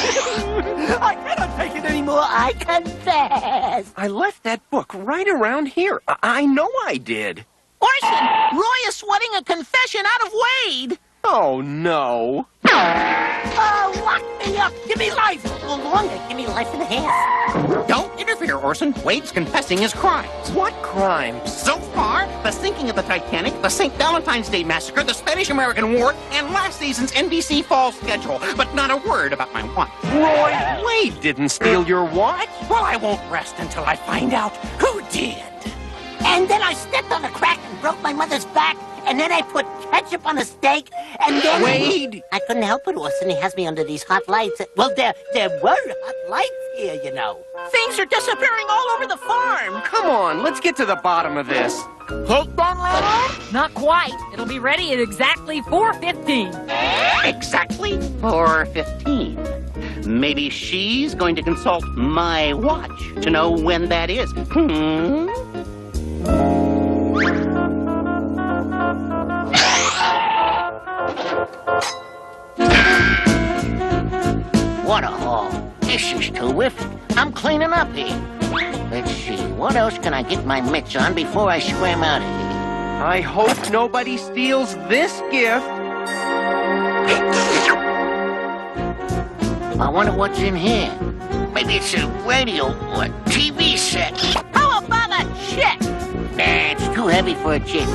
I cannot take it anymore. I confess. I left that book right around here. I know I did. Orson, Roy is sweating a confession out of Wade. Oh, no. Lock me up. Give me life. A little longer. Give me life and a half. Don't interfere, Orson. Wade's confessing his crimes. What crimes? So far, the sinking of the Titanic, the St. Valentine's Day Massacre, the Spanish-American War, and last season's NBC fall schedule. But not a word about my watch. Roy, Wade didn't steal your watch. Well, I won't rest until I find out who did. And then I stepped on a crack and broke my mother's back. And then I put ketchup on a steak, and then... Wade! I couldn't help it, Orson. He has me under these hot lights. Well, there were hot lights here, you know. Things are disappearing all over the farm. Come on, let's get to the bottom of this. Cake done, later? Not quite. It'll be ready at exactly 4:15. Exactly 4:15. Maybe she's going to consult my watch to know when that is. What a haul. This is terrific. I'm cleaning up here. Let's see, what else can I get my mitts on before I swim out of here? I hope nobody steals this gift. I wonder what's in here. Maybe it's a radio or TV set. How about a chick? Nah, it's too heavy for a chick.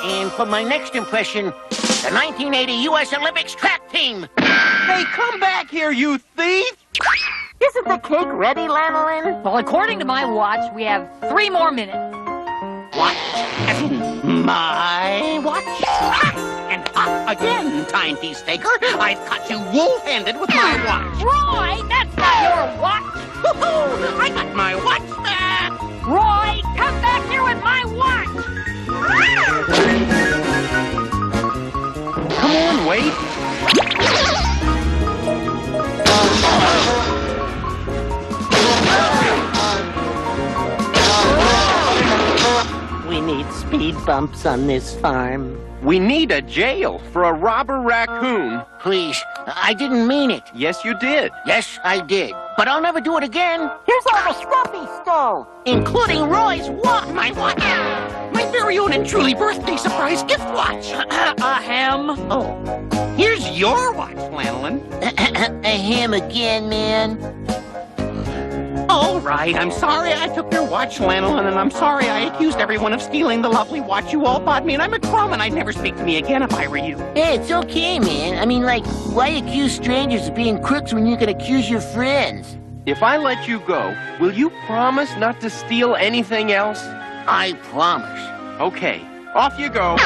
And for my next impression, the 1980 U.S. Olympics track team. Hey, come back here, you thief! Isn't the cake ready, Lanolin? Well, according to my watch, we have 3 more minutes. What? As in my watch? And again, timepiece taker, I've caught you wool-handed with my watch. Roy, that's not your watch. I got my watch back. Roy, come back here with my watch. Come on, wait. We need speed bumps on this farm. We need a jail for a robber raccoon. Please, I didn't mean it. Yes, you did. Yes, I did. But I'll never do it again. Here's all the stuff he stole. Including Roy's watch. My watch. My very own and truly birthday surprise gift watch. Ahem. Oh, here's your watch, Lanolin. Him again, man. All right, I'm sorry I took your watch, Lanolin, and I'm sorry I accused everyone of stealing the lovely watch you all bought me, and I'm a crumb, and I'd never speak to me again if I were you. Hey, it's okay, man. I mean, like, why accuse strangers of being crooks when you can accuse your friends? If I let you go, will you promise not to steal anything else? I promise. Okay, off you go.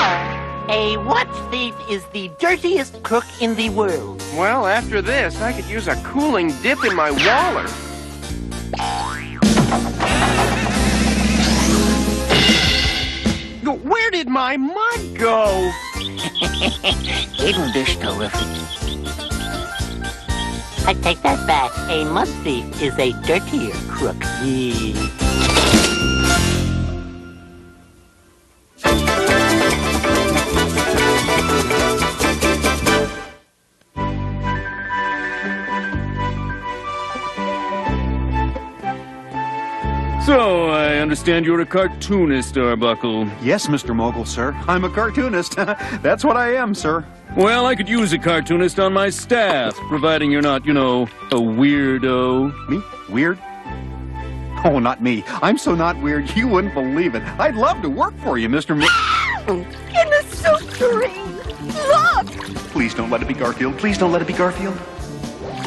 A watch thief is the dirtiest crook in the world. Well, after this, I could use a cooling dip in my waller. Where did my mud go? Isn't this terrific? I take that back. A mud thief is a dirtier crook. So, I understand you're a cartoonist, Arbuckle. Yes, Mr. Mogul, sir. I'm a cartoonist. That's what I am, sir. Well, I could use a cartoonist on my staff, providing you're not, you know, a weirdo. Me? Weird? Oh, not me. I'm so not weird, you wouldn't believe it. I'd love to work for you, Mr. In the soup tureen. Look! Please don't let it be Garfield. Please don't let it be Garfield.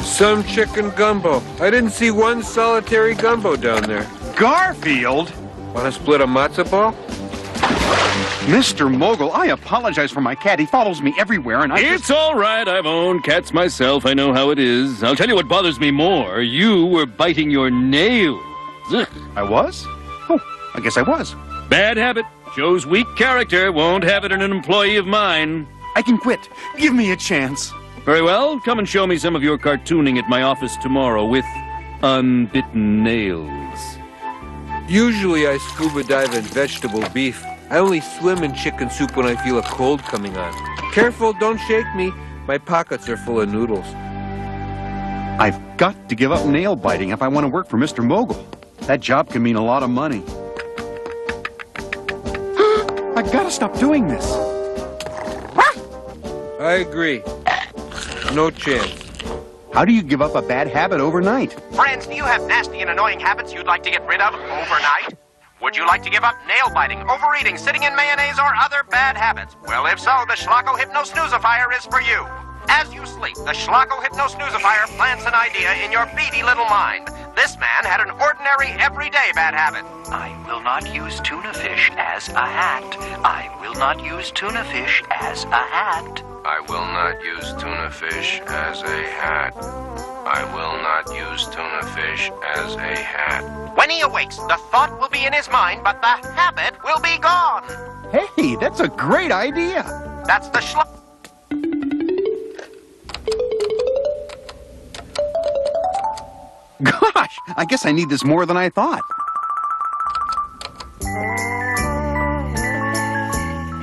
Some chicken gumbo. I didn't see one solitary gumbo down there. Garfield? Want to split a matzo ball? Mr. Mogul, I apologize for my cat. He follows me everywhere, and It's all right. I've owned cats myself. I know how it is. I'll tell you what bothers me more. You were biting your nails. Ugh. I was? Oh, I guess I was. Bad habit. Shows weak character. Won't have it in an employee of mine. I can quit. Give me a chance. Very well. Come and show me some of your cartooning at my office tomorrow with unbitten nails. Usually I scuba dive in vegetable beef. I only swim in chicken soup when I feel a cold coming on. Careful, don't shake me. My pockets are full of noodles. I've got to give up nail biting if I want to work for Mr. Mogul. That job can mean a lot of money. I've got to stop doing this. I agree. No chance. How do you give up a bad habit overnight? Friends, do you have nasty and annoying habits you'd like to get rid of overnight? Would you like to give up nail biting, overeating, sitting in mayonnaise, or other bad habits? Well, if so, the Schlocko Hypno-Snoozifier is for you. As you sleep, the Schlocko Hypno-Snoozifier plants an idea in your beady little mind. This man had an ordinary, everyday bad habit. I will not use tuna fish as a hat. I will not use tuna fish as a hat. I will not use tuna fish as a hat. I will not use tuna fish as a hat. When he awakes, the thought will be in his mind, but the habit will be gone. Hey, that's a great idea. That's the Schlocko. Gosh, I guess I need this more than I thought.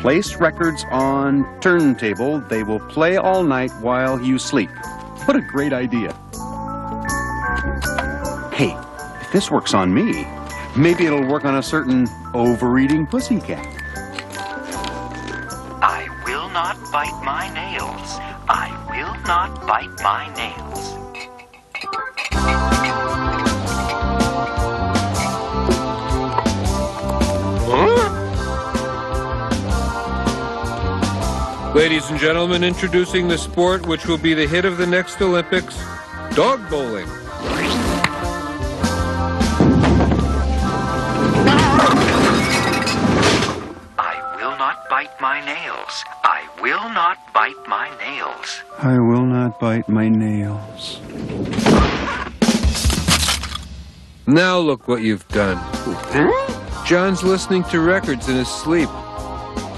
Place records on turntable. They will play all night while you sleep. What a great idea. Hey, if This works on me. Maybe it'll work on a certain overeating pussycat. I will not bite my nails. I will not bite my nails. Ladies and gentlemen, introducing the sport which will be the hit of the next Olympics, dog bowling. I will not bite my nails. I will not bite my nails. I will not bite my nails. Now look what you've done. John's listening to records in his sleep.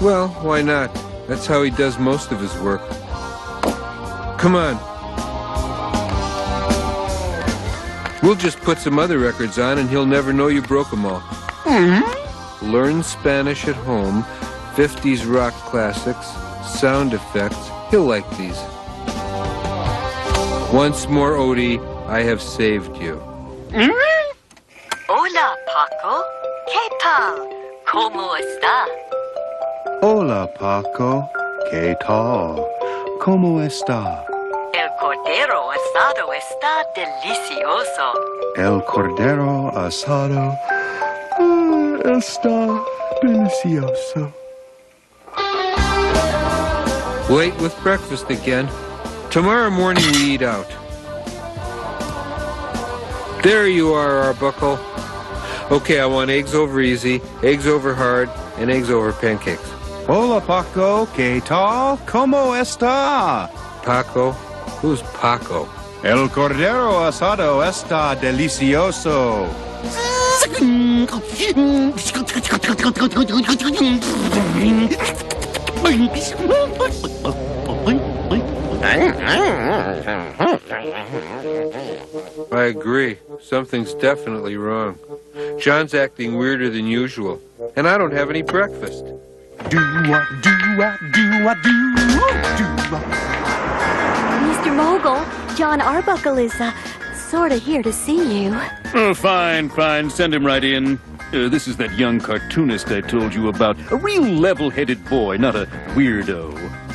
Well, why not? That's how he does most of his work. Come on. We'll just put some other records on and he'll never know you broke them all. Learn Spanish at home, 50s rock classics, sound effects. He'll like these. Once more, Odie, I have saved you. Hola, Paco. ¿Qué tal? ¿Cómo está? Hola, Paco. ¿Qué tal? ¿Cómo está? El cordero asado está delicioso. El cordero asado está delicioso. Late with breakfast again. Tomorrow morning we eat out. There you are, Arbuckle. Okay, I want eggs over easy, eggs over hard, and eggs over pancakes. Hola, Paco. ¿Qué tal? ¿Cómo está? Paco? Who's Paco? El cordero asado está delicioso. I agree. Something's definitely wrong. John's acting weirder than usual, and I don't have any breakfast. Mr. Mogul, John Arbuckle is, sort of here to see you. Oh, fine. Send him right in. This is that young cartoonist I told you about. A real level-headed boy, not a weirdo.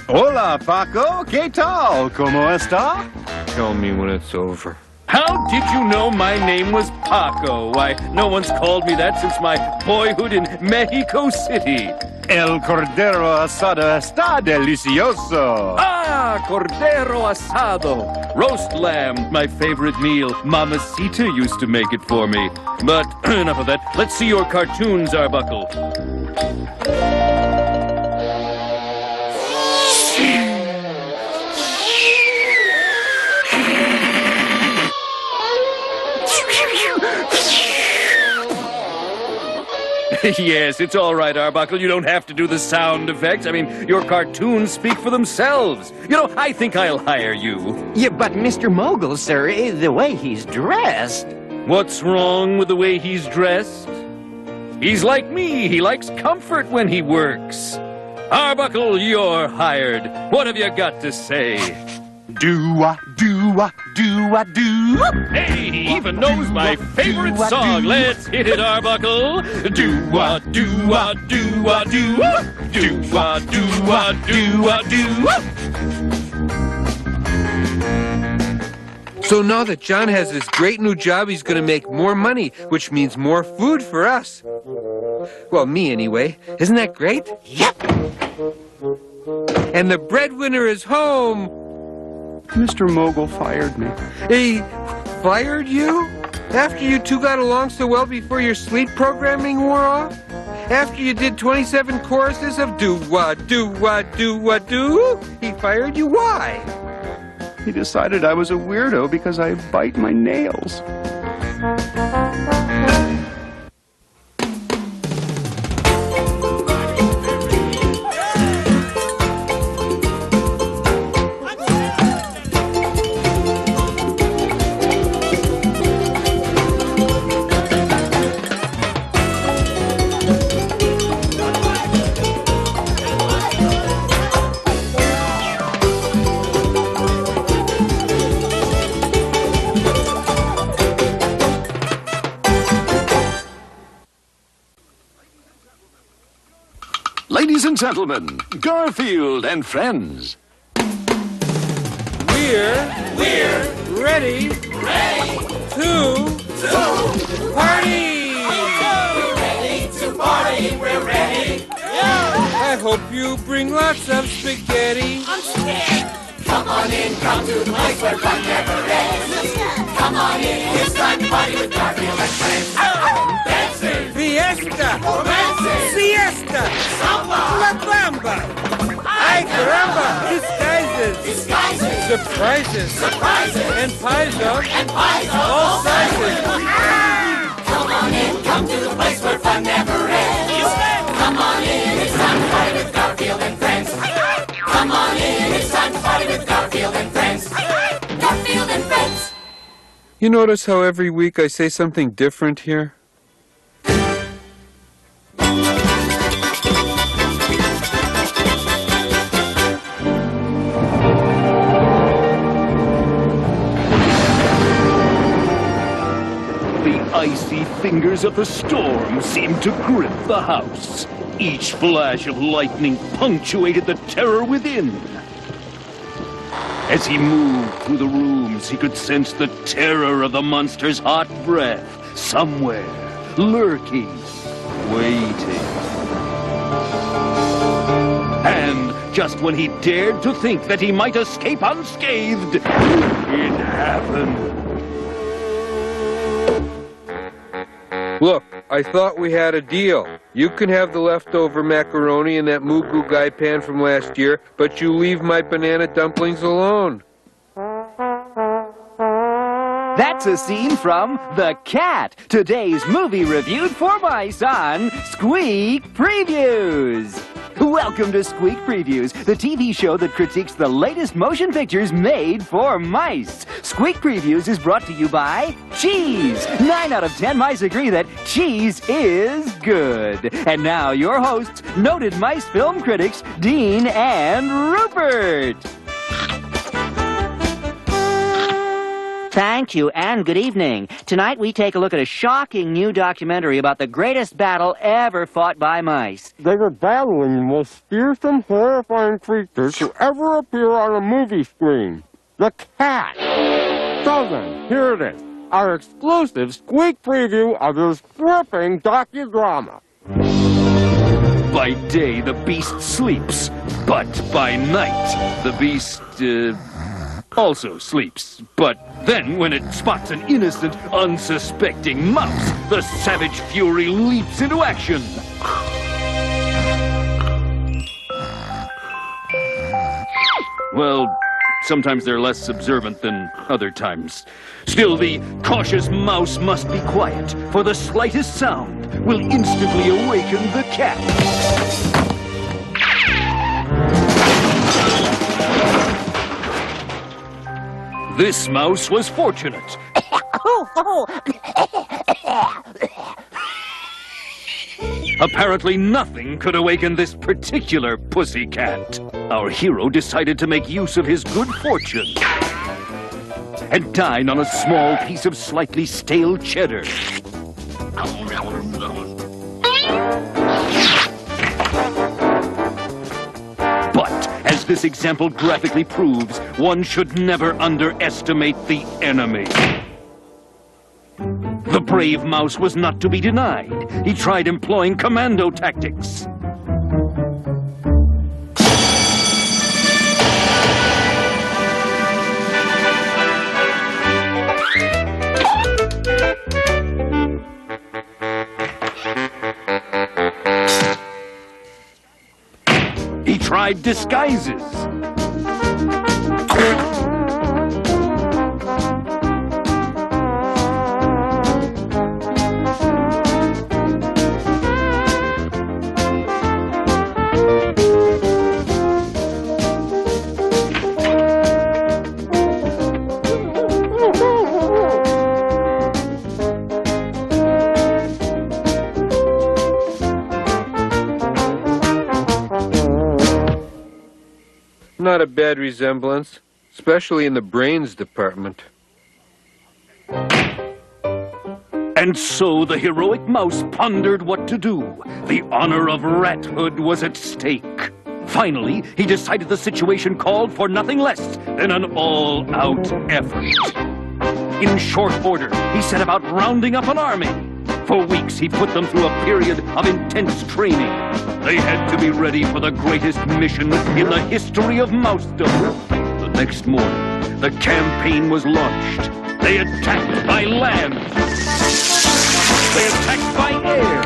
Hola, Paco. ¿Qué tal? ¿Cómo está? Tell me when it's over. How did you know my name was Paco? Why, no one's called me that since my boyhood in Mexico City. El cordero asado está delicioso. Ah, cordero asado. Roast lamb, my favorite meal. Mamacita used to make it for me. But enough of that. Let's see your cartoons, Arbuckle. Yes, it's all right, Arbuckle. You don't have to do the sound effects. I mean, your cartoons speak for themselves. You know, I think I'll hire you. Yeah, but Mr. Mogul, sir, the way he's dressed. What's wrong with the way he's dressed? He's like me. He likes comfort when he works. Arbuckle, you're hired. What have you got to say? Do-a, do-a, do-a, do. Hey, he even knows my favorite song. Let's hit it, Arbuckle. Do-a, do-a, do-a, do. Do-a, do-a, do-a, do. So now that John has this great new job, he's going to make more money, which means more food for us. Well, me anyway. Isn't that great? Yep. And the breadwinner is home. Mr. Mogul fired me. He fired you? After you two got along so well before your sleep programming wore off? After you did 27 choruses of do-wah, do-wah, do-wah, do? He fired you? Why? He decided I was a weirdo because I bite my nails. Ladies and gentlemen, Garfield and friends. We're ready to party! We're ready to party, we're ready. I hope you bring lots of spaghetti. I'm scared. Come on in, come to the place where fun never ends. Come on in, it's time to party with Garfield and friends. Dancing, Fiesta! romancing, Siesta! samba, La Bamba! Ay caramba! Disguises! Surprises! And pies of all sizes! Come on in, come to the place where fun never ends. Come on in, it's time to party with Garfield and friends. Come on in, it's time to party with Garfield and friends. Garfield and friends. You notice how every week I say something different here? The icy fingers of the storm seemed to grip the house. Each flash of lightning punctuated the terror within. As he moved through the rooms, he could sense the terror of the monster's hot breath, somewhere, lurking, waiting. And just when he dared to think that he might escape unscathed, it happened. Look, I thought we had a deal. You can have the leftover macaroni in that Moo Goo Gai pan from last year, but you leave my banana dumplings alone. That's a scene from The Cat, today's movie reviewed for mice on Squeak Previews. Welcome to Squeak Previews, the TV show that critiques the latest motion pictures made for mice. Squeak Previews is brought to you by Cheese. 9 out of 10 mice agree that cheese is good. And now your hosts, noted mice film critics, Dean and Rupert. Thank you, and good evening. Tonight we take a look at a shocking new documentary about the greatest battle ever fought by mice. They were battling the most fearsome, horrifying creatures to ever appear on a movie screen. The cat. So then, here it is. Our exclusive Squeak preview of this gripping docudrama. By day, the beast sleeps, but by night, the beast, also sleeps. But then, when it spots an innocent, unsuspecting mouse, the savage fury leaps into action. Well, sometimes they're less observant than other times. Still, the cautious mouse must be quiet, for the slightest sound will instantly awaken the cat. This mouse was fortunate. Apparently nothing could awaken this particular pussycat. Our hero decided to make use of his good fortune and dine on a small piece of slightly stale cheddar. But, as this example graphically proves, one should never underestimate the enemy. The brave mouse was not to be denied. He tried employing commando tactics. He tried disguises. Not a bad resemblance, especially in the brains department. And so the heroic mouse pondered what to do. The honor of rathood was at stake. Finally, he decided the situation called for nothing less than an all-out effort. In short order, he set about rounding up an army. For weeks, he put them through a period of intense training. They had to be ready for the greatest mission in the history of mousedom. The next morning, the campaign was launched. They attacked by land. They attacked by air.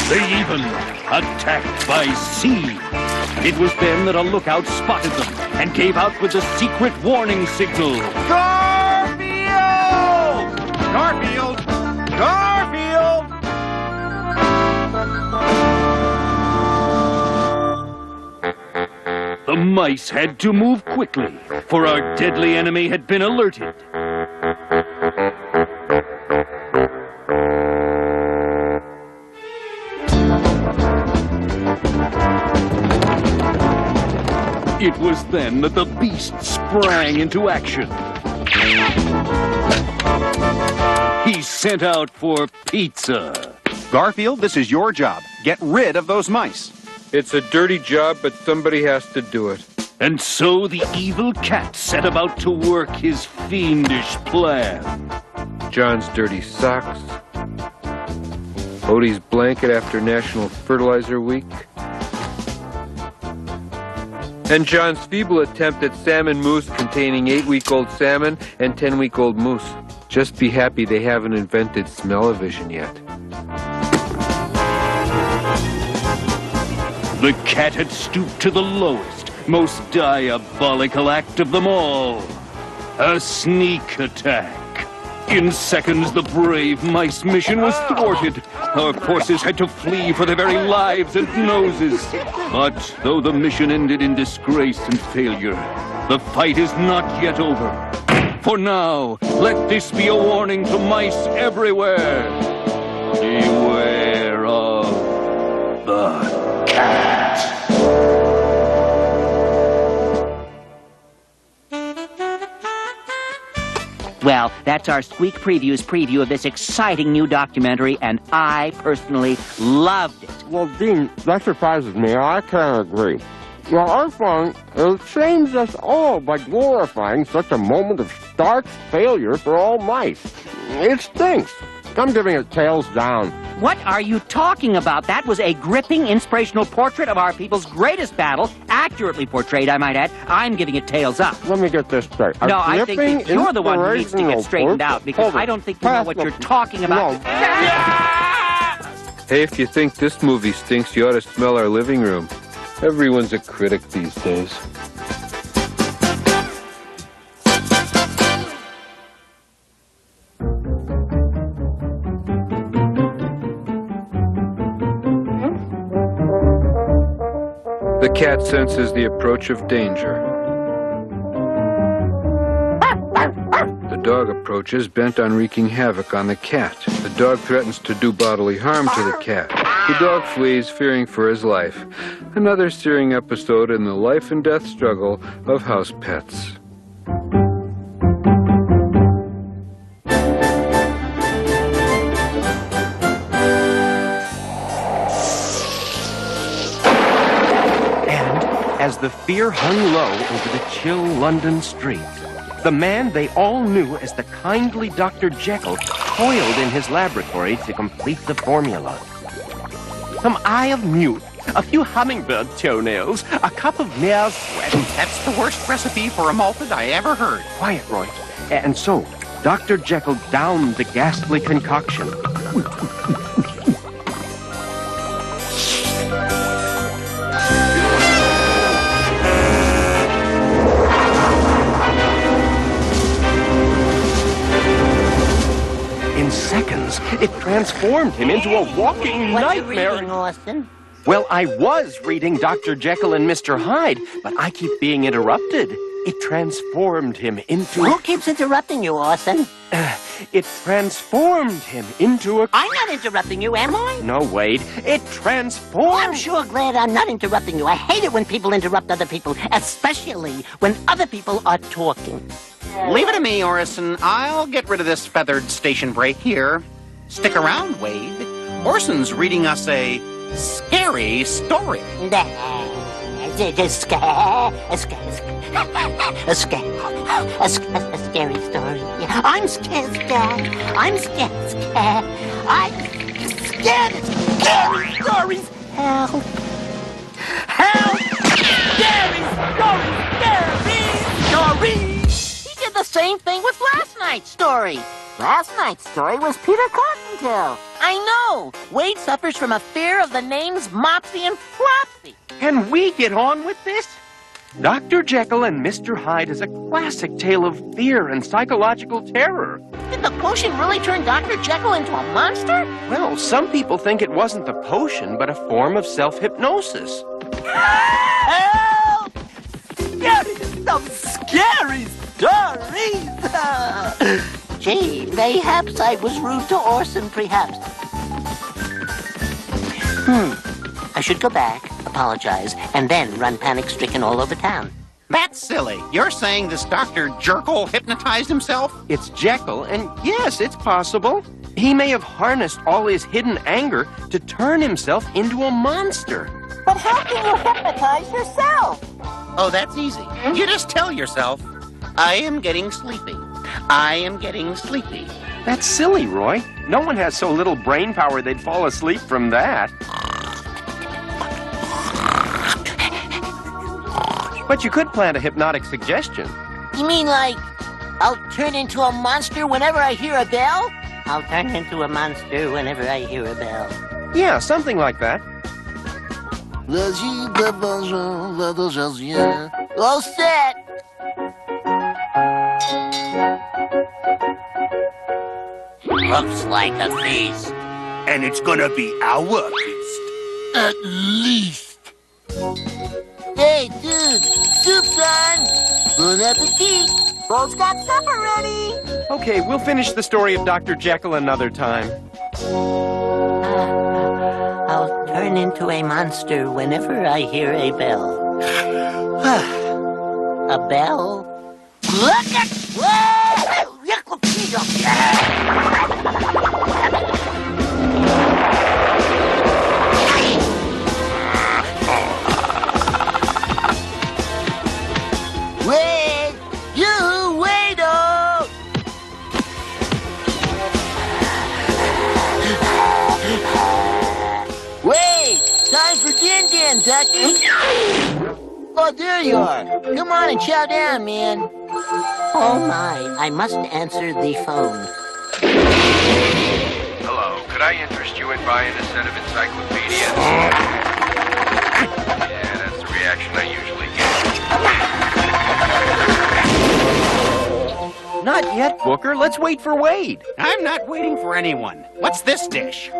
They even attacked by sea. It was then that a lookout spotted them and gave out with the secret warning signal. Garfield! Garfield! Garfield! The mice had to move quickly, for our deadly enemy had been alerted. It was then that the beast sprang into action. He sent out for pizza. Garfield, this is your job. Get rid of those mice. It's a dirty job, but somebody has to do it. And so the evil cat set about to work his fiendish plan. John's dirty socks. Odie's blanket after National Fertilizer Week. And John's feeble attempt at salmon mousse containing 8-week-old salmon and 10-week-old moose. Just be happy they haven't invented smell-o-vision yet. The cat had stooped to the lowest, most diabolical act of them all. A sneak attack. In seconds, the brave mice mission was thwarted. Our forces had to flee for their very lives and noses. But though the mission ended in disgrace and failure, the fight is not yet over. For now, let this be a warning to mice everywhere. Beware of the cat. Well, that's our Squeak Previews preview of this exciting new documentary, and I personally loved it. Well, Dean, that surprises me. I can't agree. Well, I find it shames us all by glorifying such a moment of stark failure for all mice. It stinks. I'm giving it tails down. What are you talking about? That was a gripping, inspirational portrait of our people's greatest battle, accurately portrayed, I might add. I'm giving it tails up. Let me get this straight. No, I think you're the one who needs to get straightened out, because I don't think you know what you're talking about. Hey, if you think this movie stinks, you ought to smell our living room. Everyone's a critic these days. The cat senses the approach of danger. The dog approaches, bent on wreaking havoc on the cat. The dog threatens to do bodily harm to the cat. The dog flees, fearing for his life. Another stirring episode in the life and death struggle of house pets. As the fear hung low over the chill London streets, the man they all knew as the kindly Dr. Jekyll toiled in his laboratory to complete the formula. Some eye of mute, a few hummingbird toenails, a cup of mare's sweat. That's the worst recipe for a malted I ever heard. Quiet, Roy. And so, Dr. Jekyll downed the ghastly concoction. In seconds, it transformed him into a walking nightmare. What are you reading, Austin? Well, I was reading Dr. Jekyll and Mr. Hyde, but I keep being interrupted. It transformed him into... Who keeps interrupting you, Austin? It transformed him into a... I'm not interrupting you, am I? No, Wade. It transformed... I'm sure glad I'm not interrupting you. I hate it when people interrupt other people, especially when other people are talking. Leave it to me, Orson. I'll get rid of this feathered station break here. Stick around, Wade. Orson's reading us a scary story. A scary story. I'm scared. I'm scared. I'm scared of scary stories. Help. Help. Scary stories. He did the same thing with last night's story. Last night's story was Peter Cottontail. I know. Wade suffers from a fear of the names Mopsy and Flopsy. Can we get on with this? Dr. Jekyll and Mr. Hyde is a classic tale of fear and psychological terror. Did the potion really turn Dr. Jekyll into a monster? Well, some people think it wasn't the potion, but a form of self-hypnosis. Help! Some scary stories! Gee, mayhaps I was rude to Orson, perhaps. I should go back, apologize, and then run panic-stricken all over town. That's silly. You're saying this Dr. Jekyll hypnotized himself? It's Jekyll, and yes, it's possible. He may have harnessed all his hidden anger to turn himself into a monster. But how can you hypnotize yourself? Oh, that's easy. You just tell yourself, I am getting sleepy. I am getting sleepy. That's silly, Roy. No one has so little brain power they'd fall asleep from that. But you could plant a hypnotic suggestion. You mean like, I'll turn into a monster whenever I hear a bell? I'll turn into a monster whenever I hear a bell. Yeah, something like that. All set. Looks like a feast. And it's gonna be our feast. At least. Hey, dude, soup's on. Bon appetit. Bo's got supper ready. Okay, we'll finish the story of Dr. Jekyll another time. I'll turn into a monster whenever I hear a bell. A bell? Look at... Wait! You wait! Wait! Time for din-din, Ducky! Oh, there you are. Come on and chow down, man. Oh, my. I must answer the phone. Hello, could I interest you in buying a set of encyclopedias? Yeah, that's the reaction I usually get. Not yet, Booker. Let's wait for Wade. I'm not waiting for anyone. What's this dish?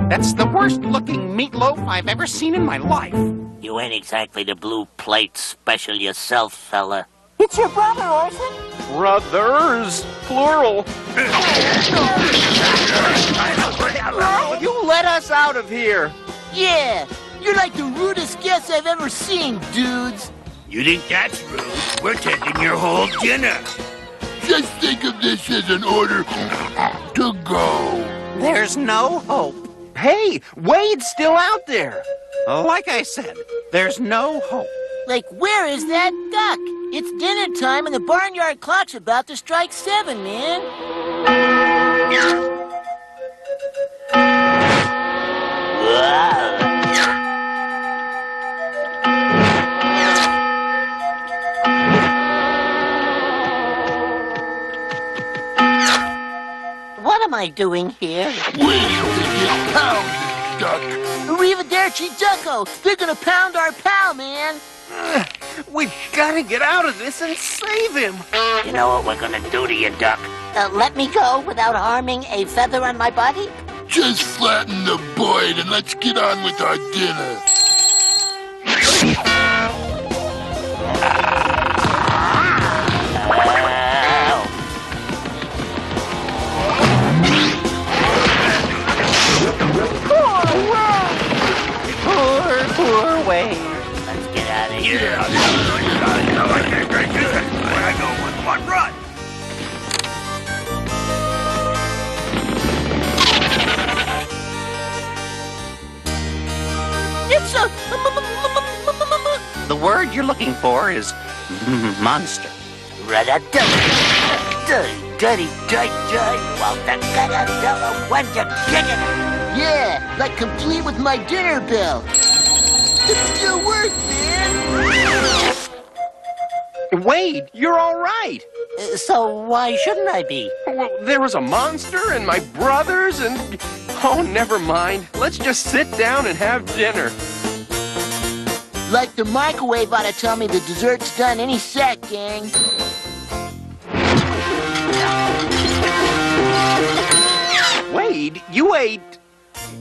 That's the worst-looking meatloaf I've ever seen in my life. You ain't exactly the blue plate special yourself, fella. It's your brother, Orson. Brothers, plural. You let us out of here. Yeah, you're like the rudest guests I've ever seen, dudes. You think that's rude? We're taking your whole dinner. Just think of this as an order to go. There's no hope. Hey, Wade's still out there. Like I said, there's no hope. Like, where is that duck? It's dinner time and the barnyard clock's about to strike 7, man. What am I doing here? Duck. Arrivederci, Ducko! They're gonna pound our pal, man! We've got to get out of this and save him. You know what we're gonna do to you, Duck? Let me go without harming a feather on my body? Just flatten the void and let's get on with our dinner. Poor Wade. Let's get out of here. Yeah. I know what on, run! It's a... The word you're looking for is monster. Yeah, like complete with my dinner bill. It's still worth, man. Wade, you're all right. So why shouldn't I be? Well, there was a monster and my brothers and... Oh, never mind. Let's just sit down and have dinner. Like the microwave ought to tell me the dessert's done any sec, gang. Wade, you ate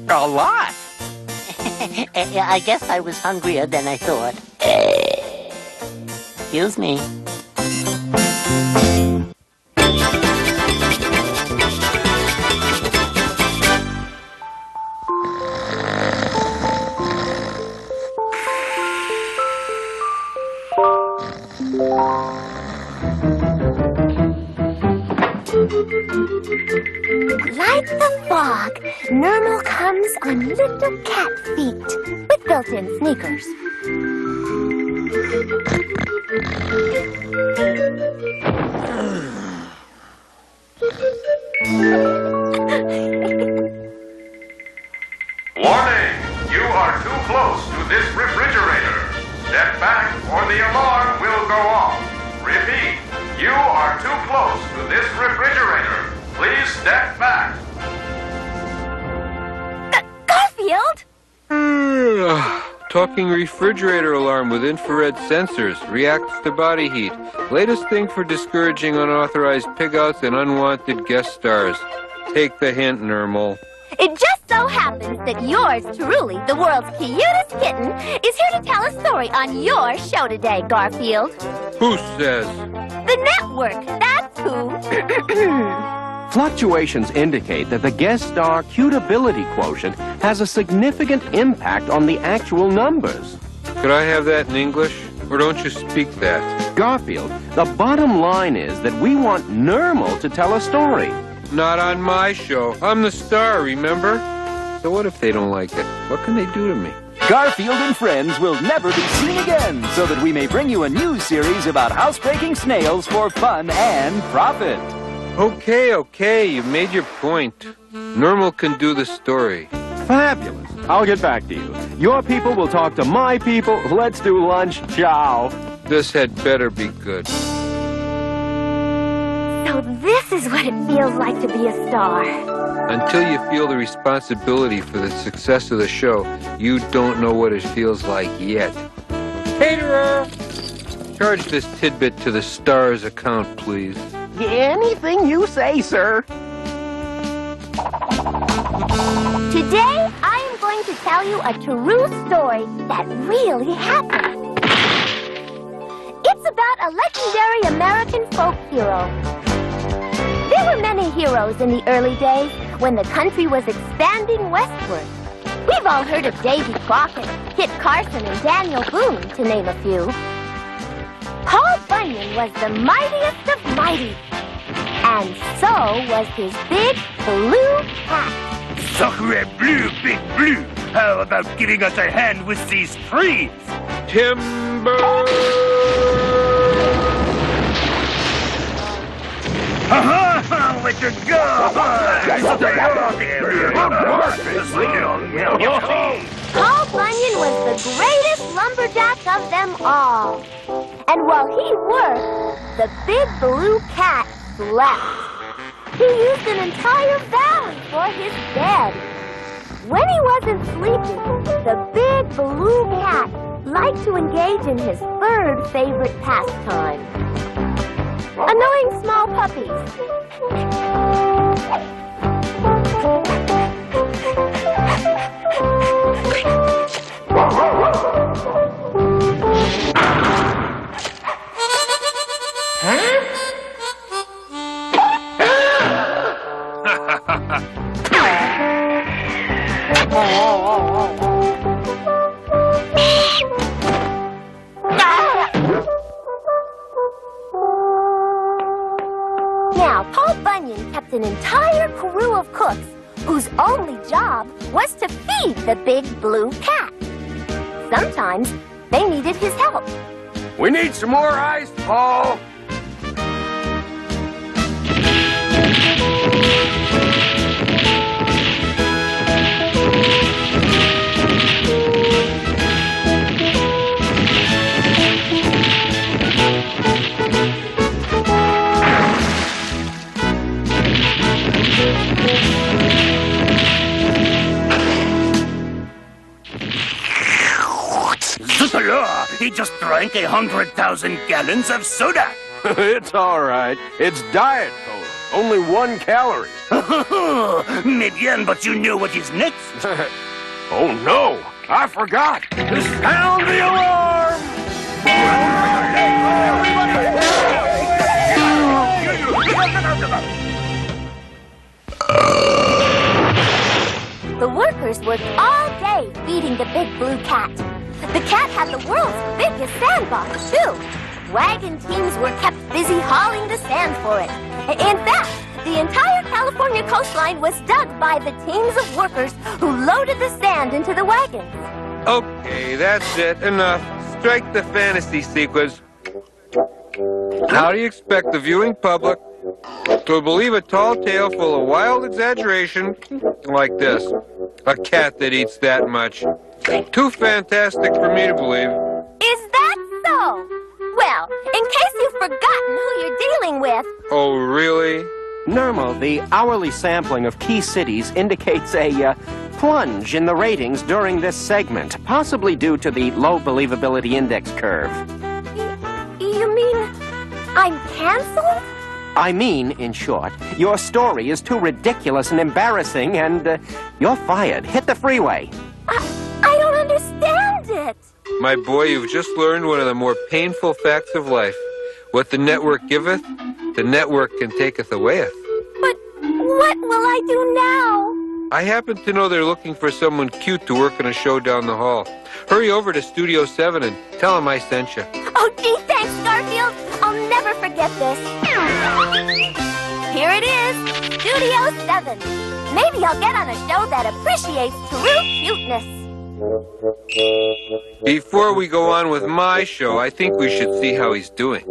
a lot. I guess I was hungrier than I thought. Excuse me. Like the fog, Nermal comes on little cat feet with built-in sneakers. Warning! You are too close to this refrigerator. Step back or the alarm will go off. Repeat, you are too close to this refrigerator. Please step back. Garfield? Talking refrigerator alarm with infrared sensors. Reacts to body heat. Latest thing for discouraging unauthorized pigouts and unwanted guest stars. Take the hint, Nermal. It just so happens that yours truly, the world's cutest kitten, is here to tell a story on your show today, Garfield. Who says? The network, that's who. Fluctuations indicate that the guest star cutability quotient has a significant impact on the actual numbers. Could I have that in English? Or don't you speak that? Garfield, the bottom line is that we want Nermal to tell a story. Not on my show. I'm the star, remember? So what if they don't like it? What can they do to me? Garfield and Friends will never be seen again, so that we may bring you a new series about housebreaking snails for fun and profit. Okay, you made your point. Nermal can do the story. Fabulous. I'll get back to you. Your people will talk to my people. Let's do lunch. Ciao. This had better be good. So this is what it feels like to be a star. Until you feel the responsibility for the success of the show, you don't know what it feels like yet. Caterer! Charge this tidbit to the star's account, please. Anything you say, sir. Today, I am going to tell you a true story that really happened. It's about a legendary American folk hero. There were many heroes in the early days when the country was expanding westward. We've all heard of Davy Crockett, Kit Carson, and Daniel Boone, to name a few. Paul Bunyan was the mightiest of mighty, and so was his big blue hat. Sacre bleu, big blue. How about giving us a hand with these trees? Timber! Ha-ha! Let you go! Paul Bunyan was the greatest lumberjack of them all. And while he worked, the big blue cat slept. He used an entire valley for his bed. When he wasn't sleeping, the big blue cat liked to engage in his third favorite pastime: annoying small puppies. whose only job was to feed the big blue cat. Sometimes they needed his help. We need some more ice, Paul. He just drank 100,000 gallons of soda. It's all right. It's Diet Cola. Only 1 calorie. Median, but you knew what is next. Oh, no. I forgot. Sound the alarm! The workers worked all day feeding the big blue cat. The cat had the world's biggest sandbox, too. Wagon teams were kept busy hauling the sand for it. In fact, the entire California coastline was dug by the teams of workers who loaded the sand into the wagons. Okay, that's it. Enough. Strike the fantasy sequence. How do you expect the viewing public to believe a tall tale full of wild exaggeration like this? A cat that eats that much. Too fantastic for me to believe. Is that so? Well, in case you've forgotten who you're dealing with. Oh, really? Normal, the hourly sampling of key cities indicates a plunge in the ratings during this segment, possibly due to the low believability index curve. You mean I'm canceled? I mean, in short, your story is too ridiculous and embarrassing, and you're fired. Hit the freeway. I don't understand it. My boy, you've just learned one of the more painful facts of life. What the network giveth, the network can taketh awayeth. But what will I do now? I happen to know they're looking for someone cute to work in a show down the hall. Hurry over to Studio 7 and tell them I sent you. Oh, gee, thanks, Garfield. I'll never forget this. Here it is, Studio 7. Maybe I'll get on a show that appreciates true cuteness. Before we go on with my show, I think we should see how he's doing.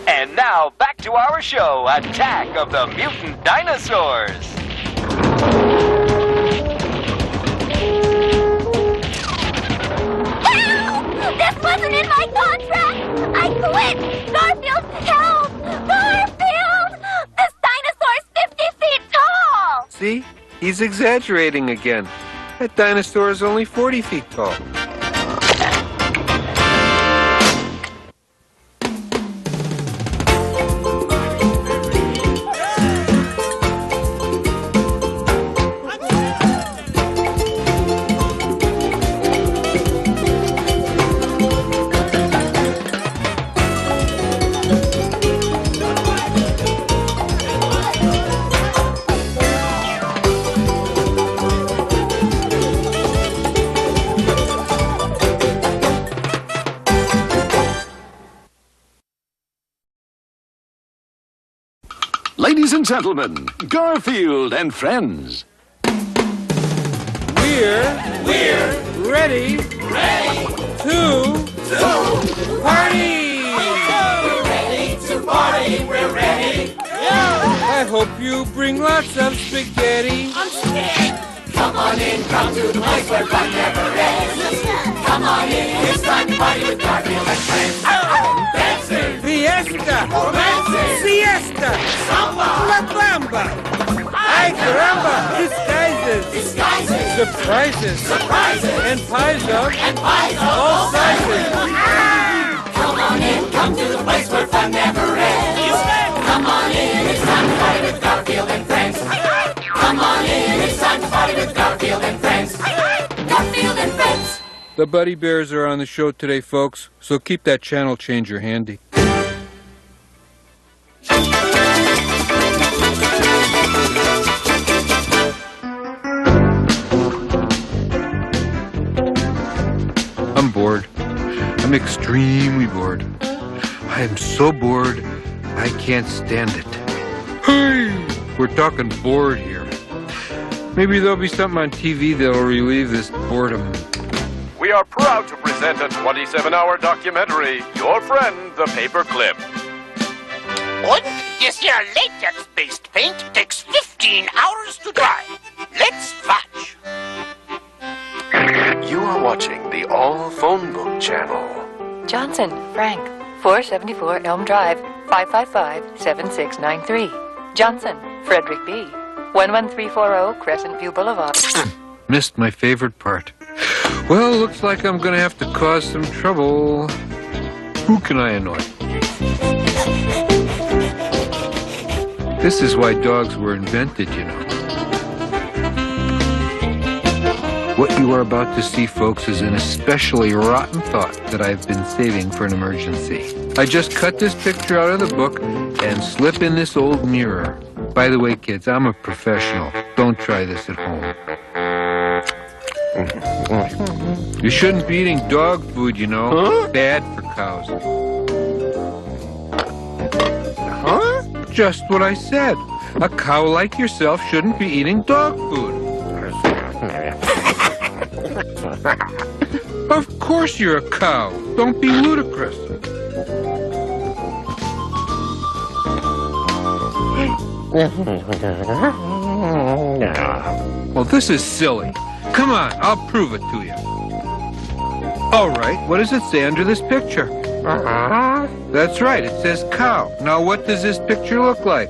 And now, back to our show, Attack of the Mutant Dinosaurs. Help! This wasn't in my contract! I quit! Garfield, help! Garfield! This dinosaur's 50 feet tall! See? He's exaggerating again. That dinosaur is only 40 feet tall. Ladies and gentlemen, Garfield and friends. We're ready to party! We're ready to party, we're ready. I hope you bring lots of spaghetti. I'm scared. Come on in, come to the place where fun never ends. Come on in, it's time to party with Garfield and friends. Dancing, Fiesta, romancing, siesta, samba, la bamba. Ay caramba, disguises, surprises, and pies of all sizes. Come on in, come to the place where fun never ends. Come on in, it's time to party with Garfield and friends. Come on in, it's time to party with Garfield and friends. Garfield and friends. The Buddy Bears are on the show today, folks, so keep that channel changer handy. I'm bored. I'm extremely bored. I am so bored, I can't stand it. Hey! We're talking bored here. Maybe there'll be something on TV that'll relieve this boredom. We are proud to present a 27-hour documentary, Your Friend, the Paperclip. What? This here latex-based paint takes 15 hours to dry. Let's watch. You are watching the All Phone Book channel. Johnson, Frank, 474 Elm Drive, 555-7693. Johnson, Frederick B., 11340 Crescent View Boulevard. Missed my favorite part. Well, looks like I'm gonna have to cause some trouble. Who can I annoy? This is why dogs were invented, you know. What you are about to see, folks, is an especially rotten thought that I've been saving for an emergency. I just cut this picture out of the book and slip in this old mirror. By the way, kids, I'm a professional. Don't try this at home. You shouldn't be eating dog food, you know. Huh? Bad for cows. Huh? Just what I said. A cow like yourself shouldn't be eating dog food. Of course you're a cow. Don't be ludicrous. Well, this is silly. Come on, I'll prove it to you. All right, what does it say under this picture? That's right, it says cow. Now, what does this picture look like?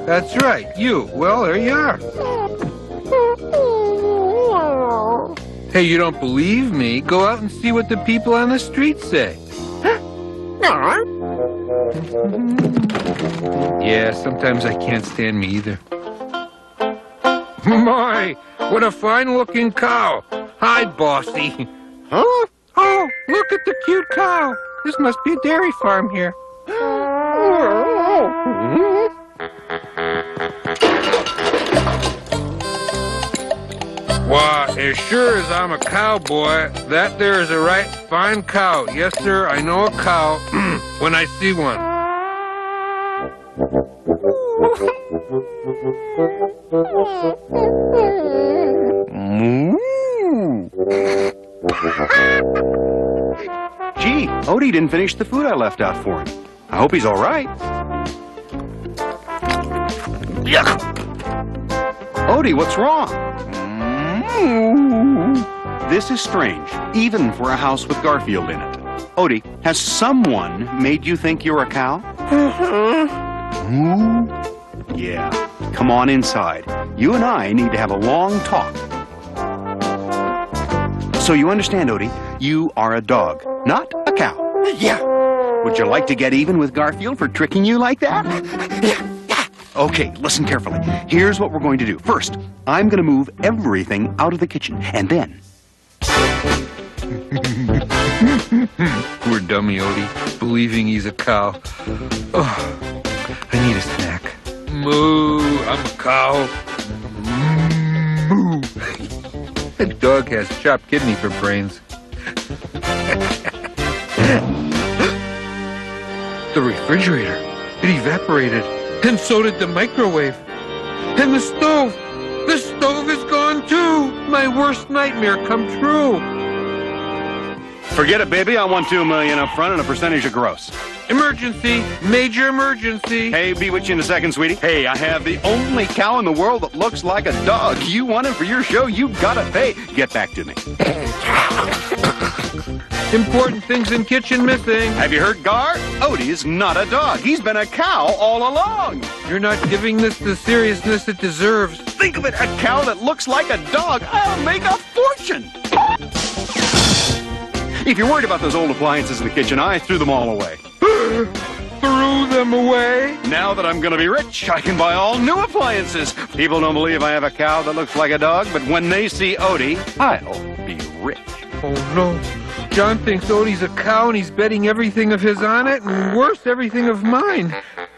That's right, you. Well, there you are. Hey, you don't believe me? Go out and see what the people on the street say. Yeah, sometimes I can't stand me either. My, what a fine-looking cow. Hi, bossy. Huh? Oh, look at the cute cow. This must be a dairy farm here. Why, as sure as I'm a cowboy, that there is a right fine cow. Yes, sir, I know a cow when I see one. Gee, Odie didn't finish the food I left out for him. I hope he's all right. Yuck! Odie, what's wrong? This is strange, even for a house with Garfield in it. Odie, has someone made you think you're a cow? Yeah, come on inside. You and I need to have a long talk. So you understand, Odie, you are a dog, not a cow. Yeah. Would you like to get even with Garfield for tricking you like that? Yeah. Okay, listen carefully. Here's what we're going to do. First, I'm going to move everything out of the kitchen, and then... Poor dummy Odie, believing he's a cow. Oh, I need a snack. Moo, I'm a cow. Moo. That dog has chopped kidney for brains. The refrigerator, it evaporated. And so did the microwave. And the stove. The stove is gone too. My worst nightmare come true. Forget it, baby. I want $2 million up front and a percentage of gross. Emergency. Major emergency. Hey, be with you in a second, sweetie. Hey, I have the only cow in the world that looks like a dog. You want it for your show, you've got to pay. Get back to me. Important things in kitchen missing. Have you heard, Gar? Odie is not a dog. He's been a cow all along. You're not giving this the seriousness it deserves. Think of it, a cow that looks like a dog. I'll make a fortune. If you're worried about those old appliances in the kitchen, I threw them all away. Threw them away? Now that I'm going to be rich, I can buy all new appliances. People don't believe I have a cow that looks like a dog, but when they see Odie, I'll be rich. Oh, no. John thinks Odie's a cow and he's betting everything of his on it, and worse, everything of mine.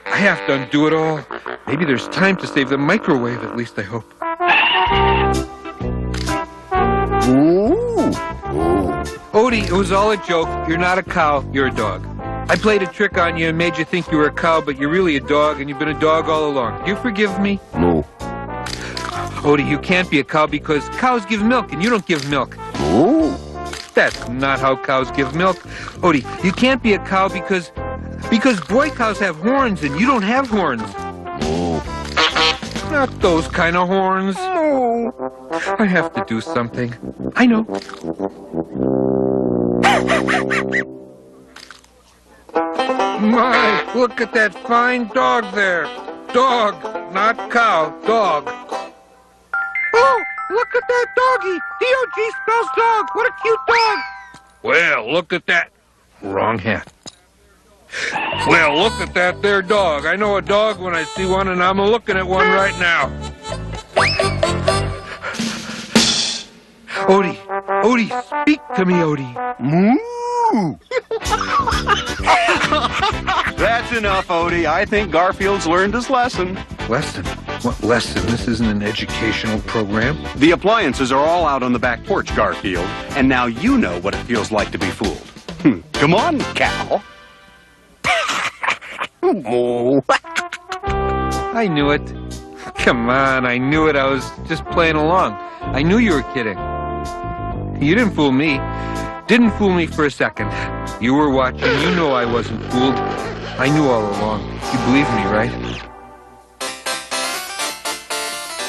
I have to undo it all. Maybe there's time to save the microwave, at least I hope. Odie, it was all a joke. You're not a cow, you're a dog. I played a trick on you and made you think you were a cow, but you're really a dog, and you've been a dog all along. Do you forgive me? No. Odie, you can't be a cow because cows give milk, and you don't give milk. Oh. That's not how cows give milk. Odie, you can't be a cow because boy cows have horns, and you don't have horns. Oh. Not those kind of horns. I have to do something. I know. My, look at that fine dog there. Dog, not cow, dog. Oh, look at that doggy. D-O-G spells dog. What a cute dog. Well, look at that. Wrong hat. Well, look at that there dog. I know a dog when I see one, and I'm looking at one right now. Odie, speak to me, Odie. Moo! That's enough, Odie. I think Garfield's learned his lesson. Lesson? What lesson? This isn't an educational program. The appliances are all out on the back porch, Garfield, and now you know what it feels like to be fooled. Come on, cow. I knew it. Come on, I knew it. I was just playing along. I knew you were kidding. You didn't fool me. Didn't fool me for a second. You were watching. You know I wasn't fooled. I knew all along. You believe me, right?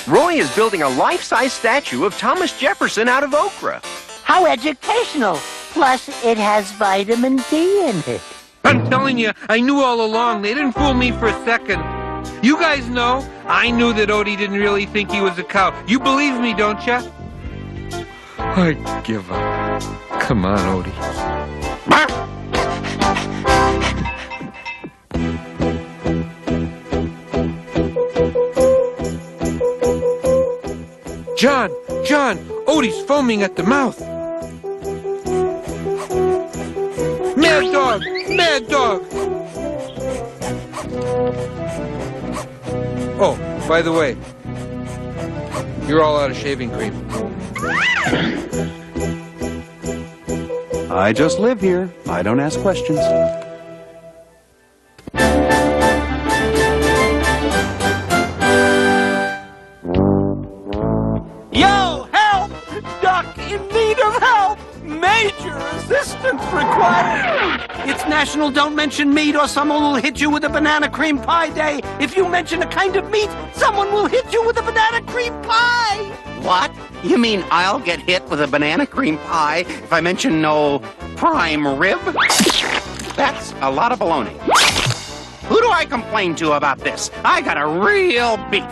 Roy is building a life-size statue of Thomas Jefferson out of okra. How educational. Plus, it has vitamin D in it. I'm telling you, I knew all along. They didn't fool me for a second. You guys know, I knew that Odie didn't really think he was a cow. You believe me, don't you? I give up. Come on, Odie. John, Odie's foaming at the mouth. Mad dog. Oh, by the way, you're all out of shaving cream. I just live here. I don't ask questions. Yo, help! Duck in need of help! Major assistance required! It's National Don't Mention Meat or someone will hit you with a banana cream pie day. If you mention a kind of meat, someone will hit you with a banana cream pie! What? You mean I'll get hit with a banana cream pie if I mention no prime rib? That's a lot of baloney. Who do I complain to about this? I got a real beef.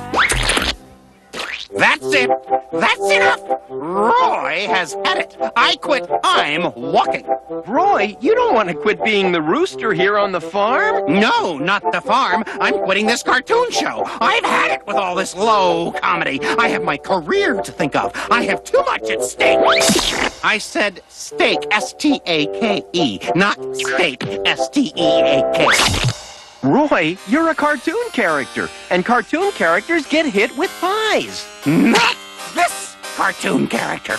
That's it. That's enough. Roy has had it. I quit. I'm walking. Roy, you don't want to quit being the rooster here on the farm? No, not the farm. I'm quitting this cartoon show. I've had it with all this low comedy. I have my career to think of. I have too much at stake. I said steak, S-T-A-K-E, not steak, S-T-E-A-K. Roy, you're a cartoon character, and cartoon characters get hit with pies. Not this cartoon character.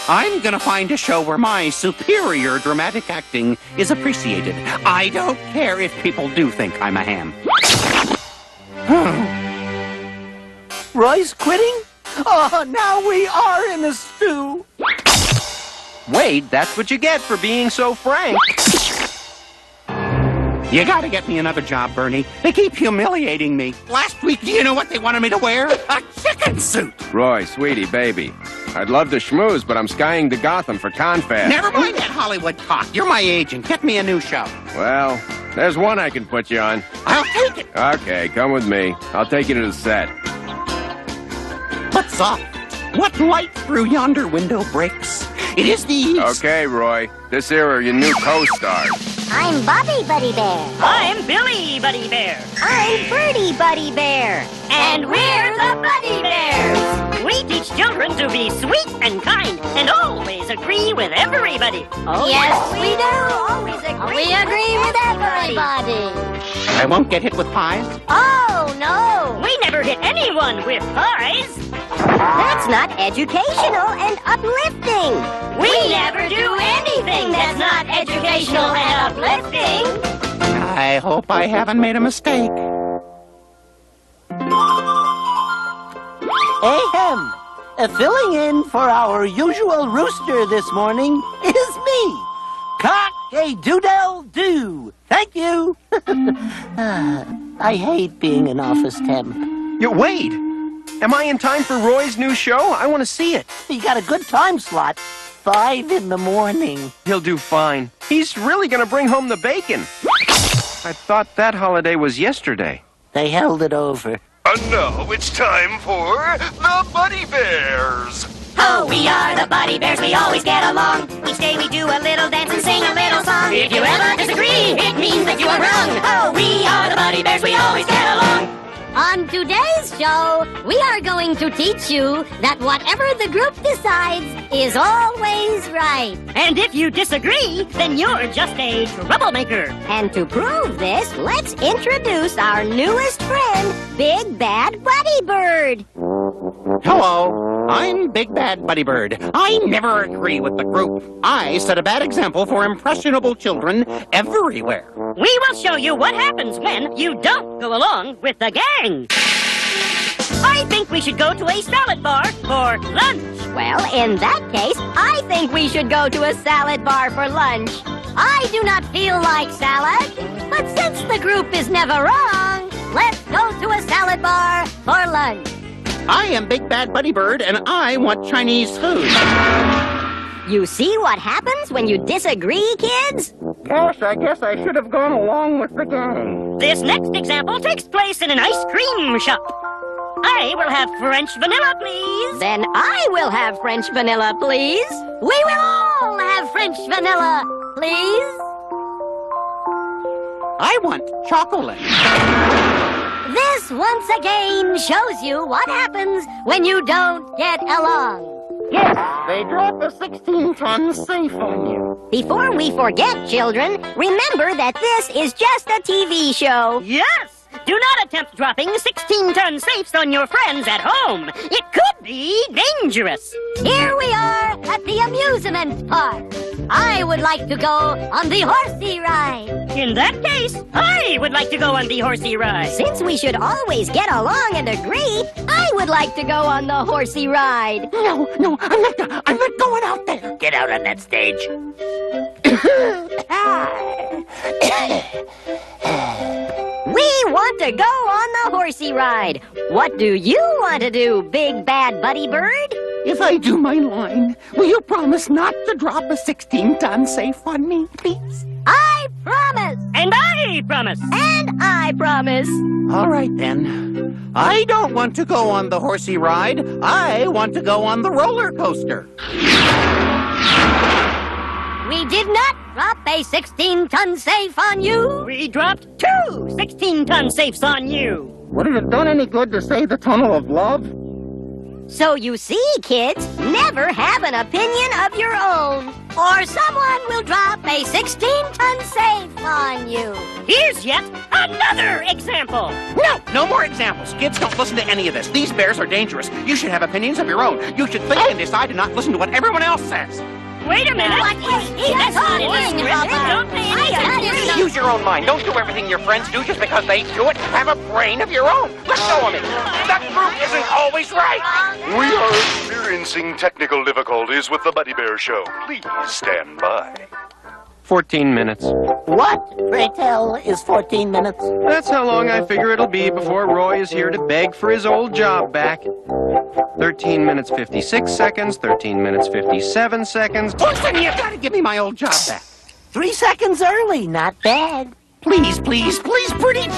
I'm gonna find a show where my superior dramatic acting is appreciated. I don't care if people do think I'm a ham. Roy's quitting? Oh, now we are in a stew. Wait, that's what you get for being so frank. You gotta get me another job, Bernie. They keep humiliating me. Last week, do you know what they wanted me to wear? A chicken suit! Roy, sweetie, baby. I'd love to schmooze, but I'm skying to Gotham for Confab. Never mind that Hollywood talk. You're my agent. Get me a new show. Well, there's one I can put you on. I'll take it. Okay, come with me. I'll take you to the set. What's up? What light through yonder window breaks? It is the... Okay, Roy. This here are your new co-stars. I'm Bobby Buddy Bear. I'm Billy Buddy Bear. I'm Birdie Buddy Bear. And we're the Buddy Bears. We teach children to be sweet and kind and always agree with everybody. Oh, yes, we do. Always agree. We agree with everybody. I won't get hit with pies? Oh, no. We never hit anyone with pies. That's not educational and uplifting. We never do anything that's not educational and uplifting. I hope I haven't made a mistake. Ahem. Filling in for our usual rooster this morning is me, Cock-a-doodle-doo. Thank you. I hate being an office temp. Wade, am I in time for Roy's new show? I want to see it. You got a good time slot. 5 in the morning. He'll do fine. He's really going to bring home the bacon. I thought that holiday was yesterday. They held it over. And now it's time for the Buddy Bears. Oh, we are the Buddy Bears, we always get along. Each day we do a little dance and sing a little song. If you ever disagree, it means that you are wrong. Oh, we are the Buddy Bears, we always get along. On today's show, we are going to teach you that whatever the group decides is always right. And if you disagree, then you're just a troublemaker. And to prove this, let's introduce our newest friend, Big Bad Buddy Bird. Hello, I'm Big Bad Buddy Bird. I never agree with the group. I set a bad example for impressionable children everywhere. We will show you what happens when you don't go along with the gang. I think we should go to a salad bar for lunch. Well, in that case, I think we should go to a salad bar for lunch. I do not feel like salad, but since the group is never wrong, let's go to a salad bar for lunch. I am Big Bad Buddy Bird, and I want Chinese food. You see what happens when you disagree, kids? Gosh, I guess I should have gone along with the gang. This next example takes place in an ice cream shop. I will have French vanilla, please. Then I will have French vanilla, please. We will all have French vanilla, please. I want chocolate. This once again shows you what happens when you don't get along. Yes, they drop a 16-ton safe on you. Before we forget, children, remember that this is just a TV show. Yes! Do not attempt dropping 16-ton safes on your friends at home. It could be dangerous. Here we are at the amusement park. I would like to go on the horsey ride. In that case, I would like to go on the horsey ride. Since we should always get along and agree, I would like to go on the horsey ride. No, I'm not going out there. Get out on that stage. We want to go on the horsey ride. What do you want to do, Big Bad Buddy Bird? If I do my line, will you promise not to drop a 16-ton safe on me, please? I promise. And I promise. And I promise. All right, then. I don't want to go on the horsey ride. I want to go on the roller coaster. We did not drop a 16-ton safe on you. We dropped 2 16-ton safes on you. Would it have done any good to say the tunnel of love? So you see, kids, never have an opinion of your own, or someone will drop a 16-ton safe on you. Here's yet another example. No more examples. Kids, don't listen to any of this. These bears are dangerous. You should have opinions of your own. You should think and decide and not listen to what everyone else says. Wait a minute. That's not in the script. Don't pay any attention. Use your own mind. Don't do everything your friends do just because they do it. Have a brain of your own. Let go of it. That group isn't always right. We are experiencing technical difficulties with the Buddy Bear Show. Please stand by. 14 minutes. What, pray tell, is 14 minutes? That's how long I figure it'll be before Roy is here to beg for his old job back. 13 minutes 56 seconds, 13 mintes 57 seconds. Listen, you gotta give me my old job back. 3 seconds early, not bad. Please, pretty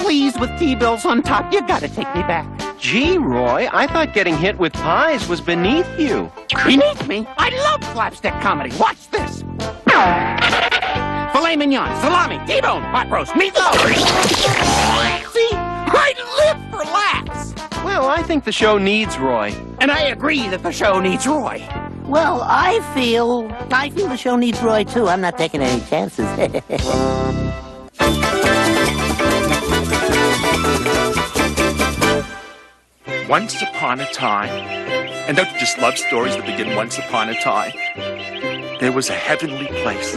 please, with T-bills on top, you gotta take me back. Gee, Roy, I thought getting hit with pies was beneath you. Beneath me? I love slapstick comedy. Watch this. Filet mignon, salami, T-bone, pot roast, meatloaf. See, I live for laughs. Well, I think the show needs Roy. And I agree that the show needs Roy. Well, I feel the show needs Roy, too. I'm not taking any chances. Once upon a time, and don't you just love stories that begin once upon a time? There was a heavenly place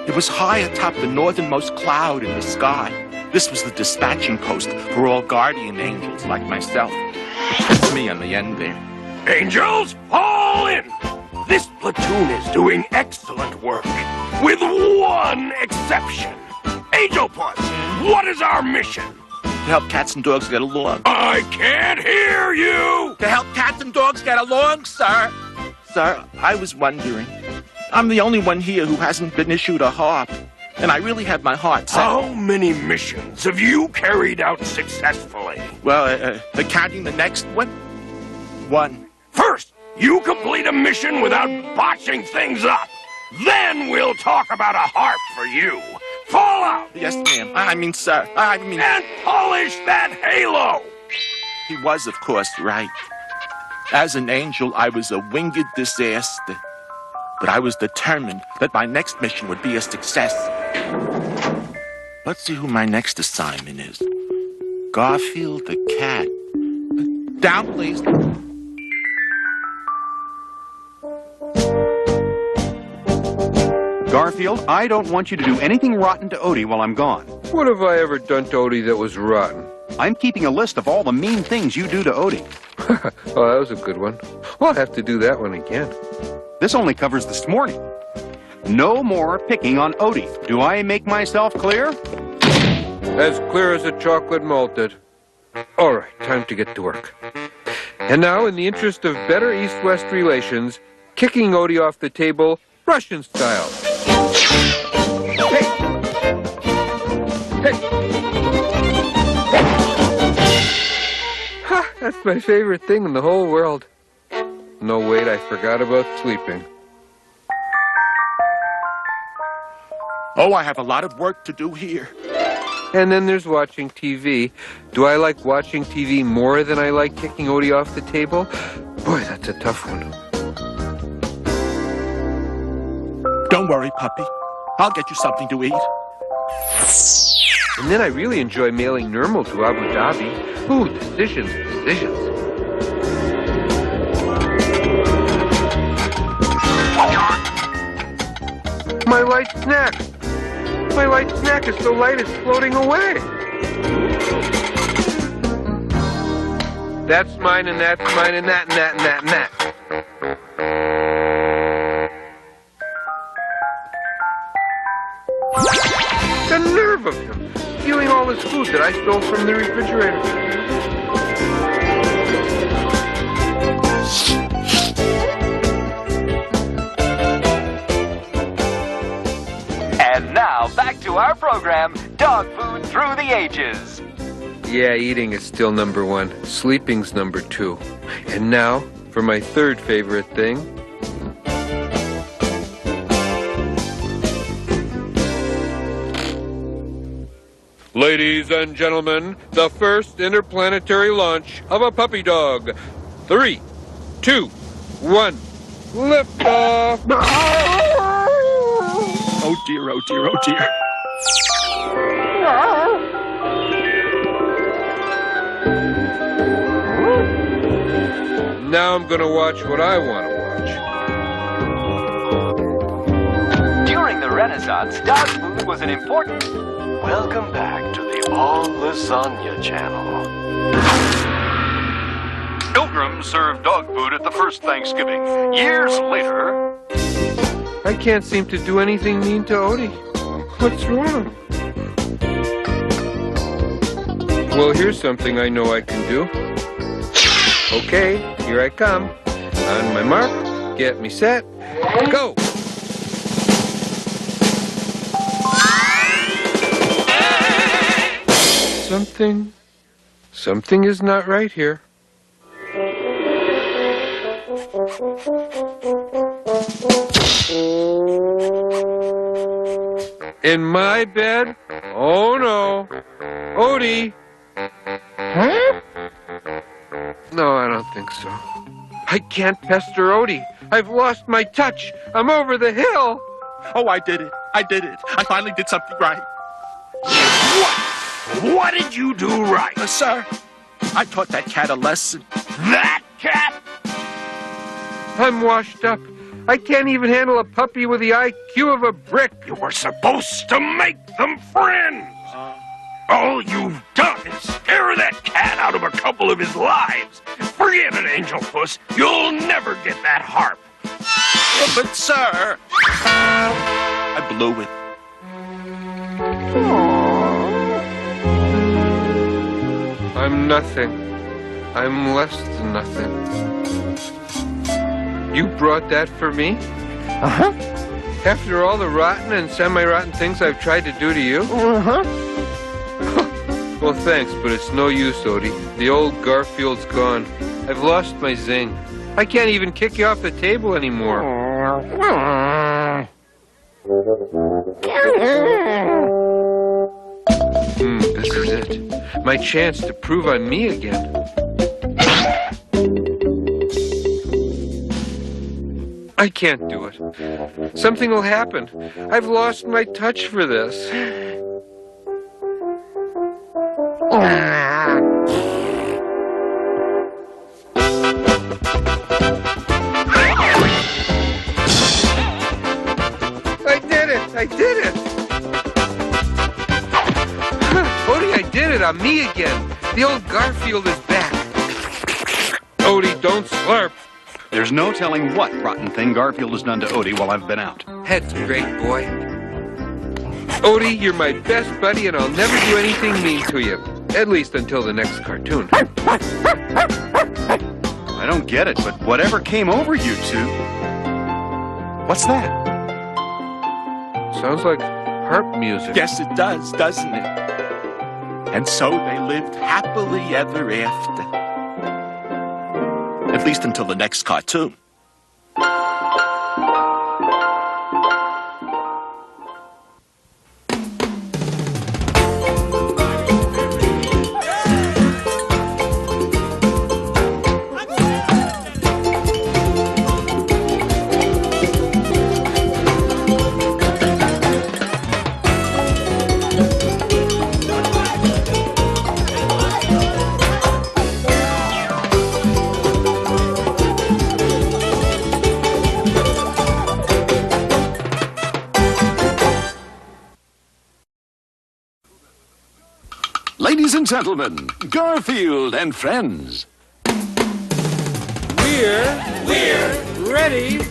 It was high atop the northernmost cloud in the sky. This was the dispatching post for all guardian angels like myself. That's me on the end there. Angels, all in! This platoon is doing excellent work, with one exception. Angel Puss, what is our mission? To help cats and dogs get along. I can't hear you! To help cats and dogs get along, sir. Sir, I was wondering. I'm the only one here who hasn't been issued a harp. And I really have my heart set. How many missions have you carried out successfully? Well, counting the next one? One. First, you complete a mission without botching things up. Then we'll talk about a harp for you. Fall out! Yes, ma'am. I mean, sir. And polish that halo! He was, of course, right. As an angel, I was a winged disaster. But I was determined that my next mission would be a success. Let's see who my next assignment is. Garfield the cat. Down, please. Garfield, I don't want you to do anything rotten to Odie while I'm gone. What have I ever done to Odie that was rotten? I'm keeping a list of all the mean things you do to Odie. Oh, that was a good one. Well, I'll have to do that one again. This only covers this morning. No more picking on Odie. Do I make myself clear? As clear as a chocolate malted. All right, time to get to work. And now, in the interest of better East-West relations, kicking Odie off the table, Russian style. Hey! Hey! Ha! That's my favorite thing in the whole world. No, wait, I forgot about sleeping. Oh, I have a lot of work to do here. And then there's watching TV. Do I like watching TV more than I like kicking Odie off the table? Boy, that's a tough one. Don't worry, puppy. I'll get you something to eat. And then I really enjoy mailing Nirmal to Abu Dhabi. Ooh, decisions. My light snack! My light snack is so light it's floating away! That's mine, and that's mine, and that, and that, and that, and that. The nerve of him, stealing all his food that I stole from the refrigerator. And now, back to our program, Dog Food Through the Ages. Yeah, eating is still number one. Sleeping's number two. And now, for my third favorite thing. Ladies and gentlemen, the first interplanetary launch of a puppy dog. 3, 2, 1, liftoff! Oh dear, oh dear, oh dear. Now I'm gonna watch what I want to watch. During the Renaissance, dog food was an important... Welcome back to the All Lasagna Channel. Pilgrims served dog food at the first Thanksgiving. Years later... I can't seem to do anything mean to Odie. What's wrong? Well, here's something I know I can do. Okay, here I come. On my mark, get me set, go! Something is not right here. In my bed? Oh no. Odie! Huh? No, I don't think so. I can't pester Odie. I've lost my touch. I'm over the hill. Oh, I did it. I finally did something right. What did you do right? Sir, I taught that cat a lesson. That cat? I'm washed up. I can't even handle a puppy with the IQ of a brick. You were supposed to make them friends. All you've done is scare that cat out of a couple of his lives. Forget it, Angel Puss. You'll never get that harp. But, sir, I blew it. I'm nothing. I'm less than nothing. You brought that for me? Uh-huh. After all the rotten and semi-rotten things I've tried to do to you? Uh-huh. Well, thanks, but it's no use, Odie. The old Garfield's gone. I've lost my zing. I can't even kick you off the table anymore. This is it. My chance to prove I'm me again. I can't do it. Something will happen. I've lost my touch for this. I did it! Odie, I did it! I'm me again! The old Garfield is back! Odie, don't slurp! There's no telling what rotten thing Garfield has done to Odie while I've been out. That's great, boy. Odie, you're my best buddy and I'll never do anything mean to you. At least until the next cartoon. I don't get it, but whatever came over you two... What's that? Sounds like harp music. Yes, it does, doesn't it? And so they lived happily ever after. At least until the next cartoon. Ladies and gentlemen, Garfield and friends. We're ready to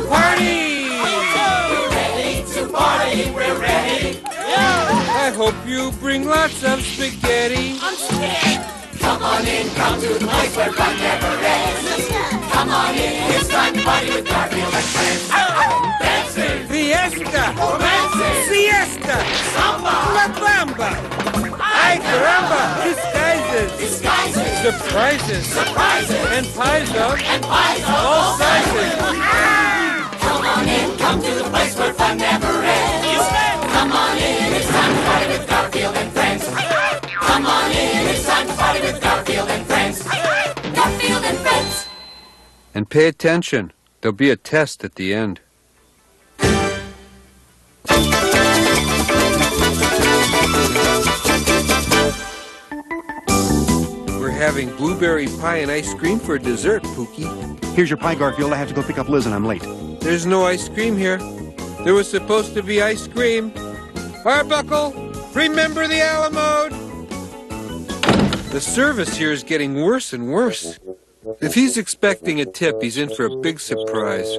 party! We're ready to party, we're ready. I hope you bring lots of spaghetti. I'm scared. Come on in, come to the place where fun never ends. Come on in, it's time to party with Garfield and friends. Dancing, Fiesta, romancing, siesta, samba, la bamba. Ay caramba, disguises, surprises, and pies of all sizes. Come on in, come to the place where fun never ends. Come on in, it's time to party with Garfield and friends. Come on in, it's time to party with Garfield and friends. Garfield and friends. And pay attention, there'll be a test at the end. We're having blueberry pie and ice cream for dessert, Pookie. Here's your pie, Garfield. I have to go pick up Liz and I'm late. There's no ice cream here. There was supposed to be ice cream. Arbuckle, remember the Alamo. The service here is getting worse and worse. If he's expecting a tip, he's in for a big surprise.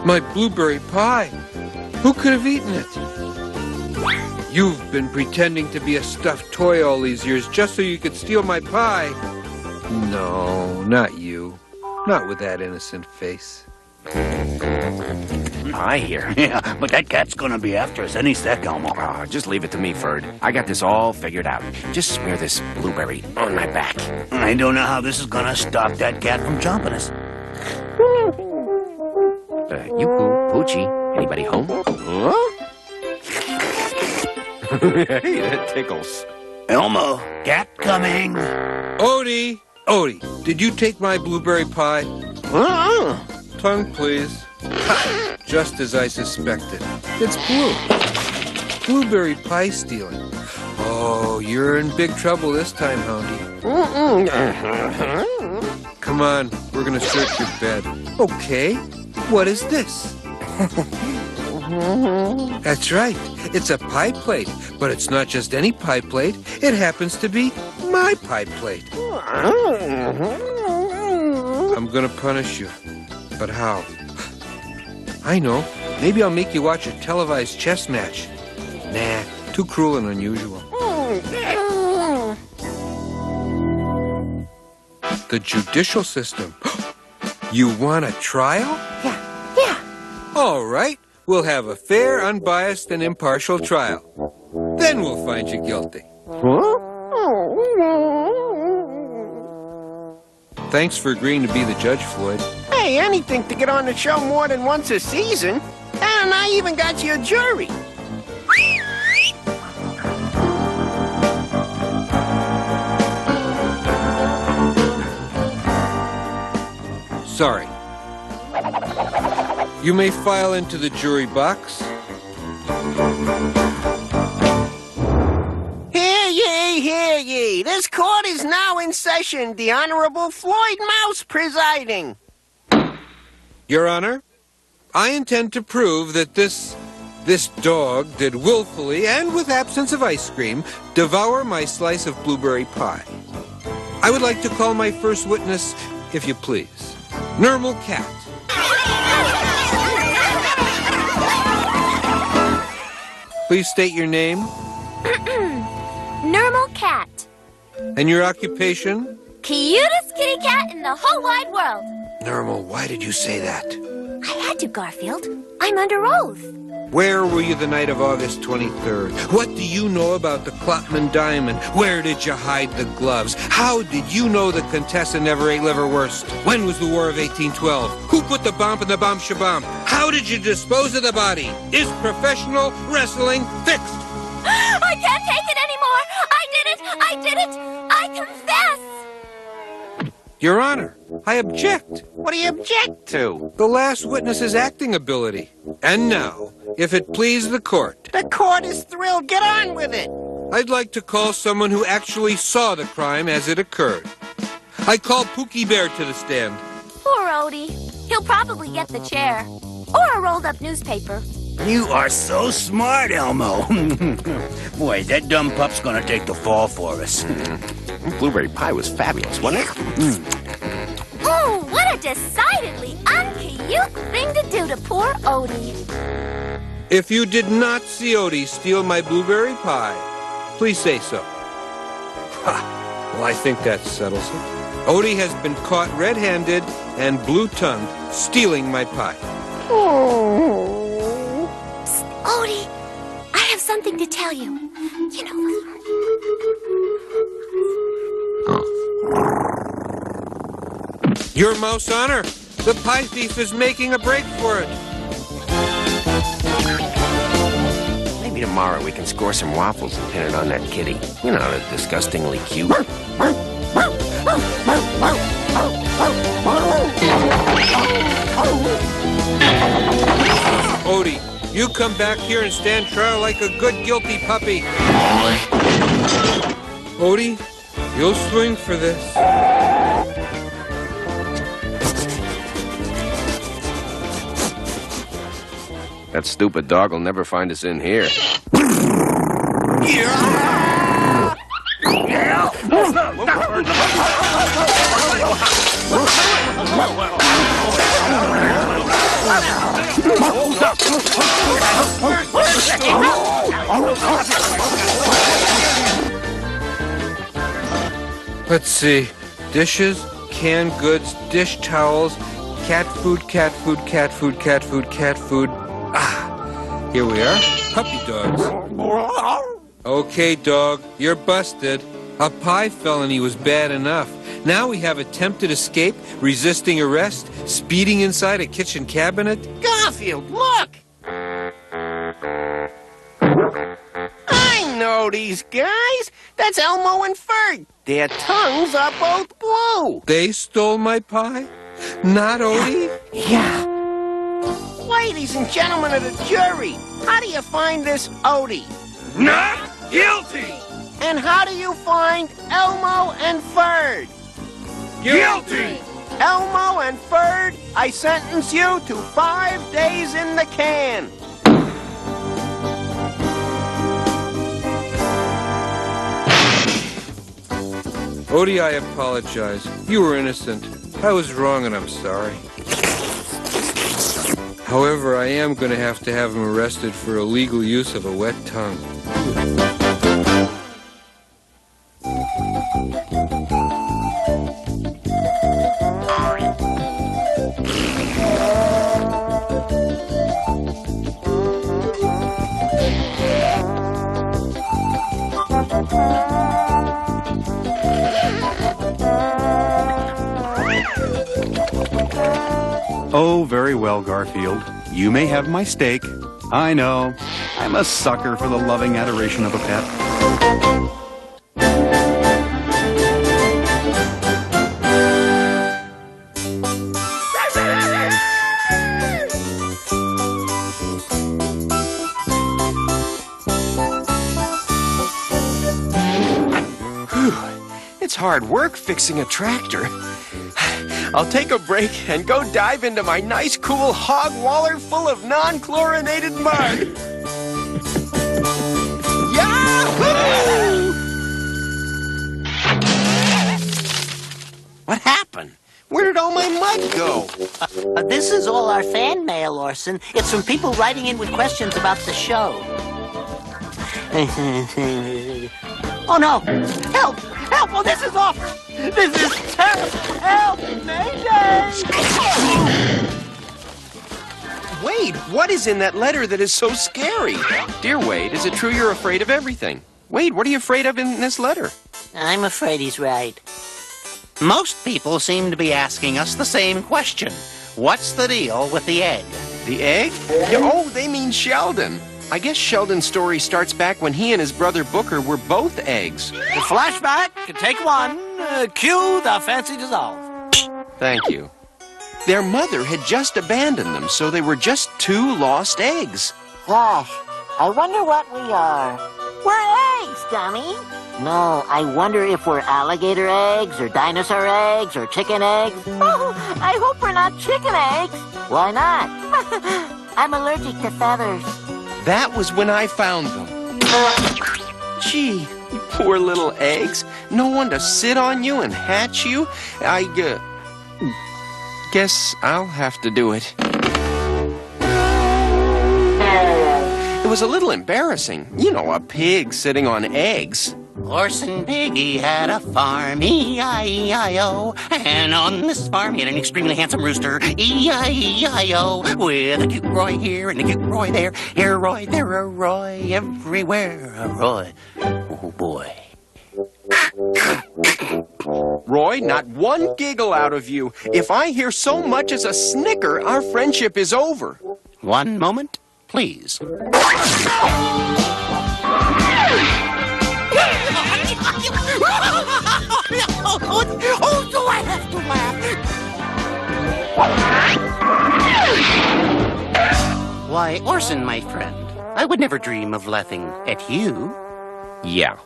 My blueberry pie. Who could have eaten it? You've been pretending to be a stuffed toy all these years just so you could steal my pie. No, not you. Not with that innocent face. Pie here. Yeah, but that cat's gonna be after us any sec, Elmo. Oh, just leave it to me, Ferd. I got this all figured out. Just smear this blueberry on my back. I don't know how this is gonna stop that cat from chomping us. You, Poochie, anybody home? Huh? Hey, that tickles. Elmo, cat coming. Odie! Odie, did you take my blueberry pie? Tongue, please. Ha! Just as I suspected. It's blue. Blueberry pie stealing. Oh, you're in big trouble this time, Houndy. Come on, we're gonna search your bed. Okay, what is this? That's right, it's a pie plate. But it's not just any pie plate. It happens to be my pie plate. I'm gonna punish you. But how? I know. Maybe I'll make you watch a televised chess match. Nah, too cruel and unusual. The judicial system. You want a trial? Yeah. All right. We'll have a fair, unbiased, and impartial trial. Then we'll find you guilty. Thanks for agreeing to be the judge, Floyd. Hey, anything to get on the show more than once a season. And I even got you a jury. Sorry. You may file into the jury box. Hear ye. This court is now in session. The Honorable Floyd Mouse presiding. Your Honor, I intend to prove that this dog did willfully and with absence of ice cream devour my slice of blueberry pie. I would like to call my first witness, if you please. Normal Cat. Please state your name. Normal Cat. And your occupation? Cutest kitty cat in the whole wide world. Normal, why did you say that? I had to, Garfield. I'm under oath. Where were you the night of August 23rd? What do you know about the Klopman diamond? Where did you hide the gloves? How did you know the Contessa never ate liverwurst? When was the War of 1812? Who put the bomb in the bomb shabomb? How did you dispose of the body? Is professional wrestling fixed? I can't take it anymore. I did it. I confess. Your Honor, I object. What do you object to? The last witness's acting ability. And now, if it please the court. The court is thrilled. Get on with it. I'd like to call someone who actually saw the crime as it occurred. I call Pookie Bear to the stand. Poor Odie. He'll probably get the chair. Or a rolled up newspaper. You are so smart, Elmo. Boy, that dumb pup's gonna take the fall for us. Blueberry pie was fabulous, wasn't it? Oh, what a decidedly uncute thing to do to poor Odie. If you did not see Odie steal my blueberry pie, please say so. Ha! Well, I think that settles it. Odie has been caught red-handed and blue-tongued stealing my pie. Psst, Odie, I have something to tell you. You know... Your mouse honor! The pie thief is making a break for it. Maybe tomorrow we can score some waffles and pin it on that kitty. You know, the disgustingly cute. Odie, you come back here and stand trial like a good guilty puppy. Odie, you'll swing for this. That stupid dog will never find us in here. Let's see. Dishes, canned goods, dish towels, cat food, cat food, cat food, cat food, cat food. Ah, here we are. Puppy dogs. Okay, dog, you're busted. A pie felony was bad enough. Now we have attempted escape, resisting arrest, speeding inside a kitchen cabinet. Garfield, look! I know these guys. That's Elmo and Ferd. Their tongues are both blue. They stole my pie? Not Odie? Yeah. Ladies and gentlemen of the jury, how do you find this Odie? Not guilty! And how do you find Elmo and Ferd? Guilty! Elmo and Ferd, I sentence you to 5 days in the can. Odie, I apologize. You were innocent. I was wrong and I'm sorry. However, I am going to have him arrested for illegal use of a wet tongue. Oh, very well, Garfield. You may have my steak. I know. I'm a sucker for the loving adoration of a pet. It's hard work fixing a tractor. I'll take a break and go dive into my nice, cool hog waller full of non-chlorinated mud. Yahoo! What happened? Where did all my mud go? This is all our fan mail, Orson. It's from people writing in with questions about the show. Oh, no. Help! Help! Oh, this is awful! This is terrible! Help! Mayday! Wade, what is in that letter that is so scary? Dear Wade, is it true you're afraid of everything? Wade, what are you afraid of in this letter? I'm afraid he's right. Most people seem to be asking us the same question. What's the deal with the egg? The egg? Yeah, oh, they mean Sheldon. I guess Sheldon's story starts back when he and his brother Booker were both eggs. The flashback, take one. Cue the fancy dissolve. Thank you. Their mother had just abandoned them, so they were just two lost eggs. Gosh, I wonder what we are. We're eggs, dummy. No, I wonder if we're alligator eggs, or dinosaur eggs, or chicken eggs. Oh, I hope we're not chicken eggs. Why not? I'm allergic to feathers. That was when I found them. Gee, you poor little eggs. No one to sit on you and hatch you. I guess I'll have to do it. It was a little embarrassing. You know, a pig sitting on eggs. Orson Piggy had a farm, E-I-E-I-O. And on this farm he had an extremely handsome rooster, E-I-E-I-O. With a cute Roy here and a cute Roy there. Here a Roy, there a Roy, everywhere a Roy. Oh, boy. Roy, not one giggle out of you. If I hear so much as a snicker, our friendship is over. One moment, please. Oh, do I have to laugh? Why, Orson, my friend, I would never dream of laughing at you. Yeah.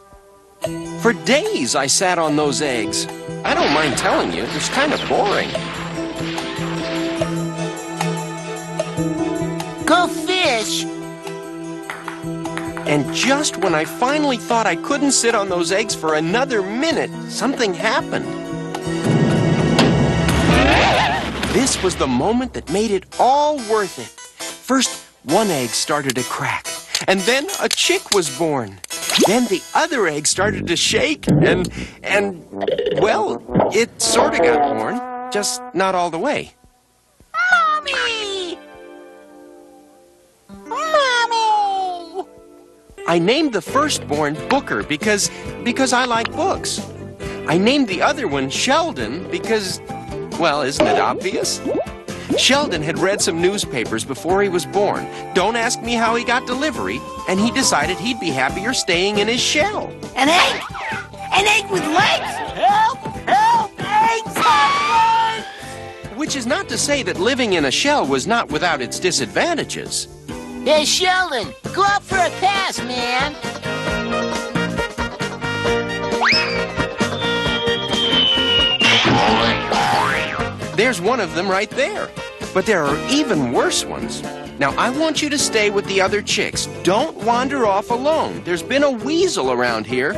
For days I sat on those eggs. I don't mind telling you, it was kind of boring. Go fish! And just when I finally thought I couldn't sit on those eggs for another minute, something happened. This was the moment that made it all worth it. First, one egg started to crack, and then a chick was born. Then the other egg started to shake, and well, it sort of got born, just not all the way. Mommy! Mommy! I named the firstborn Booker because I like books. I named the other one Sheldon because, well, isn't it obvious? Sheldon had read some newspapers before he was born. Don't ask me how he got delivery, and he decided he'd be happier staying in his shell. An egg? An egg with legs? Help! Help! Eggs have legs! Which is not to say that living in a shell was not without its disadvantages. Hey, Sheldon, go out for a pass, man. There's one of them right there. But there are even worse ones. Now, I want you to stay with the other chicks. Don't wander off alone. There's been a weasel around here.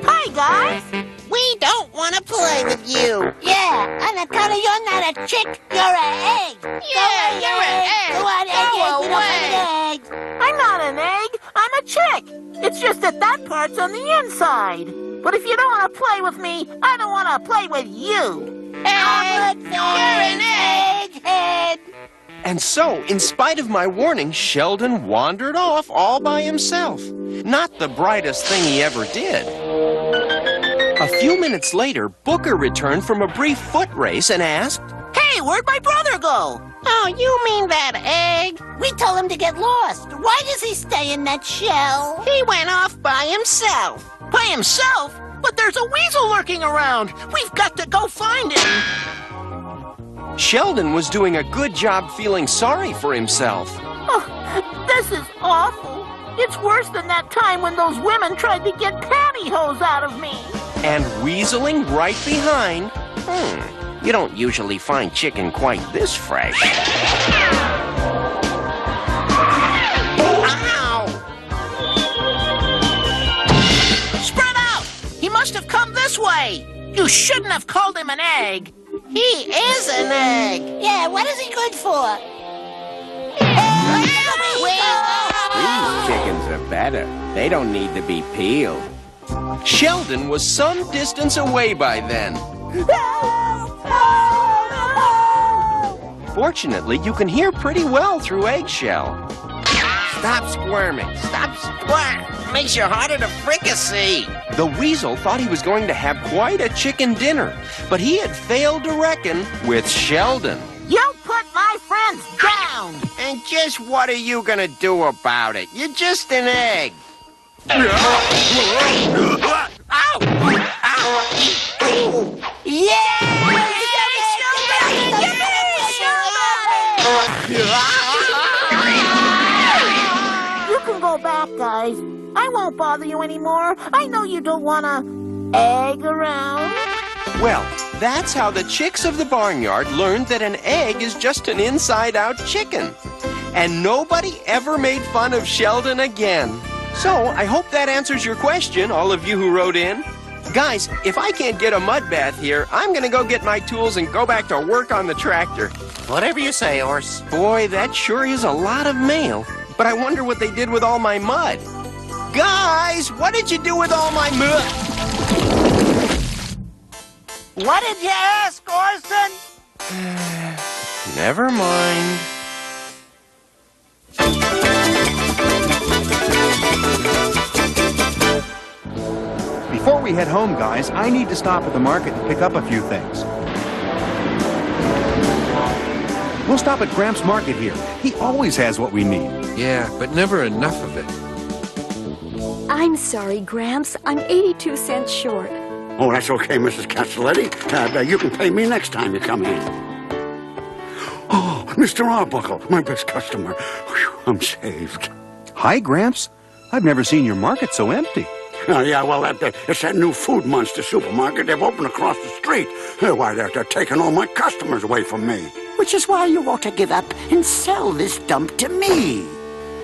Hi, guys. We don't want to play with you. Yeah, on account of you're not a chick, you're an egg. Yeah, you're an egg. Go on, egg. We don't want an egg. I'm not an egg. I'm a chick. It's just that part's on the inside. But if you don't want to play with me, I don't want to play with you. Egg, you're an egghead. And so, in spite of my warning, Sheldon wandered off all by himself. Not the brightest thing he ever did. A few minutes later, Booker returned from a brief foot race and asked, Hey, where'd my brother go? Oh, you mean that egg? We told him to get lost. Why does he stay in that shell? He went off by himself. By himself? But there's a weasel lurking around. We've got to go find him. Sheldon was doing a good job feeling sorry for himself. Oh, this is awful. It's worse than that time when those women tried to get pantyhose out of me. And weaseling right behind. You don't usually find chicken quite this fresh. Ow! Spread out! He must have come this way. You shouldn't have called him an egg. He is an egg. Yeah, what is he good for? These chickens are better. They don't need to be peeled. Sheldon was some distance away by then. Fortunately, you can hear pretty well through eggshell. Stop squirming. Stop squirming. Makes you harder to fricassee. The weasel thought he was going to have quite a chicken dinner, but he had failed to reckon with Sheldon. You put my friends down! And just what are you gonna do about it? You're just an egg. Ow! Ow! Yeah! You can go back, guys. I won't bother you anymore. I know you don't want to egg around. Well, that's how the chicks of the barnyard learned that an egg is just an inside-out chicken. And nobody ever made fun of Sheldon again. So, I hope that answers your question, all of you who wrote in. Guys, if I can't get a mud bath here, I'm gonna go get my tools and go back to work on the tractor. Whatever you say, Horse. Boy, that sure is a lot of mail. But I wonder what they did with all my mud. Guys, what did you do with all my mud? What did you ask, Orson? Never mind. Before we head home, guys, I need to stop at the market to pick up a few things. We'll stop at Gramps' Market here. He always has what we need. Yeah, but never enough of it. I'm sorry, Gramps. I'm 82 cents short. Oh, that's okay, Mrs. Castelletti. You can pay me next time you come in. Oh, Mr. Arbuckle, my best customer. Whew, I'm saved. Hi, Gramps. I've never seen your market so empty. Oh, yeah, well, it's that new Food Monster supermarket they've opened across the street. Why, they're taking all my customers away from me. Which is why you ought to give up and sell this dump to me.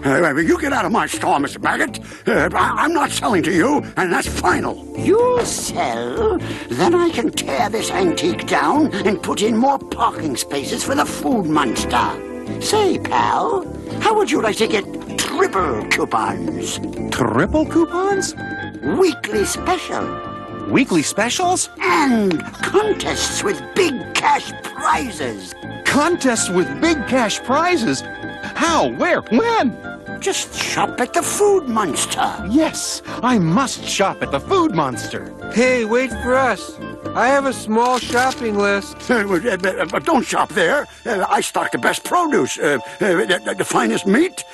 You get out of my store, Mr. Baggett. I'm not selling to you, and that's final. You'll sell? Then I can tear this antique down and put in more parking spaces for the Food Monster. Say, pal, how would you like to get triple coupons? Triple coupons? Weekly special. Weekly specials? And contests with big cash prizes. Contests with big cash prizes? How? Where? When? Just shop at the Food Monster. Yes, I must shop at the Food Monster. Hey, wait for us. I have a small shopping list. Don't shop there. I stock the best produce, the finest meat.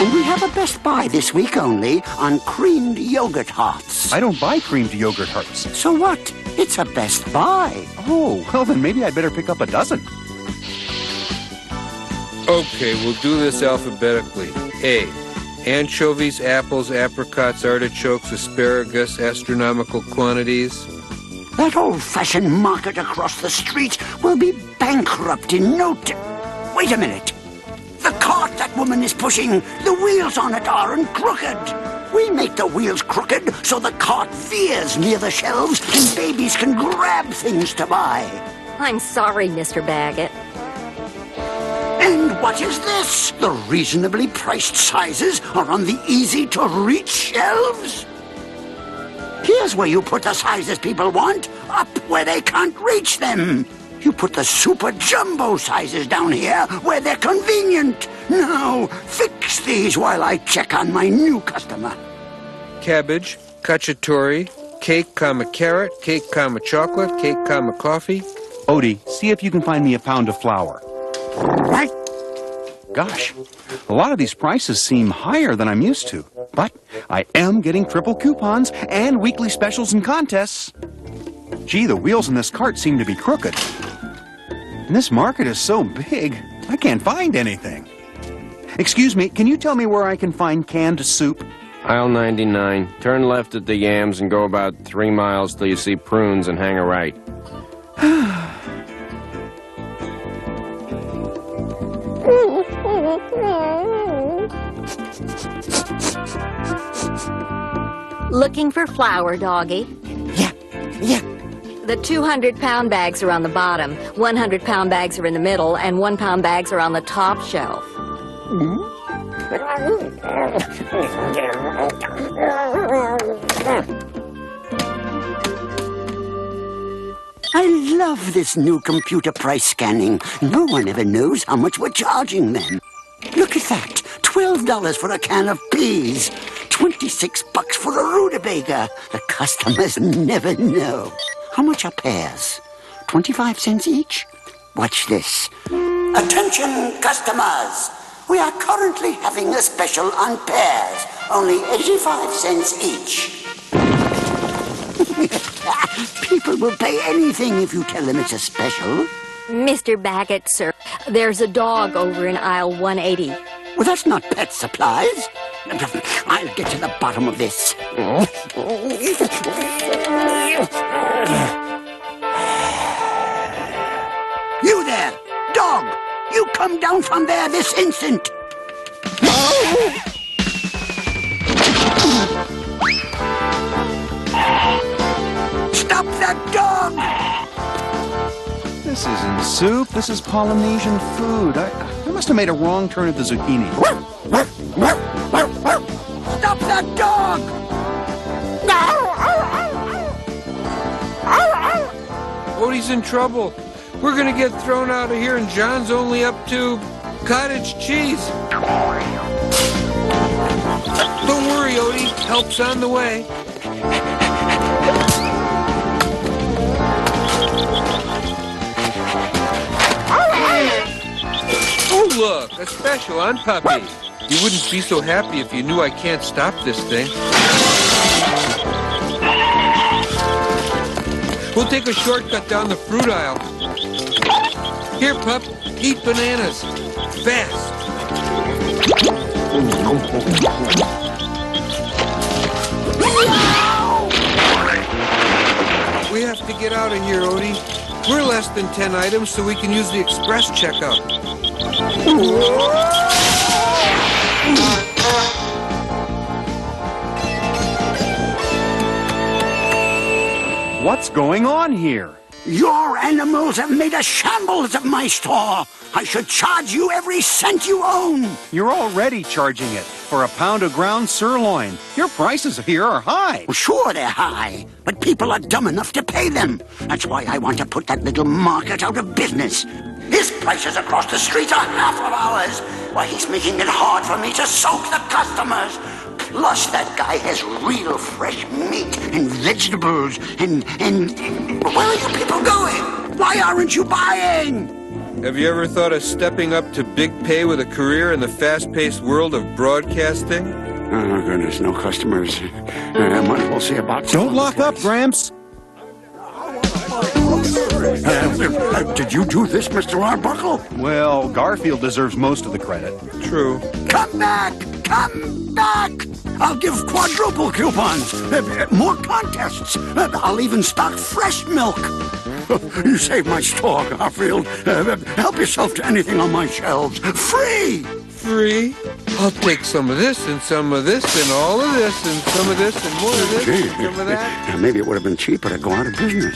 And we have a Best Buy this week only on creamed yogurt hearts. I don't buy creamed yogurt hearts. So what? It's a Best Buy. Oh, well then maybe I'd better pick up a dozen. Okay, we'll do this alphabetically. A. Anchovies, apples, apricots, artichokes, asparagus, astronomical quantities. That old-fashioned market across the street will be bankrupt in no time. Wait a minute. The cart that woman is pushing, the wheels on it aren't crooked. We make the wheels crooked so the cart veers near the shelves and babies can grab things to buy. I'm sorry, Mr. Baggett. And what is this? The reasonably priced sizes are on the easy-to-reach shelves? Here's where you put the sizes people want, up where they can't reach them. You put the super jumbo sizes down here where they're convenient. Now, fix these while I check on my new customer. Cabbage, cacciatore, cake, carrot, cake, chocolate, cake, coffee. Odie, see if you can find me a pound of flour. Right. Gosh, a lot of these prices seem higher than I'm used to. But I am getting triple coupons and weekly specials and contests. Gee, the wheels in this cart seem to be crooked. And this market is so big, I can't find anything. Excuse me, can you tell me where I can find canned soup? Aisle 99. Turn left at the yams and go about 3 miles till you see prunes and hang a right. Looking for flour, doggy? Yeah. The 200-pound bags are on the bottom, 100-pound bags are in the middle, and 1-pound bags are on the top shelf. I love this new computer price scanning. No one ever knows how much we're charging them. Look at that. $12 for a can of peas. $26 for a rutabaga. The customers never know. How much are pears? 25 cents each? Watch this. Attention, customers. We are currently having a special on pears. Only 85 cents each. People will pay anything if you tell them it's a special. Mr. Baggett, sir, there's a dog over in aisle 180. Well, that's not pet supplies. I'll get to the bottom of this. You there, dog! You come down from there this instant! Stop that dog! This isn't soup, this is Polynesian food. I must have made a wrong turn at the zucchini. Stop that dog! Odie's in trouble. We're gonna get thrown out of here and John's only up to cottage cheese. Don't worry, Odie. Help's on the way. Oh, look, a special on Puppy. You wouldn't be so happy if you knew I can't stop this thing. We'll take a shortcut down the fruit aisle. Here, pup, eat bananas. Fast. We have to get out of here, Odie. We're less than 10 items, so we can use the express checkout. What's going on here? Your animals have made a shambles of my store. I should charge you every cent you own. You're already charging it for a pound of ground sirloin. Your prices here are high. Well, sure, they're high, but people are dumb enough to pay them. That's why I want to put that little market out of business. His prices across the street are half of ours. Why, he's making it hard for me to soak the customers. Lush, that guy has real fresh meat and vegetables and where are you people going? Why aren't you buying? Have you ever thought of stepping up to big pay with a career in the fast-paced world of broadcasting? Oh, goodness, no customers. I might as well see about... Don't lock up, Gramps. Did you do this, Mr. Arbuckle? Well, Garfield deserves most of the credit. True. Come back! Come back! I'll give quadruple coupons. More contests. I'll even stock fresh milk. You saved my store, Garfield. Help yourself to anything on my shelves. Free! Free? I'll take some of this and some of this and all of this and some of this and more of this and some of that. Maybe it would have been cheaper to go out of business.